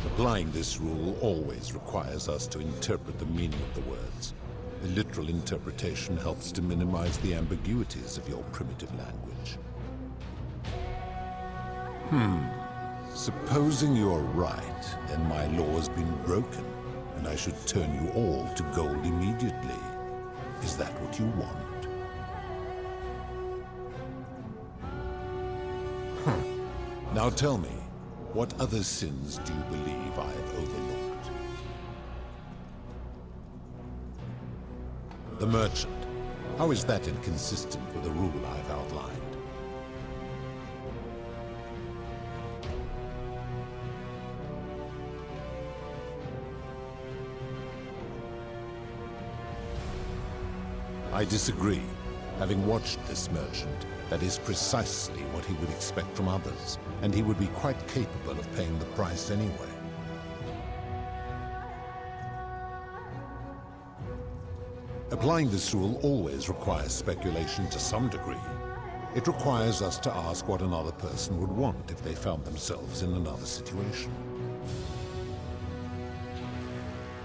Applying this rule always requires us to interpret the meaning of the words. A literal interpretation helps to minimize the ambiguities of your primitive language. Supposing you're right, and my law has been broken, and I should turn you all to gold immediately. Is that what you want? Now tell me, what other sins do you believe I have overlooked? The merchant. How is that inconsistent with the rule I've outlined? I disagree. Having watched this merchant, that is precisely what he would expect from others, and he would be quite capable of paying the price anyway. Applying this rule always requires speculation to some degree. It requires us to ask what another person would want if they found themselves in another situation.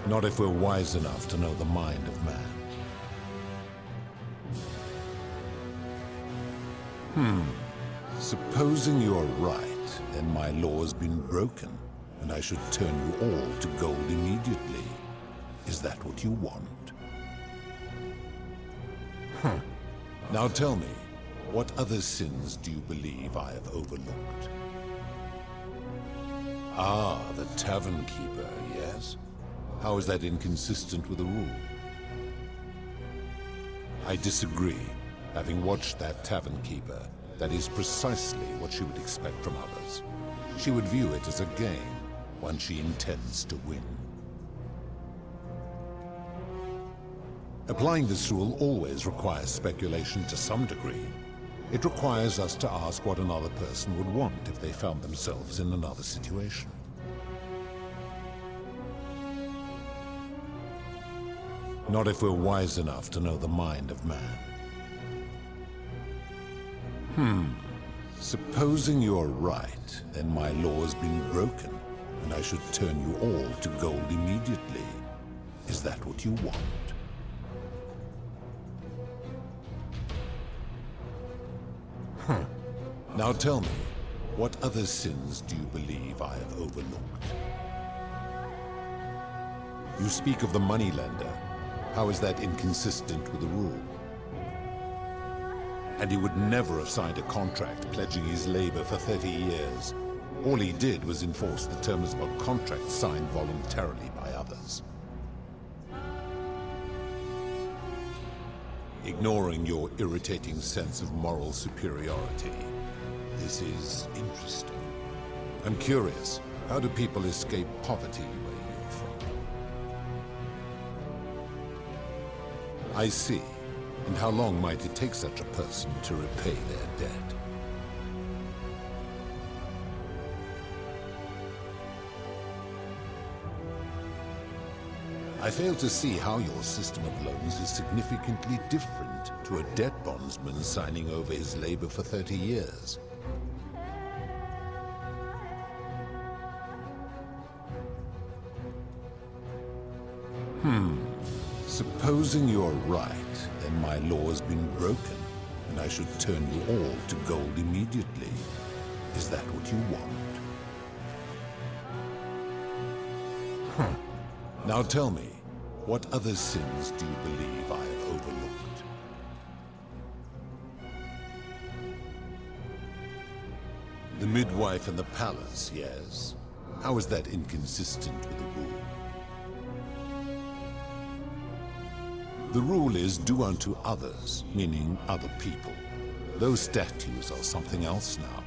Not if we're wise enough to know the mind of man. Supposing you're right, and my law has been broken, and I should turn you all to gold immediately. Is that what you want? Now tell me, what other sins do you believe I have overlooked? Ah, the tavern keeper, yes? How is that inconsistent with the rule? I disagree. Having watched that tavern keeper, that is precisely what she would expect from others. She would view it as a game, one she intends to win. Applying this rule always requires speculation to some degree. It requires us to ask what another person would want if they found themselves in another situation. Not if we're wise enough to know the mind of man. Supposing you're right, then my law's been broken, and I should turn you all to gold immediately. Is that what you want? Now tell me, what other sins do you believe I have overlooked? You speak of the moneylender. How is that inconsistent with the rule? And he would never have signed a contract pledging his labor for 30 years. All he did was enforce the terms of a contract signed voluntarily by others. Ignoring your irritating sense of moral superiority, this is interesting. I'm curious, how do people escape poverty where you're from? I see. And how long might it take such a person to repay their debt? I fail to see how your system of loans is significantly different to a debt bondsman signing over his labor for 30 years. Supposing you're right, then my law has been broken, and I should turn you all to gold immediately. Is that what you want? Now tell me, what other sins do you believe I have overlooked? The midwife and the palace, yes. How is that inconsistent with the rule? The rule is do unto others, meaning other people. Those statues are something else now.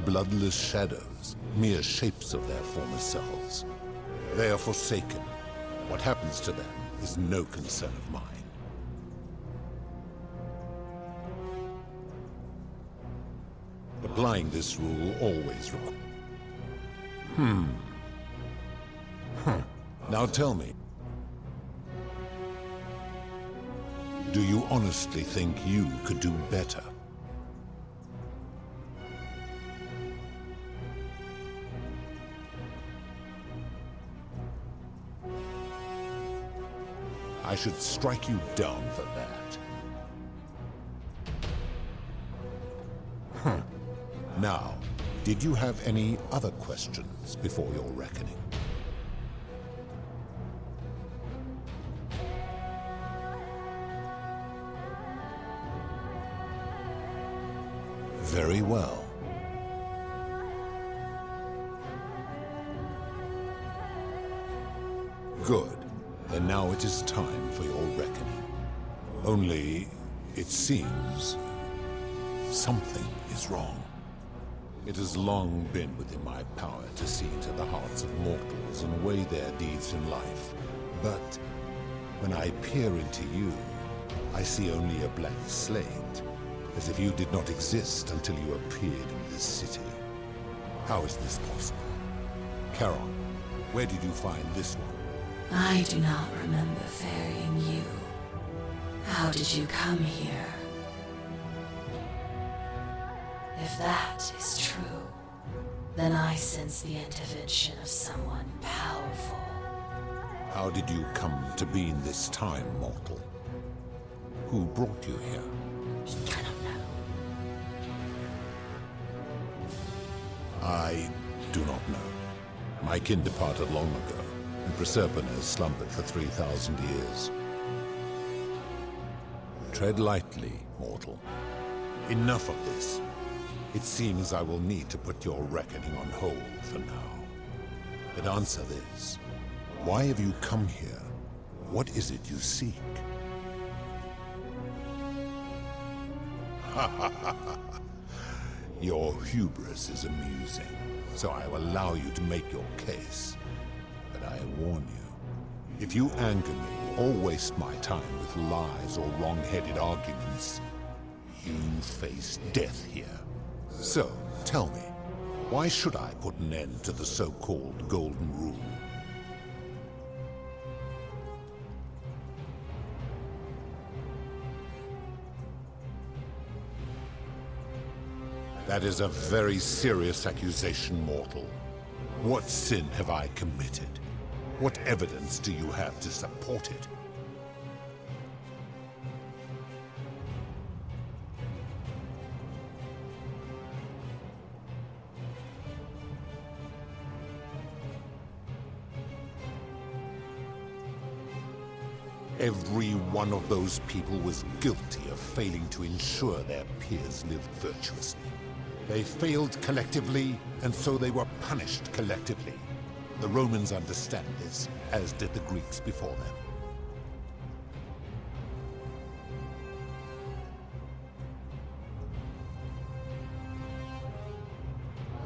Bloodless shadows, mere shapes of their former selves. They are forsaken. What happens to them is no concern of mine. Applying this rule always requires... Now tell me, do you honestly think you could do better? I should strike you down for that. Now, did you have any other questions before your reckoning? Very well. Good. Then now it is time for your reckoning. Only, it seems, something is wrong. It has long been within my power to see into the hearts of mortals and weigh their deeds in life. But when I peer into you, I see only a blank slate. As if you did not exist until you appeared in this city. How is this possible? Charon, where did you find this one? I do not remember ferrying you. How did you come here? If that is true, then I sense the intervention of someone powerful. How did you come to be in this time, mortal? Who brought you here? He cannot know. I do not know. My kin departed long ago, and Proserpine has slumbered for 3,000 years. Tread lightly, mortal. Enough of this. It seems I will need to put your reckoning on hold for now. But answer this. Why have you come here? What is it you seek? Your hubris is amusing, so I will allow you to make your case. But I warn you, if you anger me or waste my time with lies or wrong-headed arguments, you face death here. So, tell me, why should I put an end to the so-called Golden Rule? That is a very serious accusation, mortal. What sin have I committed? What evidence do you have to support it? Every one of those people was guilty of failing to ensure their peers lived virtuously. They failed collectively, and so they were punished collectively. The Romans understand this, as did the Greeks before them.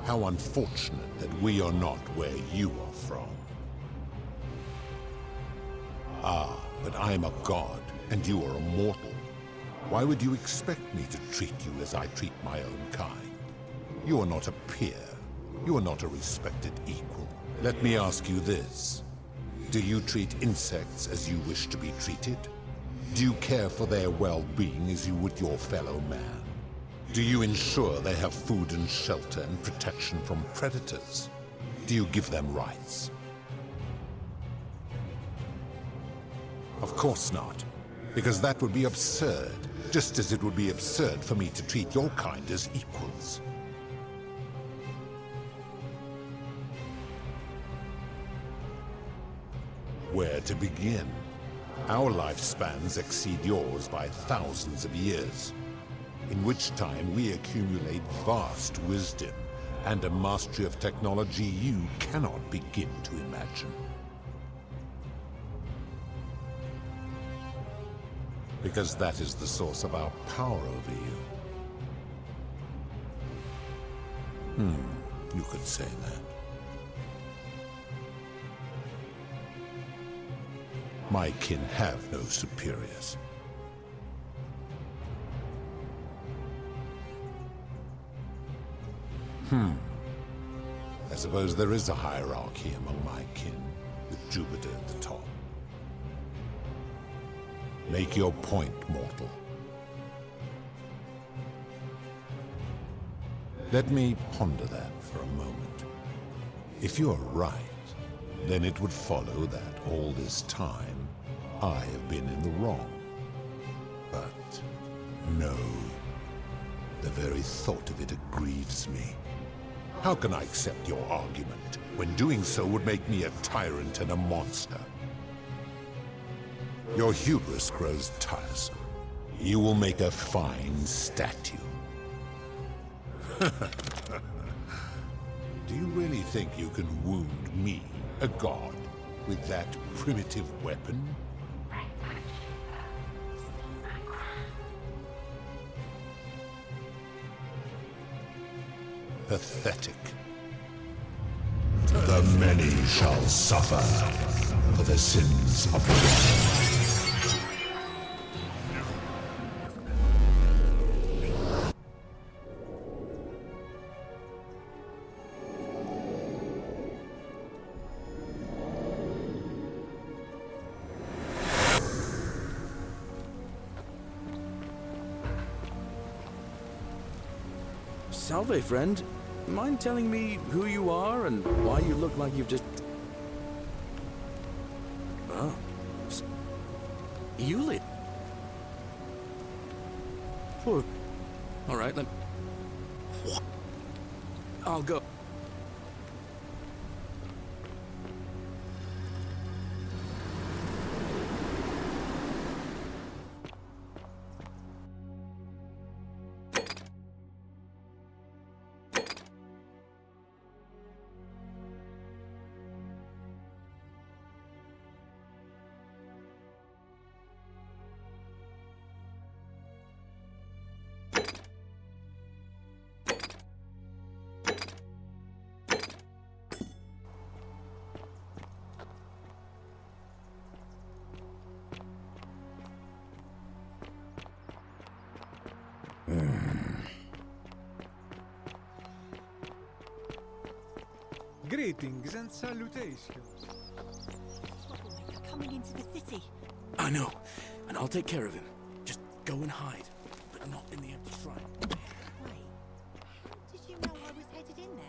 How unfortunate that we are not where you are from. Ah, but I am a god, and you are a mortal. Why would you expect me to treat you as I treat my own kind? You are not a peer. You are not a respected equal. Let me ask you this. Do you treat insects as you wish to be treated? Do you care for their well-being as you would your fellow man? Do you ensure they have food and shelter and protection from predators? Do you give them rights? Of course not, because that would be absurd, just as it would be absurd for me to treat your kind as equals. Where to begin? Our lifespans exceed yours by thousands of years, in which time we accumulate vast wisdom and a mastery of technology you cannot begin to imagine. Because that is the source of our power over you. You could say that. My kin have no superiors. I suppose there is a hierarchy among my kin, with Jupiter at the top. Make your point, mortal. Let me ponder that for a moment. If you're right, then it would follow that all this time, I have been in the wrong. But no, the very thought of it grieves me. How can I accept your argument, when doing so would make me a tyrant and a monster? Your hubris grows tiresome. You will make a fine statue. Do you really think you can wound me, a god, with that primitive weapon? Pathetic. The many shall suffer for the sins of the one. Salve, friend. Mind telling me who you are and why you look like you've just... Oh. You lit. All right, then. I'll go. Greetings and salutations. Troublemaker coming into the city. I know, and I'll take care of him. Just go and hide, but not in the empty shrine. Wait, how did you know I was headed in there?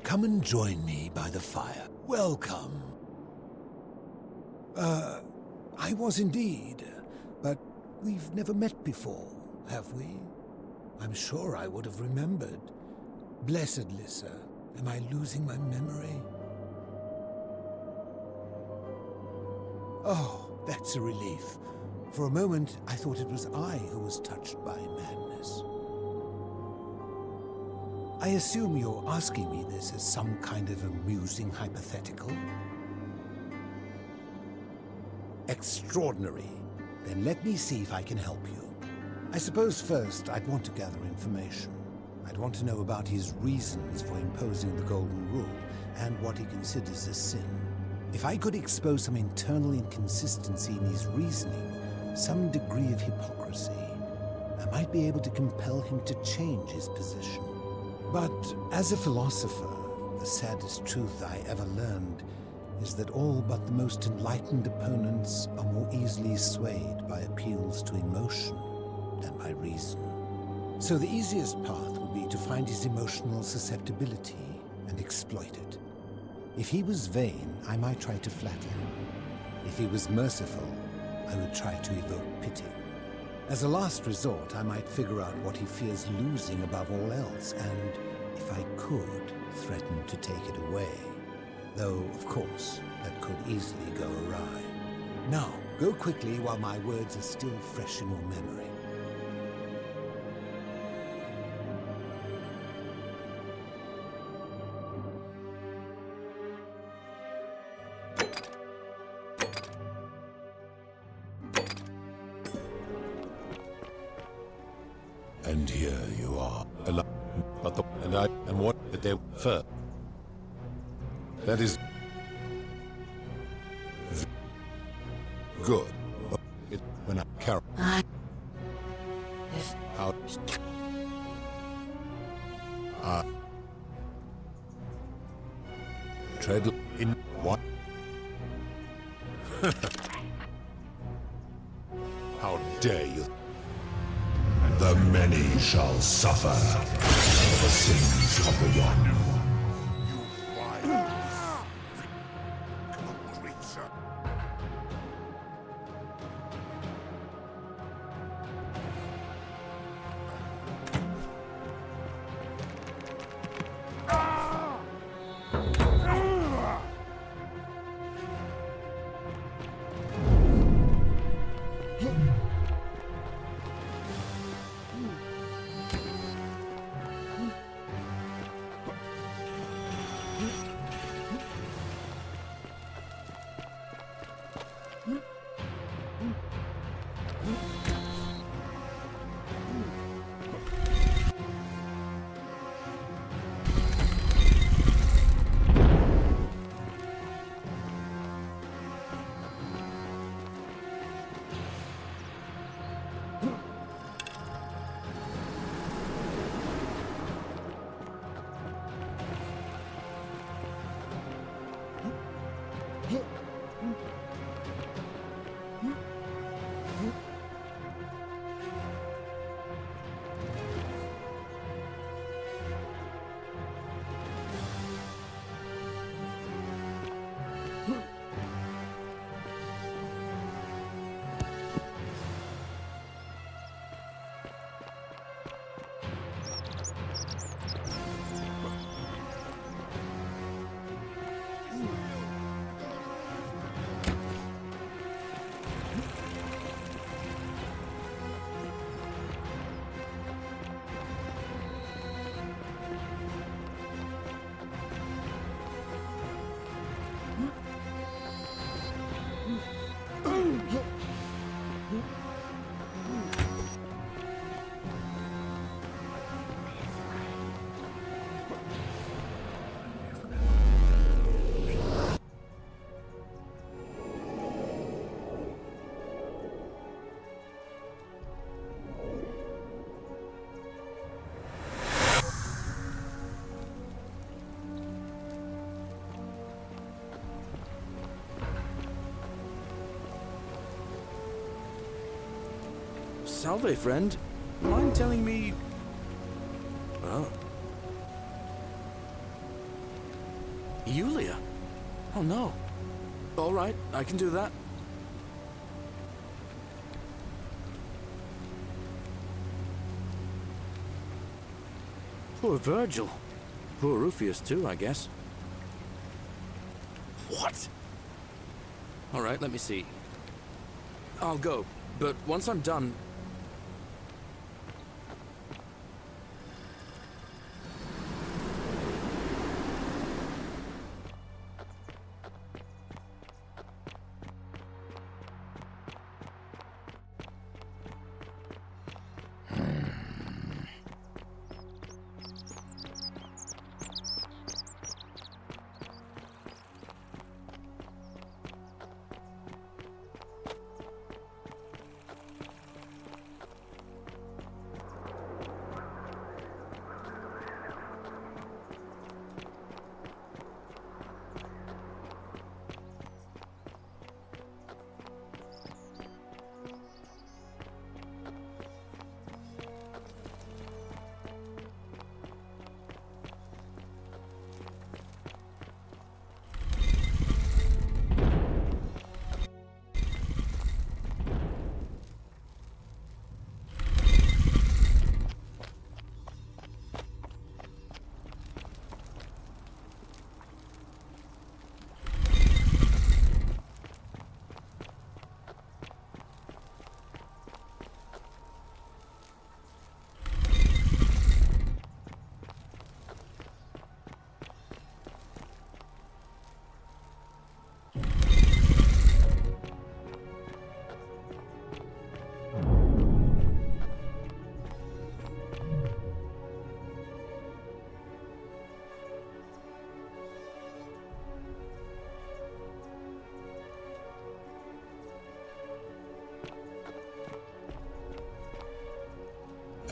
Come and join me by the fire. Welcome. I was indeed, but we've never met before, have we? I'm sure I would have remembered. Blessed Lissa, am I losing my memory? Oh, that's a relief. For a moment, I thought it was I who was touched by madness. I assume you're asking me this as some kind of amusing hypothetical? Extraordinary. Then let me see if I can help you. I suppose first I'd want to gather information. I'd want to know about his reasons for imposing the Golden Rule and what he considers a sin. If I could expose some internal inconsistency in his reasoning, some degree of hypocrisy, I might be able to compel him to change his position. But as a philosopher, the saddest truth I ever learned is that all but the most enlightened opponents are more easily swayed by appeals to emotion than by reason. So the easiest path would be to find his emotional susceptibility and exploit it. If he was vain, I might try to flatter him. If he was merciful, I would try to evoke pity. As a last resort, I might figure out what he fears losing above all else, and, if I could, threaten to take it away. Though, of course, that could easily go awry. Now, go quickly while my words are still fresh in your memory. And here you are, and what did they first? That is good. When I carry out, tread in what? How dare you? The many shall suffer for the sins of the one. Salve, friend. Mind telling me... Oh. Yulia? Oh no. All right, I can do that. Poor Virgil. Poor Rufius too, I guess. What? All right, let me see. I'll go, but once I'm done...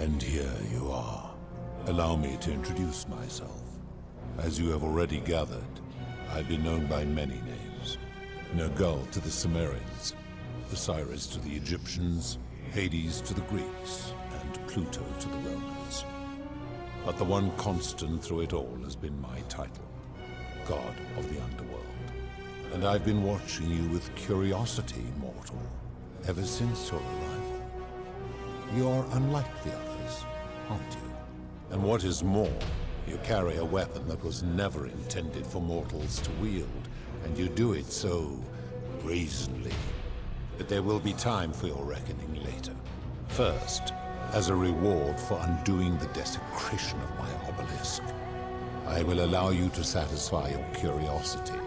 And here you are. Allow me to introduce myself. As you have already gathered, I've been known by many names. Nergal to the Sumerians, Osiris to the Egyptians, Hades to the Greeks, and Pluto to the Romans. But the one constant through it all has been my title, God of the Underworld. And I've been watching you with curiosity, mortal, ever since your arrival. You're unlike the others, aren't you? And what is more, you carry a weapon that was never intended for mortals to wield, and you do it so brazenly. But there will be time for your reckoning later. First, as a reward for undoing the desecration of my obelisk, I will allow you to satisfy your curiosity.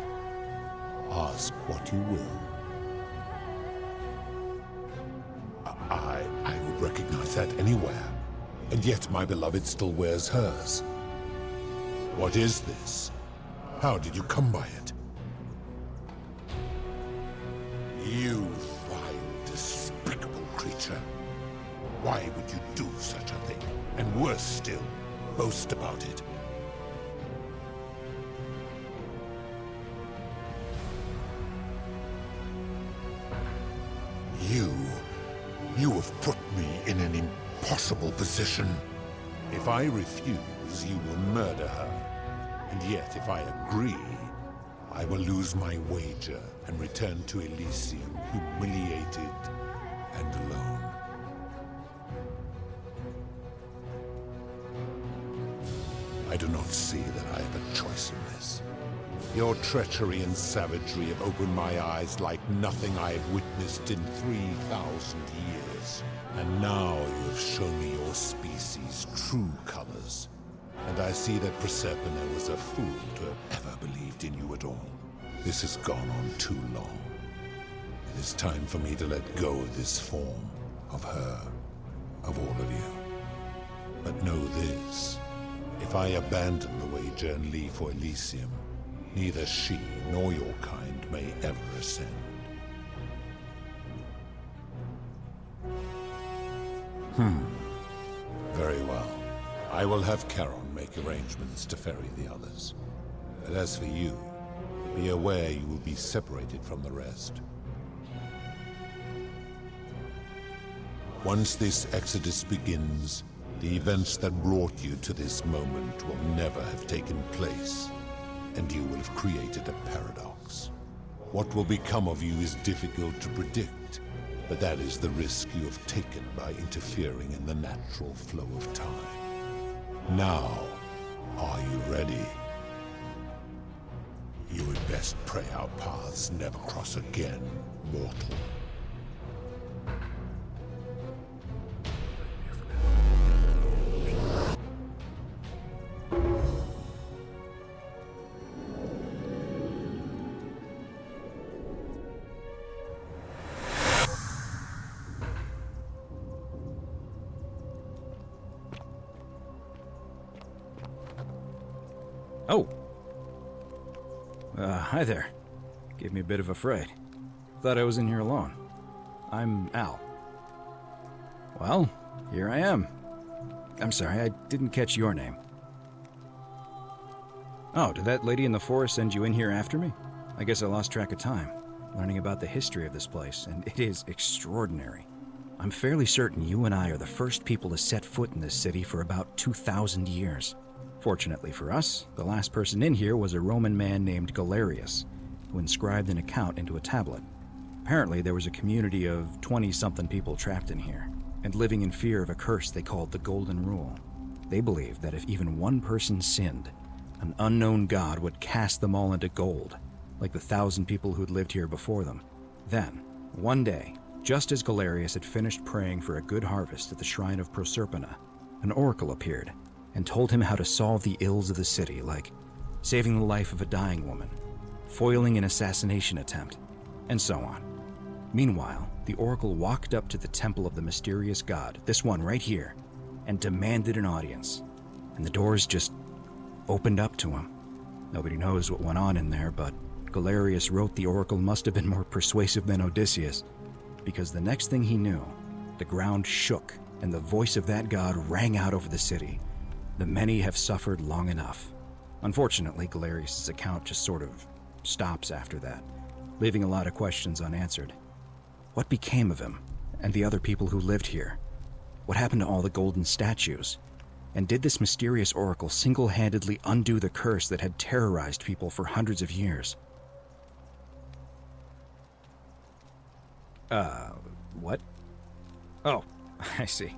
Ask what you will. I would recognize that anywhere, and yet my beloved still wears hers. What is this? How did you come by it? You vile, despicable creature. Why would you do such a thing? And worse still, boast about it. You have put me in an impossible position. If I refuse, you will murder her. And yet, if I agree, I will lose my wager and return to Elysium humiliated and alone. I do not see that I have a choice in this. Your treachery and savagery have opened my eyes like nothing I have witnessed in 3,000 years. And now you have shown me your species' true colors. And I see that Proserpine was a fool to have ever believed in you at all. This has gone on too long. It is time for me to let go of this form, of her, of all of you. But know this, if I abandon the wager and leave for Elysium, neither she nor your kind may ever ascend. Very well. I will have Charon make arrangements to ferry the others. But as for you, be aware you will be separated from the rest. Once this exodus begins, the events that brought you to this moment will never have taken place, and you will have created a paradox. What will become of you is difficult to predict, but that is the risk you have taken by interfering in the natural flow of time. Now, are you ready? You had best pray our paths never cross again, mortal. Oh. Hi there. Gave me a bit of a fright. Thought I was in here alone. I'm Al. Well, here I am. I'm sorry, I didn't catch your name. Oh, did that lady in the forest send you in here after me? I guess I lost track of time, learning about the history of this place, and it is extraordinary. I'm fairly certain you and I are the first people to set foot in this city for about 2,000 years. Fortunately for us, the last person in here was a Roman man named Galerius, who inscribed an account into a tablet. Apparently, there was a community of 20-something people trapped in here, and living in fear of a curse they called the Golden Rule. They believed that if even one person sinned, an unknown god would cast them all into gold, like the 1,000 people who'd lived here before them. Then, one day, just as Galerius had finished praying for a good harvest at the shrine of Proserpina, an oracle appeared and told him how to solve the ills of the city, like saving the life of a dying woman, foiling an assassination attempt, and so on. Meanwhile, the oracle walked up to the temple of the mysterious god, this one right here, and demanded an audience. And the doors just opened up to him. Nobody knows what went on in there, but Galerius wrote the oracle must have been more persuasive than Odysseus, because the next thing he knew, the ground shook and the voice of that god rang out over the city. The many have suffered long enough. Unfortunately, Galerius' account just sort of stops after that, leaving a lot of questions unanswered. What became of him and the other people who lived here? What happened to all the golden statues? And did this mysterious oracle single-handedly undo the curse that had terrorized people for hundreds of years? What? Oh, I see.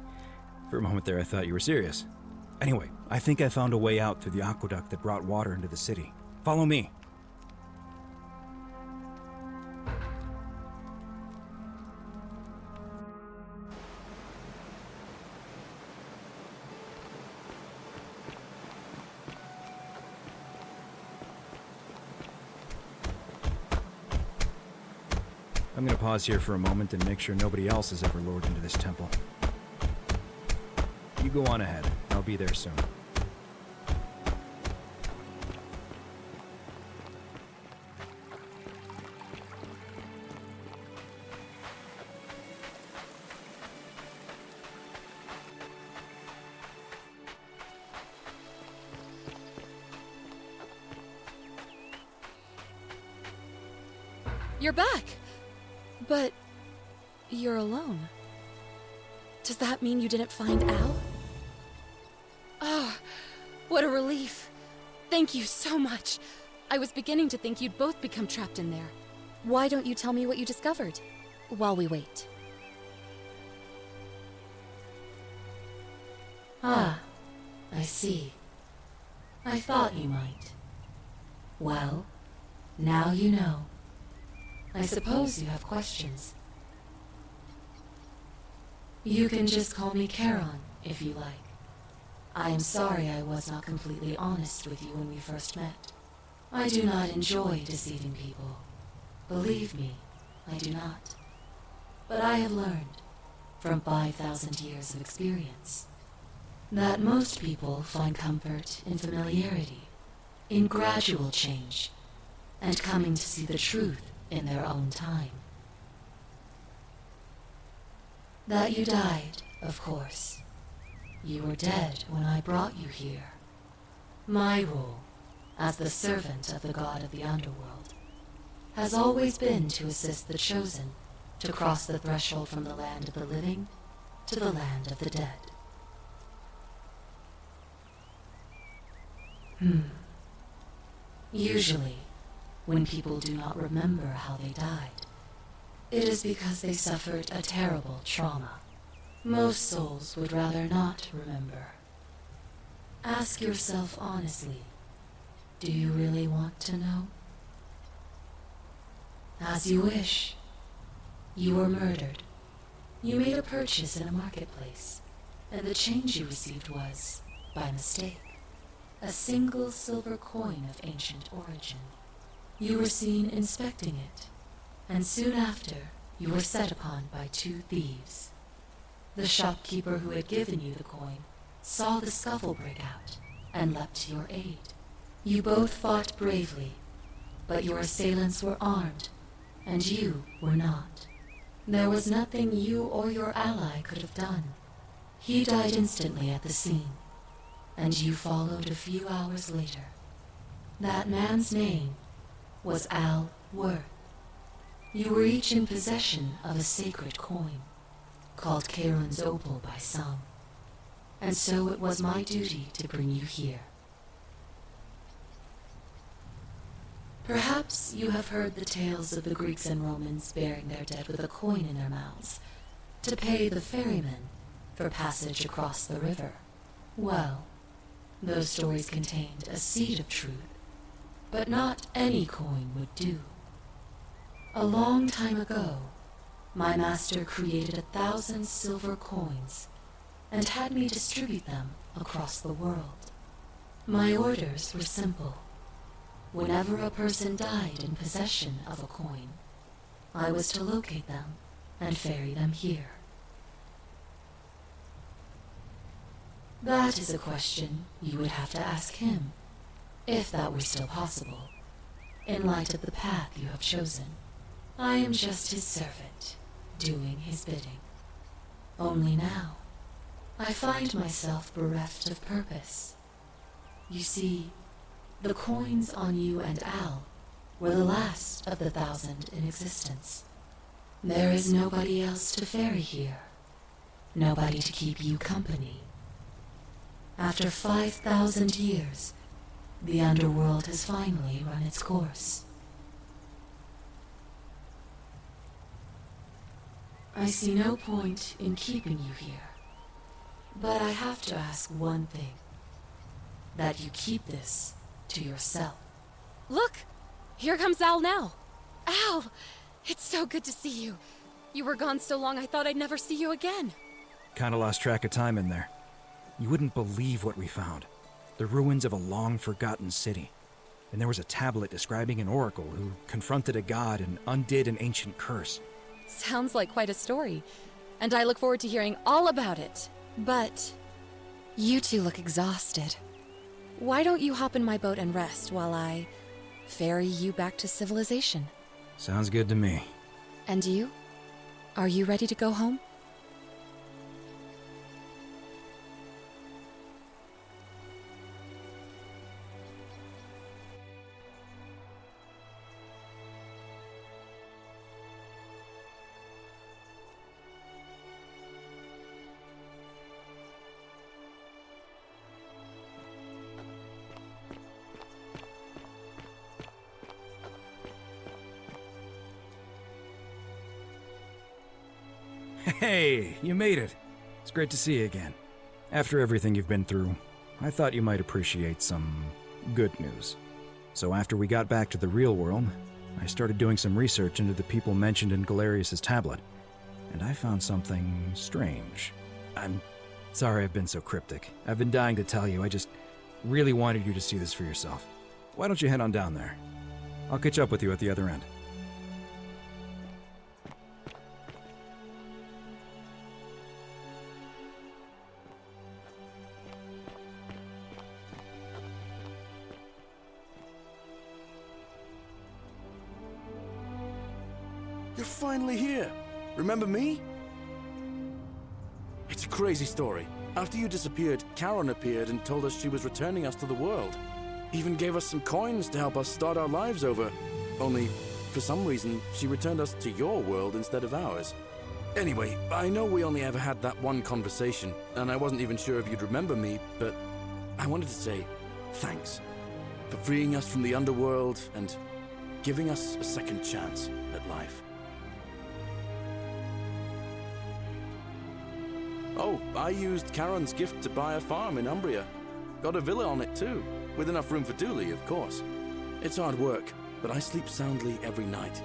For a moment there I thought you were serious. Anyway, I think I found a way out through the aqueduct that brought water into the city. Follow me. I'm gonna pause here for a moment and make sure nobody else has ever lured into this temple. You go on ahead. I'll be there soon. You're back! But you're alone. Does that mean you didn't find Al? Oh, what a relief. Thank you so much. I was beginning to think you'd both become trapped in there. Why don't you tell me what you discovered while we wait? Ah, I see. I thought you might. Well, now you know. I suppose you have questions. You can just call me Charon, if you like. I am sorry I was not completely honest with you when we first met. I do not enjoy deceiving people. Believe me, I do not. But I have learned, from 5,000 years of experience, that most people find comfort in familiarity, in gradual change, and coming to see the truth in their own time. That you died, of course. You were dead when I brought you here. My role, as the servant of the god of the underworld, has always been to assist the chosen to cross the threshold from the land of the living to the land of the dead. Usually, when people do not remember how they died, it is because they suffered a terrible trauma. Most souls would rather not remember. Ask yourself honestly, do you really want to know? As you wish. You were murdered. You made a purchase in a marketplace, and the change you received was, by mistake, a single silver coin of ancient origin. You were seen inspecting it, and soon after, you were set upon by 2 thieves. The shopkeeper who had given you the coin saw the scuffle break out and leapt to your aid. You both fought bravely, but your assailants were armed, and you were not. There was nothing you or your ally could have done. He died instantly at the scene, and you followed a few hours later. That man's name was Al Worth. You were each in possession of a sacred coin, called Charon's Opal by some, and so it was my duty to bring you here. Perhaps you have heard the tales of the Greeks and Romans burying their dead with a coin in their mouths to pay the ferryman for passage across the river. Well, those stories contained a seed of truth, but not any coin would do. A long time ago, my master created 1,000 silver coins and had me distribute them across the world. My orders were simple. Whenever a person died in possession of a coin, I was to locate them and ferry them here. That is a question you would have to ask him, if that were still possible, in light of the path you have chosen. I am just his servant, doing his bidding. Only now, I find myself bereft of purpose. You see, the coins on you and Al were the last of the 1,000 in existence. There is nobody else to ferry here. Nobody to keep you company. After 5,000 years, the underworld has finally run its course. I see no point in keeping you here, but I have to ask one thing. That you keep this to yourself. Look! Here comes Al now. Al! It's so good to see you. You were gone so long I thought I'd never see you again. Kinda lost track of time in there. You wouldn't believe what we found. The ruins of a long-forgotten city. And there was a tablet describing an oracle who confronted a god and undid an ancient curse. Sounds like quite a story, and I look forward to hearing all about it. But you two look exhausted. Why don't you hop in my boat and rest while I ferry you back to civilization? Sounds good to me. And you? Are you ready to go home? Hey, you made it. It's great to see you again. After everything you've been through, I thought you might appreciate some good news. So after we got back to the real world, I started doing some research into the people mentioned in Galerius' tablet, and I found something strange. I'm sorry I've been so cryptic. I've been dying to tell you, I just really wanted you to see this for yourself. Why don't you head on down there? I'll catch up with you at the other end. You're finally here. Remember me? It's a crazy story. After you disappeared, Charon appeared and told us she was returning us to the world. Even gave us some coins to help us start our lives over. Only, for some reason, she returned us to your world instead of ours. Anyway, I know we only ever had that one conversation, and I wasn't even sure if you'd remember me, but I wanted to say thanks for freeing us from the underworld and giving us a second chance at life. Oh, I used Charon's gift to buy a farm in Umbria. Got a villa on it too, with enough room for Dooley, of course. It's hard work, but I sleep soundly every night.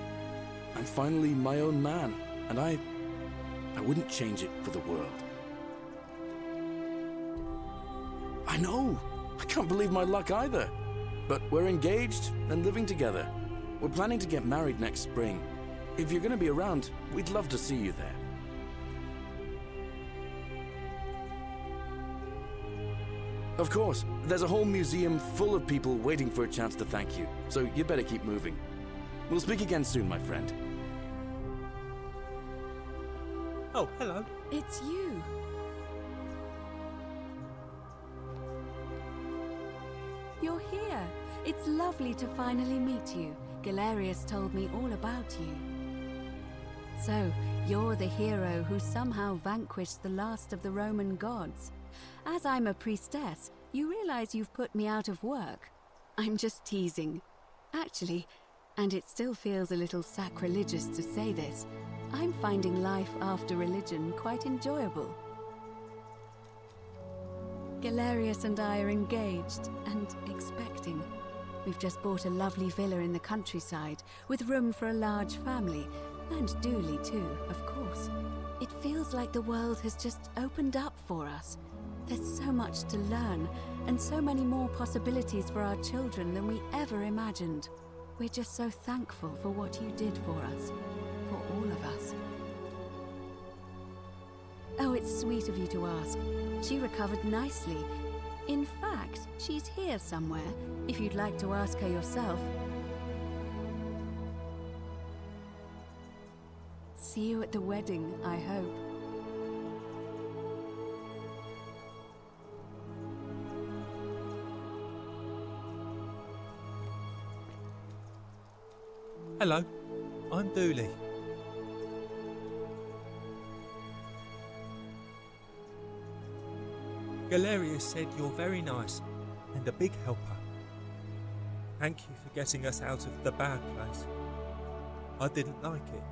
I'm finally my own man, and I wouldn't change it for the world. I know! I can't believe my luck either. But we're engaged and living together. We're planning to get married next spring. If you're going to be around, we'd love to see you there. Of course, there's a whole museum full of people waiting for a chance to thank you, so you better keep moving. We'll speak again soon, my friend. Oh, hello. It's you. You're here. It's lovely to finally meet you. Galerius told me all about you. So, you're the hero who somehow vanquished the last of the Roman gods. As I'm a priestess, you realize you've put me out of work. I'm just teasing. Actually, and it still feels a little sacrilegious to say this, I'm finding life after religion quite enjoyable. Galerius and I are engaged and expecting. We've just bought a lovely villa in the countryside with room for a large family, and Dooley too, of course. It feels like the world has just opened up for us. There's so much to learn, and so many more possibilities for our children than we ever imagined. We're just so thankful for what you did for us, for all of us. Oh, it's sweet of you to ask. She recovered nicely. In fact, she's here somewhere, if you'd like to ask her yourself. See you at the wedding, I hope. Hello, I'm Dooley. Galerius said you're very nice and a big helper. Thank you for getting us out of the bad place. I didn't like it.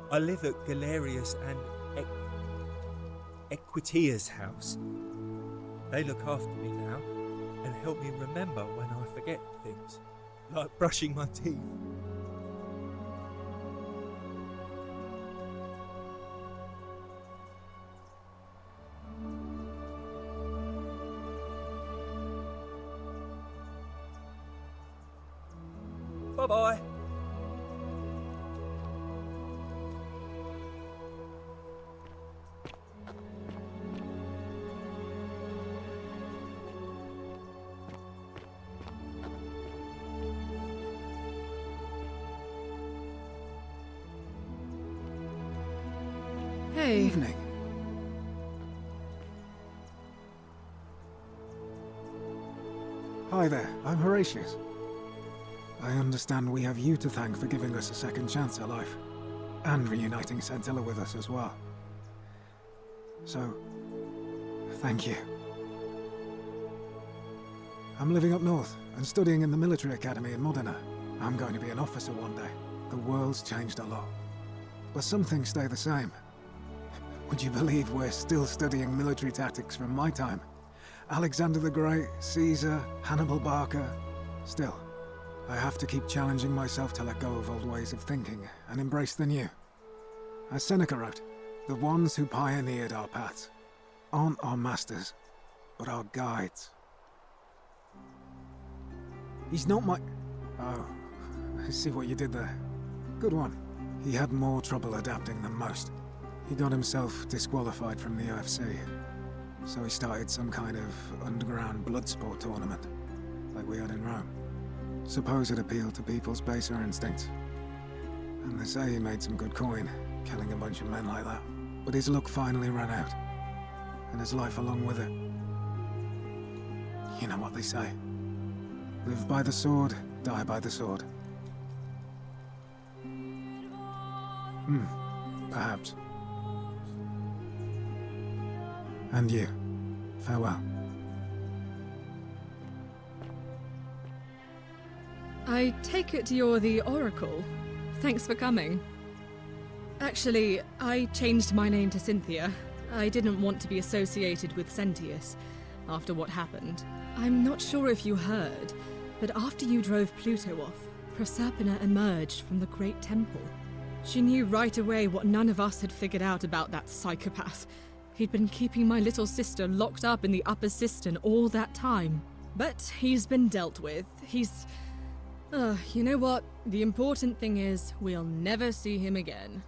I live at Galerius and Equitia's house. They look after me now and help me remember when I forget things, like brushing my teeth. Bye-bye. Hey. Evening. Hi there, I'm Horatius. I understand we have you to thank for giving us a second chance at life, and reuniting Scintilla with us as well. So, thank you. I'm living up north and studying in the military academy in Modena. I'm going to be an officer one day. The world's changed a lot, but some things stay the same. Would you believe we're still studying military tactics from my time? Alexander the Great, Caesar, Hannibal Barca. Still, I have to keep challenging myself to let go of old ways of thinking and embrace the new. As Seneca wrote, the ones who pioneered our paths aren't our masters, but our guides. He's not my... Oh, I see what you did there. Good one. He had more trouble adapting than most. He got himself disqualified from the UFC, so he started some kind of underground blood sport tournament, like we had in Rome. Suppose it appealed to people's baser instincts. And they say he made some good coin, killing a bunch of men like that. But his luck finally ran out, and his life along with it. You know what they say. Live by the sword, die by the sword. Perhaps. And you. Farewell. I take it you're the Oracle. Thanks for coming. Actually, I changed my name to Cynthia. I didn't want to be associated with Sentius after what happened. I'm not sure if you heard, but after you drove Pluto off, Proserpina emerged from the Great Temple. She knew right away what none of us had figured out about that psychopath. He'd been keeping my little sister locked up in the upper cistern all that time. But he's been dealt with. You know what? The important thing is, we'll never see him again.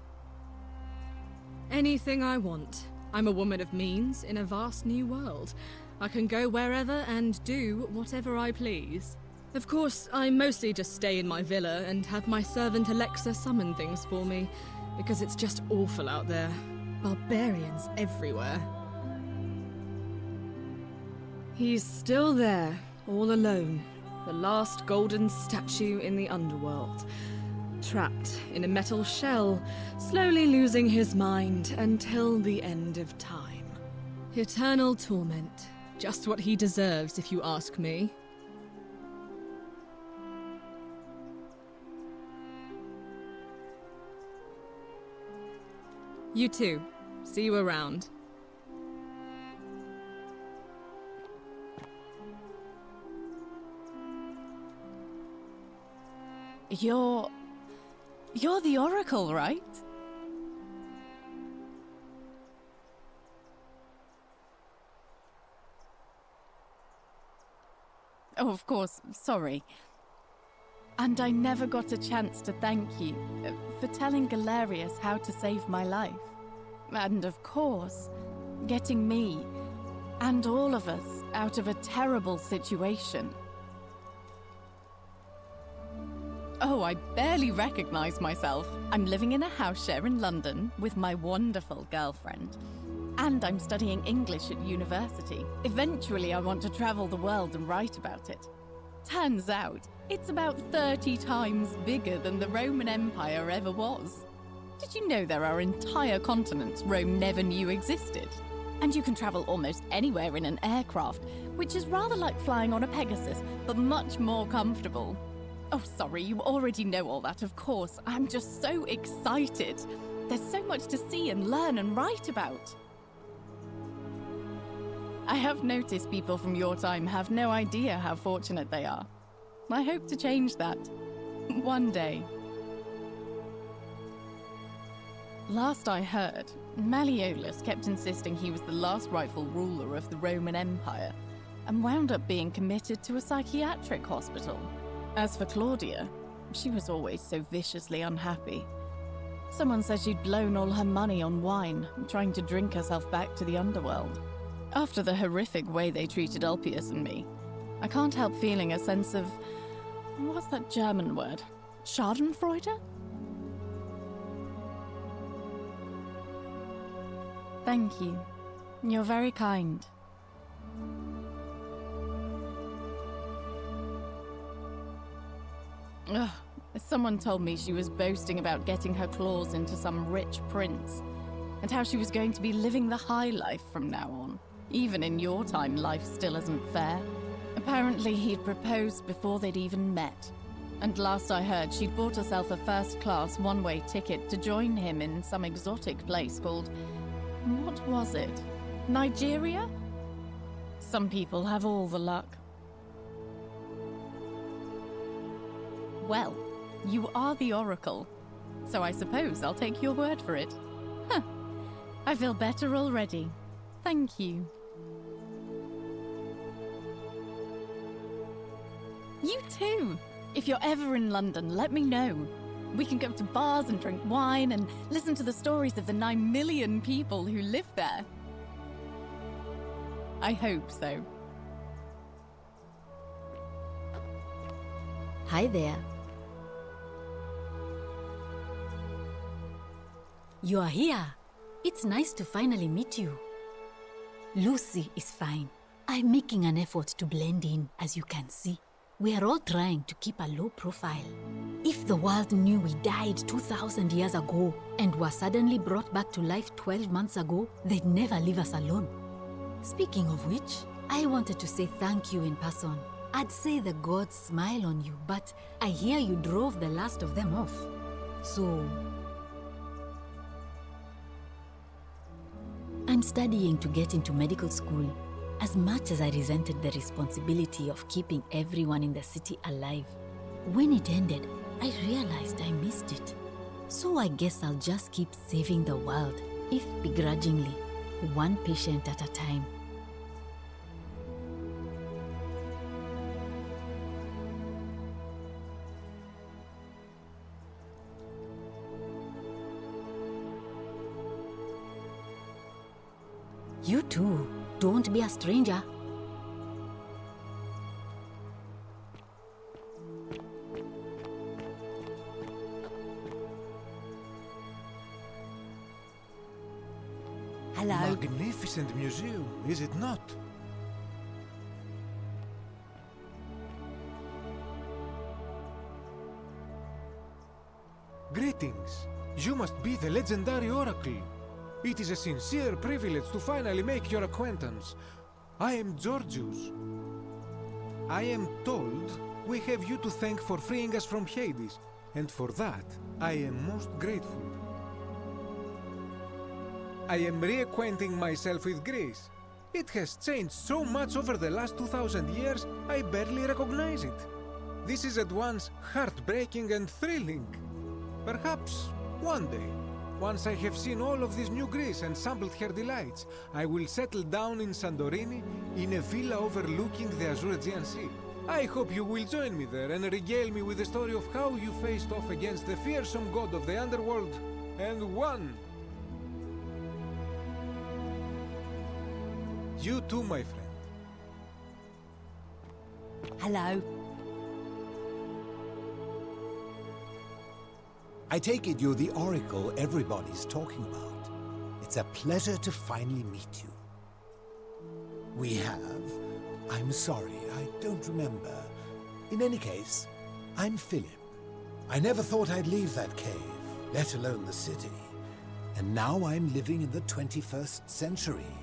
Anything I want. I'm a woman of means in a vast new world. I can go wherever and do whatever I please. Of course, I mostly just stay in my villa and have my servant Alexa summon things for me, because it's just awful out there. Barbarians everywhere. He's still there, all alone. The last golden statue in the underworld. Trapped in a metal shell, slowly losing his mind until the end of time. Eternal torment. Just what he deserves, if you ask me. You too. See you around. You're the Oracle, right? Oh, of course, sorry. And I never got a chance to thank you for telling Galerius how to save my life. And of course, getting me and all of us out of a terrible situation. Oh, I barely recognize myself. I'm living in a house share in London with my wonderful girlfriend. And I'm studying English at university. Eventually, I want to travel the world and write about it. Turns out, it's about 30 times bigger than the Roman Empire ever was. Did you know there are entire continents Rome never knew existed? And you can travel almost anywhere in an aircraft, which is rather like flying on a Pegasus, but much more comfortable. Oh, sorry, you already know all that, of course. I'm just so excited. There's so much to see and learn and write about. I have noticed people from your time have no idea how fortunate they are. I hope to change that. One day. Last I heard, Malleolus kept insisting he was the last rightful ruler of the Roman Empire, and wound up being committed to a psychiatric hospital. As for Claudia, she was always so viciously unhappy. Someone said she'd blown all her money on wine, trying to drink herself back to the underworld. After the horrific way they treated Ulpius and me, I can't help feeling a sense of... what's that German word? Schadenfreude? Thank you. You're very kind. Ugh. Someone told me she was boasting about getting her claws into some rich prince, and how she was going to be living the high life from now on. Even in your time, life still isn't fair. Apparently he'd proposed before they'd even met, and last I heard she'd bought herself a first-class one-way ticket to join him in some exotic place called... what was it? Nigeria? Some people have all the luck. Well, you are the Oracle, so I suppose I'll take your word for it. Huh. I feel better already. Thank you. You too! If you're ever in London, let me know. We can go to bars and drink wine and listen to the stories of the 9 million people who live there. I hope so. Hi there. You are here. It's nice to finally meet you. Lucy is fine. I'm making an effort to blend in, as you can see. We are all trying to keep a low profile. If the world knew we died 2,000 years ago and were suddenly brought back to life 12 months ago, they'd never leave us alone. Speaking of which, I wanted to say thank you in person. I'd say the gods smile on you, but I hear you drove the last of them off. So... I'm studying to get into medical school. As much as I resented the responsibility of keeping everyone in the city alive, when it ended, I realized I missed it. So I guess I'll just keep saving the world, if begrudgingly, one patient at a time. You too. Don't be a stranger. Hello. Magnificent museum, is it not? Greetings. You must be the legendary Oracle. It is a sincere privilege to finally make your acquaintance. I am Georgius. I am told we have you to thank for freeing us from Hades, and for that I am most grateful. I am reacquainting myself with Greece. It has changed so much over the last 2,000 years, I barely recognize it. This is at once heartbreaking and thrilling. Perhaps one day, once I have seen all of this new Greece and sampled her delights, I will settle down in Santorini in a villa overlooking the Azure Aegean Sea. I hope you will join me there and regale me with the story of how you faced off against the fearsome god of the underworld and won. You too, my friend. Hello. I take it you're the oracle everybody's talking about. It's a pleasure to finally meet you. We have... I'm sorry, I don't remember. In any case, I'm Philip. I never thought I'd leave that cave, let alone the city. And now I'm living in the 21st century.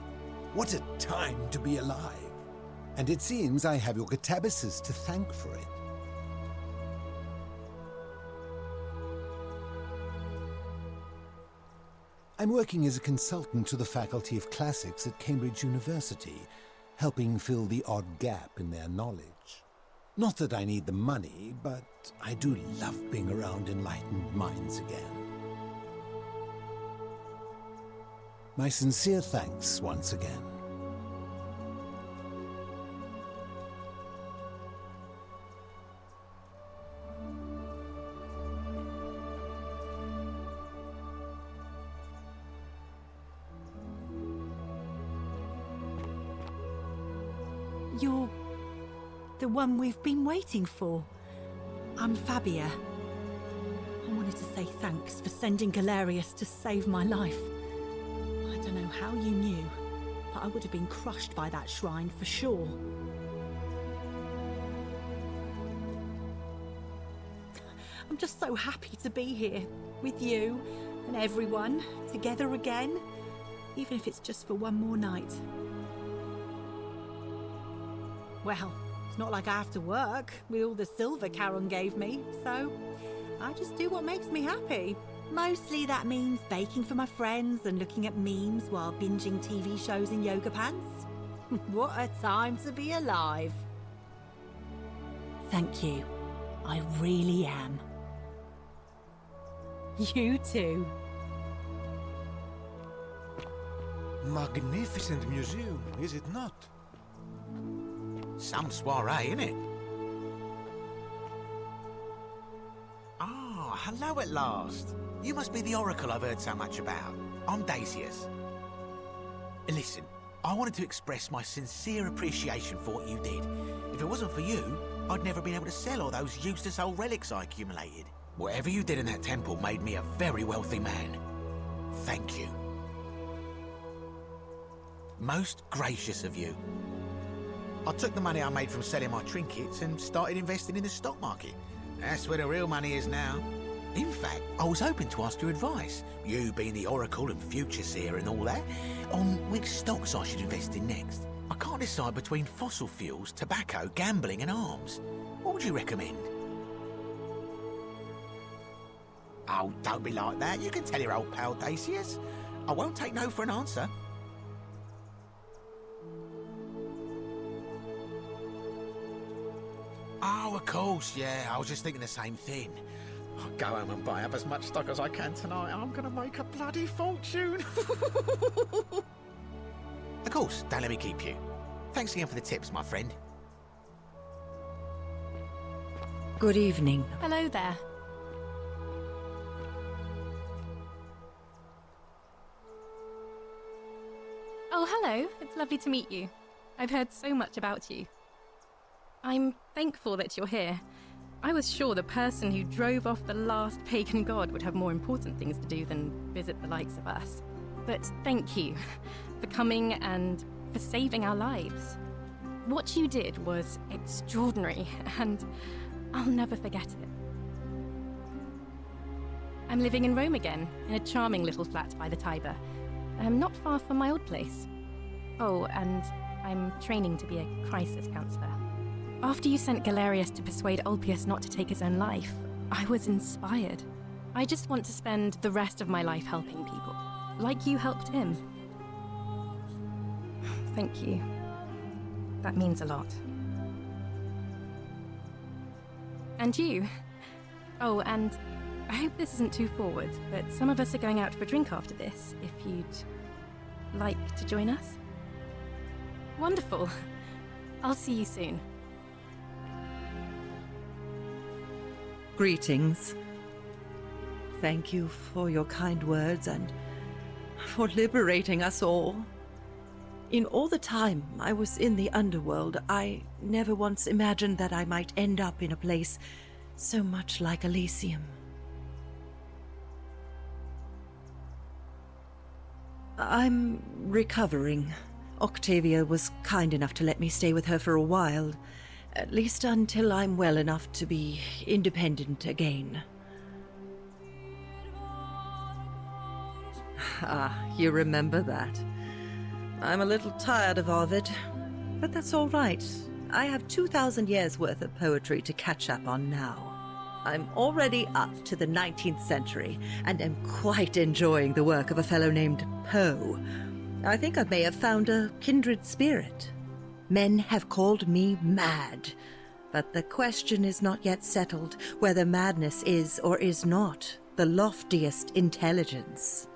What a time to be alive. And it seems I have your catabasis to thank for it. I'm working as a consultant to the Faculty of Classics at Cambridge University, helping fill the odd gap in their knowledge. Not that I need the money, but I do love being around enlightened minds again. My sincere thanks once again. You're the one we've been waiting for. I'm Fabia. I wanted to say thanks for sending Galerius to save my life. I don't know how you knew, but I would have been crushed by that shrine for sure. I'm just so happy to be here with you and everyone together again, even if it's just for one more night. Well, it's not like I have to work with all the silver Charon gave me, so I just do what makes me happy. Mostly that means baking for my friends and looking at memes while binging TV shows in yoga pants. What a time to be alive. Thank you. I really am. You too. Magnificent museum, is it not? Some soiree, innit? Ah, hello at last. You must be the oracle I've heard so much about. I'm Daisius. Listen, I wanted to express my sincere appreciation for what you did. If it wasn't for you, I'd never been able to sell all those useless old relics I accumulated. Whatever you did in that temple made me a very wealthy man. Thank you. Most gracious of you. I took the money I made from selling my trinkets and started investing in the stock market. That's where the real money is now. In fact, I was hoping to ask your advice, you being the Oracle and future seer and all that, on which stocks I should invest in next. I can't decide between fossil fuels, tobacco, gambling and arms. What would you recommend? Oh, don't be like that. You can tell your old pal Dacius. I won't take no for an answer. Oh, of course, yeah. I was just thinking the same thing. I'll go home and buy up as much stock as I can tonight. I'm going to make a bloody fortune. Of course, don't let me keep you. Thanks again for the tips, my friend. Good evening. Hello there. Oh, hello. It's lovely to meet you. I've heard so much about you. I'm thankful that you're here. I was sure the person who drove off the last pagan god would have more important things to do than visit the likes of us. But thank you for coming and for saving our lives. What you did was extraordinary, and I'll never forget it. I'm living in Rome again, in a charming little flat by the Tiber. Not far from my old place. Oh, and I'm training to be a crisis counselor. After you sent Galerius to persuade Ulpius not to take his own life, I was inspired. I just want to spend the rest of my life helping people, like you helped him. Thank you. That means a lot. And you. Oh, and I hope this isn't too forward, but some of us are going out for a drink after this, if you'd like to join us. Wonderful. I'll see you soon. Greetings. Thank you for your kind words and for liberating us all. In all the time I was in the underworld, I never once imagined that I might end up in a place so much like Elysium. I'm recovering. Octavia was kind enough to let me stay with her for a while, at least until I'm well enough to be independent again. Ah, you remember that. I'm a little tired of Ovid, but that's all right. I have 2,000 years' worth of poetry to catch up on now. I'm already up to the 19th century, and am quite enjoying the work of a fellow named Poe. I think I may have found a kindred spirit. Men have called me mad, but the question is not yet settled whether madness is or is not the loftiest intelligence.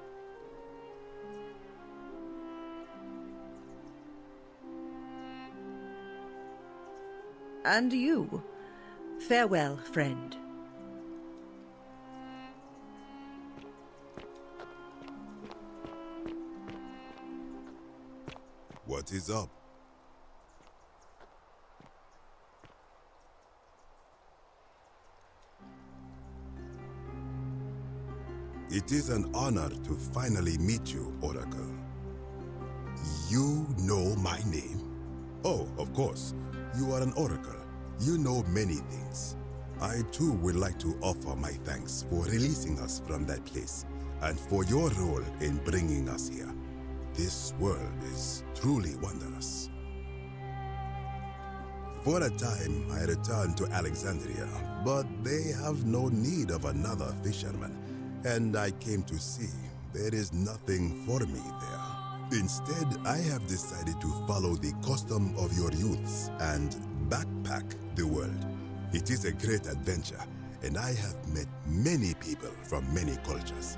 And you, farewell, friend. What is up? It is an honor to finally meet you, Oracle. You know my name? Oh, of course. You are an Oracle. You know many things. I too would like to offer my thanks for releasing us from that place, and for your role in bringing us here. This world is truly wondrous. For a time, I returned to Alexandria, but they have no need of another fisherman, and I came to see there is nothing for me there. Instead, I have decided to follow the custom of your youths and backpack the world. It is a great adventure, and I have met many people from many cultures.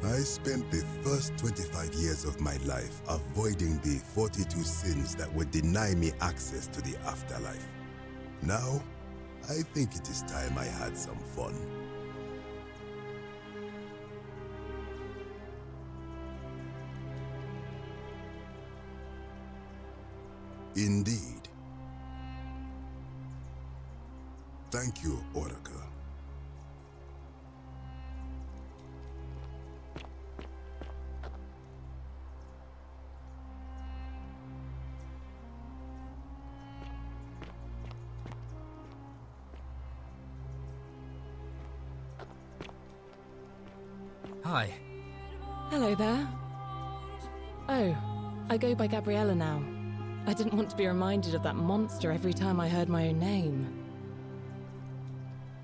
I spent the first 25 years of my life avoiding the 42 sins that would deny me access to the afterlife. Now, I think it is time I had some fun. Indeed. Thank you, Oracle. Hi. Hello there. Oh, I go by Gabriella now. I didn't want to be reminded of that monster every time I heard my own name.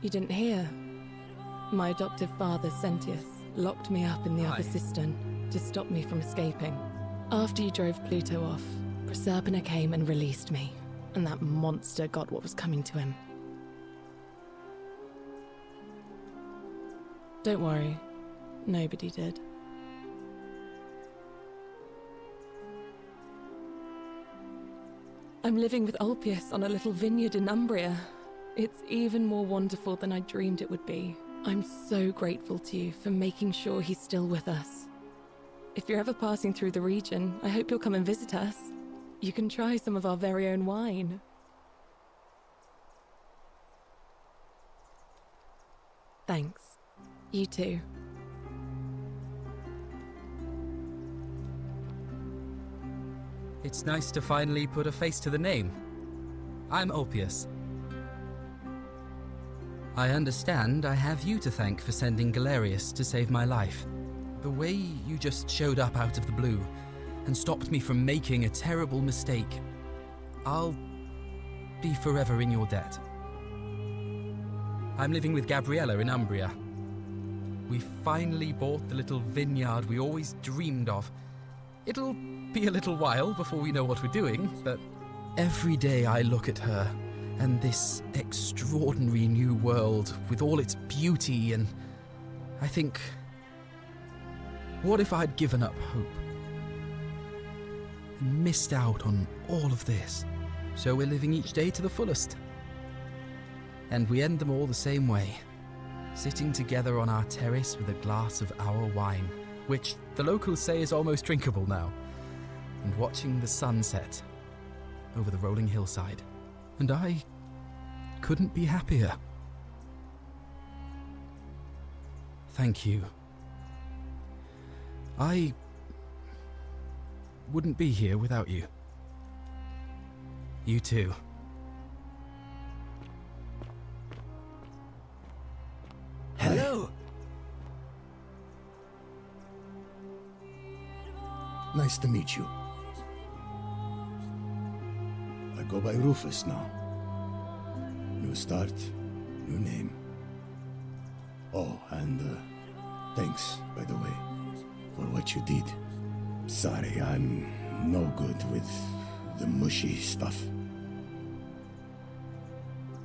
You didn't hear? My adoptive father, Sentius, locked me up in the upper cistern to stop me from escaping. After you drove Pluto off, Proserpina came and released me, and that monster got what was coming to him. Don't worry, nobody did. I'm living with Ulpius on a little vineyard in Umbria. It's even more wonderful than I dreamed it would be. I'm so grateful to you for making sure he's still with us. If you're ever passing through the region, I hope you'll come and visit us. You can try some of our very own wine. Thanks. You too. It's nice to finally put a face to the name. I'm Ulpius. I understand I have you to thank for sending Galerius to save my life. The way you just showed up out of the blue and stopped me from making a terrible mistake. I'll be forever in your debt. I'm living with Gabriella in Umbria. We finally bought the little vineyard we always dreamed of. It'll be a little while before we know what we're doing, but every day I look at her and this extraordinary new world with all its beauty, and I think, what if I'd given up hope and missed out on all of this? So we're living each day to the fullest. And we end them all the same way, sitting together on our terrace with a glass of our wine, which the locals say is almost drinkable now, and watching the sunset over the rolling hillside. And I couldn't be happier. Thank you. I wouldn't be here without you. You too. Hello. Nice to meet you. I go by Rufus now. New start, new name. Oh, and thanks, by the way, for what you did. Sorry, I'm no good with the mushy stuff.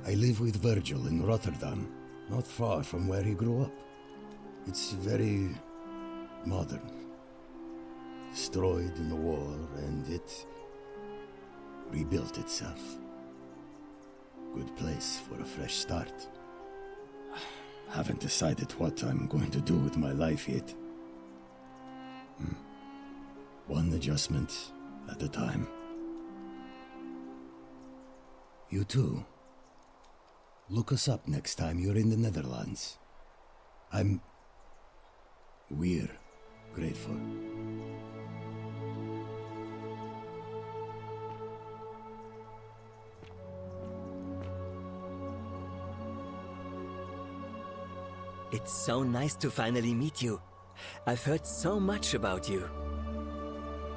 I live with Virgil in Rotterdam, not far from where he grew up. It's very modern. Destroyed in the war, and it rebuilt itself. Good place for a fresh start. Haven't decided what I'm going to do with my life yet. One adjustment at a time. You too. Look us up next time you're in the Netherlands. We're grateful. It's so nice to finally meet you. I've heard so much about you.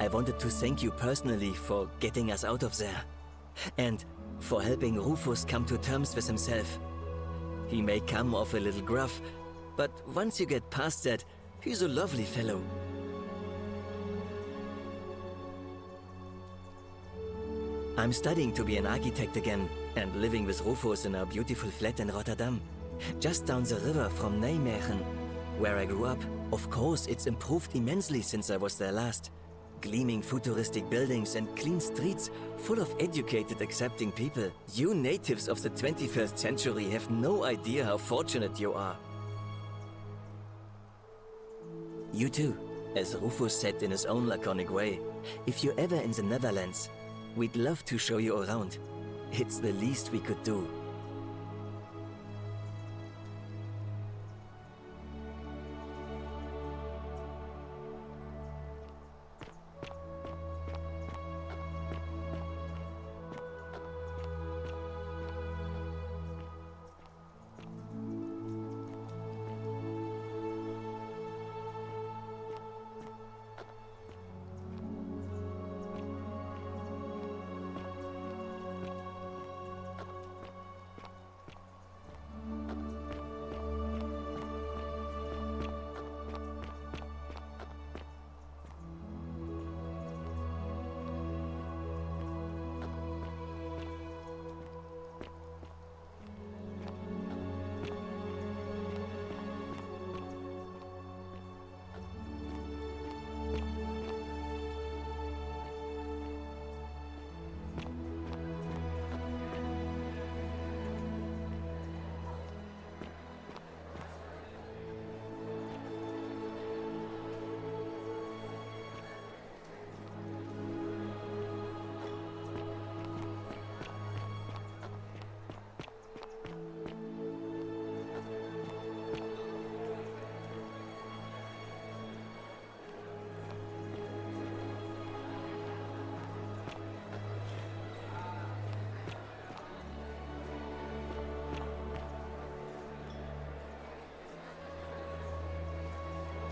I wanted to thank you personally for getting us out of there. And for helping Rufus come to terms with himself. He may come off a little gruff, but once you get past that, he's a lovely fellow. I'm studying to be an architect again, and living with Rufus in our beautiful flat in Rotterdam. Just down the river from Nijmegen, where I grew up. Of course, it's improved immensely since I was there last. Gleaming futuristic buildings and clean streets full of educated, accepting people. You natives of the 21st century have no idea how fortunate you are. You too, as Rufus said in his own laconic way. If you're ever in the Netherlands, we'd love to show you around. It's the least we could do.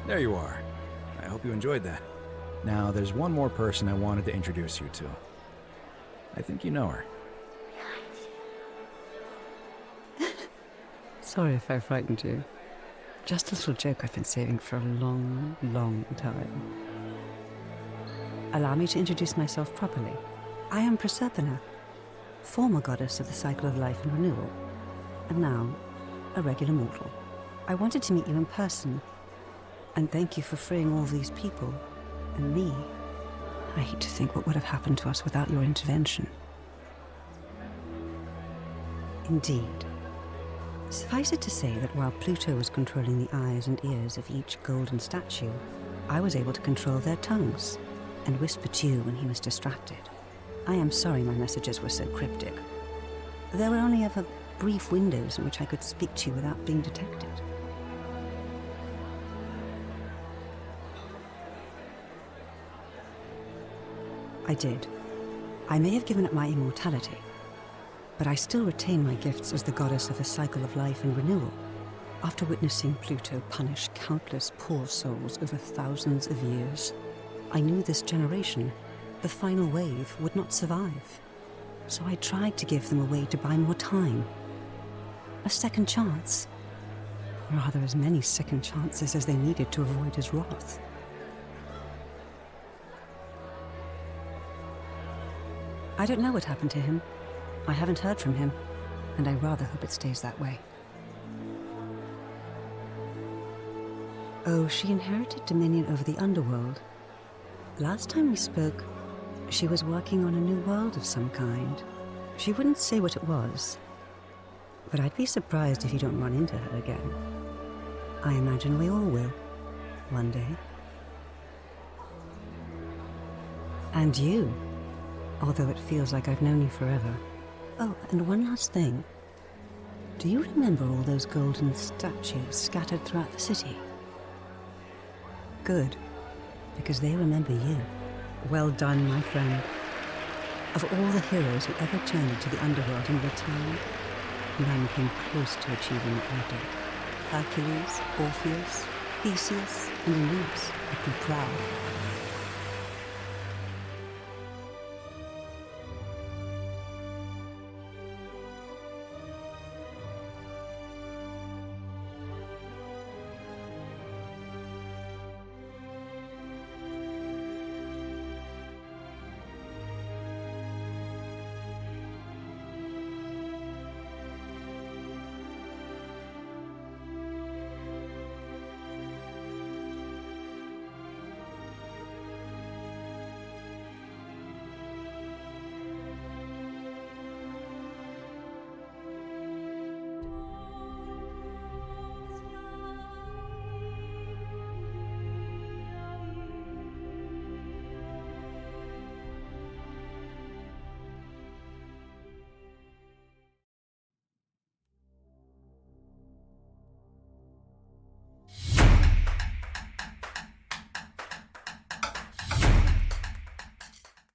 There you are. I hope you enjoyed that. Now, there's one more person I wanted to introduce you to. I think you know her. Sorry if I frightened you. Just a little joke I've been saving for a long, long time. Allow me to introduce myself properly. I am Proserpina, former goddess of the cycle of life and renewal, and now a regular mortal. I wanted to meet you in person, and thank you for freeing all these people, and me. I hate to think what would have happened to us without your intervention. Indeed. Suffice it to say that while Pluto was controlling the eyes and ears of each golden statue, I was able to control their tongues and whisper to you when he was distracted. I am sorry my messages were so cryptic. There were only ever brief windows in which I could speak to you without being detected. I did. I may have given up my immortality, but I still retain my gifts as the goddess of a cycle of life and renewal. After witnessing Pluto punish countless poor souls over thousands of years, I knew this generation, the final wave, would not survive. So I tried to give them a way to buy more time. A second chance. Rather, as many second chances as they needed to avoid his wrath. I don't know what happened to him. I haven't heard from him, and I rather hope it stays that way. Oh, she inherited dominion over the underworld. Last time we spoke, she was working on a new world of some kind. She wouldn't say what it was, but I'd be surprised if you don't run into her again. I imagine we all will, one day. And you, although it feels like I've known you forever. Oh, and one last thing. Do you remember all those golden statues scattered throughout the city? Good, because they remember you. Well done, my friend. Of all the heroes who ever journeyed to the underworld and returned, none came close to achieving what you did. Hercules, Orpheus, Theseus, and Aeneas would be proud.